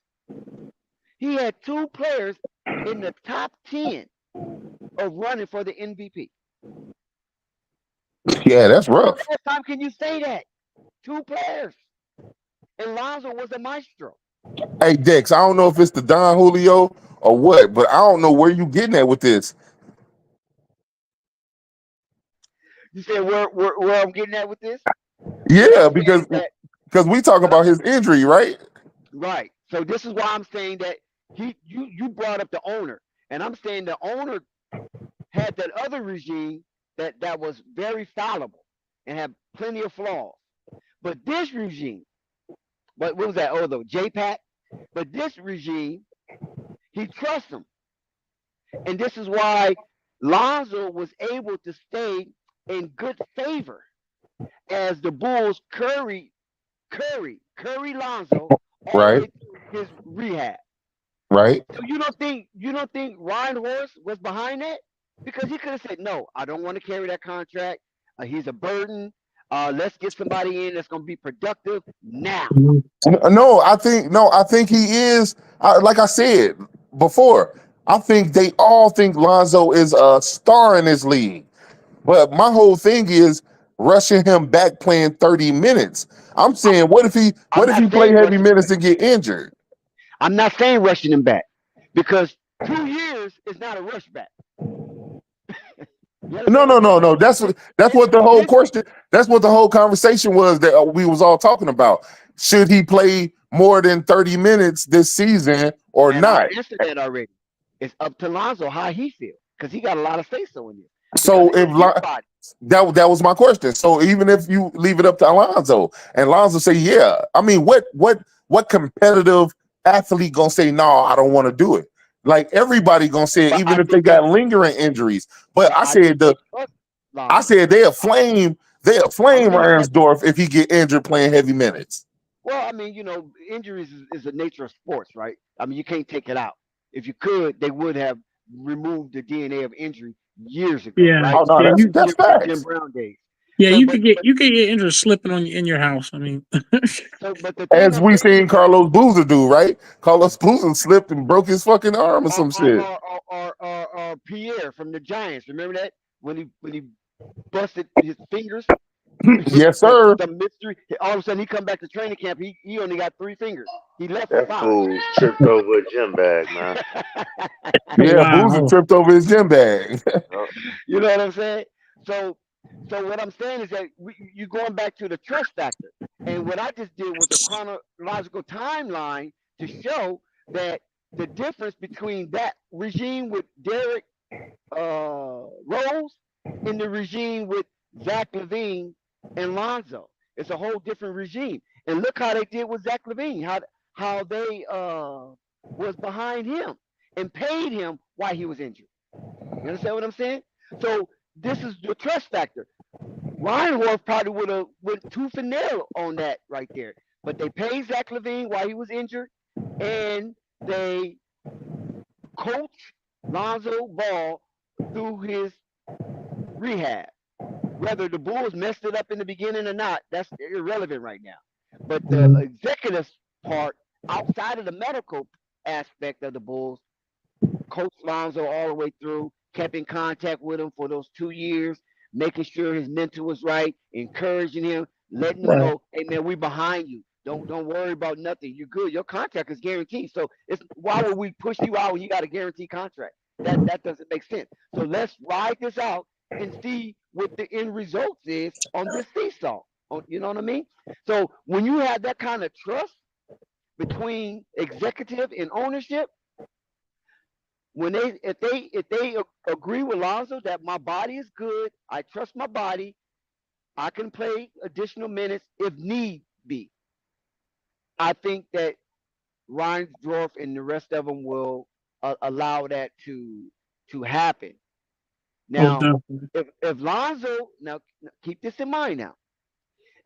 He had two players in the top 10 of running for the MVP. Yeah, that's rough. Last time can you say that? Two players. And Lonzo was a maestro. Hey, Dex, I don't know if it's the Don Julio or what, but I don't know where you getting at with this. You said where I'm getting at with this? Yeah, because we talk about his injury, right? Right. So this is why I'm saying that you brought up the owner, and I'm saying the owner had that other regime that was very fallible and had plenty of flaws. But this regime, what was that? Oh, though J-Pat. But this regime, he trusts them, and this is why Lonzo was able to stay in good favor as the Bulls curry Lonzo all the way through his rehab. Right. So you don't think Ryan Horst was behind that? Because he could have said, no, I don't want to carry that contract. He's a burden. Let's get somebody in that's going to be productive now. No, I think he is. Like I said before, I think they all think Lonzo is a star in this league. But my whole thing is rushing him back playing 30 minutes. I'm saying, what if he play heavy minutes and get injured? I'm not saying rushing him back, because 2 years is not a rush back. No. That's what the whole question. That's what the whole conversation was that we was all talking about. Should he play more than 30 minutes this season or not? I answered that already. It's up to Lonzo how he feels, because he got a lot of say so in this. So if that was my question. So even if you leave it up to Lonzo and Lonzo say, yeah, I mean, what competitive athlete gonna say, no, I don't want to do it? Like everybody gonna say it, even if they got lingering injuries. But I said they'll flame Ransdorf if he get injured playing heavy minutes. Well, I mean, injuries is the nature of sports, right? I mean, you can't take it out. If you could, they would have removed the DNA of injury years ago. Yeah, right? That's facts. Jim Brown days. Yeah, you could get injured slipping in your house. I mean, as we seen Carlos Boozer do, right? Carlos Boozer slipped and broke his fucking arm or some shit. Or Pierre from the Giants. Remember that when he busted his fingers? Yes, sir. The mystery. All of a sudden, he come back to training camp. He only got 3 fingers. He left. That fool tripped over a gym bag, man. Yeah, Boozer tripped over his gym bag. You know what I'm saying? So what I'm saying is that you're going back to the trust factor. And what I just did was a chronological timeline to show that the difference between that regime with Derrick Rose and the regime with Zach LaVine and Lonzo. It's a whole different regime. And look how they did with Zach LaVine, how they was behind him and paid him while he was injured. You understand what I'm saying? So this is the trust factor. Reinhorst probably would have went tooth and nail on that right there. But they paid Zach LaVine while he was injured, and they coached Lonzo Ball through his rehab. Whether the Bulls messed it up in the beginning or not, that's irrelevant right now. But the executive part, outside of the medical aspect of the Bulls, coached Lonzo all the way through, kept in contact with him for those 2 years, making sure his mental was right, encouraging him, letting him know, hey man, we behind you. Don't worry about nothing. You're good. Your contract is guaranteed. So it's why would we push you out when you got a guaranteed contract? That doesn't make sense. So let's ride this out and see what the end results is on this seesaw. You know what I mean? So when you have that kind of trust between executive and ownership, when if they agree with Lonzo that my body is good, I trust my body, I can play additional minutes if need be. I think that Reinsdorf and the rest of them will allow that to happen. Now, if Lonzo, now keep this in mind now,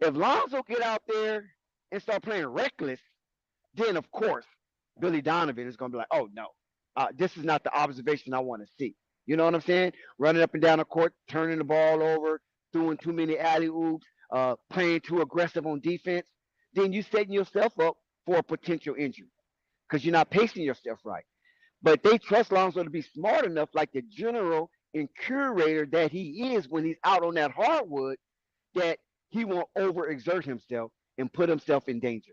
if Lonzo get out there and start playing reckless, then of course Billy Donovan is going to be like, oh no, this is not the observation I want to see. You know what I'm saying? Running up and down the court, turning the ball over, doing too many alley oops, playing too aggressive on defense. Then you setting yourself up for a potential injury because you're not pacing yourself right. But they trust Lonzo to be smart enough, like the general and curator that he is when he's out on that hardwood, that he won't overexert himself and put himself in danger.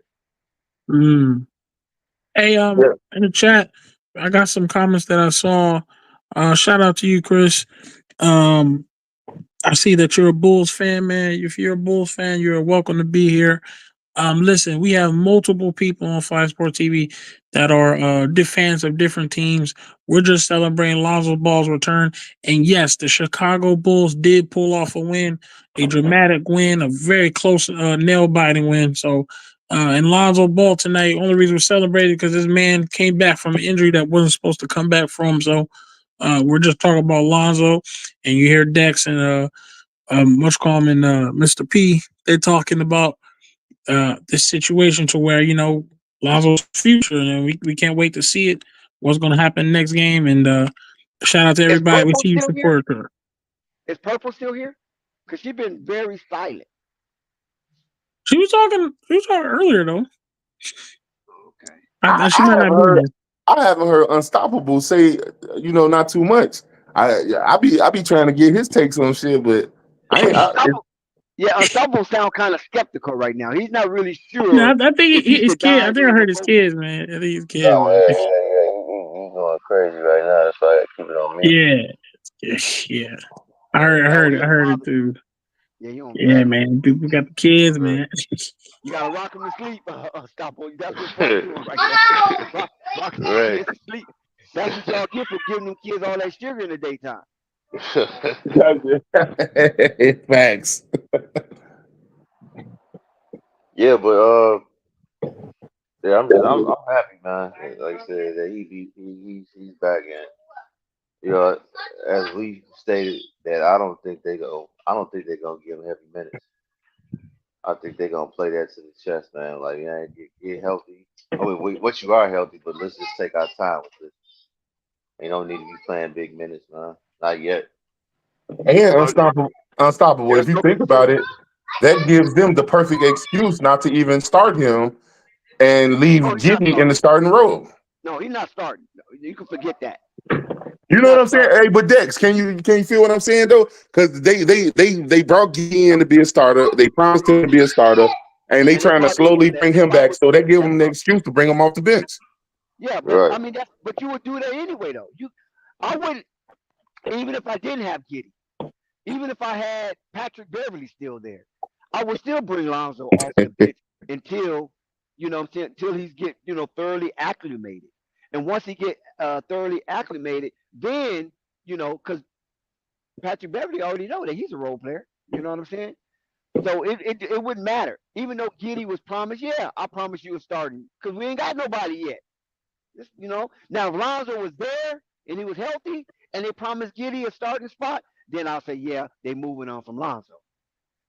Hey, in the chat, I got some comments that I saw. Shout out to you, Chris. I see that you're a Bulls fan, man. If you're a Bulls fan, you're welcome to be here. Listen, we have multiple people on Fly Sport TV that are fans of different teams. We're just celebrating Lonzo Ball's return. And yes, the Chicago Bulls did pull off a win, a dramatic win, a very close nail-biting win. So, and Lonzo Ball tonight, only reason we're celebrating because this man came back from an injury that wasn't supposed to come back from. So, we're just talking about Lonzo, and you hear Dex and much calm and Mr. P. They're talking about this situation to where, Lonzo's future, and we can't wait to see it. What's going to happen next game? And shout out to everybody. We see you support her. Is Purple still here? Because she's been very silent. She was talking earlier though. Okay. I haven't heard Unstoppable say, not too much. I be trying to get his takes on shit, but Unstoppable sound kind of skeptical right now. He's not really sure. Yeah, I think his kid. I think I heard his kids, man. I think his kids. Oh, yeah. He's going crazy right now. That's why I got to keep it on me. Yeah. I heard it too. Yeah, man. People got the kids, man. You gotta rock them to sleep. Unstoppable. That's what you're doing right now. Rock them kids to sleep. That's what y'all get for giving them kids all that sugar in the daytime. Facts. Yeah, but yeah, I'm happy, man. Like I said, that he's back in. As we stated, that I don't think they're gonna give him heavy minutes. I think they're gonna play that to the chest, man. Like, get healthy. I mean, once you are healthy, but let's just take our time with this. You don't need to be playing big minutes, man. Not yet. And unstoppable. If you think about it, that gives them the perfect excuse not to even start him and leave Giddey in the starting role. No, he's not starting. You can forget that. You know what I'm saying? Hey, but Dex, can you feel what I'm saying though? Because they brought Giddey in to be a starter. They promised him to be a starter, and they trying to slowly bring him back. So they give him the excuse to bring him off the bench. Yeah, but I mean but you would do that anyway though. I wouldn't, even if I didn't have Giddey, even if I had Patrick Beverly still there, I would still bring Lonzo off the bench until he's get thoroughly acclimated. And once he get thoroughly acclimated, then because Patrick Beverly already know that he's a role player. You know what I'm saying? So it wouldn't matter. Even though Giddey was promised, I promise you a starting, because we ain't got nobody yet. Now if Lonzo was there and he was healthy and they promised Giddey a starting spot, then I'll say, yeah, they moving on from Lonzo.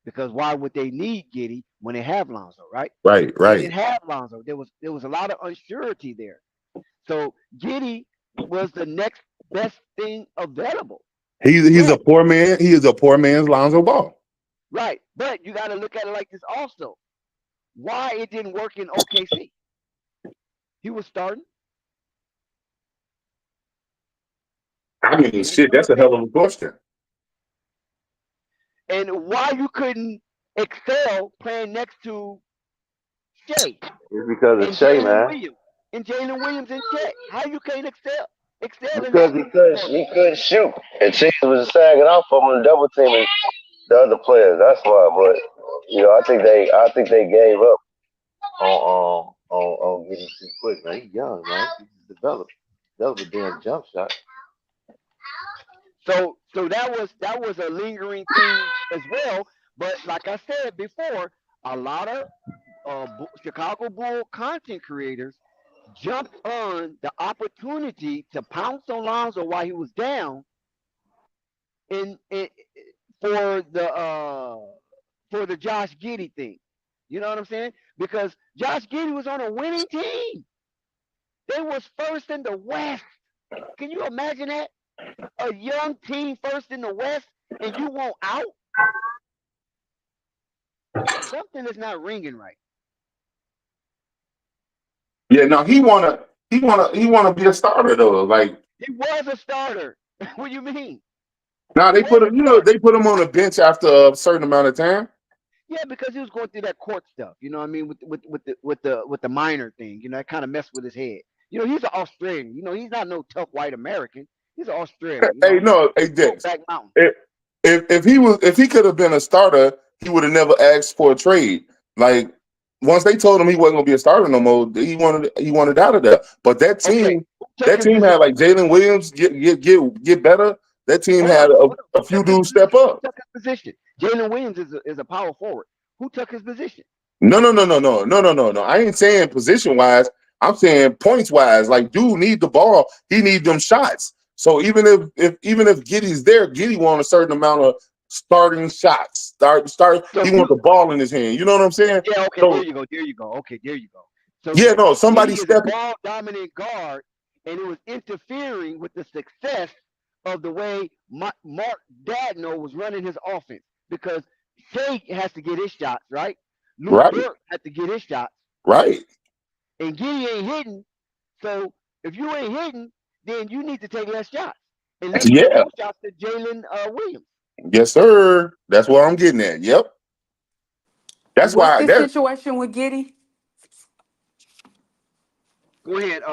because why would they need Giddey when they have Lonzo, right? Right, They didn't right. have Lonzo. There was a lot of unsurety there. So Giddey was the next best thing available. He's a poor man. He is a poor man's Lonzo Ball. Right. But you got to look at it like this also. Why it didn't work in OKC? He was starting. I mean, shit, that's a hell of a question. And why you couldn't excel playing next to Shea? It's because of and Shea, Jalen man. Williams. And Jalen Williams and Shea. How you can't excel in Because that? he couldn't shoot. And Chase was sagging off of him and double teaming the other players. That's why. But I think they gave up on getting too quick, man. He's young, man. He's developed a damn jump shot. So that was a lingering thing as well. But like I said before, a lot of Chicago Bull content creators jumped on the opportunity to pounce on Lonzo while he was down in for the Josh Giddey thing. You know what I'm saying? Because Josh Giddey was on a winning team. They was first in the West. Can you imagine that? A young team first in the West, and you want out? Something is not ringing right. Yeah, no, he wanna be a starter though. Like he was a starter. What do you mean? Now they put him, they put him on the bench after a certain amount of time. Yeah, because he was going through that court stuff. You know what I mean? With the minor thing. You know, it kind of messed with his head. You know, he's an Australian. You know, he's not no tough white American. He's an Australian. You know, Hey, Dex. Back mountain. If he could have been a starter, he would have never asked for a trade. Like once they told him he wasn't gonna be a starter no more, he wanted out of there. But that team had like Jalen Williams get better. That team had a few dudes step up. Who took his position? Jalen Williams is a power forward. Who took his position? No. I ain't saying position wise. I'm saying points wise. Like, dude need the ball. He need them shots. So even if Giddey's there, Giddey want a certain amount of starting shots. Start. So he want the ball in his hand. You know what I'm saying? Yeah. Okay. So, there you go. Okay. There you go. So yeah. No. Somebody step ball dominant guard, and it was interfering with the success of the way Mark Dadno was running his offense, because Shea has to get his shots, right? Luke Burke had to get his shots. Right. And Giddey ain't hitting. So if you ain't hitting, then you need to take less shots. And let's give those shots to Jalen Williams. Yes, sir. That's what I'm getting at. Yep. That's What's why the situation with Giddey? Go ahead,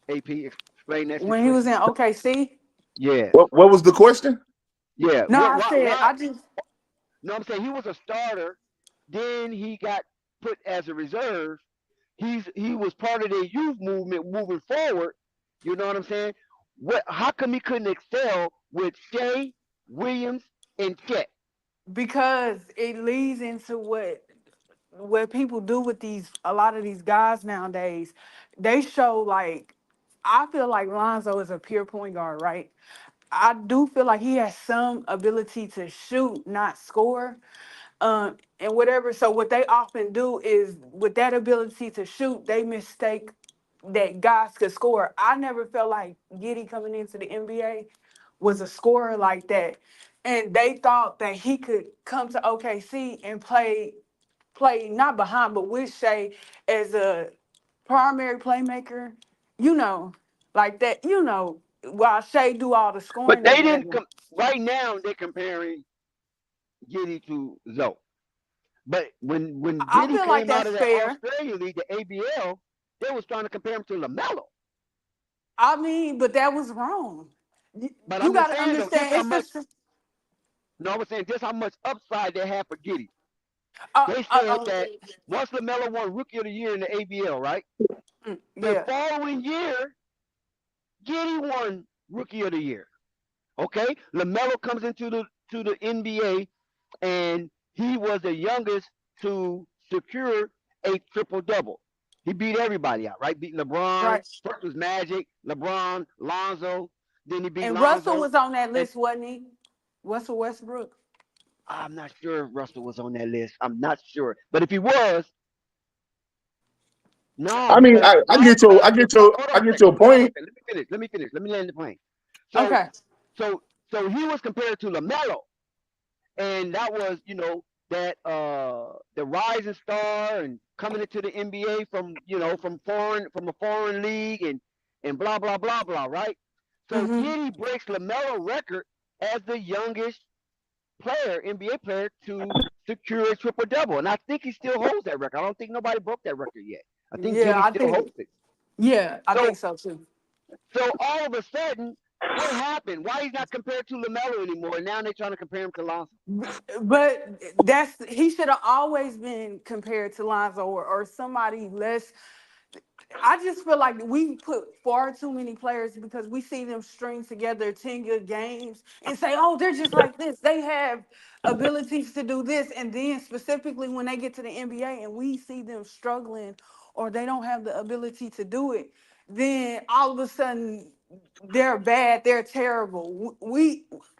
AP, explain that. When he was in OKC? Yeah. What was the question? Yeah. No, I'm saying he was a starter. Then he got put as a reserve. He was part of the youth movement moving forward. You know what I'm saying? How come he couldn't excel with Shea, Williams, and Chet? Because it leads into what people do with a lot of these guys nowadays. They show, like, I feel like Lonzo is a pure point guard, right? I do feel like he has some ability to shoot, not score, and whatever. So what they often do is, with that ability to shoot, they mistake that guys could score. I never felt like Giddey coming into the NBA was a scorer like that. And they thought that he could come to OKC and play not behind, but with Shea as a primary playmaker, like that, while Shea do all the scoring. But they didn't. Right now, they're comparing Giddey to Zoe. But when Giddey came out of the Australian League, the ABL, they was trying to compare him to LaMelo. I mean, but that was wrong. But you got to understand. I was saying just how much upside they have for Giddey. They said that once LaMelo won Rookie of the Year in the ABL, right? The following year, Giddey won Rookie of the Year. Okay, LaMelo comes into the NBA, and he was the youngest to secure a triple-double. He beat everybody out, right? Beat LeBron. Right. First was Magic, LeBron, Lonzo. Then he beat Lonzo. Russell was on that list, wasn't he? Russell Westbrook. I'm not sure if Russell was on that list. I'm not sure, but if he was, no, I mean, because I Lonzo get your, I has get hold your, on I a get second. your Hold on a point. second. Let me finish. Let me finish. Let me land the plane. So, Okay. so he was compared to LaMelo, and that was that the rising star and coming into the NBA from from a foreign league and blah blah blah blah, right? So Mm-hmm. Giddy breaks LaMelo record as the youngest NBA player to secure a triple double, and I think he still holds that record. I don't think nobody broke that record yet. I think Yeah, Giddy I still think. holds it. Yeah, I think So so too. so all of a sudden, what happened? Why he's not compared to LaMelo anymore? And now they're trying to compare him to Lonzo. But he should have always been compared to Lonzo or somebody less. I just feel like we put far too many players because we see them string together 10 good games and say, oh, they're just like this. They have abilities to do this. And then specifically when they get to the NBA and we see them struggling or they don't have the ability to do it, then all of a sudden they're bad, they're terrible.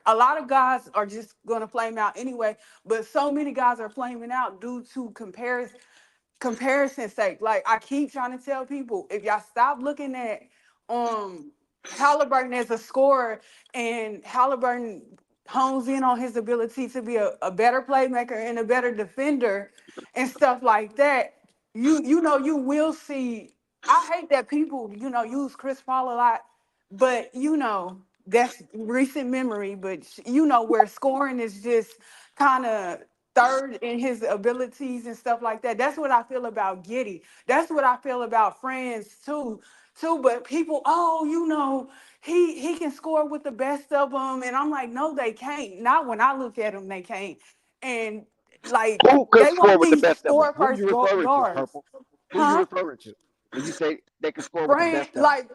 A lot of guys are just gonna flame out anyway, but so many guys are flaming out due to comparison's sake. Like I keep trying to tell people, if y'all stop looking at um Halliburton as a scorer and Halliburton hones in on his ability to be a better playmaker and a better defender and stuff like that, you will see. I hate that people, use Chris Paul a lot, but that's recent memory, but where scoring is just kind of third in his abilities and stuff like that. That's what I feel about Giddy. That's what I feel about Friends too. But people, oh, he can score with the best of them, and I'm like, no, they can't. Not when I look at them, they can't. And like Who could they want score with the these best of them? score Who first you referring to, guards, Purple? Who you huh? referring to when you say they can score with the Friend, best of them? like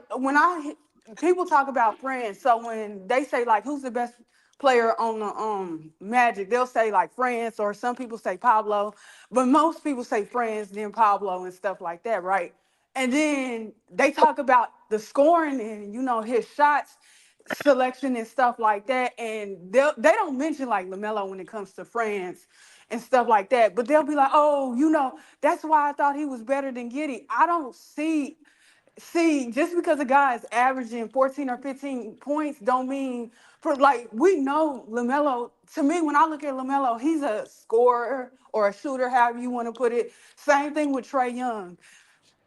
people talk about friends, so when they say like who's the best player on the Magic, they'll say like friends, or some people say Pablo, but most people say friends, then Pablo and stuff like that, right? And then they talk about the scoring and his shots selection and stuff like that, and they don't mention like LaMelo when it comes to friends and stuff like that, but they'll be like, oh, that's why I thought he was better than Giddy. I don't see, just because a guy is averaging 14 or 15 points don't mean for like we know LaMelo. To me, when I look at LaMelo, he's a scorer or a shooter, however you want to put it. Same thing with Trae Young.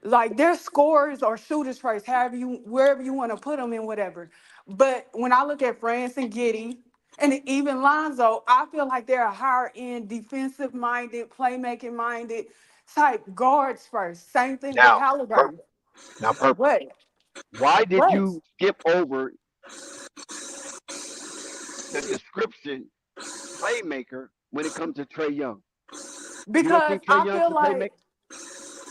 Like they're scorers or shooters first, wherever you want to put them in, whatever. But when I look at France and Giddy and even Lonzo, I feel like they're a higher end defensive minded, playmaking minded type guards first. Same thing with Now, Halliburton. Purple. Now, Purple. What? Why did What? you skip over the description playmaker when it comes to Trey Young? You don't Because think Trey I Young's feel a playmaker? like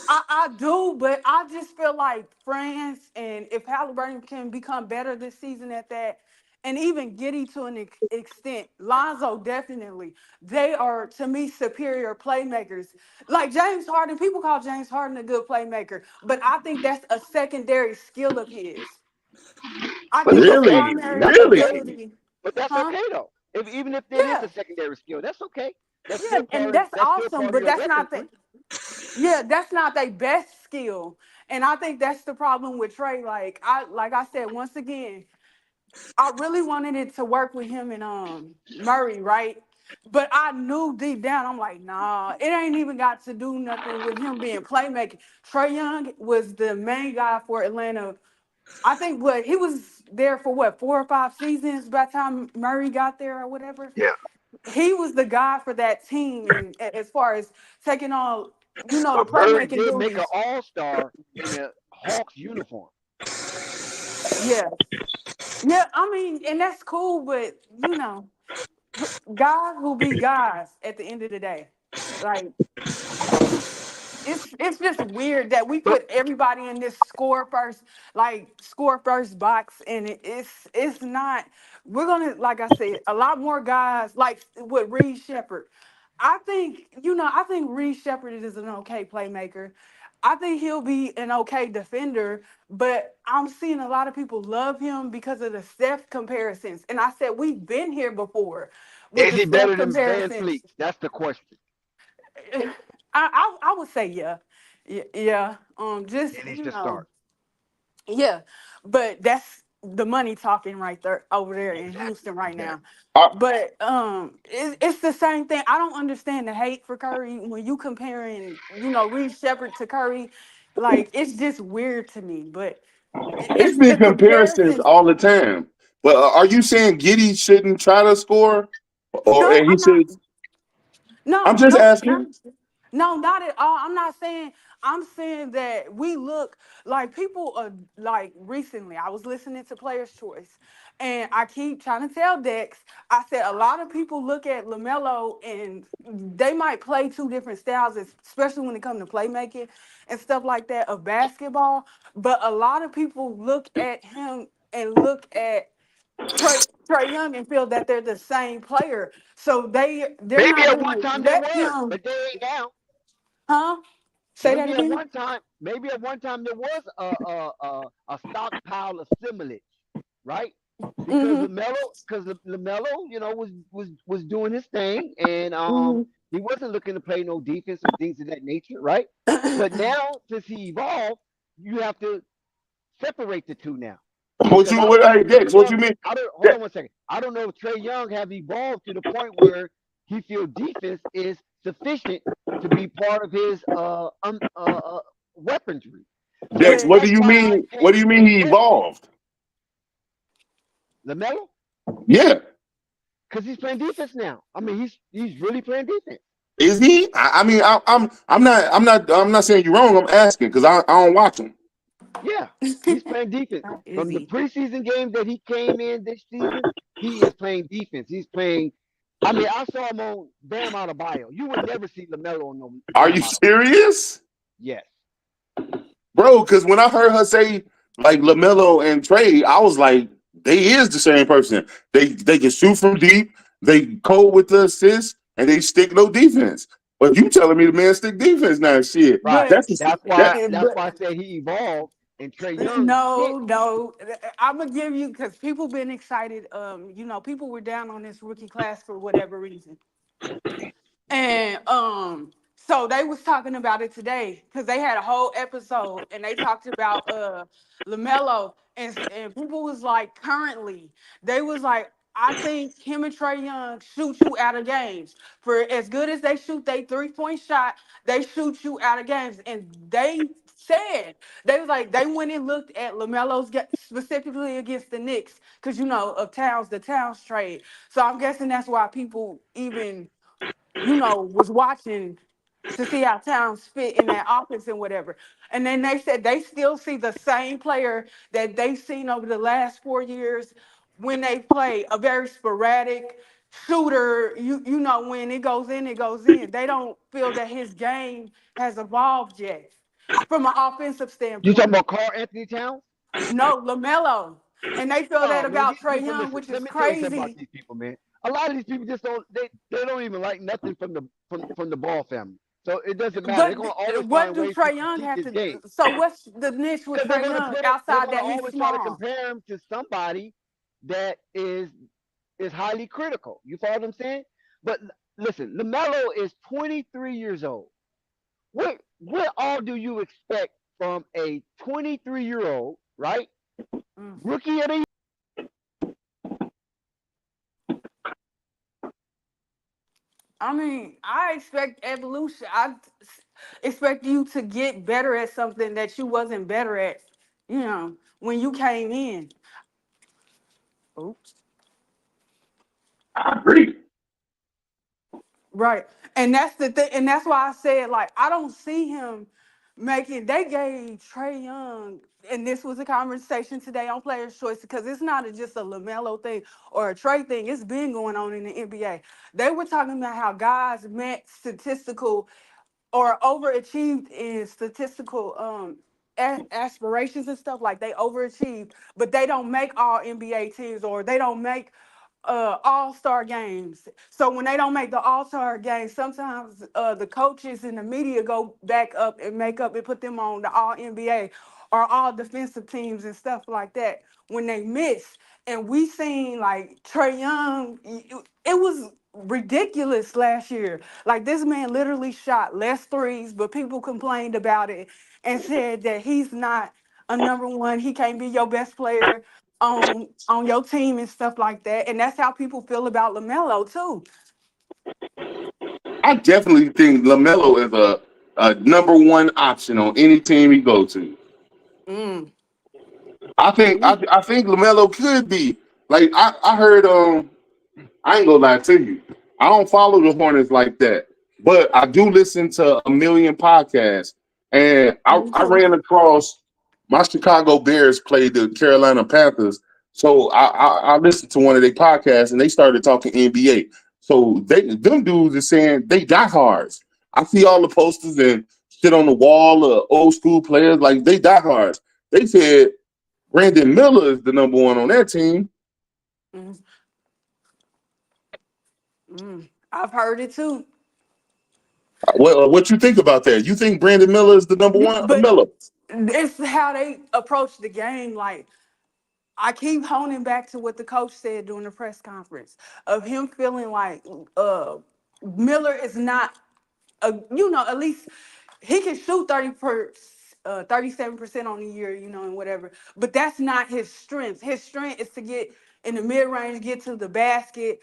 I do, but I just feel like France and if Halliburton can become better this season at that, and even Giddy to an extent, Lonzo definitely, they are to me superior playmakers. Like James Harden, people call James Harden a good playmaker, but I think that's a secondary skill of his. I But think it's his okay. Really, primary That's really. okay. ability, But that's huh? okay though. Even if that is Yeah, a secondary skill, that's okay. That's yeah, still and part of that's awesome, but your that's not weaponry. the yeah, that's not their best skill. And I think that's the problem with Trey. Like I said, once again, I really wanted it to work with him and Murray, right? But I knew deep down, I'm like, nah, it ain't even got to do nothing with him being playmaking. Trey Young was the main guy for Atlanta. I think what he was there for 4 or 5 seasons by the time Murray got there or whatever. Yeah. He was the guy for that team, and as far as taking on, the But Murray playmaking did make an duties. all-star in a Hawks uniform. Yeah, yeah. I mean, and that's cool, but guys will be guys at the end of the day. Like it's just weird that we But put everybody in this score first box, and it's not. We're gonna, like I said, a lot more guys like with Reed Shepard. I think Reed Shepard is an okay playmaker. I think he'll be an okay defender, but I'm seeing a lot of people love him because of the Steph comparisons. And I said we've been here before. with Is the he self better than Van comparisons. Fleet? That's the question. I would say yeah. Yeah. Just He needs to start. yeah, but that's the money talking right there over there in Exactly. Houston right now. Exactly. But it's the same thing. I don't understand the hate for Curry when you comparing, Reed Shepard to Curry. Like it's just weird to me. But It's it's been the comparisons comparisons. all the time. But are you saying Giddey shouldn't try to score, or No, he I'm not. should? I'm No, just no, asking. no, not at all. I'm not saying. I'm saying that we look like people are like recently. I was listening to Players Choice, and I keep trying to tell Dex. I said a lot of people look at Lamelo and they might play two different styles, especially when it comes to playmaking and stuff like that of basketball. But a lot of people look at him and look at Trey Young and feel that they're the same player. So they're Maybe not at gonna one time they let were, him, but they ain't now. huh? Say that again. Maybe at one time there was a stockpile of assimilage, right? Because Mm-hmm. Lamelo, was doing his thing, and Mm-hmm. he wasn't looking to play no defense and things of that nature, right? But now, since he evolved, you have to separate the two now, What because you I don't what? know Hey, if Trey Dex, what you Young. mean? I don't hold on one second. I don't know if Trey Young have evolved to the point where he feels defense is sufficient to be part of his weaponry. So Dex, But what do that's you why I mean? What can't. do you mean he Go ahead, evolved? Lamelo, Yeah, because he's playing defense now. I mean, he's really playing defense. is he? I mean, I'm not saying you're wrong. I'm asking because I don't watch him. Yeah, he's playing defense. is From the he? preseason games that he came in this season, he is playing defense. He's playing. I mean, I saw him on Bam Adebayo. You would never see Lamelo on no Are Bam you Adebayo. serious, Yes. bro? Because when I heard her say like Lamelo and Trey, I was like, they is the same person. They can shoot from deep. They cold with the assists, and they stick no defense. But you telling me the man stick defense now? Shit, Right. But that's that. That's why I said he evolved, and Trey Young no, sticks. no. I'm gonna give you because people been excited. People were down on this rookie class for whatever reason. And so they was talking about it today because they had a whole episode and they talked about LaMelo and people was like currently they was like I think him and Trey Young shoot you out of games. For as good as they shoot they 3-point shot, they shoot you out of games. And they said they was like they went and looked at LaMelo's specifically against the Knicks because of the Towns trade. So I'm guessing that's why people even was watching to see how Towns fit in that offense and whatever. And then they said they still see the same player that they've seen over the last 4 years when they play a very sporadic shooter. When it goes in, it goes in. They don't feel that his game has evolved yet from an offensive You talking standpoint. about Carl Anthony Towns? No, LaMelo. And they feel that Oh man, about these Trey people. Young, Listen, which let is me tell you something about crazy. these people, man. A lot of these people just don't. They don't even like nothing from the Ball family. So it doesn't matter. They're What gonna always what find do ways to Trey Young critique have his to? game. So what's the niche with Because they're Trey gonna Young put him. They're outside gonna that he's always try to small? compare him to somebody that is highly critical. You follow what I'm saying? But listen, Lamelo is 23 years old. What all do you expect from a 23-year-old, right? Mm. Rookie of the year. I mean, I expect evolution. I expect you to get better at something that you wasn't better at. When you came in. Oops. I agree. Right. And that's the thing. And that's why I said, like, I don't see him making. They gave Trey Young, and this was a conversation today on Players' Choice, because it's not just a LaMelo thing or a Trey thing. It's been going on in the NBA. They were talking about how guys met statistical or overachieved in statistical aspirations and stuff. Like they overachieved, but they don't make all NBA teams or they don't make all-star games. So when they don't make the all-star games, sometimes the coaches and the media go back up and make up and put them on the all NBA or all defensive teams and stuff like that when they miss. And we seen like Trey Young, it was ridiculous last year. Like this man literally shot less threes, but people complained about it and said that he's not a number one. He can't be your best player on your team and stuff like that. And that's how people feel about LaMelo too. I definitely think LaMelo is a number one option on any team he go to. Mm. I think LaMelo could be. Like I heard I ain't gonna lie to you. I don't follow the Hornets like that, but I do listen to a million podcasts. And I ran across my Chicago Bears played the Carolina Panthers. So I listened to one of their podcasts and they started talking NBA. So them dudes are saying they diehards. I see all the posters and shit on the wall of old school players, like they diehards. They said Brandon Miller is the number one on that team. Mm. I've heard it too. What you think about that? You think Brandon Miller is the number one? But Miller. it's how they approach the game. Like I keep honing back to what the coach said during the press conference of him feeling like Miller is not at least he can shoot 37% on the year, and whatever. But that's not his strength. His strength is to get in the mid range, get to the basket,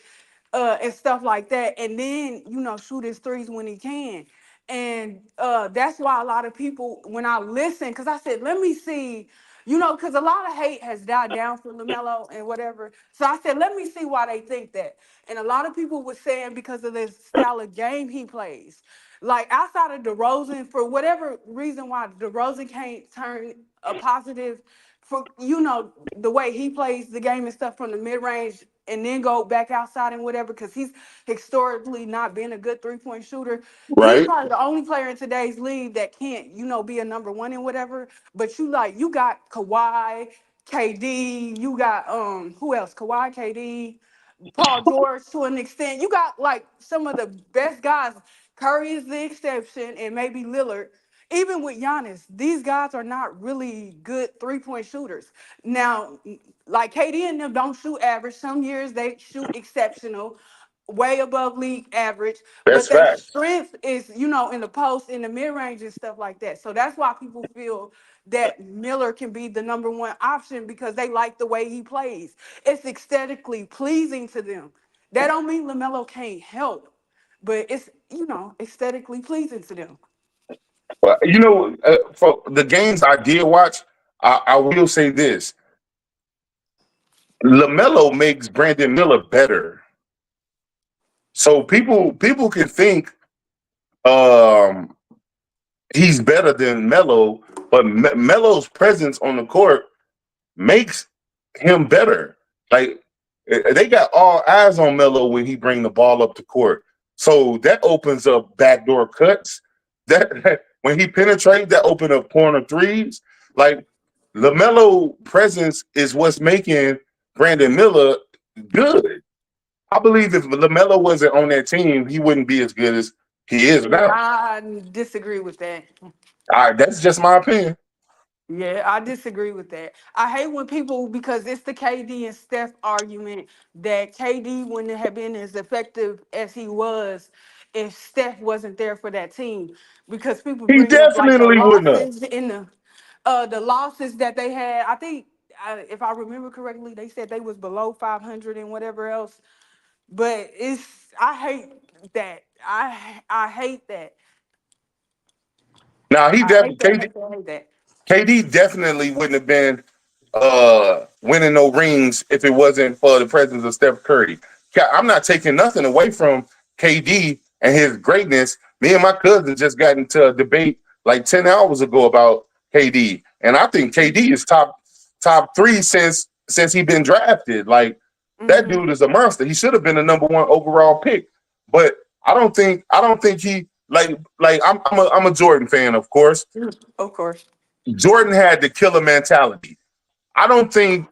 and stuff like that, and then shoot his threes when he can. And that's why a lot of people, when I listen, because I said, let me see, because a lot of hate has died down for LaMelo and whatever. So I said, let me see why they think that. And a lot of people were saying because of the style of game he plays. Like outside of DeRozan, for whatever reason why DeRozan can't turn a positive for the way he plays the game and stuff from the mid range and then go back outside and whatever, because he's historically not been a good 3-point shooter. He's Right. probably the only player in today's league that can't, be a number one and whatever. But you got Kawhi, KD, you got who else? Kawhi, KD, Paul George to an extent. You got like some of the best guys. Curry is the exception, and maybe Lillard. Even with Giannis, these guys are not really good 3-point shooters. Now, like KD and them don't shoot average. Some years they shoot exceptional, way above league average. That's But their fact. strength is, in the post, in the mid range, and stuff like that. So that's why people feel that Miller can be the number one option because they like the way he plays. It's aesthetically pleasing to them. That don't mean LaMelo can't help, but it's aesthetically pleasing to them. Well, for the games I did watch, I will say this: LaMelo makes Brandon Miller better. So people can think he's better than Melo, but Melo's presence on the court makes him better. Like they got all eyes on Melo when he bring the ball up the court. So that opens up backdoor cuts. That when he penetrates, that open up corner threes. Like LaMelo presence is what's making Brandon Miller good. I believe if LaMelo wasn't on that team, he wouldn't be as good as he is now. I disagree with that. All right, that's just my opinion. Yeah, I disagree with that. I hate when people, because it's the KD and Steph argument, that KD wouldn't have been as effective as he was if Steph wasn't there for that team. Because people He bring up like the definitely wouldn't have. losses the losses that they had. I think if I remember correctly, they said they was below 500 and whatever else. But I hate that. I hate that. Now he I hate that. definitely I hate that. KD definitely wouldn't have been winning no rings if it wasn't for the presence of Steph Curry. I'm not taking nothing away from KD and his greatness. Me and my cousin just got into a debate like 10 hours ago about KD, and I think KD is top 3 since he been drafted. Like that dude is a monster. He should have been the number 1 overall pick, but I don't think he like I'm a Jordan fan, of course. Of course. Jordan had the killer mentality. I don't think,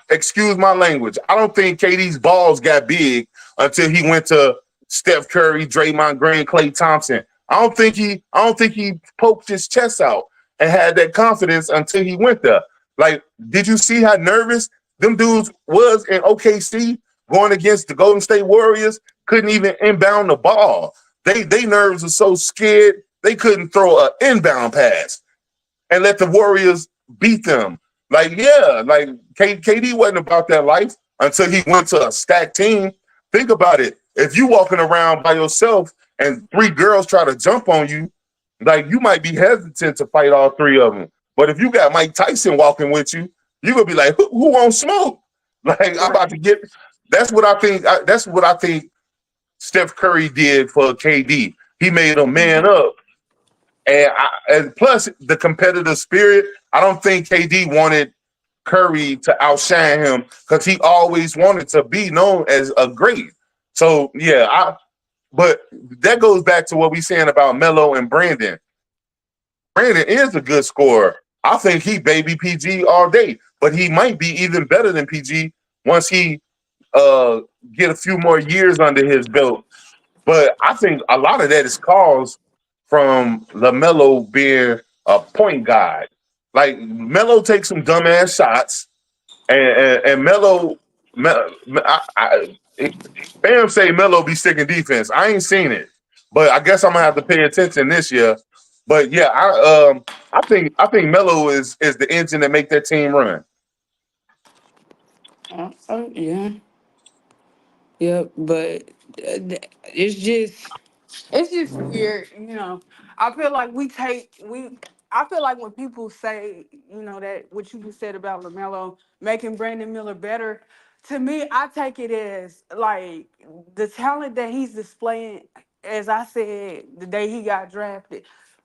excuse my language, I don't think KD's balls got big until he went to Steph Curry, Draymond Green, Klay Thompson. I don't think he poked his chest out and had that confidence until he went there. Like, did you see how nervous them dudes was in OKC going against the Golden State Warriors, couldn't even inbound the ball. They nerves are so scared they couldn't throw an inbound pass and let the Warriors beat them. Like, yeah, like KD wasn't about that life until he went to a stacked team. Think about it. If you walking around by yourself and 3 girls try to jump on you, like you might be hesitant to fight all 3 of them. But if you got Mike Tyson walking with you, you're gonna be like, who won't smoke? Like I'm about to get. That's what I think. That's what I think Steph Curry did for KD. He made a man up. And plus the competitive spirit, I don't think KD wanted Curry to outshine him because he always wanted to be known as a great. So yeah, but that goes back to what we saying about Melo and Brandon. Brandon is a good scorer. I think he baby PG all day, but he might be even better than PG once he get a few more years under his belt. But I think a lot of that is caused from LaMelo being a point guard. Like Melo takes some dumbass shots, and Melo, Bam say Melo be sticking defense. I ain't seen it, but I guess I'm gonna have to pay attention this year. But yeah, I think Melo is the engine that make that team run. Yeah. Yep, but it's just weird, you know. I feel like I feel like when people say, you know, that what you just said about LaMelo making Brandon Miller better, to me, I take it as like the talent that he's displaying, as I said the day he got drafted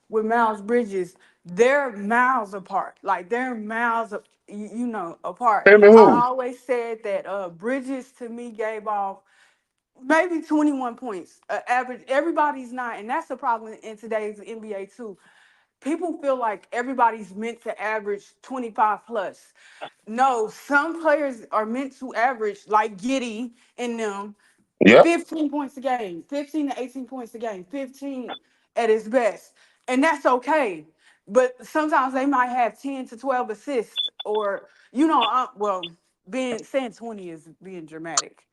with Miles Bridges, they're miles apart. Like they're miles you know, apart. Tell me I who. always said that Bridges to me gave off maybe 21 points. Average. Everybody's not, and that's the problem in today's NBA too. People feel like everybody's meant to average 25 plus. No, some players are meant to average like Giddey and them Yep. 15 points a game, 15 to 18 points a game, 15 at its best. And that's okay. But sometimes they might have 10 to 12 assists or, you know, well, saying 20 is being dramatic.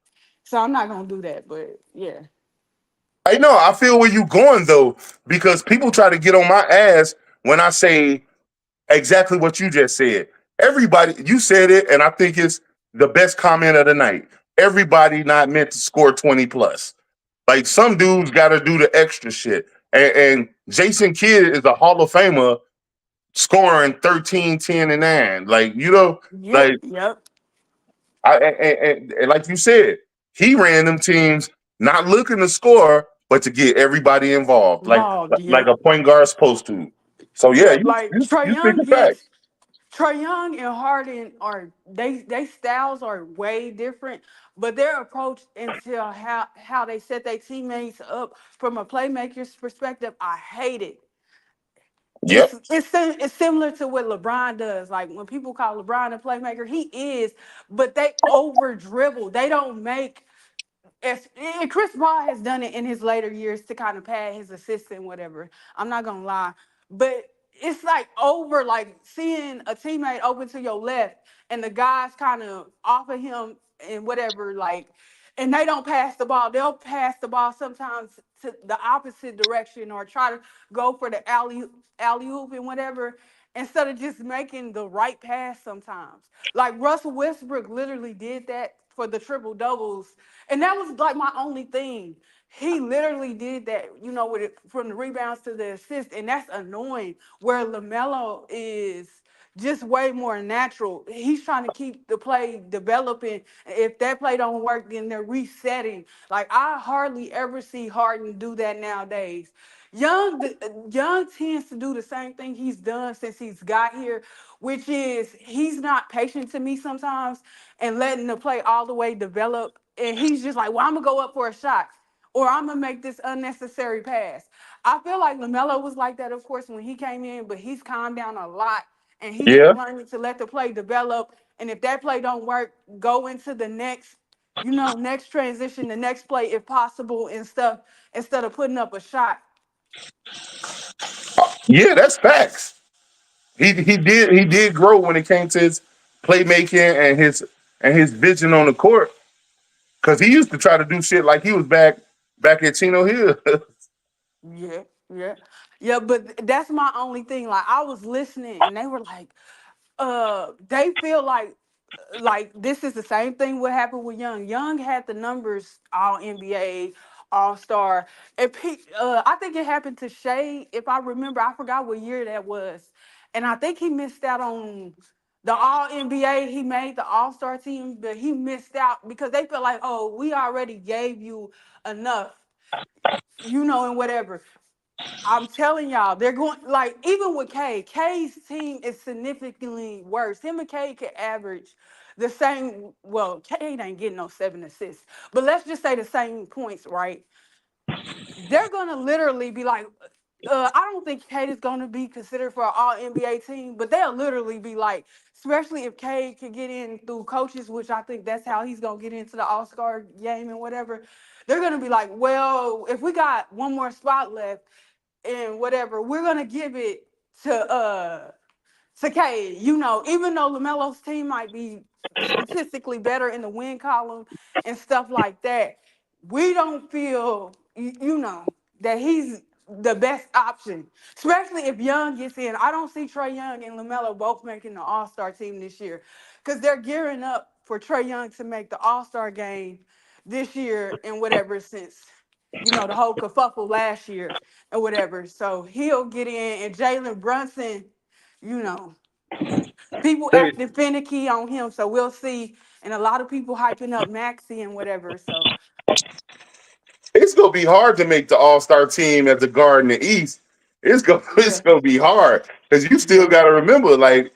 So I'm not going to do that. But yeah. I know. I feel where you going though, because people try to get on my ass when I say exactly what you just said. Everybody, you said it, and I think it's the best comment of the night. Everybody not meant to score 20 plus. Like some dudes got to do the extra shit. And Jason Kidd is a Hall of Famer scoring 13, 10, and 9. Like, you know, like Yep. and like you said, he ran them teams not looking to score, but to get everybody involved, like Yep. a point guard's supposed to. So yeah, Yeah, like Trae you speak Young a fact. Trae Young and Harden are they styles are way different, but their approach into how they set their teammates up from a playmaker's perspective, I hate it. Yep. It's similar to what LeBron does. Like when people call LeBron a playmaker, he is, but they over dribble. They don't make and Chris Paul has done it in his later years to kind of pad his assist and whatever. I'm not gonna lie, but it's like over like seeing a teammate open to your left and the guys kind of offer him and whatever like, and they don't pass the ball. They'll pass the ball sometimes to the opposite direction or try to go for the alley oop and whatever instead of just making the right pass sometimes. Like Russell Westbrook literally did that for the triple doubles, and that was like my only thing. He literally did that, you know, with it from the rebounds to the assist, and that's annoying. Where LaMelo is just way more natural. He's trying to keep the play developing. If that play don't work, then they're resetting. Like I hardly ever see Harden do that nowadays. Young tends to do the same thing he's done since he's got here, which is he's not patient to me sometimes and letting the play all the way develop. And he's just like, well, I'm gonna go up for a shot or I'm gonna make this unnecessary pass. I feel like LaMelo was like that, of course, when he came in, but he's calmed down a lot and he's Yeah. learning to let the play develop. And if that play don't work, go into the next, you know, next transition, the next play if possible and stuff instead of putting up a shot. Yeah, that's facts. He did grow when it came to his playmaking and his vision on the court. Cause he used to try to do shit like he was back at Chino Hill. Yeah, yeah, yeah. But that's my only thing. Like I was listening, and they were like, they feel like this is the same thing what happened with Young. Young had the numbers all NBA, All Star. I think it happened to Shea. If I remember, I forgot what year that was, and I think he missed out on the All NBA. He made the All Star team, but he missed out because they felt like, oh, we already gave you enough, and whatever. I'm telling y'all, they're going like even with K. K's team is significantly worse. Him and K can average the same. Well, K ain't getting no 7 assists, but let's just say the same points, right? They're gonna literally be like, I don't think Cade is gonna be considered for an All NBA team, but they'll literally be like, especially if Cade can get in through coaches, which I think that's how he's gonna get into the All Star game and whatever. They're gonna be like, well, if we got one more spot left and whatever, we're gonna give it to Cade. Even though LaMelo's team might be statistically better in the win column and stuff like that, we don't feel that he's the best option, especially if Young gets in. I don't see Trae Young and LaMelo both making the All-Star team this year because they're gearing up for Trae Young to make the All-Star game this year and whatever since the whole kerfuffle last year and whatever. So he'll get in, and Jalen Brunson, you know, people Hey, acting finicky on him. So we'll see. And a lot of people hyping up Maxi and whatever. So it's gonna be hard to make the All Star team at the guard in the East. It's gonna it's yeah, gonna be hard because you still yeah, got to remember like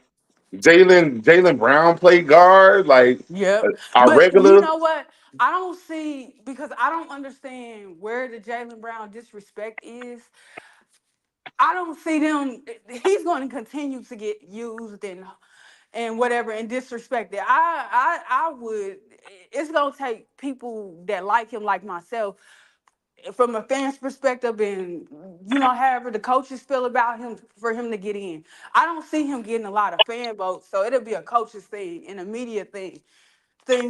Jalen Brown played guard like yep. our But you regular. know what? I don't see because I don't understand where the Jalen Brown disrespect is. I don't see them. He's going to continue to get used and whatever and disrespected. I would. It's gonna take people that like him, like myself, from a fan's perspective, and however the coaches feel about him for him to get in. I don't see him getting a lot of fan votes, so it'll be a coaches thing and a media thing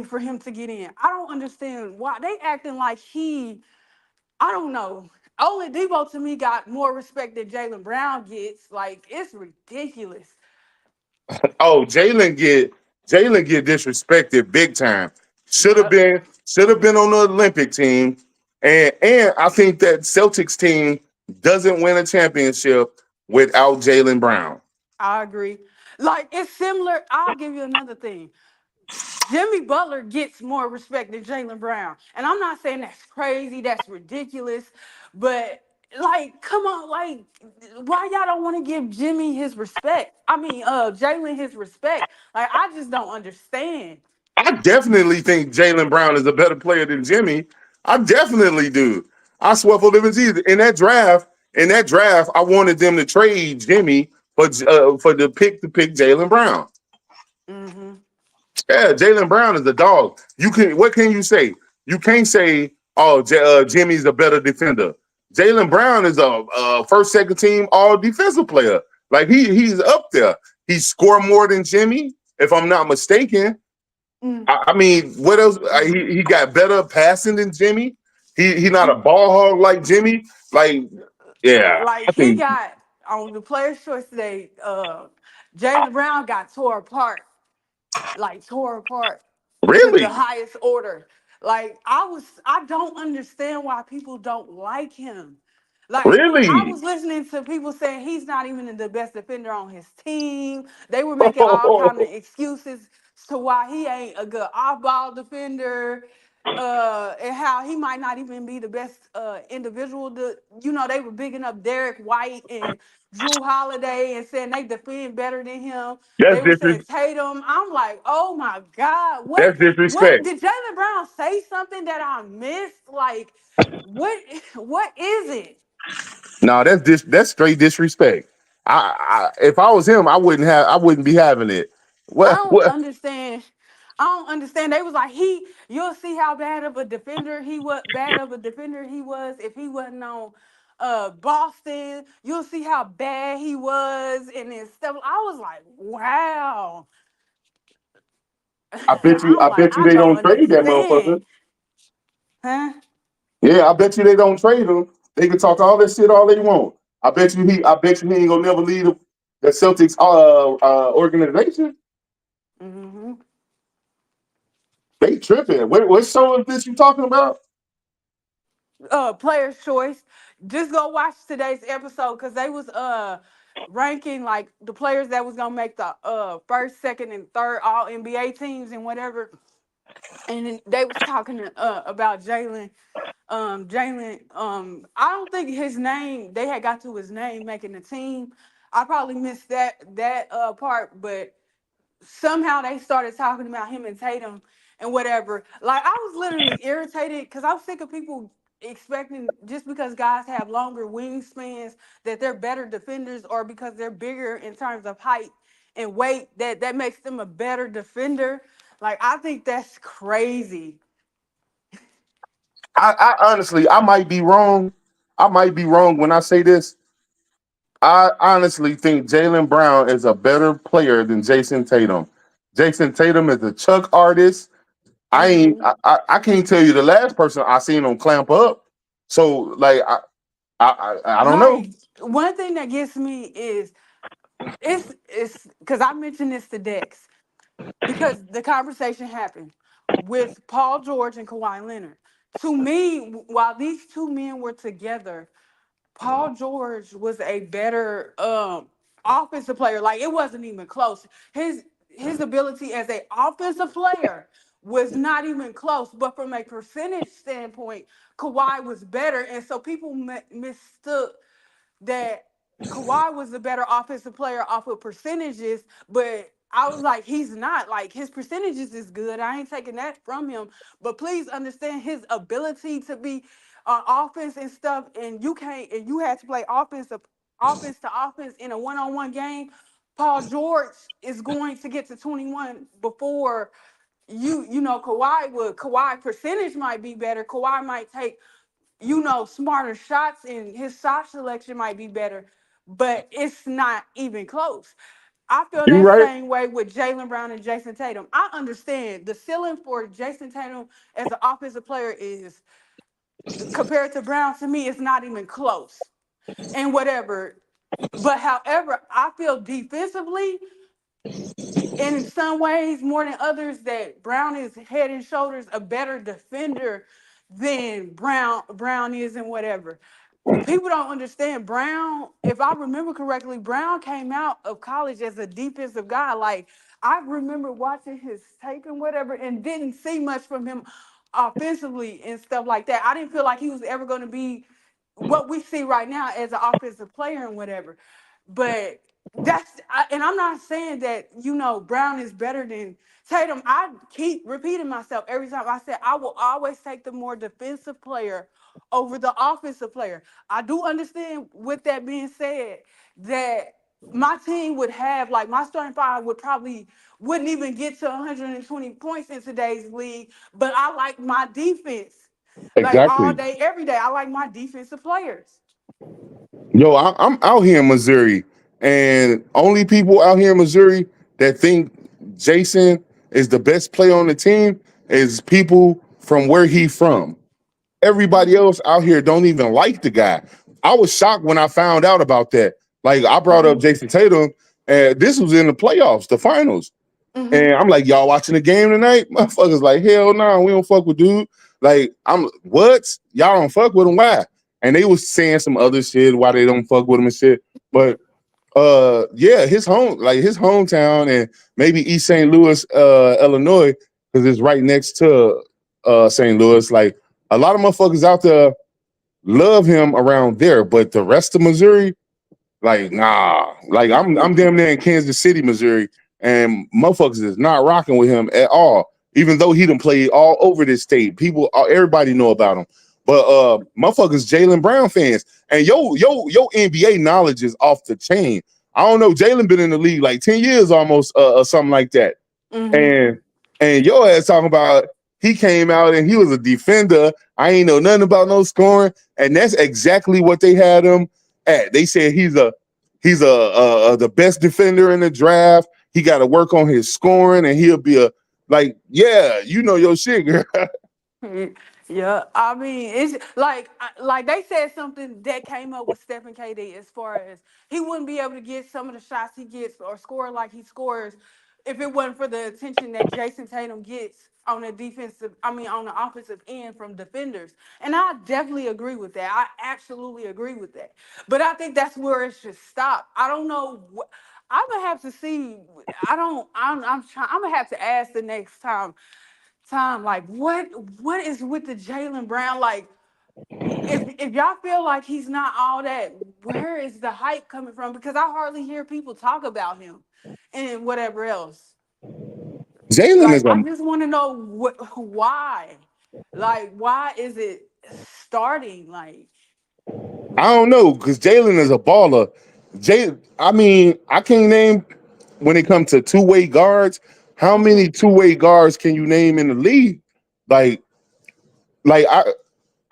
for him to get in. I don't understand why they acting like he. I don't know. Oladipo to me got more respect than Jalen Brown gets. Like it's ridiculous. Oh, Jalen get disrespected big time. Should have Yep, been should have been on the Olympic team, and I think that Celtics team doesn't win a championship without Jalen Brown. I agree. Like it's similar. I'll give you another thing. Jimmy Butler gets more respect than Jalen Brown. And I'm not saying that's crazy, that's ridiculous, but like, come on, like, why y'all don't want to give Jimmy his respect? I mean, Jalen his respect. Like, I just don't understand. I definitely think Jalen Brown is a better player than Jimmy. I definitely do. I swear for living Jesus. In that draft, I wanted them to trade Jimmy for the pick to pick Jalen Brown. Mm-hmm. Yeah, Jalen Brown is a dog. What can you say? You can't say, oh, Jimmy's a better defender. Jalen Brown is a first, second team all defensive player. Like he's up there. He scored more than Jimmy, if I'm not mistaken. Mm. I mean, what else? He got better passing than Jimmy. He not a ball hog like Jimmy. Like, yeah, Like, I he think got on the player's choice today, Jalen Brown got tore apart. Like tore apart to the really, highest order. Like I don't understand why people don't like him. Like I really. was listening to people saying he's not even the best defender on his team. They were making all kind of excuses to why he ain't a good off-ball defender. And how he might not even be the best individual. They were bigging up Derek White and Drew Holiday and saying they defend better than him. That's They were saying disres- Tatum. I'm like, oh my God, what That's what disrespect. did Jalen Brown say something that I missed? Like, what is it? No, that's straight disrespect. If I was him, I wouldn't be having it. I What don't what understand. I don't understand. They was like, you'll see how bad of a defender he was if he wasn't on Boston. You'll see how bad he was and then stuff. I was like, wow. I bet you I'm I like, bet you I they don't don't trade that motherfucker. understand. Huh? Yeah, I bet you they don't trade him. They can talk all that shit all they want. I bet you he ain't gonna never leave the Celtics organization. Mm-hmm. They tripping. What show is this you talking about? Player's choice. Just go watch today's episode because they was ranking like the players that was gonna make the first, second, and third all NBA teams and whatever. And then they was talking about Jalen. I don't think his name. They had got to his name making the team. I probably missed that part, but somehow they started talking about him and Tatum and whatever. Like I was literally irritated because I was sick of people expecting just because guys have longer wingspans that they're better defenders or because they're bigger in terms of height and weight that makes them a better defender. Like I think that's crazy. I honestly, I might be wrong. I might be wrong when I say this. I honestly think Jaylen Brown is a better player than Jason Tatum. Jason Tatum is a chuck artist. I can't tell you the last person I seen him clamp up. So like I don't know. Like one thing that gets me is it's because I mentioned this to Dex because the conversation happened with Paul George and Kawhi Leonard. To me, while these two men were together, Paul George was a better offensive player. Like it wasn't even close. His ability as an offensive player was not even close. But from a percentage standpoint, Kawhi was better, and so people mistook that Kawhi was the better offensive player off of percentages, but I was like, he's not. Like his percentages is good. I ain't taking that from him. But please understand his ability to be on offense and stuff. And you can't. And you had to play offense to offense in a one-on-one game. Paul George is going to get to 21 before Kawhi would. Kawhi percentage might be better. Kawhi might take smarter shots and his shot selection might be better, but it's not even close. I feel You that right. same way with Jaylen Brown and Jason Tatum. I understand the ceiling for Jason Tatum as an offensive player is compared to Brown to me, it's not even close. And whatever. But however, I feel defensively, and in some ways more than others, that Brown is head and shoulders a better defender than Brown is and whatever. People don't understand Brown. If I remember correctly, Brown came out of college as a defensive guy. Like I remember watching his tape and whatever, and didn't see much from him offensively and stuff like that. I didn't feel like he was ever going to be what we see right now as an offensive player and whatever. But and I'm not saying that Brown is better than Tatum. I keep repeating myself every time. I said I will always take the more defensive player over the offensive player. I do understand, with that being said, that my team would have, like, my starting five wouldn't even get to 120 points in today's league, but I like my defense. Like all Exactly. day, every day, I like my defensive players. Yo, I'm out here in Missouri, and only people out here in Missouri that think Jason is the best player on the team is people from where he from. Everybody else out here don't even like the guy. I was shocked when I found out about that. Like I brought up Jason Tatum, and this was in the playoffs, the finals. And I'm like, y'all watching the game tonight? Motherfuckers like, hell no, we don't fuck with dude. Like, I'm what? Y'all don't fuck with him? Why? And they was saying some other shit why they don't fuck with him and shit. But yeah, his hometown and maybe East St. Louis, Illinois, because it's right next to St. Louis. Like a lot of motherfuckers out there love him around there, but the rest of Missouri, like, nah. Like I'm damn near in Kansas City, Missouri, and motherfuckers is not rocking with him at all. Even though he done played all over this state, everybody know about him. But motherfuckers, Jaylen Brown fans, and yo NBA knowledge is off the chain. I don't know. Jaylen been in the league like 10 years almost, or something like that. And your ass talking about he came out and he was a defender. I ain't know nothing about no scoring, and that's exactly what they had him at. They said he's the best defender in the draft. He got to work on his scoring, and he'll be your shit, girl. Yeah, I mean, it's like they said something that came up with Stephen KD as far as he wouldn't be able to get some of the shots he gets or score like he scores if it wasn't for the attention that Jason Tatum gets on the defensive, I mean, on the offensive end from defenders. And I definitely agree with that. I absolutely agree with that. But I think that's where it should stop. I don't know. I'm gonna have to see. I don't. I'm trying. I'm gonna have to ask the next time, like what is with the Jaylen Brown? Like, if y'all feel like he's not all that, where is the hype coming from? Because I hardly hear people talk about him and whatever else. Jalen Like, is I a just want to know why. Like, why is it starting? Like, I don't know, because Jalen is a baller. I mean, I can't name when it comes to two-way guards. How many two-way guards can you name in the league? Like, like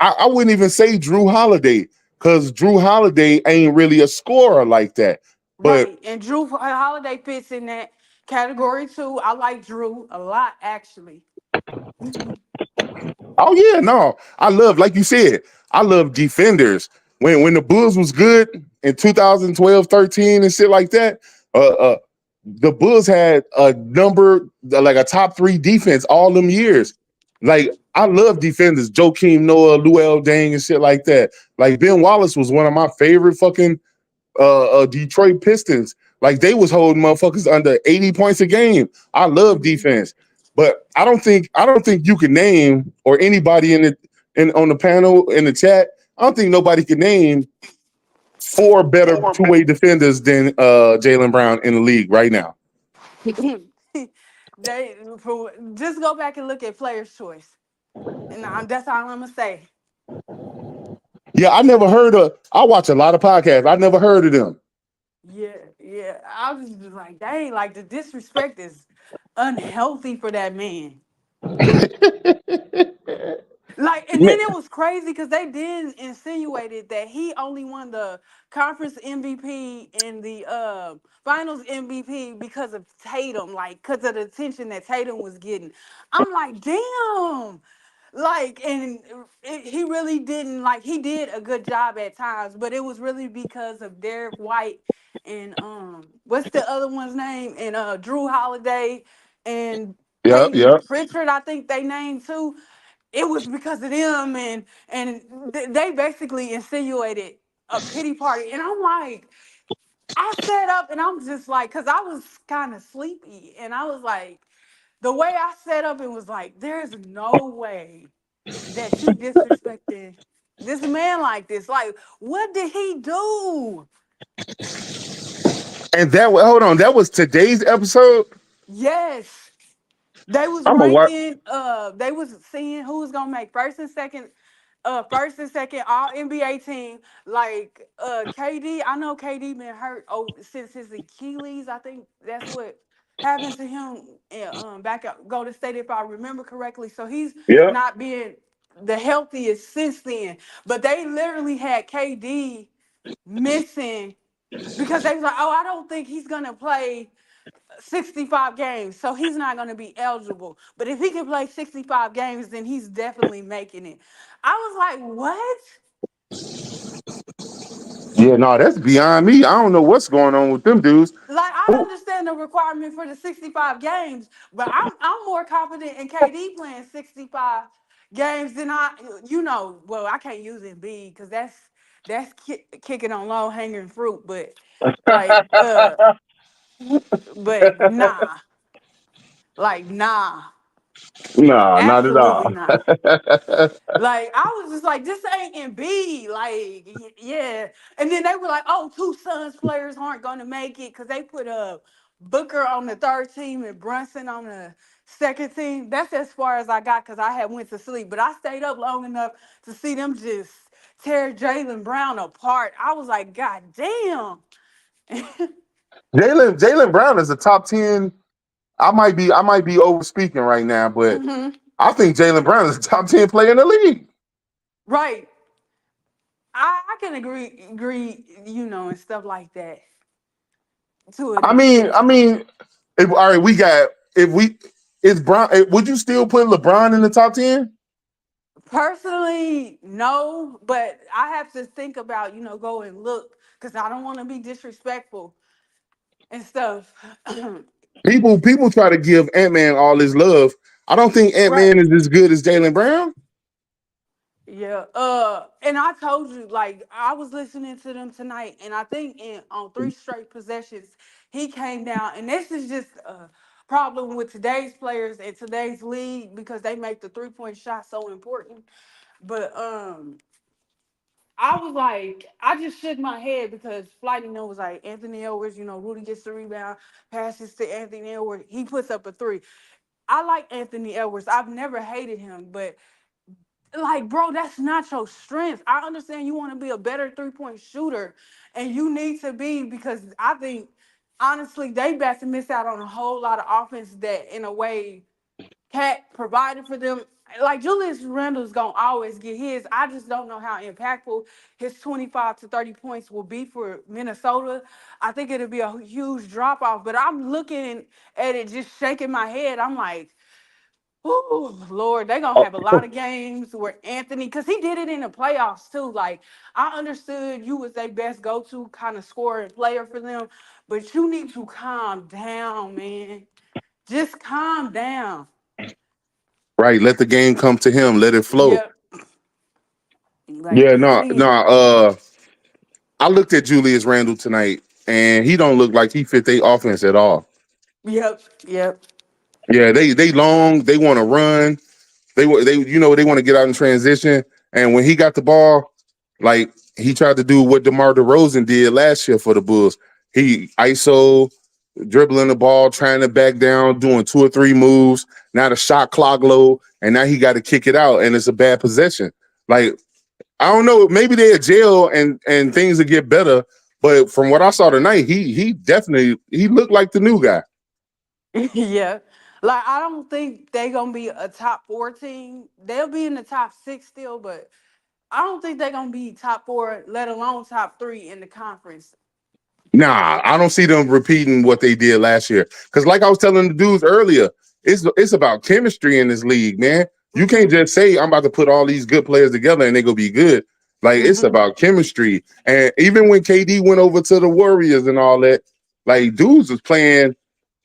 I wouldn't even say Drew Holiday, because Drew Holiday ain't really a scorer like that. But right. And Drew Holiday fits in that category too. I like Drew a lot, actually. oh yeah, no, I love, like you said, I love defenders. When the Bulls was good in 2012, 13, and shit like that, the Bulls had a number, like a top 3 defense all them years. Like, I love defenders, Joakim Noah, Luol Deng, and shit like that. Like, Ben Wallace was one of my favorite fucking Detroit Pistons. Like, they was holding motherfuckers under 80 points a game. I love defense. But I don't think you can name, or anybody on the panel in the chat, I don't think nobody can name 4 better two-way defenders than Jaylen Brown in the league right now. They just go back and look at Player's Choice, and that's all I'm gonna say. Yeah, I watch a lot of podcasts. I never heard of them. Yeah. I was just like, dang, like the disrespect is unhealthy for that man. Like, and then it was crazy because they did insinuated that he only won the conference MVP and the finals MVP because of Tatum, like because of the attention that Tatum was getting. I'm like, damn. Like, and he really didn't, like, he did a good job at times, but it was really because of Derek White and what's the other one's name? And Drew Holiday and Yeah, Peyton yeah. Pritchard, I think they named too. It was because of them, and they basically insinuated a pity party. And I'm like, I sat up and I'm just like, because I was kind of sleepy, and I was like, the way I sat up and was like, there's no way that you disrespected this man like this. Like, what did he do? And hold on, that was today's episode? Yes. They was I'm a what? ranking, they was seeing who was gonna make first and second all NBA team. Like KD, I know KD been hurt since his Achilles. I think that's what happened to him back at Golden State, if I remember correctly. So he's Yeah. not been the healthiest since then. But they literally had KD missing because they was like, oh, I don't think he's gonna play 65 games, so he's not going to be eligible. But if he can play 65 games, then he's definitely making it. I was like, what? Yeah, no, that's beyond me. I don't know what's going on with them dudes. Like, I understand the requirement for the 65 games, but I'm more confident in KD playing 65 games than well, I can't use Embiid because that's kicking on low hanging fruit, but like but nah. Like, nah. No, not at Absolutely all. not. Like, I was just like, this ain't Embiid. Like, yeah. And then they were like, oh, 2 Suns players aren't going to make it because they put Booker on the 3rd team and Brunson on the 2nd team. That's as far as I got because I had went to sleep. But I stayed up long enough to see them just tear Jaylen Brown apart. I was like, God damn. Jaylen Brown is a top 10. I might be over speaking right now, but I think Jaylen Brown is a top 10 player in the league. Right. I can agree, and stuff like that. To an I mean, extent. all right, is Brown, would you still put LeBron in the top 10? Personally, no, but I have to think about, go and look because I don't want to be disrespectful and stuff. People try to give Ant-Man all his love. I don't think Right. Ant-Man is as good as Jaylen Brown. Yeah. And I told you, like, I was listening to them tonight, and I think on 3 straight possessions, he came down, and this is just a problem with today's players and today's league because they make the 3-point shot so important. But I was like, I just shook my head because Flighty was like, Anthony Edwards, Rudy gets the rebound, passes to Anthony Edwards. He puts up a 3. I like Anthony Edwards. I've never hated him, but like, bro, that's not your strength. I understand you want to be a better 3-point shooter, and you need to be because I think, honestly, they about to miss out on a whole lot of offense that, in a way, Cat provided for them. Like Julius Randle's gonna always get his. I just don't know how impactful his 25 to 30 points will be for Minnesota. I think it'll be a huge drop off. But I'm looking at it, just shaking my head. I'm like, oh Lord, they're gonna have a lot of games where Anthony, because he did it in the playoffs too. Like, I understood you was their best go-to kind of scoring player for them, but you need to calm down, man. Just calm down. Right, let the game come to him. Let it flow. Yep. Like Yeah, put no, in. no. I looked at Julius Randle tonight, and he don't look like he fit their offense at all. Yep. Yep. Yeah, they long. They want to run. They want to get out in transition. And when he got the ball, like he tried to do what DeMar DeRozan did last year for the Bulls. He ISO, dribbling the ball, trying to back down, doing 2 or 3 moves. Now the shot clock low, and now he got to kick it out, and it's a bad possession. Like, I don't know, maybe they're in jail and things will get better. But from what I saw tonight, he definitely looked like the new guy. Yeah. Like, I don't think they're gonna be a top 4 team. They'll be in the top 6 still, but I don't think they're gonna be top 4, let alone top 3 in the conference. Nah, I don't see them repeating what they did last year. Because like I was telling the dudes earlier, it's about chemistry in this league, man. You can't just say I'm about to put all these good players together and they're gonna be good. Like, it's about chemistry. And even when KD went over to the Warriors and all that, like dudes was playing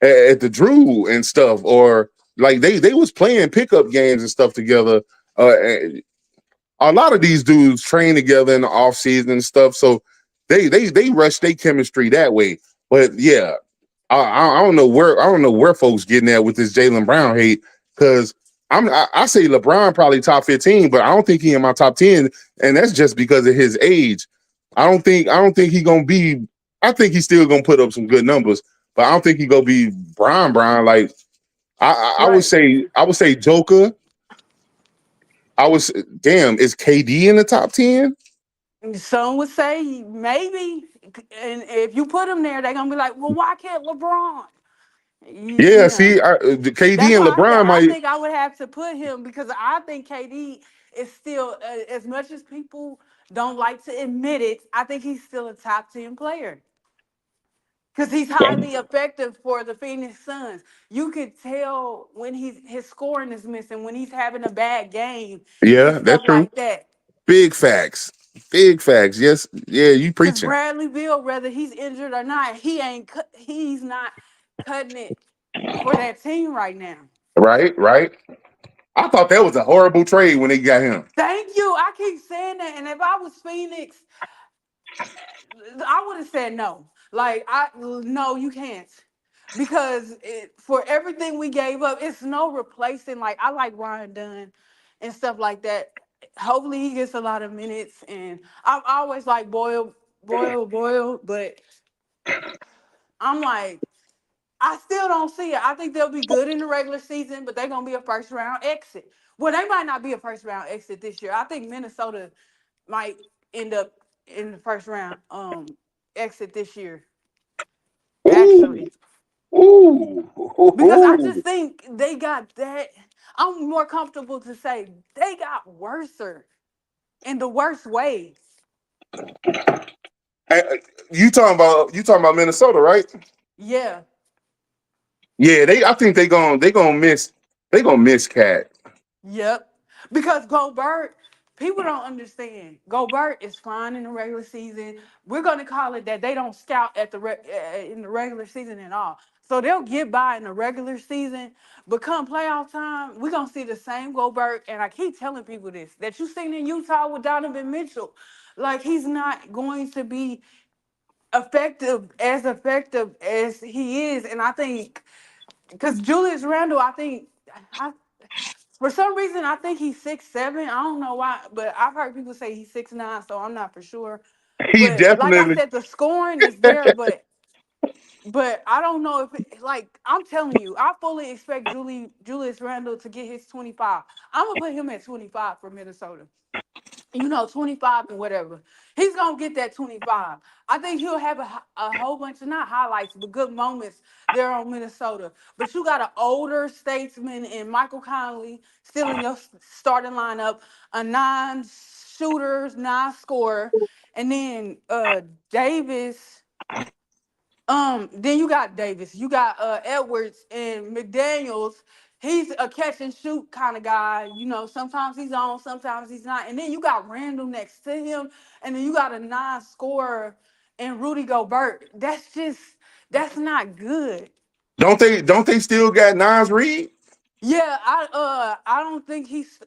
at the Drew and stuff, or like they was playing pickup games and stuff together. A lot of these dudes train together in the off season and stuff, so they rush their chemistry that way. But yeah, I don't know where folks getting at with this Jaylen Brown hate, because I say LeBron probably top 15, but I don't think he in my top 10, and that's just because of his age. I don't think he gonna be. I think he's still gonna put up some good numbers, but I don't think he gonna be Brown. Like I would say Joker. Is KD in the top 10? Some would say maybe, and if you put them there, they're gonna be like, "Well, why can't LeBron?" Yeah, You see, know, KD that's and why I said LeBron I might. think I would have to put him because I think KD is still, as much as people don't like to admit it, I think he's still a top 10 player because he's highly effective for the Phoenix Suns. You could tell when his scoring is missing, when he's having a bad game, and Yeah, stuff that's true. like that. Big facts. Big facts. Yes, yeah, you Because preaching. Bradley Beal, whether he's injured or not, he's not cutting it for that team right now. Right, right. I thought that was a horrible trade when they got him. Thank you. I keep saying that, and if I was Phoenix, I would have said no. Like, no, you can't, because for everything we gave up, it's no replacing. Like, I like Ryan Dunn and stuff like that. Hopefully, he gets a lot of minutes, and I've always liked Boyle, but I'm like, I still don't see it. I think they'll be good in the regular season, but they're gonna be a first round exit. Well, they might not be a first round exit this year. I think Minnesota might end up in the first round exit this year. Actually. Ooh. Because I just think they got that. I'm more comfortable to say they got worser in the worst ways. Hey, you talking about Minnesota, right? Yeah. Yeah, I think they gonna miss Cat. Yep. Because Gobert, people don't understand. Gobert is fine in the regular season. We're gonna call it that they don't scout at in the regular season at all. So they'll get by in the regular season, but come playoff time, we're gonna see the same Gobert. And I keep telling people this that you seen in Utah with Donovan Mitchell. Like he's not going to be effective as he is. And I think because Julius Randle, I for some reason, I think he's 6'7". I don't know why, but I've heard people say he's 6'9", so I'm not for sure. He But like I definitely. said, the scoring is there, but I don't know if like I'm telling you, I fully expect Julius Randle to get his 25. I'm gonna put him at 25 for Minnesota. 25 and whatever. He's gonna get that 25. I think he'll have a whole bunch of not highlights, but good moments there on Minnesota. But you got an older statesman in Michael Conley still in your starting lineup, a non-shooter, non-scorer, and then Davis. Then you got Davis, you got Edwards and McDaniels. He's a catch and shoot kind of guy. Sometimes he's on, sometimes he's not. And then you got Randall next to him, and then you got a non-scorer and Rudy Gobert. That's not good. Don't they still got Nas Reed? Yeah, I don't think he's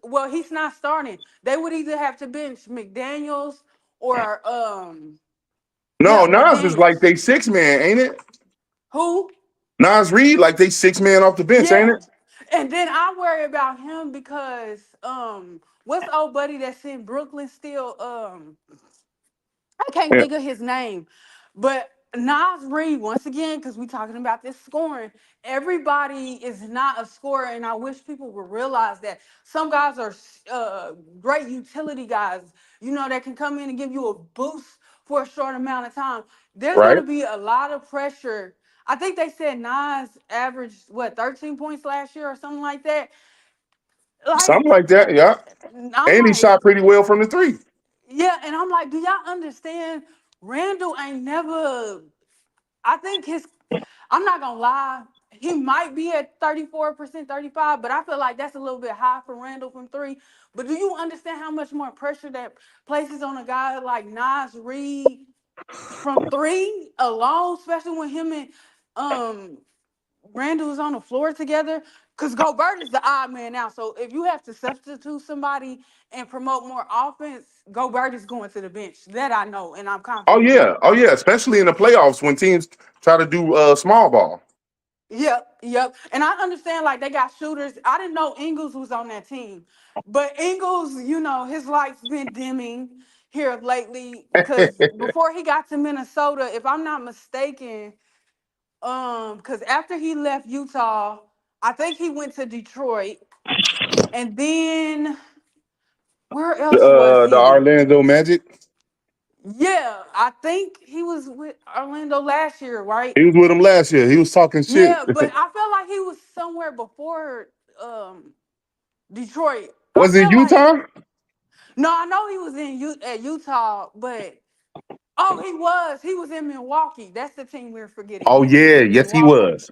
not starting. They would either have to bench McDaniels or No, yeah, Nas is like McDaniels. they 6 man, ain't it? Who? Nas Reed, like they 6 man off the bench, ain't Yeah. it? And then I worry about him because what's the old buddy that's in Brooklyn still? I can't Yeah. think of his name. But Nas Reed, once again, because we're talking about this scoring, everybody is not a scorer, and I wish people would realize that some guys are great utility guys, that can come in and give you a boost for a short amount of time. There's going Right? to be a lot of pressure. I think they said Nas averaged, 13 points last year or something like that. Like, Something like that, yeah. I'm And he like, shot pretty well from the three. yeah, and I'm like, do y'all understand? Randall ain't never. I think I'm not gonna lie, he might be at 34%, 35, but I feel like that's a little bit high for Randall from three. But do you understand how much more pressure that places on a guy like Nas Reed from three alone, especially when him and Randall is on the floor together? Because Gobert is the odd man out. So if you have to substitute somebody and promote more offense, Gobert is going to the bench. That I know, and I'm confident in. Oh yeah, especially in the playoffs when teams try to do small ball. Yep. And I understand like they got shooters. I didn't know Ingles was on that team. But Ingles, his light's been dimming here lately. Cause before he got to Minnesota, if I'm not mistaken, because after he left Utah, I think he went to Detroit. And then where else was The he? Orlando Magic. Yeah, I think he was with Orlando last year, right? He was with him last year. He was talking shit. Yeah, but I felt like he was somewhere before Detroit. I Was it feel like Utah? no, I know he was at Utah, but he was in Milwaukee. That's the team we're forgetting. Oh He was yeah, in yes he Milwaukee. was.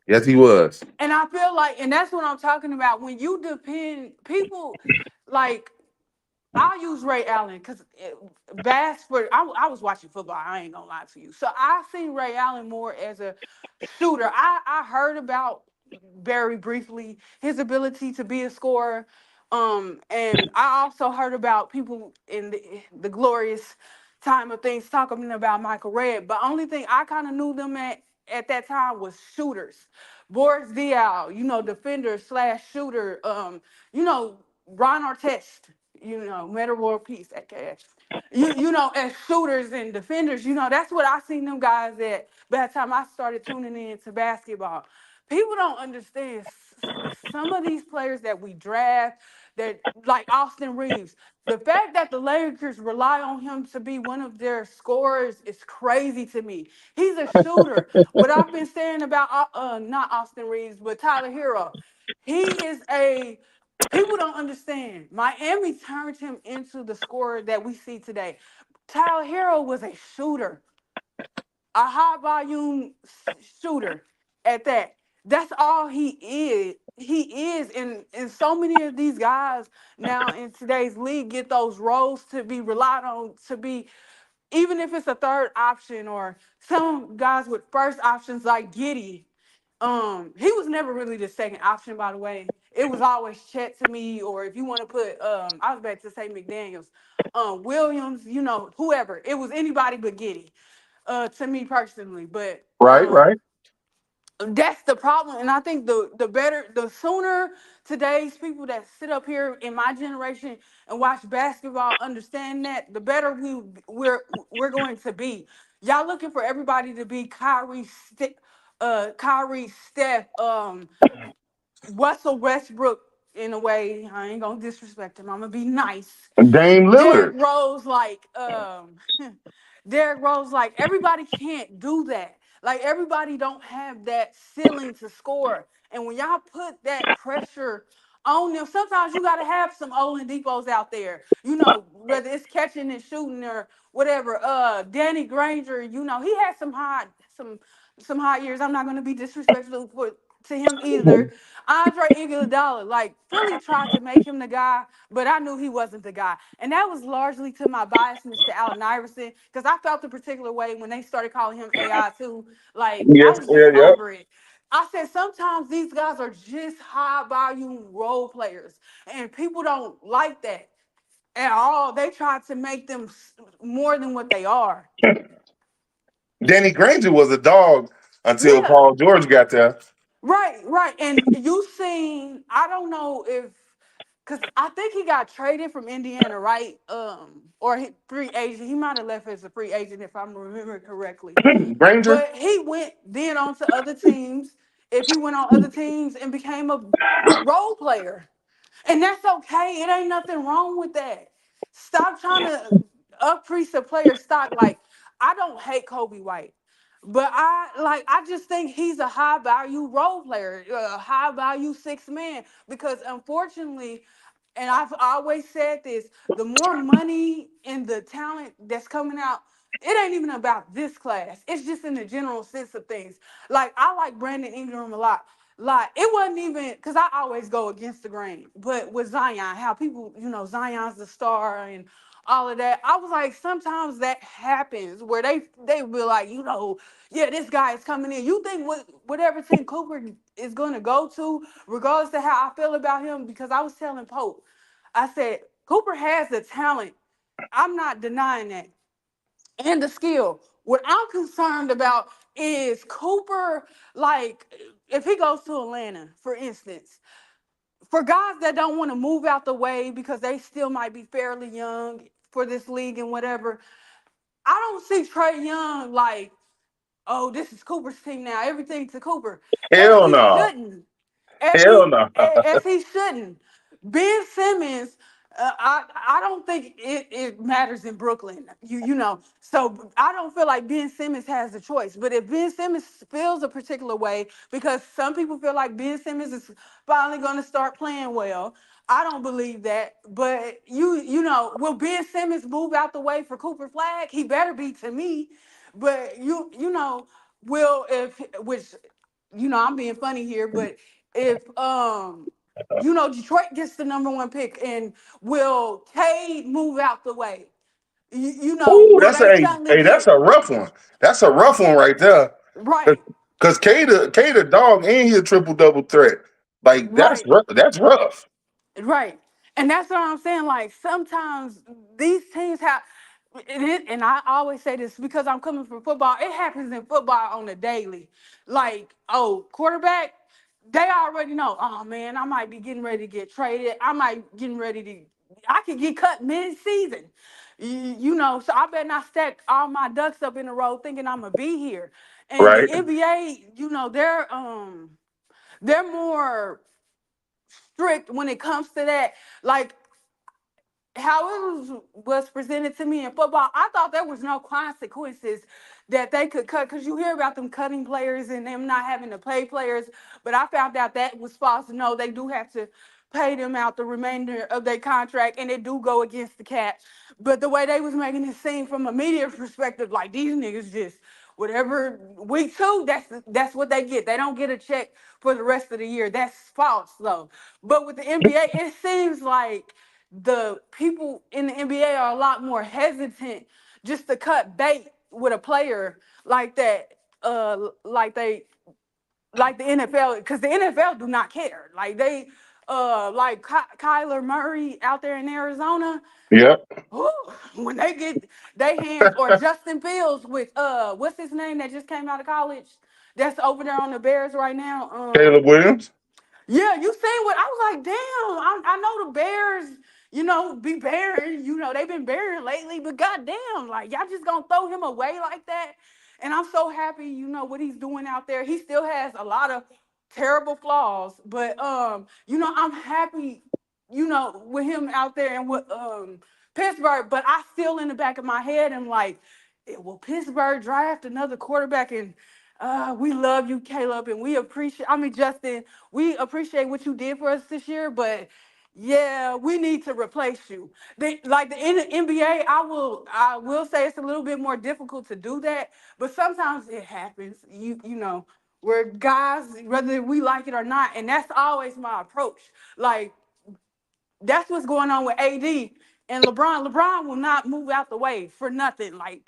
Yes he was. And I feel like, and that's what I'm talking about. When you depend, people like I'll use Ray Allen because I was watching football. I ain't gonna lie to you. So I seen Ray Allen more as a shooter. I heard about very briefly his ability to be a scorer. And I also heard about people in the glorious time of things talking about Michael Redd. But only thing I kind of knew them at that time was shooters. Boris Diaw, defender slash shooter. Ron Artest, Meta World Peace, aka. As shooters and defenders, that's what I seen them guys at by the time I started tuning in to basketball. People don't understand some of these players that we draft, that like Austin Reeves. The fact that the Lakers rely on him to be one of their scorers is crazy to me. He's a shooter. What I've been saying about not Austin Reeves, but Tyler Hero, he is a. People don't understand. Miami turned him into the scorer that we see today. Tyler Hero was a shooter, a high volume shooter at that. That's all he is. he is, and so many of these guys now in today's league get those roles to be relied on to be, even if it's a third option or some guys with first options like Giddey. He was never really the second option, by the way. It was always Chet to me, or if you want to put, I was about to say McDaniels, Williams, whoever. It was anybody but Giddey, to me personally. But Right. that's the problem, and I think the sooner today's people that sit up here in my generation and watch basketball understand that, the better we're going to be. Y'all looking for everybody to be Kyrie, Steph, Russell Westbrook. In a way, I ain't gonna disrespect him. I'm gonna be nice. Dame Derrick Lillard. Rose, Derrick Rose, everybody can't do that. Like everybody don't have that ceiling to score. And when y'all put that pressure on them, sometimes you gotta have some Olandipos out there. Whether it's catching and shooting or whatever. Danny Granger, he had some hot years. I'm not gonna be disrespectful to him either. Andre Iguodala, Philly tried to make him the guy, but I knew he wasn't the guy. And that was largely to my biasness to Allen Iverson, because I felt a particular way when they started calling him AI too. I Yes, was just yeah, yep. over it. I said sometimes these guys are just high volume role players, and people don't like that at all. They try to make them more than what they are. Danny Granger was a dog until Yeah. Paul George got there. Right. And you seen, I don't know if, because I think he got traded from Indiana, right? Or free agent. He might have left as a free agent if I'm remembering correctly. Granger. But he went then on to other teams. If he went on other teams and became a role player. And that's okay. It ain't nothing wrong with that. Stop trying to increase a player's stock. I don't hate Kobe White, but I just think he's a high value role player, a high value six man. Because unfortunately, and I've always said this, the more money and the talent that's coming out, it ain't even about this class. It's just in the general sense of things. I like Brandon Ingram a lot. It wasn't even because I always go against the grain, but with Zion, how people, Zion's the star and all of that. I was like, sometimes that happens where they be like, yeah, this guy is coming in. You think whatever team Cooper is going to go to, regardless of how I feel about him, because I was telling Pope, I said Cooper has the talent. I'm not denying that, and the skill. What I'm concerned about is Cooper, if he goes to Atlanta, for instance, for guys that don't want to move out the way because they still might be fairly young for this league and whatever, I don't see Trae Young oh, this is Cooper's team now, everything to Cooper. As Hell he no. shouldn't. As Hell he no. as he shouldn't. Ben Simmons, I don't think it matters in Brooklyn. So I don't feel like Ben Simmons has a choice. But if Ben Simmons feels a particular way, because some people feel like Ben Simmons is finally going to start playing well, I don't believe that. But will Ben Simmons move out the way for Cooper Flag? He better be, to me. But will if which I'm being funny here, but if Detroit gets the number one pick, and will Cade move out the way? Ooh, Will they suddenly that's get a rough one. That's a rough one right there. right, Because Kate a dog and he a triple double threat. That's right? rough. That's rough. Right. And that's what I'm saying. Sometimes these teams have, and I always say this because I'm coming from football. It happens in football on the daily. Quarterback, they already know, oh man, I might be getting ready to get traded. I could get cut mid-season. So I better not stack all my ducks up in a row thinking I'm gonna be here. And the Right. NBA, they're more strict when it comes to that. How it was presented to me in football, I thought there was no consequences that they could cut, because you hear about them cutting players and them not having to pay players, but I found out that was false. No, they do have to pay them out the remainder of their contract, and it do go against the cap. But the way they was making it seem from a media perspective, like these niggas just whatever week 2, that's what they get. They don't get a check for the rest of the year. That's false though. But with the NBA, it seems like the people in the NBA are a lot more hesitant just to cut bait with a player like that, like the NFL, because the NFL do not care. Like they, like Kyler Murray out there in Arizona. Yeah. Whew, when they get their hands, or Justin Fields with what's his name that just came out of college, that's over there on the Bears right now. Caleb Williams. Yeah, you seen what I was like, damn, I know the Bears, be bearing, they've been bearing lately, but goddamn, like y'all just gonna throw him away like that. And I'm so happy, what he's doing out there. He still has a lot of terrible flaws, but I'm happy, with him out there and with Pittsburgh. But I still in the back of my head am like, will Pittsburgh draft another quarterback? And we love you, Caleb, and we appreciate. I mean, Justin, we appreciate what you did for us this year, but yeah, we need to replace you. Like in the NBA, I will say it's a little bit more difficult to do that, but sometimes it happens. Where guys, whether we like it or not, and that's always my approach. Like that's what's going on with AD and LeBron. LeBron will not move out the way for nothing. Like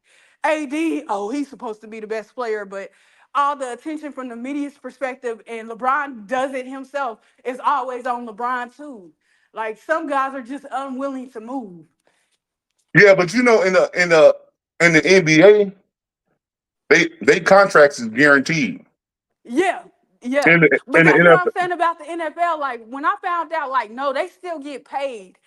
AD, oh, he's supposed to be the best player, but all the attention from the media's perspective, and LeBron does it himself, is always on LeBron too. Like some guys are just unwilling to move. Yeah, but in the NBA, they contracts is guaranteed. Yeah, yeah. In the But in the that's what I'm NFL, saying about the NFL. Like when I found out, like, no, they still get paid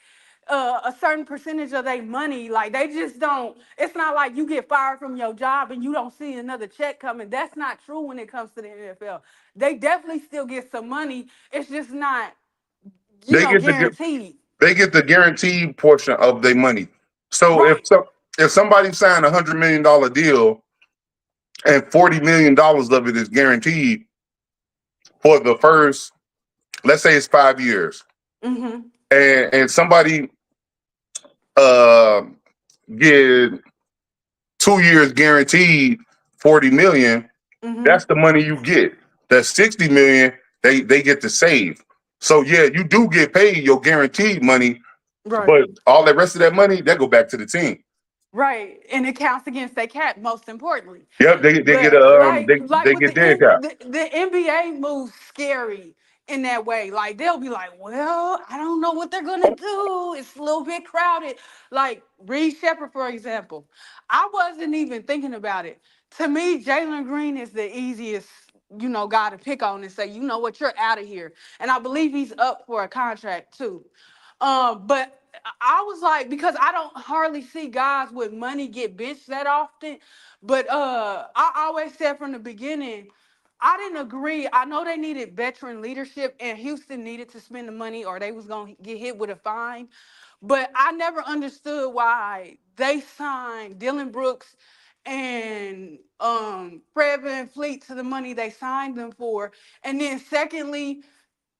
a certain percentage of their money. Like they just don't. It's not like you get fired from your job and you don't see another check coming. That's not true when it comes to the NFL. They definitely still get some money. It's just not, they get the guaranteed. they get the guaranteed portion of their money. So Right. if somebody signed $100 million deal and $40 million of it is guaranteed for the first, let's say it's 5 years, Mm-hmm. and somebody uh get 2 years guaranteed 40 million, Mm-hmm. that's the money you get. That 60 million they get to save. So yeah, you do get paid your guaranteed money, Right. but all the rest of that money that go back to the team. Right, and it counts against their cap, most importantly. Yep, they get But a like they with get their cap. the NBA moves scary in that way. Like they'll be like, well, I don't know what they're gonna do. It's a little bit crowded. Like Reed Shepard, for example, I wasn't even thinking about it. To me, Jalen Green is the easiest, guy to pick on and say, you know what, you're out of here. And I believe he's up for a contract too. But I was like, because I don't hardly see guys with money get benched that often. But I always said from the beginning, I didn't agree. I know they needed veteran leadership, and Houston needed to spend the money, or they was gonna get hit with a fine. But I never understood why they signed Dylan Brooks and Fred VanVleet to the money they signed them for. And then secondly,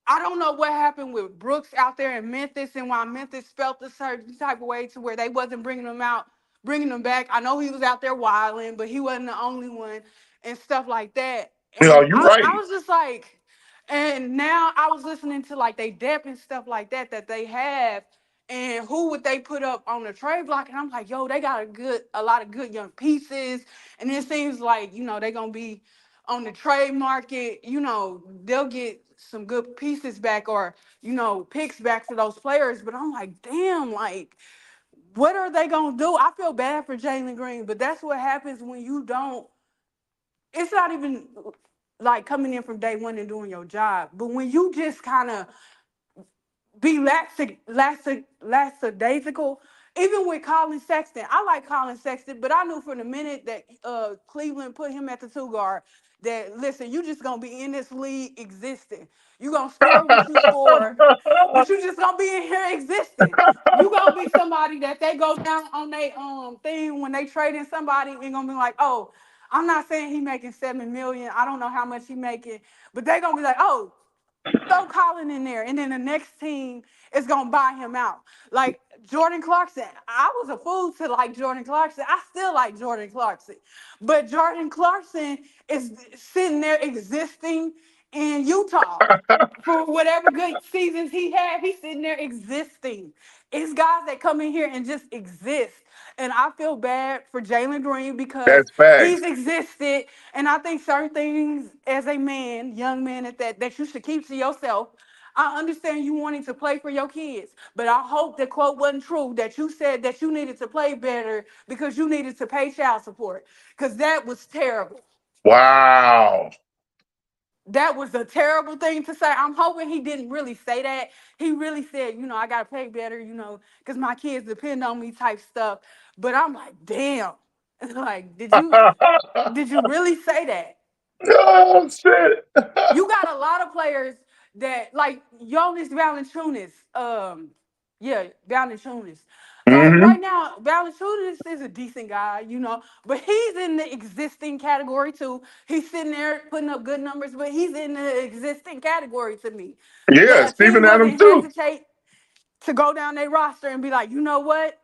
I don't know what happened with Brooks out there in Memphis, and why Memphis felt a certain type of way to where they wasn't bringing him out, bringing him back. I know he was out there wilding, but he wasn't the only one and stuff like that. Yeah, And you're I right. was just like, and now I was listening to like they depth and stuff like that they have, and who would they put up on the trade block? And I'm like, yo, they got a lot of good young pieces, and it seems like they're gonna be on the trade market. They'll get some good pieces back, or picks back for those players. But I'm like, damn, like what are they gonna do? I feel bad for Jalen Green, but that's what happens when you don't. It's not even like coming in from day one and doing your job, but when you just kind of be lackadaisical. Even with Colin Sexton, I like Colin Sexton, but I knew from the minute that Cleveland put him at the 2 guard that, listen, you just gonna be in this league existing. You gonna score what you score, but you just gonna be in here existing. You gonna be somebody that they go down on their thing when they trade in somebody and gonna be like, oh, I'm not saying he making $7 million. I don't know how much he making, but they gonna be like, oh, Throw Colin in there, and then the next team is gonna buy him out. Like Jordan Clarkson, I was a fool to like Jordan Clarkson. I still like Jordan Clarkson, but Jordan Clarkson is sitting there existing in Utah for whatever good seasons he had. He's sitting there existing. It's guys that come in here and just exist. And I feel bad for Jalen Green because That's facts. he's existed. And I think certain things as a man, young man at that you should keep to yourself. I understand you wanting to play for your kids, but I hope the quote wasn't true that you said that you needed to play better because you needed to pay child support. Because that was terrible. Wow. That was a terrible thing to say. I'm hoping he didn't really say that. He really said, I got to play better, because my kids depend on me type stuff. But I'm like, damn. Like, did you really say that? Oh, shit. You got a lot of players that, like Jonas Valanciunas, Valanciunas. Like Mm-hmm. right now, Valanciunas is a decent guy, but he's in the existing category too. He's sitting there putting up good numbers, but he's in the existing category to me. Yeah, A team Steven Adams wouldn't too. hesitate to go down their roster and be like, you know what?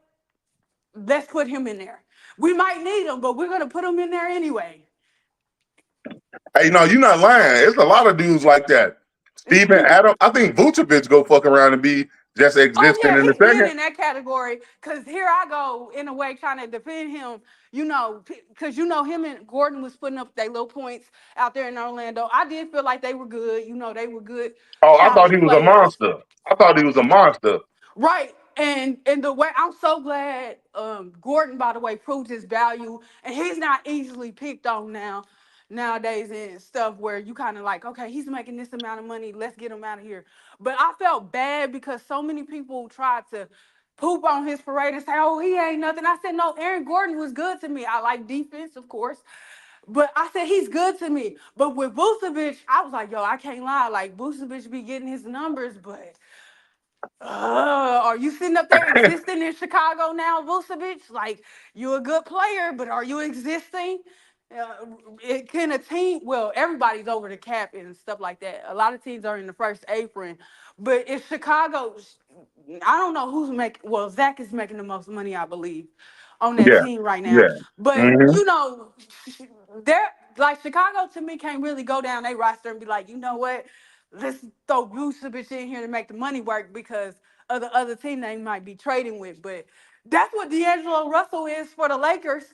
Let's put him in there. We might need him, but we're gonna put him in there anyway. Hey, no, you're not lying. There's a lot of dudes like that. Steven Adams. I think Vucevic go fuck around and be just Oh existing yeah, in the he's been second. in that category. Cause here I go in a way trying to defend him. Cause him and Gordon was putting up their little points out there in Orlando. I did feel like they were good. They were good, Oh, I thought he talented was a players. monster. I thought he was a monster. Right. And the way I'm so glad Gordon, by the way, proved his value. And he's not easily picked on nowadays and stuff where you kind of like, okay, he's making this amount of money, let's get him out of here. But I felt bad because so many people tried to poop on his parade and say, oh, he ain't nothing. I said, no, Aaron Gordon was good to me. I like defense, of course. But I said he's good to me. But with Vucevic, I was like, yo, I can't lie. Like Vucevic be getting his numbers, but are you sitting up there existing in Chicago now, Vucevic? Like, you're a good player, but are you existing? Can a team? Well, everybody's over the cap and stuff like that. A lot of teams are in the first apron, but if Chicago, I don't know who's making. Well, Zach is making the most money, I believe, on that Yeah, team right now. yeah. But Mm-hmm. they're like Chicago to me can't really go down their roster and be like, you know what? Let's throw Vucevic in here to make the money work because of the other team they might be trading with. But that's what D'Angelo Russell is for the Lakers.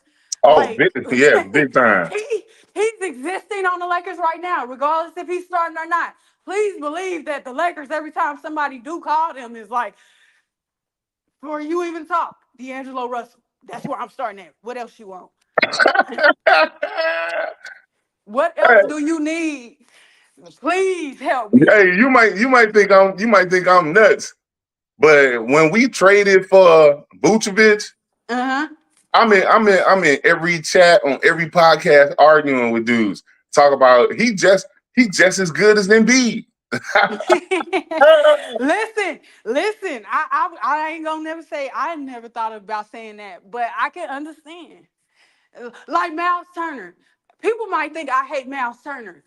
Oh, Like big time. he's existing on the Lakers right now, regardless if he's starting or not. Please believe that the Lakers, every time somebody do call them, is like, before you even talk, D'Angelo Russell. That's where I'm starting at. What else you want? What else do you need? Please help me. Hey, you might think I'm nuts, but when we traded for Vucevic, I'm in every chat on every podcast arguing with dudes. Talk about he just as good as Embiid. listen. I ain't gonna never say I never thought about saying that, but I can understand. Like Miles Turner. People might think I hate Miles Turner.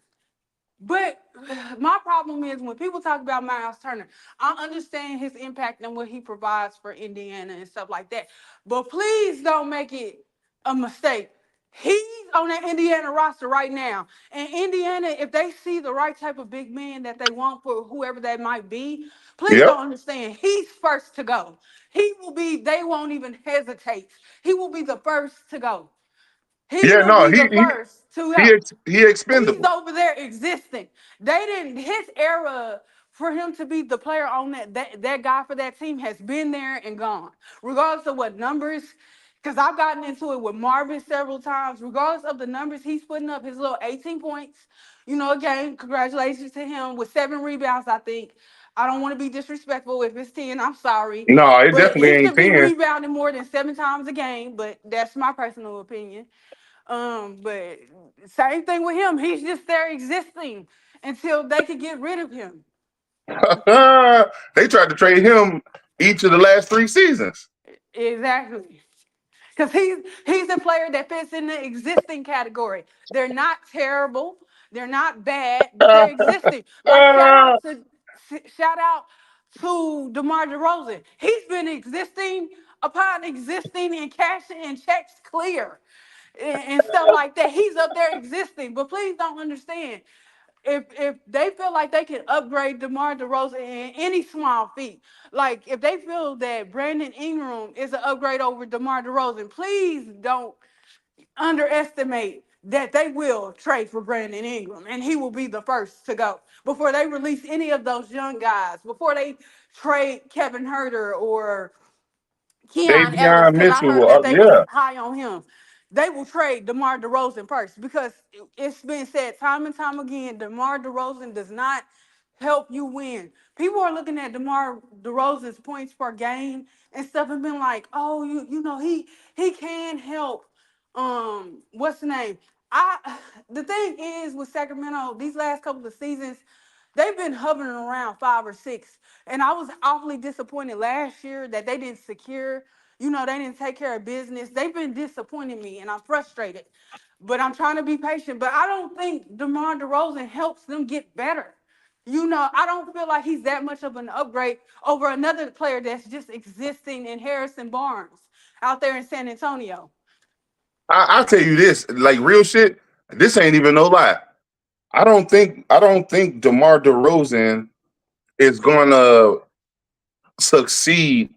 But my problem is when people talk about Miles Turner, I understand his impact and what he provides for Indiana and stuff like that. But please don't make it a mistake. He's on that Indiana roster right now. And Indiana, if they see the right type of big man that they want for whoever that might be, please don't understand. He's first to go. They won't even hesitate. He will be the first to go. He will be the first to go. He expendable. He's over there existing. They didn't. His era for him to be the player on that guy for that team has been there and gone. Regardless of what numbers, because I've gotten into it with Marvin several times. Regardless of the numbers he's putting up, his little 18 points. Again, congratulations to him with 7 rebounds. I think. I don't want to be disrespectful. If it's 10, I'm sorry. No, it But definitely he ain't should be 10. rebounding more than 7 times a game. But that's my personal opinion. But same thing with him. He's just there existing until they can get rid of him. They tried to trade him each of the last 3 seasons. Exactly. Because he's a player that fits in the existing category. They're not terrible. They're not bad, but they're existing. Like shout out to DeMar DeRozan. He's been existing upon existing and cashing and checks clear and stuff like that. He's up there existing. But please don't understand. If they feel like they can upgrade DeMar DeRozan in any small feat, like if they feel that Brandon Ingram is an upgrade over DeMar DeRozan, please don't underestimate that they will trade for Brandon Ingram and he will be the first to go before they release any of those young guys, before they trade Kevin Herter or Keon Ellis, Davion because I heard Mitchell, that they was yeah. high on him. They will trade DeMar DeRozan first because it's been said time and time again, DeMar DeRozan does not help you win. People are looking at DeMar DeRozan's points per game and stuff and been like, oh, you know, he can help. What's the name? The thing is with Sacramento, these last couple of seasons, they've been hovering around 5 or 6. And I was awfully disappointed last year that they didn't secure, they didn't take care of business. They've been disappointing me and I'm frustrated. But I'm trying to be patient. But I don't think DeMar DeRozan helps them get better. I don't feel like he's that much of an upgrade over another player that's just existing in Harrison Barnes out there in San Antonio. I'll tell you this, like real shit. This ain't even no lie. I don't think DeMar DeRozan is gonna succeed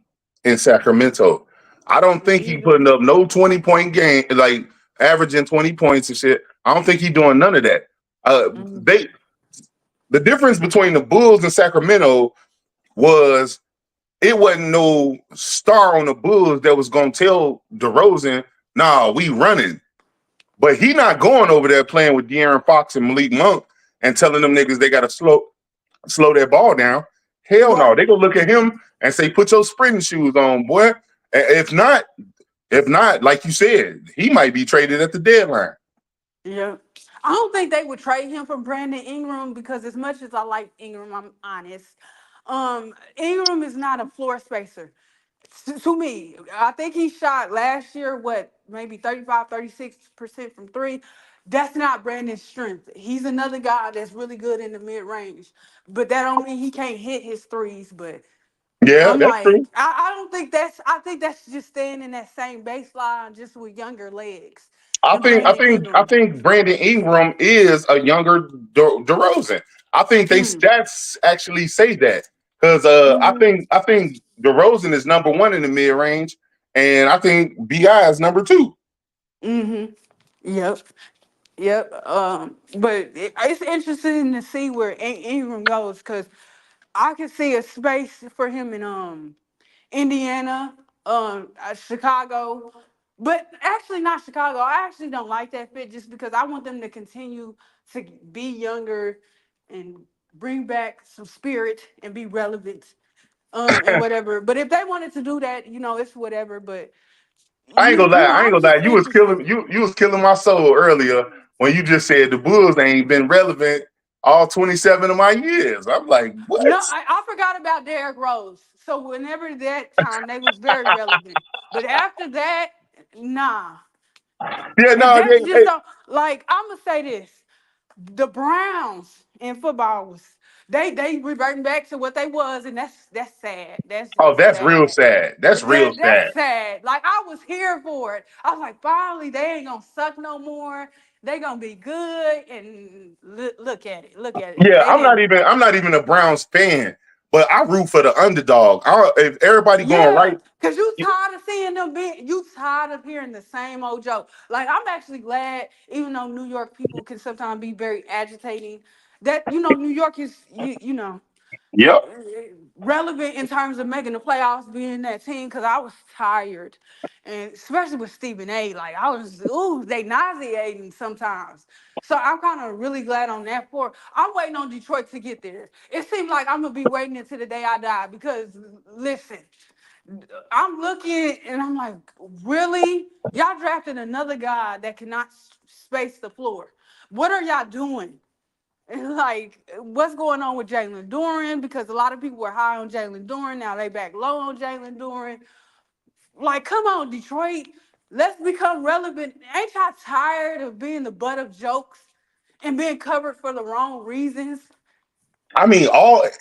in Sacramento. I don't think he putting up no 20-point game, like averaging 20 points and shit. I don't think he doing none of that. The difference between the Bulls and Sacramento was it wasn't no star on the Bulls that was gonna tell DeRozan, nah, we running. But he not going over there playing with De'Aaron Fox and Malik Monk and telling them niggas they gotta slow their ball down. Hell no. They gonna look at him and say, put your sprinting shoes on, boy. If not, like you said, he might be traded at the deadline. Yeah. I don't think they would trade him for Brandon Ingram because as much as I like Ingram, I'm honest. Ingram is not a floor spacer. To me, I think he shot last year, maybe 35, 36% from three. That's not Brandon's strength. He's another guy that's really good in the mid-range. But that don't mean he can't hit his threes. But yeah, I'm that's like, true. I think that's just staying in that same baseline just with younger legs. I And Brandon Ingram. think Brandon Ingram is a younger DeRozan. I think they stats actually say that because I think DeRozan is number one in the mid range, and I think Bi is number two. Yep. But it's interesting to see where Ingram goes because I can see a space for him in Indiana, Chicago, but actually not Chicago. I actually don't like that fit just because I want them to continue to be younger and bring back some spirit and be relevant, and whatever. But if they wanted to do that, it's whatever. But I ain't gonna lie. I'm just You was killing interested. you was killing my soul earlier when you just said the Bulls ain't been relevant all 27 of my years. I'm like, what? No, I forgot about Derrick Rose. So whenever that time, they was very relevant. But after that, nah. Yeah, And no, that's just don't, like, I'm gonna say this: the Browns in football they reverting back to what they was, and that's sad. That's just that's real sad. sad. That's real That's sad. sad. Like I was here for it. I was like, finally, they ain't gonna suck no more. They gonna be good. And look at it. Look at it. Yeah, They didn't. I'm not even a Browns fan, but I root for the underdog. If everybody going Yeah, right, cause you tired of seeing them you tired of hearing the same old joke. Like I'm actually glad, even though New York people can sometimes be very agitating, that New York is yep. relevant in terms of making the playoffs, being that team. Cause I was tired, and especially with Stephen A. Like I was, they nauseating sometimes. So I'm kind of really glad on that for. I'm waiting on Detroit to get there. It seems like I'm gonna be waiting until the day I die because listen. I'm looking and I'm like, really? Y'all drafted another guy that cannot space the floor. What are y'all doing? And like, what's going on with Jalen Duren? Because a lot of people were high on Jalen Duren. Now they back low on Jalen Duren. Like, come on, Detroit. Let's become relevant. Ain't y'all tired of being the butt of jokes? and being covered for the wrong reasons. I mean,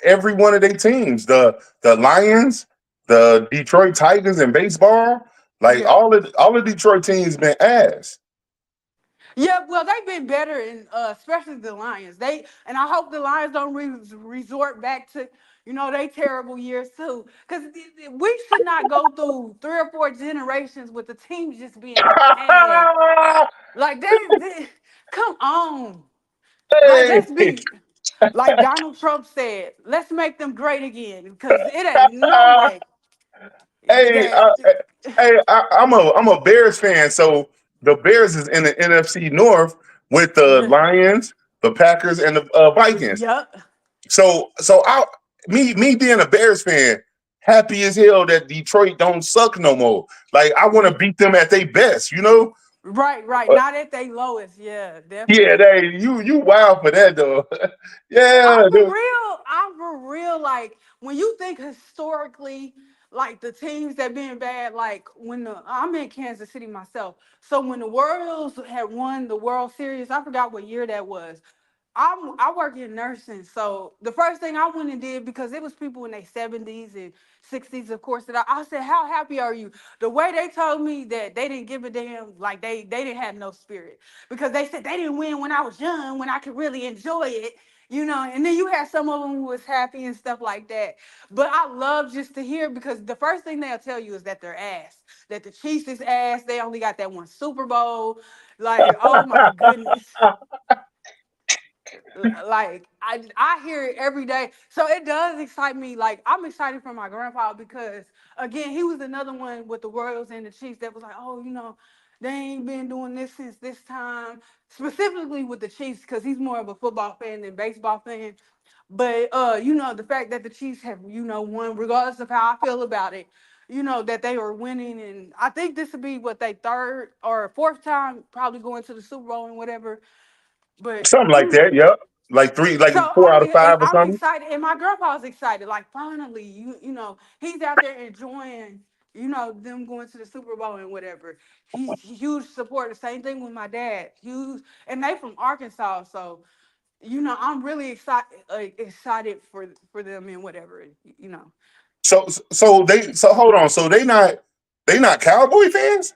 every one of their teams, the Lions, the Detroit Titans in baseball, like Yeah. all the Detroit teams been ass. Yeah, well, they've been better in, especially the Lions. And I hope the Lions don't resort back to, they terrible years too. Because we should not go through 3 or 4 generations with the teams just being bad. Like come on. Like Hey, let's be like Donald Trump said. Let's make them great again. Because it ain't no way hey, that. I'm a Bears fan, so the Bears is in the NFC North with the Lions, the Packers, and the Vikings. Yup. So me being a Bears fan, happy as hell that Detroit don't suck no more. Like I want to beat them at their best, you know. Right. Not at their lowest. Yeah, Yeah, definitely. you wild for that though. Yeah, dude. I'm for real. Like when you think historically, like the teams that been bad, like I'm in Kansas City myself. So when the Royals had won the World Series, I forgot what year that was. I work in nursing, so the first thing I went and did, because it was people in their 70s and 60s, of course, that I said, "How happy are you?" The way they told me that they didn't give a damn, like they didn't have no spirit, because they said they didn't win when I was young, when I could really enjoy it, And then you had some of them who was happy and stuff like that. But I love just to hear, because the first thing they'll tell you is that they're ass, that the Chiefs is ass. They only got that one Super Bowl. Like, oh my goodness. Like I hear it every day, so it does excite me. Like I'm excited for my grandpa, because again, he was another one with the Royals and the Chiefs that was like, oh, they ain't been doing this since this time, specifically with the Chiefs, because he's more of a football fan than baseball fan. But the fact that the Chiefs have, won, regardless of how I feel about it, that they were winning, and I think this would be what, they third or fourth time probably going to the Super Bowl and whatever. But Something like that. Yep, so like 4 out of 5 or I'm something. excited, and my grandpa's excited. Like finally, he's out there enjoying, them going to the Super Bowl and whatever. He's huge supporter. Same thing with my dad. Huge, and they from Arkansas, so I'm really excited for them and whatever. You know. So hold on. So they not Cowboy fans?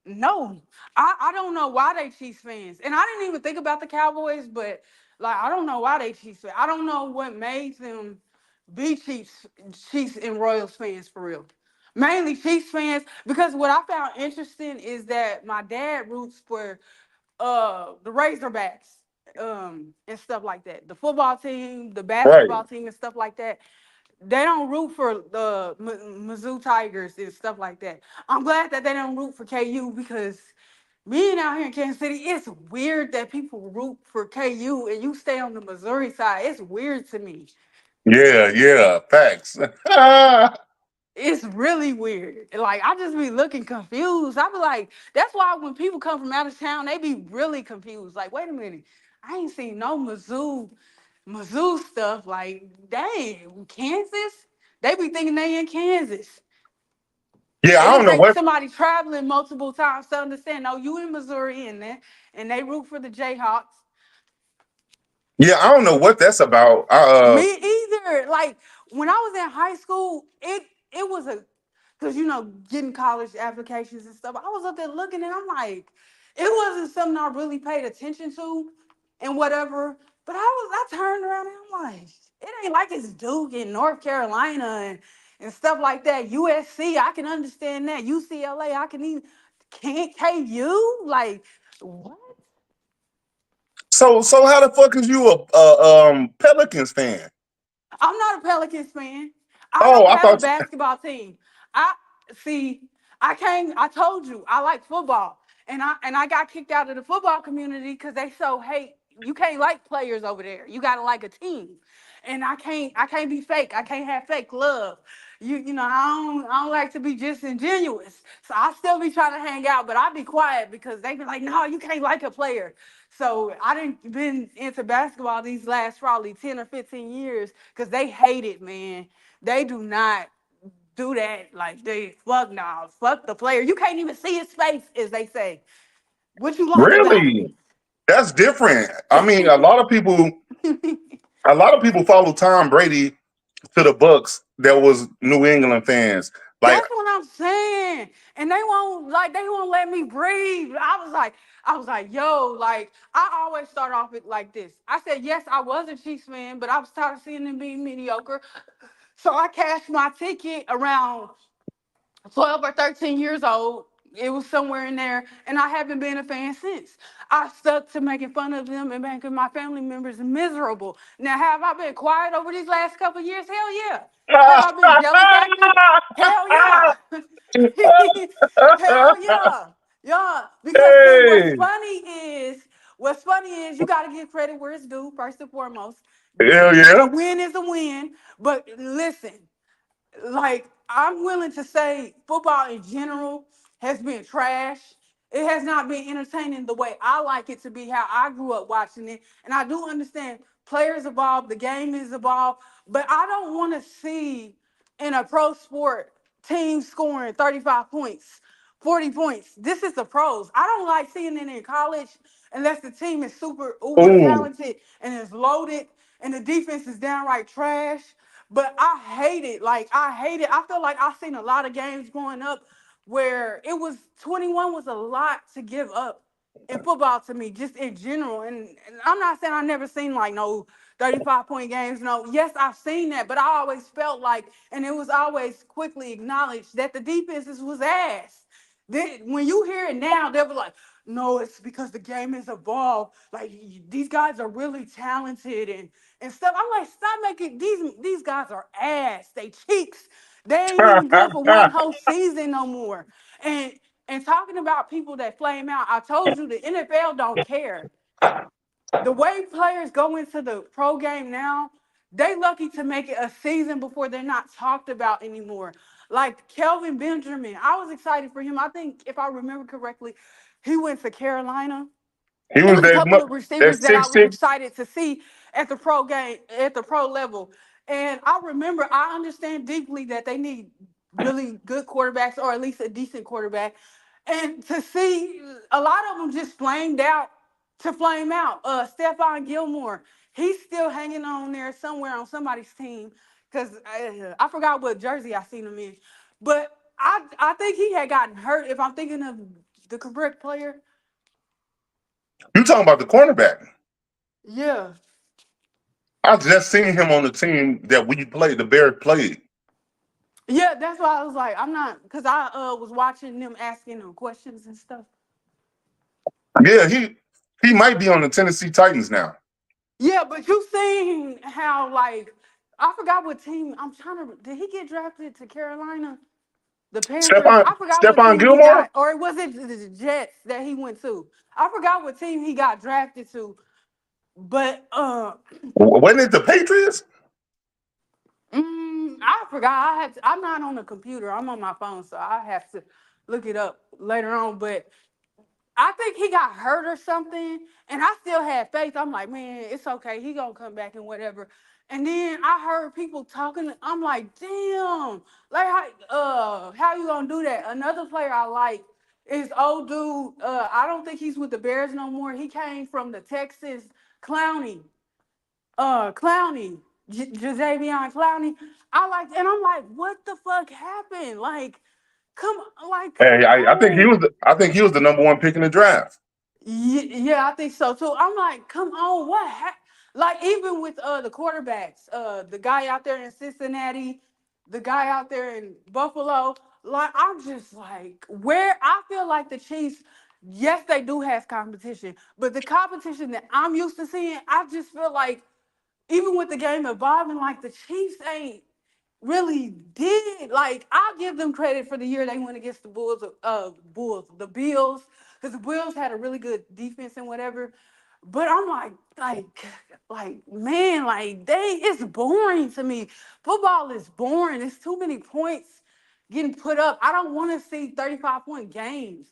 No, I don't know why they Chiefs fans, and I didn't even think about the Cowboys, but like I don't know why they Chiefs fans. I don't know what made them be Chiefs and Royals fans for real. Mainly Chiefs fans, because what I found interesting is that my dad roots for the Razorbacks and stuff like that. The football team, the Right. basketball team, and stuff like that. They don't root for the Mizzou Tigers and stuff like that. I'm glad that they don't root for KU, because being out here in Kansas City, it's weird that people root for KU and you stay on the Missouri side. It's weird to me. Yeah, facts. It's really weird. Like I just be looking confused. I be like, that's why when people come from out of town, they be really confused. Like, wait a minute, I ain't seen no Mizzou stuff. Like, dang, Kansas? They be thinking they in Kansas. Yeah, I It'll don't know take what. somebody traveling multiple times to understand. No, you in Missouri and they root for the Jayhawks. Yeah, I don't know what that's about. Me either. Like when I was in high school, it was because getting college applications and stuff. I was up there looking, and I'm like, it wasn't something I really paid attention to and whatever. But I turned around and I'm like, it ain't like it's Duke in North Carolina and stuff like that. USC, I can understand that. UCLA, I can even, can't KU, like what? So how the fuck is you a Pelicans fan? I'm not a Pelicans fan. I Oh, don't I have a thought. basketball team. I see. I told you I like football, and I got kicked out of the football community because they so hate. You can't like players over there. You gotta like a team, and I can't. I can't be fake. I can't have fake love. I don't like to be disingenuous. So I still be trying to hang out, but I be quiet because they be like, no, you can't like a player. So I didn't been into basketball these last probably 10 or 15 years because they hate it, man. They do not do that. Like they fuck no, fuck the player. You can't even see his face, as they say. What you like about him? Really? That's different. I mean, a lot of people follow Tom Brady to the Bucks that was New England fans. Like, that's what I'm saying. And they won't let me breathe. I was like, yo, like I always start off it like this. I said, yes, I was a Chiefs fan, but I was tired of seeing them being mediocre. So I cashed my ticket around 12 or 13 years old. It was somewhere in there, and I haven't been a fan since. I stuck to making fun of them and making my family members miserable. Now, have I been quiet over these last couple of years? Hell yeah. Have I been jealous acting? Hell yeah. Hell yeah. Yeah. Because see, hey, what's funny is you gotta give credit where it's due, first and foremost. hell A yeah. win is a win. But listen, like I'm willing to say football in general has been trash. It has not been entertaining the way I like it to be, how I grew up watching it. And I do understand players evolve, the game is evolved, but I don't want to see in a pro sport team scoring 35 points, 40 points. This is the pros. I don't like seeing it in college unless the team is super uber Ooh. talented and is loaded and the defense is downright trash. But I hate it. Like I hate it. I feel like I've seen a lot of games growing up where it was 21 was a lot to give up in football to me, just in general. And I'm not saying I've never seen like no 35-point games. No, yes, I've seen that, but I always felt like, and it was always quickly acknowledged that the defenses was ass. When you hear it now, they were like, no, it's because the game has evolved. Like these guys are really talented and stuff. I'm like, stop making these guys are ass. They cheeks. They ain't even good for one whole season no more. And and talking about people that flame out, I told you the NFL don't care. The way players go into the pro game now, they lucky to make it a season before they're not talked about anymore. Like Kelvin Benjamin, I was excited for him. I think if I remember correctly, he went to Carolina. He It was was a couple of that receivers that I was 6'6". excited to see at the pro game, at the pro level. And I remember, I understand deeply that they need really good quarterbacks or at least a decent quarterback. And to see a lot of them just flamed out to flame out. Stephon Gilmore, he's still hanging on there somewhere on somebody's team because I forgot what jersey I seen him in. But I think he had gotten hurt, if I'm thinking of the correct player. You talking about the cornerback? Yeah. I just seen him on the team that we played. The Bears played. Yeah, that's why I was like, I'm not, because I was watching them asking them questions and stuff. Yeah, he might be on the Tennessee Titans now. Yeah, but you seen how, like, I forgot what team, did he get drafted to Carolina? The Panthers? I forgot what Stephon team he Gilmore? got, or was it the Jets that he went to? I forgot what team he got drafted to, but Wasn't it the Patriots? I forgot. I'm not on the computer. I'm on my phone, so I have to look it up later on. But I think he got hurt or something, and I still had faith. I'm like, man, it's okay. He gonna come back and whatever. And then I heard people talking. I'm like, damn, like how you gonna do that? Another player I like is old dude. I don't think he's with the Bears no more. He came from the Texas. Clowney. Clowney. Jazavion Clowney. And I'm like, what the fuck happened? Like, come Hey, I think he on. was. I think he was the number one pick in the draft. Yeah, I think so too. I'm like, come on, like even with the quarterbacks, the guy out there in Cincinnati, the guy out there in Buffalo, like I'm just like, where I feel like the Chiefs, yes, they do have competition, but the competition that I'm used to seeing, I just feel like even with the game evolving, like the Chiefs ain't really did. Like I'll give them credit for the year they went against the the Bills, because the Bills had a really good defense and whatever. But I'm man, like it's boring to me. Football is boring. It's too many points getting put up. I don't want to see 35-point games.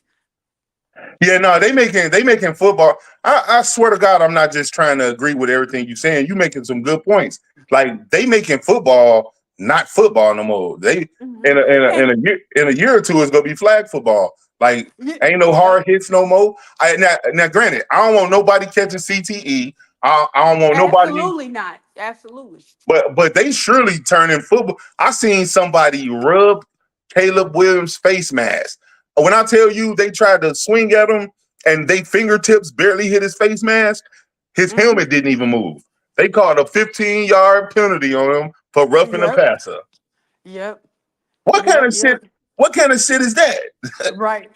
Yeah, no, they making football. I swear to God, I'm not just trying to agree with everything you're saying. You making some good points. Like they making football not football no more. They in a year or two it's gonna be flag football. Like, ain't no hard hits no more. Now, granted, I don't want nobody catching CTE. I don't want nobody. Absolutely not. Absolutely. But they surely turning football. I seen somebody rub Caleb Williams' face mask. When I tell you they tried to swing at him and they fingertips barely hit his face mask, his helmet didn't even move. They called a 15-yard penalty on him for roughing the passer. Yep. What kind of shit? What kind of shit is that? Right.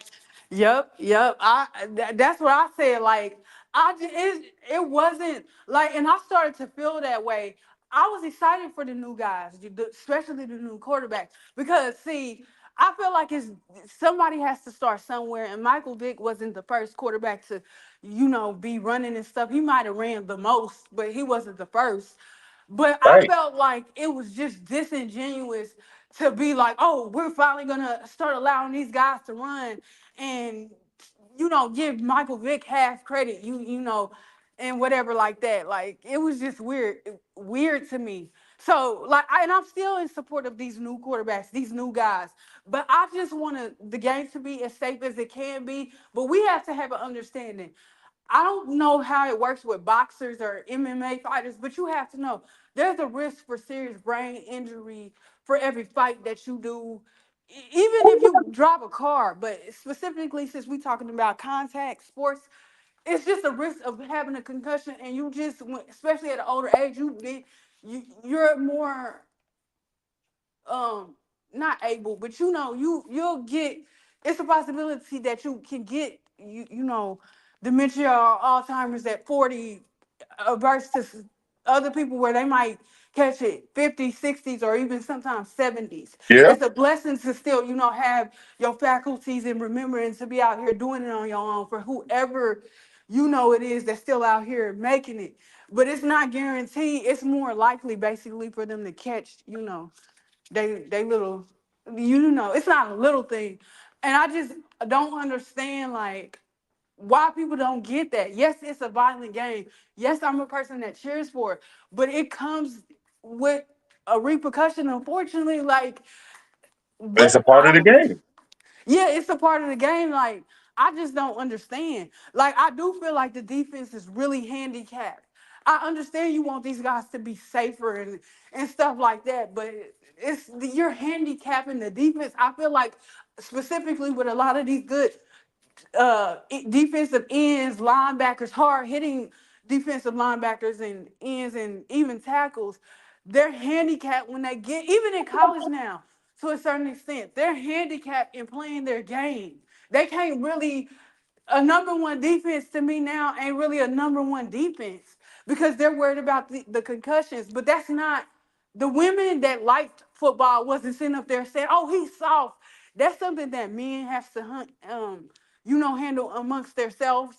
Yep. That's what I said. Like, it wasn't like, and I started to feel that way. I was excited for the new guys, especially the new quarterbacks, because see, I feel like somebody has to start somewhere, and Michael Vick wasn't the first quarterback to, be running and stuff. He might have ran the most, but he wasn't the first. But I felt like it was just disingenuous to be like, oh, we're finally gonna start allowing these guys to run and give Michael Vick half credit, and whatever like that. Like, it was just weird to me. So like, and I'm still in support of these new quarterbacks, these new guys. But I just want the game to be as safe as it can be. But we have to have an understanding. I don't know how it works with boxers or MMA fighters, but you have to know there's a risk for serious brain injury for every fight that you do, even if you drive a car. But specifically, since we're talking about contact sports, it's just a risk of having a concussion, and you just, especially at an older age, you're more not able, but you'll get. It's a possibility that you can get dementia or Alzheimer's at 40 versus other people where they might catch it 50s, 60s, or even sometimes 70s. Yeah. It's a blessing to still, have your faculties and remembering to be out here doing it on your own for whoever it is that's still out here making it. But it's not guaranteed. It's more likely basically for them to catch, they little, it's not a little thing. And I just don't understand, like, why people don't get that. Yes, it's a violent game. Yes, I'm a person that cheers for it, but it comes with a repercussion, unfortunately. Like, It's a part of the game. Yeah, it's a part of the game. Like, I just don't understand. Like, I do feel like the defense is really handicapped. I understand you want these guys to be safer and stuff like that, but you're handicapping the defense. I feel like specifically with a lot of these good defensive ends, linebackers, hard hitting defensive linebackers and ends and even tackles, they're handicapped when they get, even in college now, to a certain extent, they're handicapped in playing their game. They can't really, a number one defense to me now ain't really a number one defense because they're worried about the concussions. But that's not, the women that liked football wasn't sitting up there saying, oh, he's soft. That's something that men have to handle amongst themselves.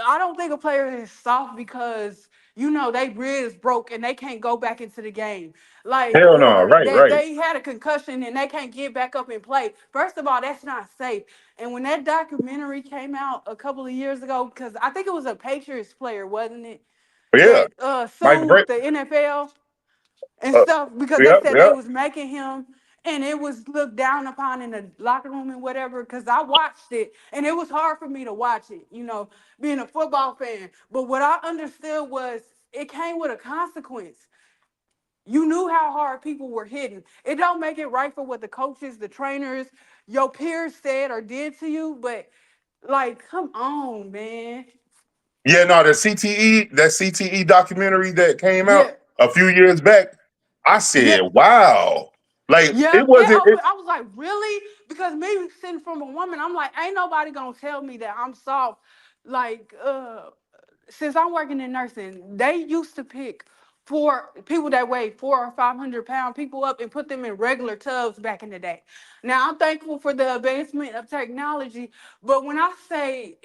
I don't think a player is soft because they ribs broke and they can't go back into the game. Like, Hell no, or right. they had a concussion and they can't get back up and play. First of all, that's not safe. And when that documentary came out a couple of years ago, because I think it was a Patriots player, wasn't it? Yeah. That Mike sued Brett. the NFL and stuff because they said they was making him, and it was looked down upon in the locker room and whatever. Because I watched it and it was hard for me to watch it, being a football fan. But what I understood was it came with a consequence. You knew how hard people were hitting. It don't make it right for what the coaches, the trainers, your peers said or did to you, but like, come on, man. Yeah, no, that CTE documentary that came out Yeah. a few years back, I said, Yeah. wow. Like, Yeah, it wasn't. I was like, really? Because me sitting from a woman, I'm like, ain't nobody gonna tell me that I'm soft. Like, since I'm working in nursing, they used to pick people that weigh 400 or 500 pound people up and put them in regular tubs back in the day. Now I'm thankful for the advancement of technology, but when I say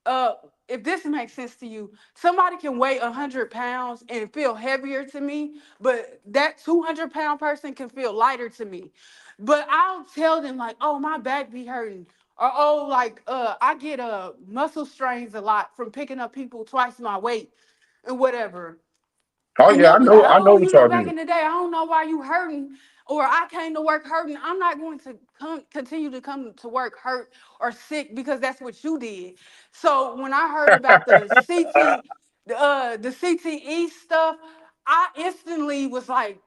uh, if this makes sense to you, somebody can weigh 100 pounds and feel heavier to me, but that 200-pound person can feel lighter to me. But I'll tell them like, oh, my back be hurting. Or oh, like I get muscle strains a lot from picking up people twice my weight and whatever. Oh And yeah, they'll I be like, know oh, what y'all back do. in the day, I don't know why you hurting or I came to work hurting. I'm not going to continue to come to work hurt or sick because that's what you did. So when I heard about the CTE stuff, I instantly was like,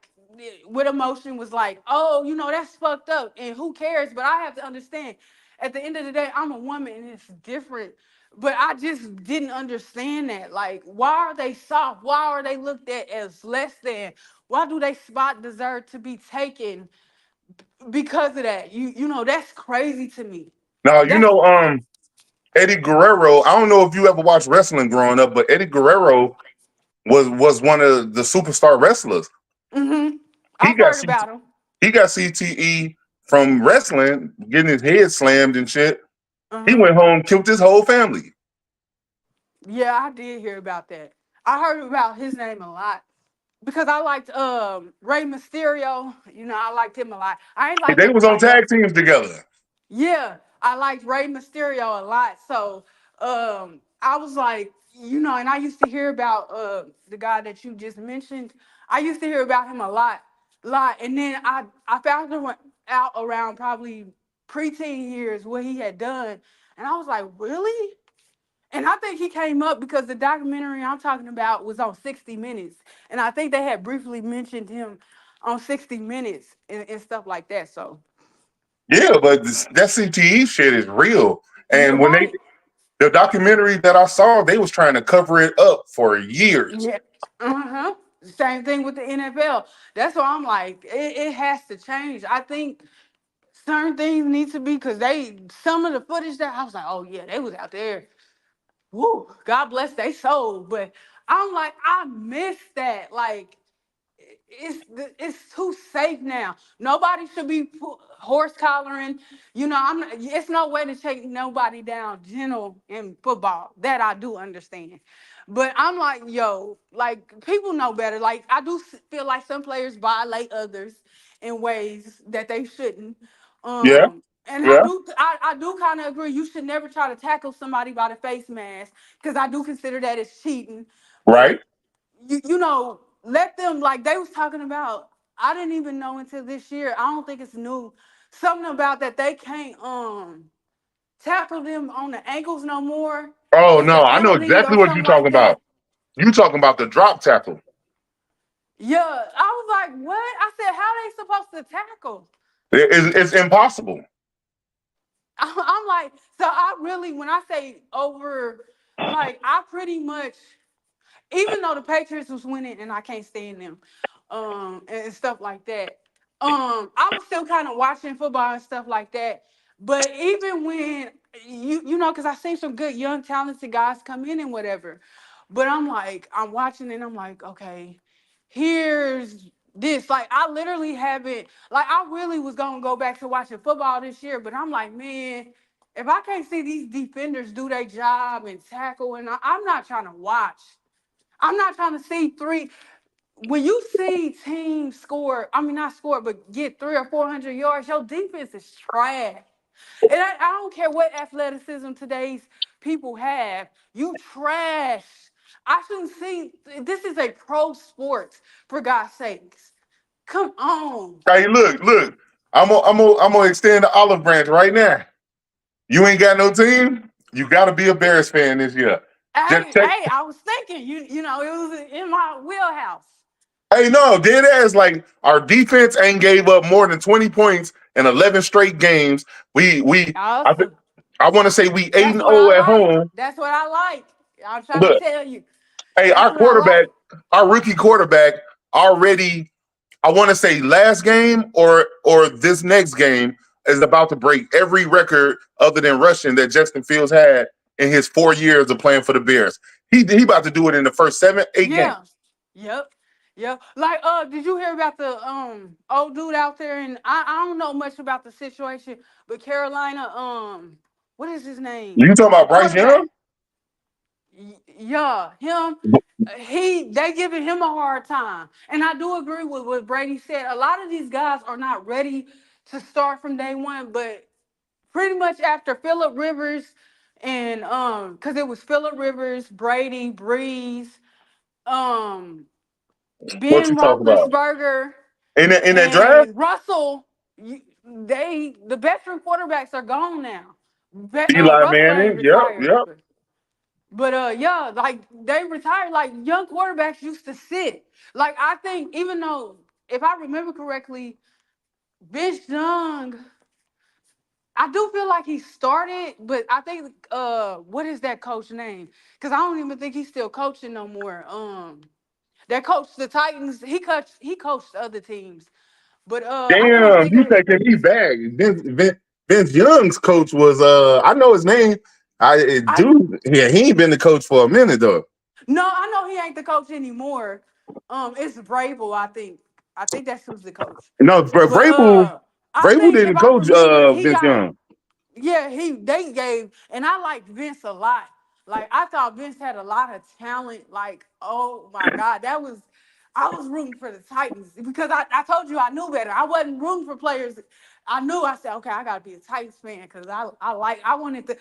with emotion, was like, oh, that's fucked up, and who cares? But I have to understand, at the end of the day, I'm a woman and it's different. But I just didn't understand that. Like, why are they soft? Why are they looked at as less than? Why do they spot deserve to be taken because of that? That's crazy to me. Now, That's Eddie Guerrero. I don't know if you ever watched wrestling growing up, but Eddie Guerrero was one of the superstar wrestlers. mm-hmm. He I've got heard C- about him. he got CTE from wrestling, getting his head slammed and shit. He Uh-huh. went home, killed his whole family. Yeah, I did hear about that. I heard about his name a lot because I liked Rey Mysterio. I liked him a lot. I ain't like They was on everybody else. tag teams together. Yeah, I liked Rey Mysterio a lot. So I was like, and I used to hear about the guy that you just mentioned. I used to hear about him a lot. And then I found him out around probably preteen years what he had done. And I was like, really? And I think he came up because the documentary I'm talking about was on 60 Minutes. And I think they had briefly mentioned him on 60 Minutes and stuff like that. So, Yeah, but that CTE shit is real. you're And when right. the documentary that I saw, they was trying to cover it up for years. Yeah. Uh-huh. Same thing with the NFL. That's why I'm like, it has to change. I think certain things need to be because some of the footage that I was like, oh yeah, they was out there. Woo, God bless they soul. But I'm like, I miss that. Like, it's too safe now. Nobody should be horse collaring. I'm not, it's no way to take nobody down gentle in football. That I do understand. But I'm like, yo, like people know better. Like I do feel like some players violate others in ways that they shouldn't. Yeah, And yeah, I do kind of agree. You should never try to tackle somebody by the face mask because I do consider that as cheating. But right. let them, like they was talking about. I didn't even know until this year. I don't think it's new. Something about that they can't tackle them on the ankles no more. Oh It's a no, I know penalty exactly or what you're something talking like that. about. You talking about the drop tackle. Yeah, I was like, what? I said, how they supposed to tackle? It's impossible. I'm like, so I really, when I say over, like I pretty much, even though the Patriots was winning and I can't stand them, and stuff like that, I was still kind of watching football and stuff like that. But even when because I seen some good young talented guys come in and whatever, but I'm like, I'm watching and I'm like, okay, here's this. Like I literally haven't, like I really was gonna go back to watching football this year, but I'm like, man. If I can't see these defenders do their job and tackle, and I'm not trying to watch. I'm not trying to see three. When you see teams score, I mean not score, but get 300 or 400 yards, your defense is trash. And I don't care what athleticism today's people have. You trash. I shouldn't see. This is a pro sport, for God's sakes. Come on. Hey, look. I'm gonna extend the olive branch right now. You ain't got no team. You got to be a Bears fan this year. Just check. Hey, I was thinking, it was in my wheelhouse. Hey, no, dead ass. Like our defense ain't gave up more than 20 points in 11 straight games. I, Awesome. I want to say we 8 That's and what I 0 at like. home. That's what I like. I'm trying to Look, tell you. hey, That's our what I quarterback, like. our rookie quarterback, already. I want to say last game or this next game is about to break every record other than rushing that Justin Fields had in his 4 years of playing for the Bears. He about to do it in the first 7-8 games. Yeah. Yep. Yep. Like, did you hear about the old dude out there? And I don't know much about the situation, but Carolina, what is his name? You talking The about Bryce quarterback. Young? Yeah, him. They giving him a hard time, and I do agree with what Brady said. A lot of these guys are not ready to start from day one, but pretty much after Phillip Rivers and because it was Phillip Rivers, Brady, Breeze, um, What Ben you talking about? Roethlisberger. In that draft? And Russell, the veteran quarterbacks are gone now. Eli Russell ain't Manning. retired. Yep. But yeah, like they retired. Like young quarterbacks used to sit. Like I think, even though if I remember correctly, Vince Young, I do feel like he started, but I think what is that coach name? Because I don't even think he's still coaching no more. That coached the Titans. He coached other teams. But I can't Damn, think you of taking me back. Vince Young's coach was I know his name. He ain't been the coach for a minute though. No, I know he ain't the coach anymore. It's Vrabel, I think. I think that's who's the coach. No, But I Vrabel think if didn't I coach remember, he Vince got Young. yeah, they gave, and I liked Vince a lot. Like I thought Vince had a lot of talent. Like, oh my God, I was rooting for the Titans because I told you I knew better. I wasn't rooting for players. I said, okay, I gotta be a Titans fan because I wanted to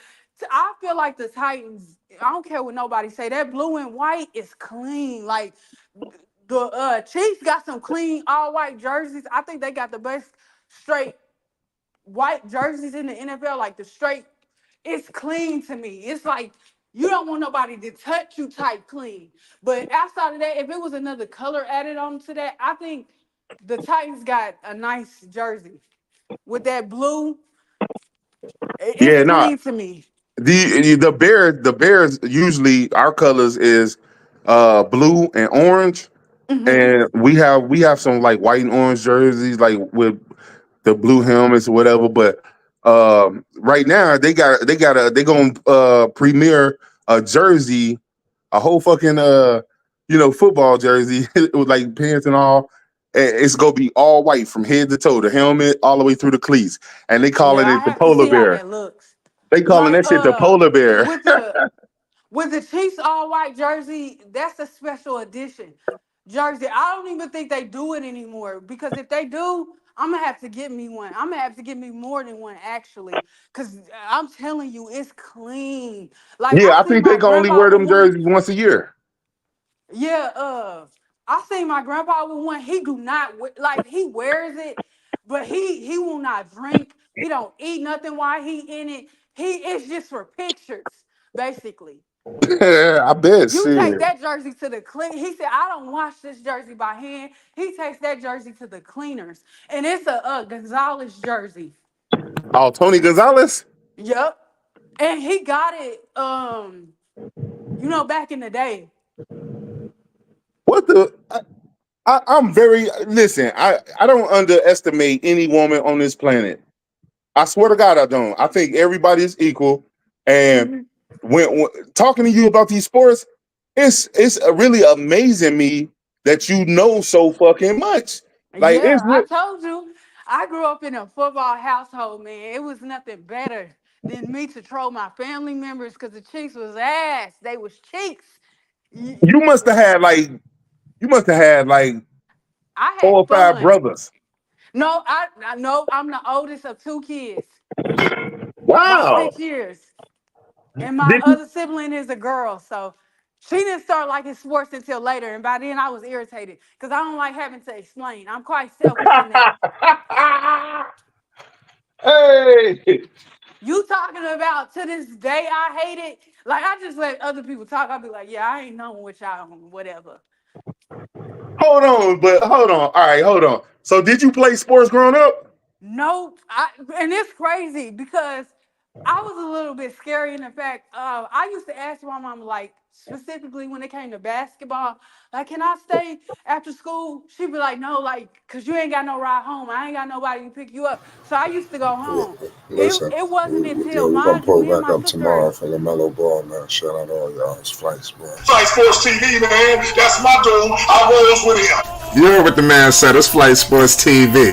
I feel like the Titans, I don't care what nobody say, that blue and white is clean. Like the Chiefs got some clean all white jerseys. I think they got the best straight white jerseys in the NFL, like the straight, it's clean to me. It's like you don't want nobody to touch you type clean. But outside of that, if it was another color added on to that, I think the Titans got a nice jersey with that blue. It's clean to me. The Bears usually our colors is blue and orange, and we have some like white and orange jerseys like with the blue helmets or whatever. But right now they gonna premiere a jersey, a whole fucking football jersey with like pants and all. It's gonna be all white from head to toe, the helmet all the way through the cleats, and they calling Yeah, I it the have to polar see how bear. that looks. They calling Like that shit the polar bear. with the Chiefs all white jersey, that's a special edition jersey. I don't even think they do it anymore because if they do, I'm gonna have to get me one. I'm gonna have to get me more than one actually, because I'm telling you, it's clean. Like Yeah, I I see think they my can only grandpa wear with them one. jerseys once a year. Yeah, I seen my grandpa with one. He do not like he wears it, but he will not drink. He don't eat nothing while he in it. It's just for pictures, basically. I bet. You take Shit. that jersey to the clean. He said, I don't wash this jersey by hand. He takes that jersey to the cleaners, and it's a Gonzalez jersey. Oh, Tony Gonzalez. Yep, and he got it. Back in the day. What the? I'm very listen. I don't underestimate any woman on this planet. I swear to God, I don't. I think everybody is equal. And when talking to you about these sports, it's really amazing me that you know so fucking much. Like Yeah, I told you. I grew up in a football household, man. It was nothing better than me to troll my family members because the Chiefs was ass. They was cheeks. you must have had like I 4 had or 5 fun. brothers. No, I know I'm the oldest of 2 kids by Wow. 6 years. And my other sibling is a girl, so she didn't start liking sports until later. And by then I was irritated because I don't like having to explain. I'm quite selfish in that. Hey. You talking about to this day I hate it. Like I just let other people talk. I'll be like, yeah, I ain't knowing what y'all on, whatever. Hold on. All right, hold on. So did you play sports growing up? Nope. And it's crazy because I was a little bit scary in the fact I used to ask my mom, like, specifically when it came to basketball, like, can I stay after school? She'd be like, no, like, because you ain't got no ride home. I ain't got nobody to pick you up. So I used to go home. Listen, It wasn't until, we're gonna mind you, pull me and back my up sister. tomorrow for LaMelo Ball, man. Shout out all y'all. It's Flight Sports. Flight Sports TV, man. That's my dude. I rolls with him. You heard what the man said. It's Flight Sports TV.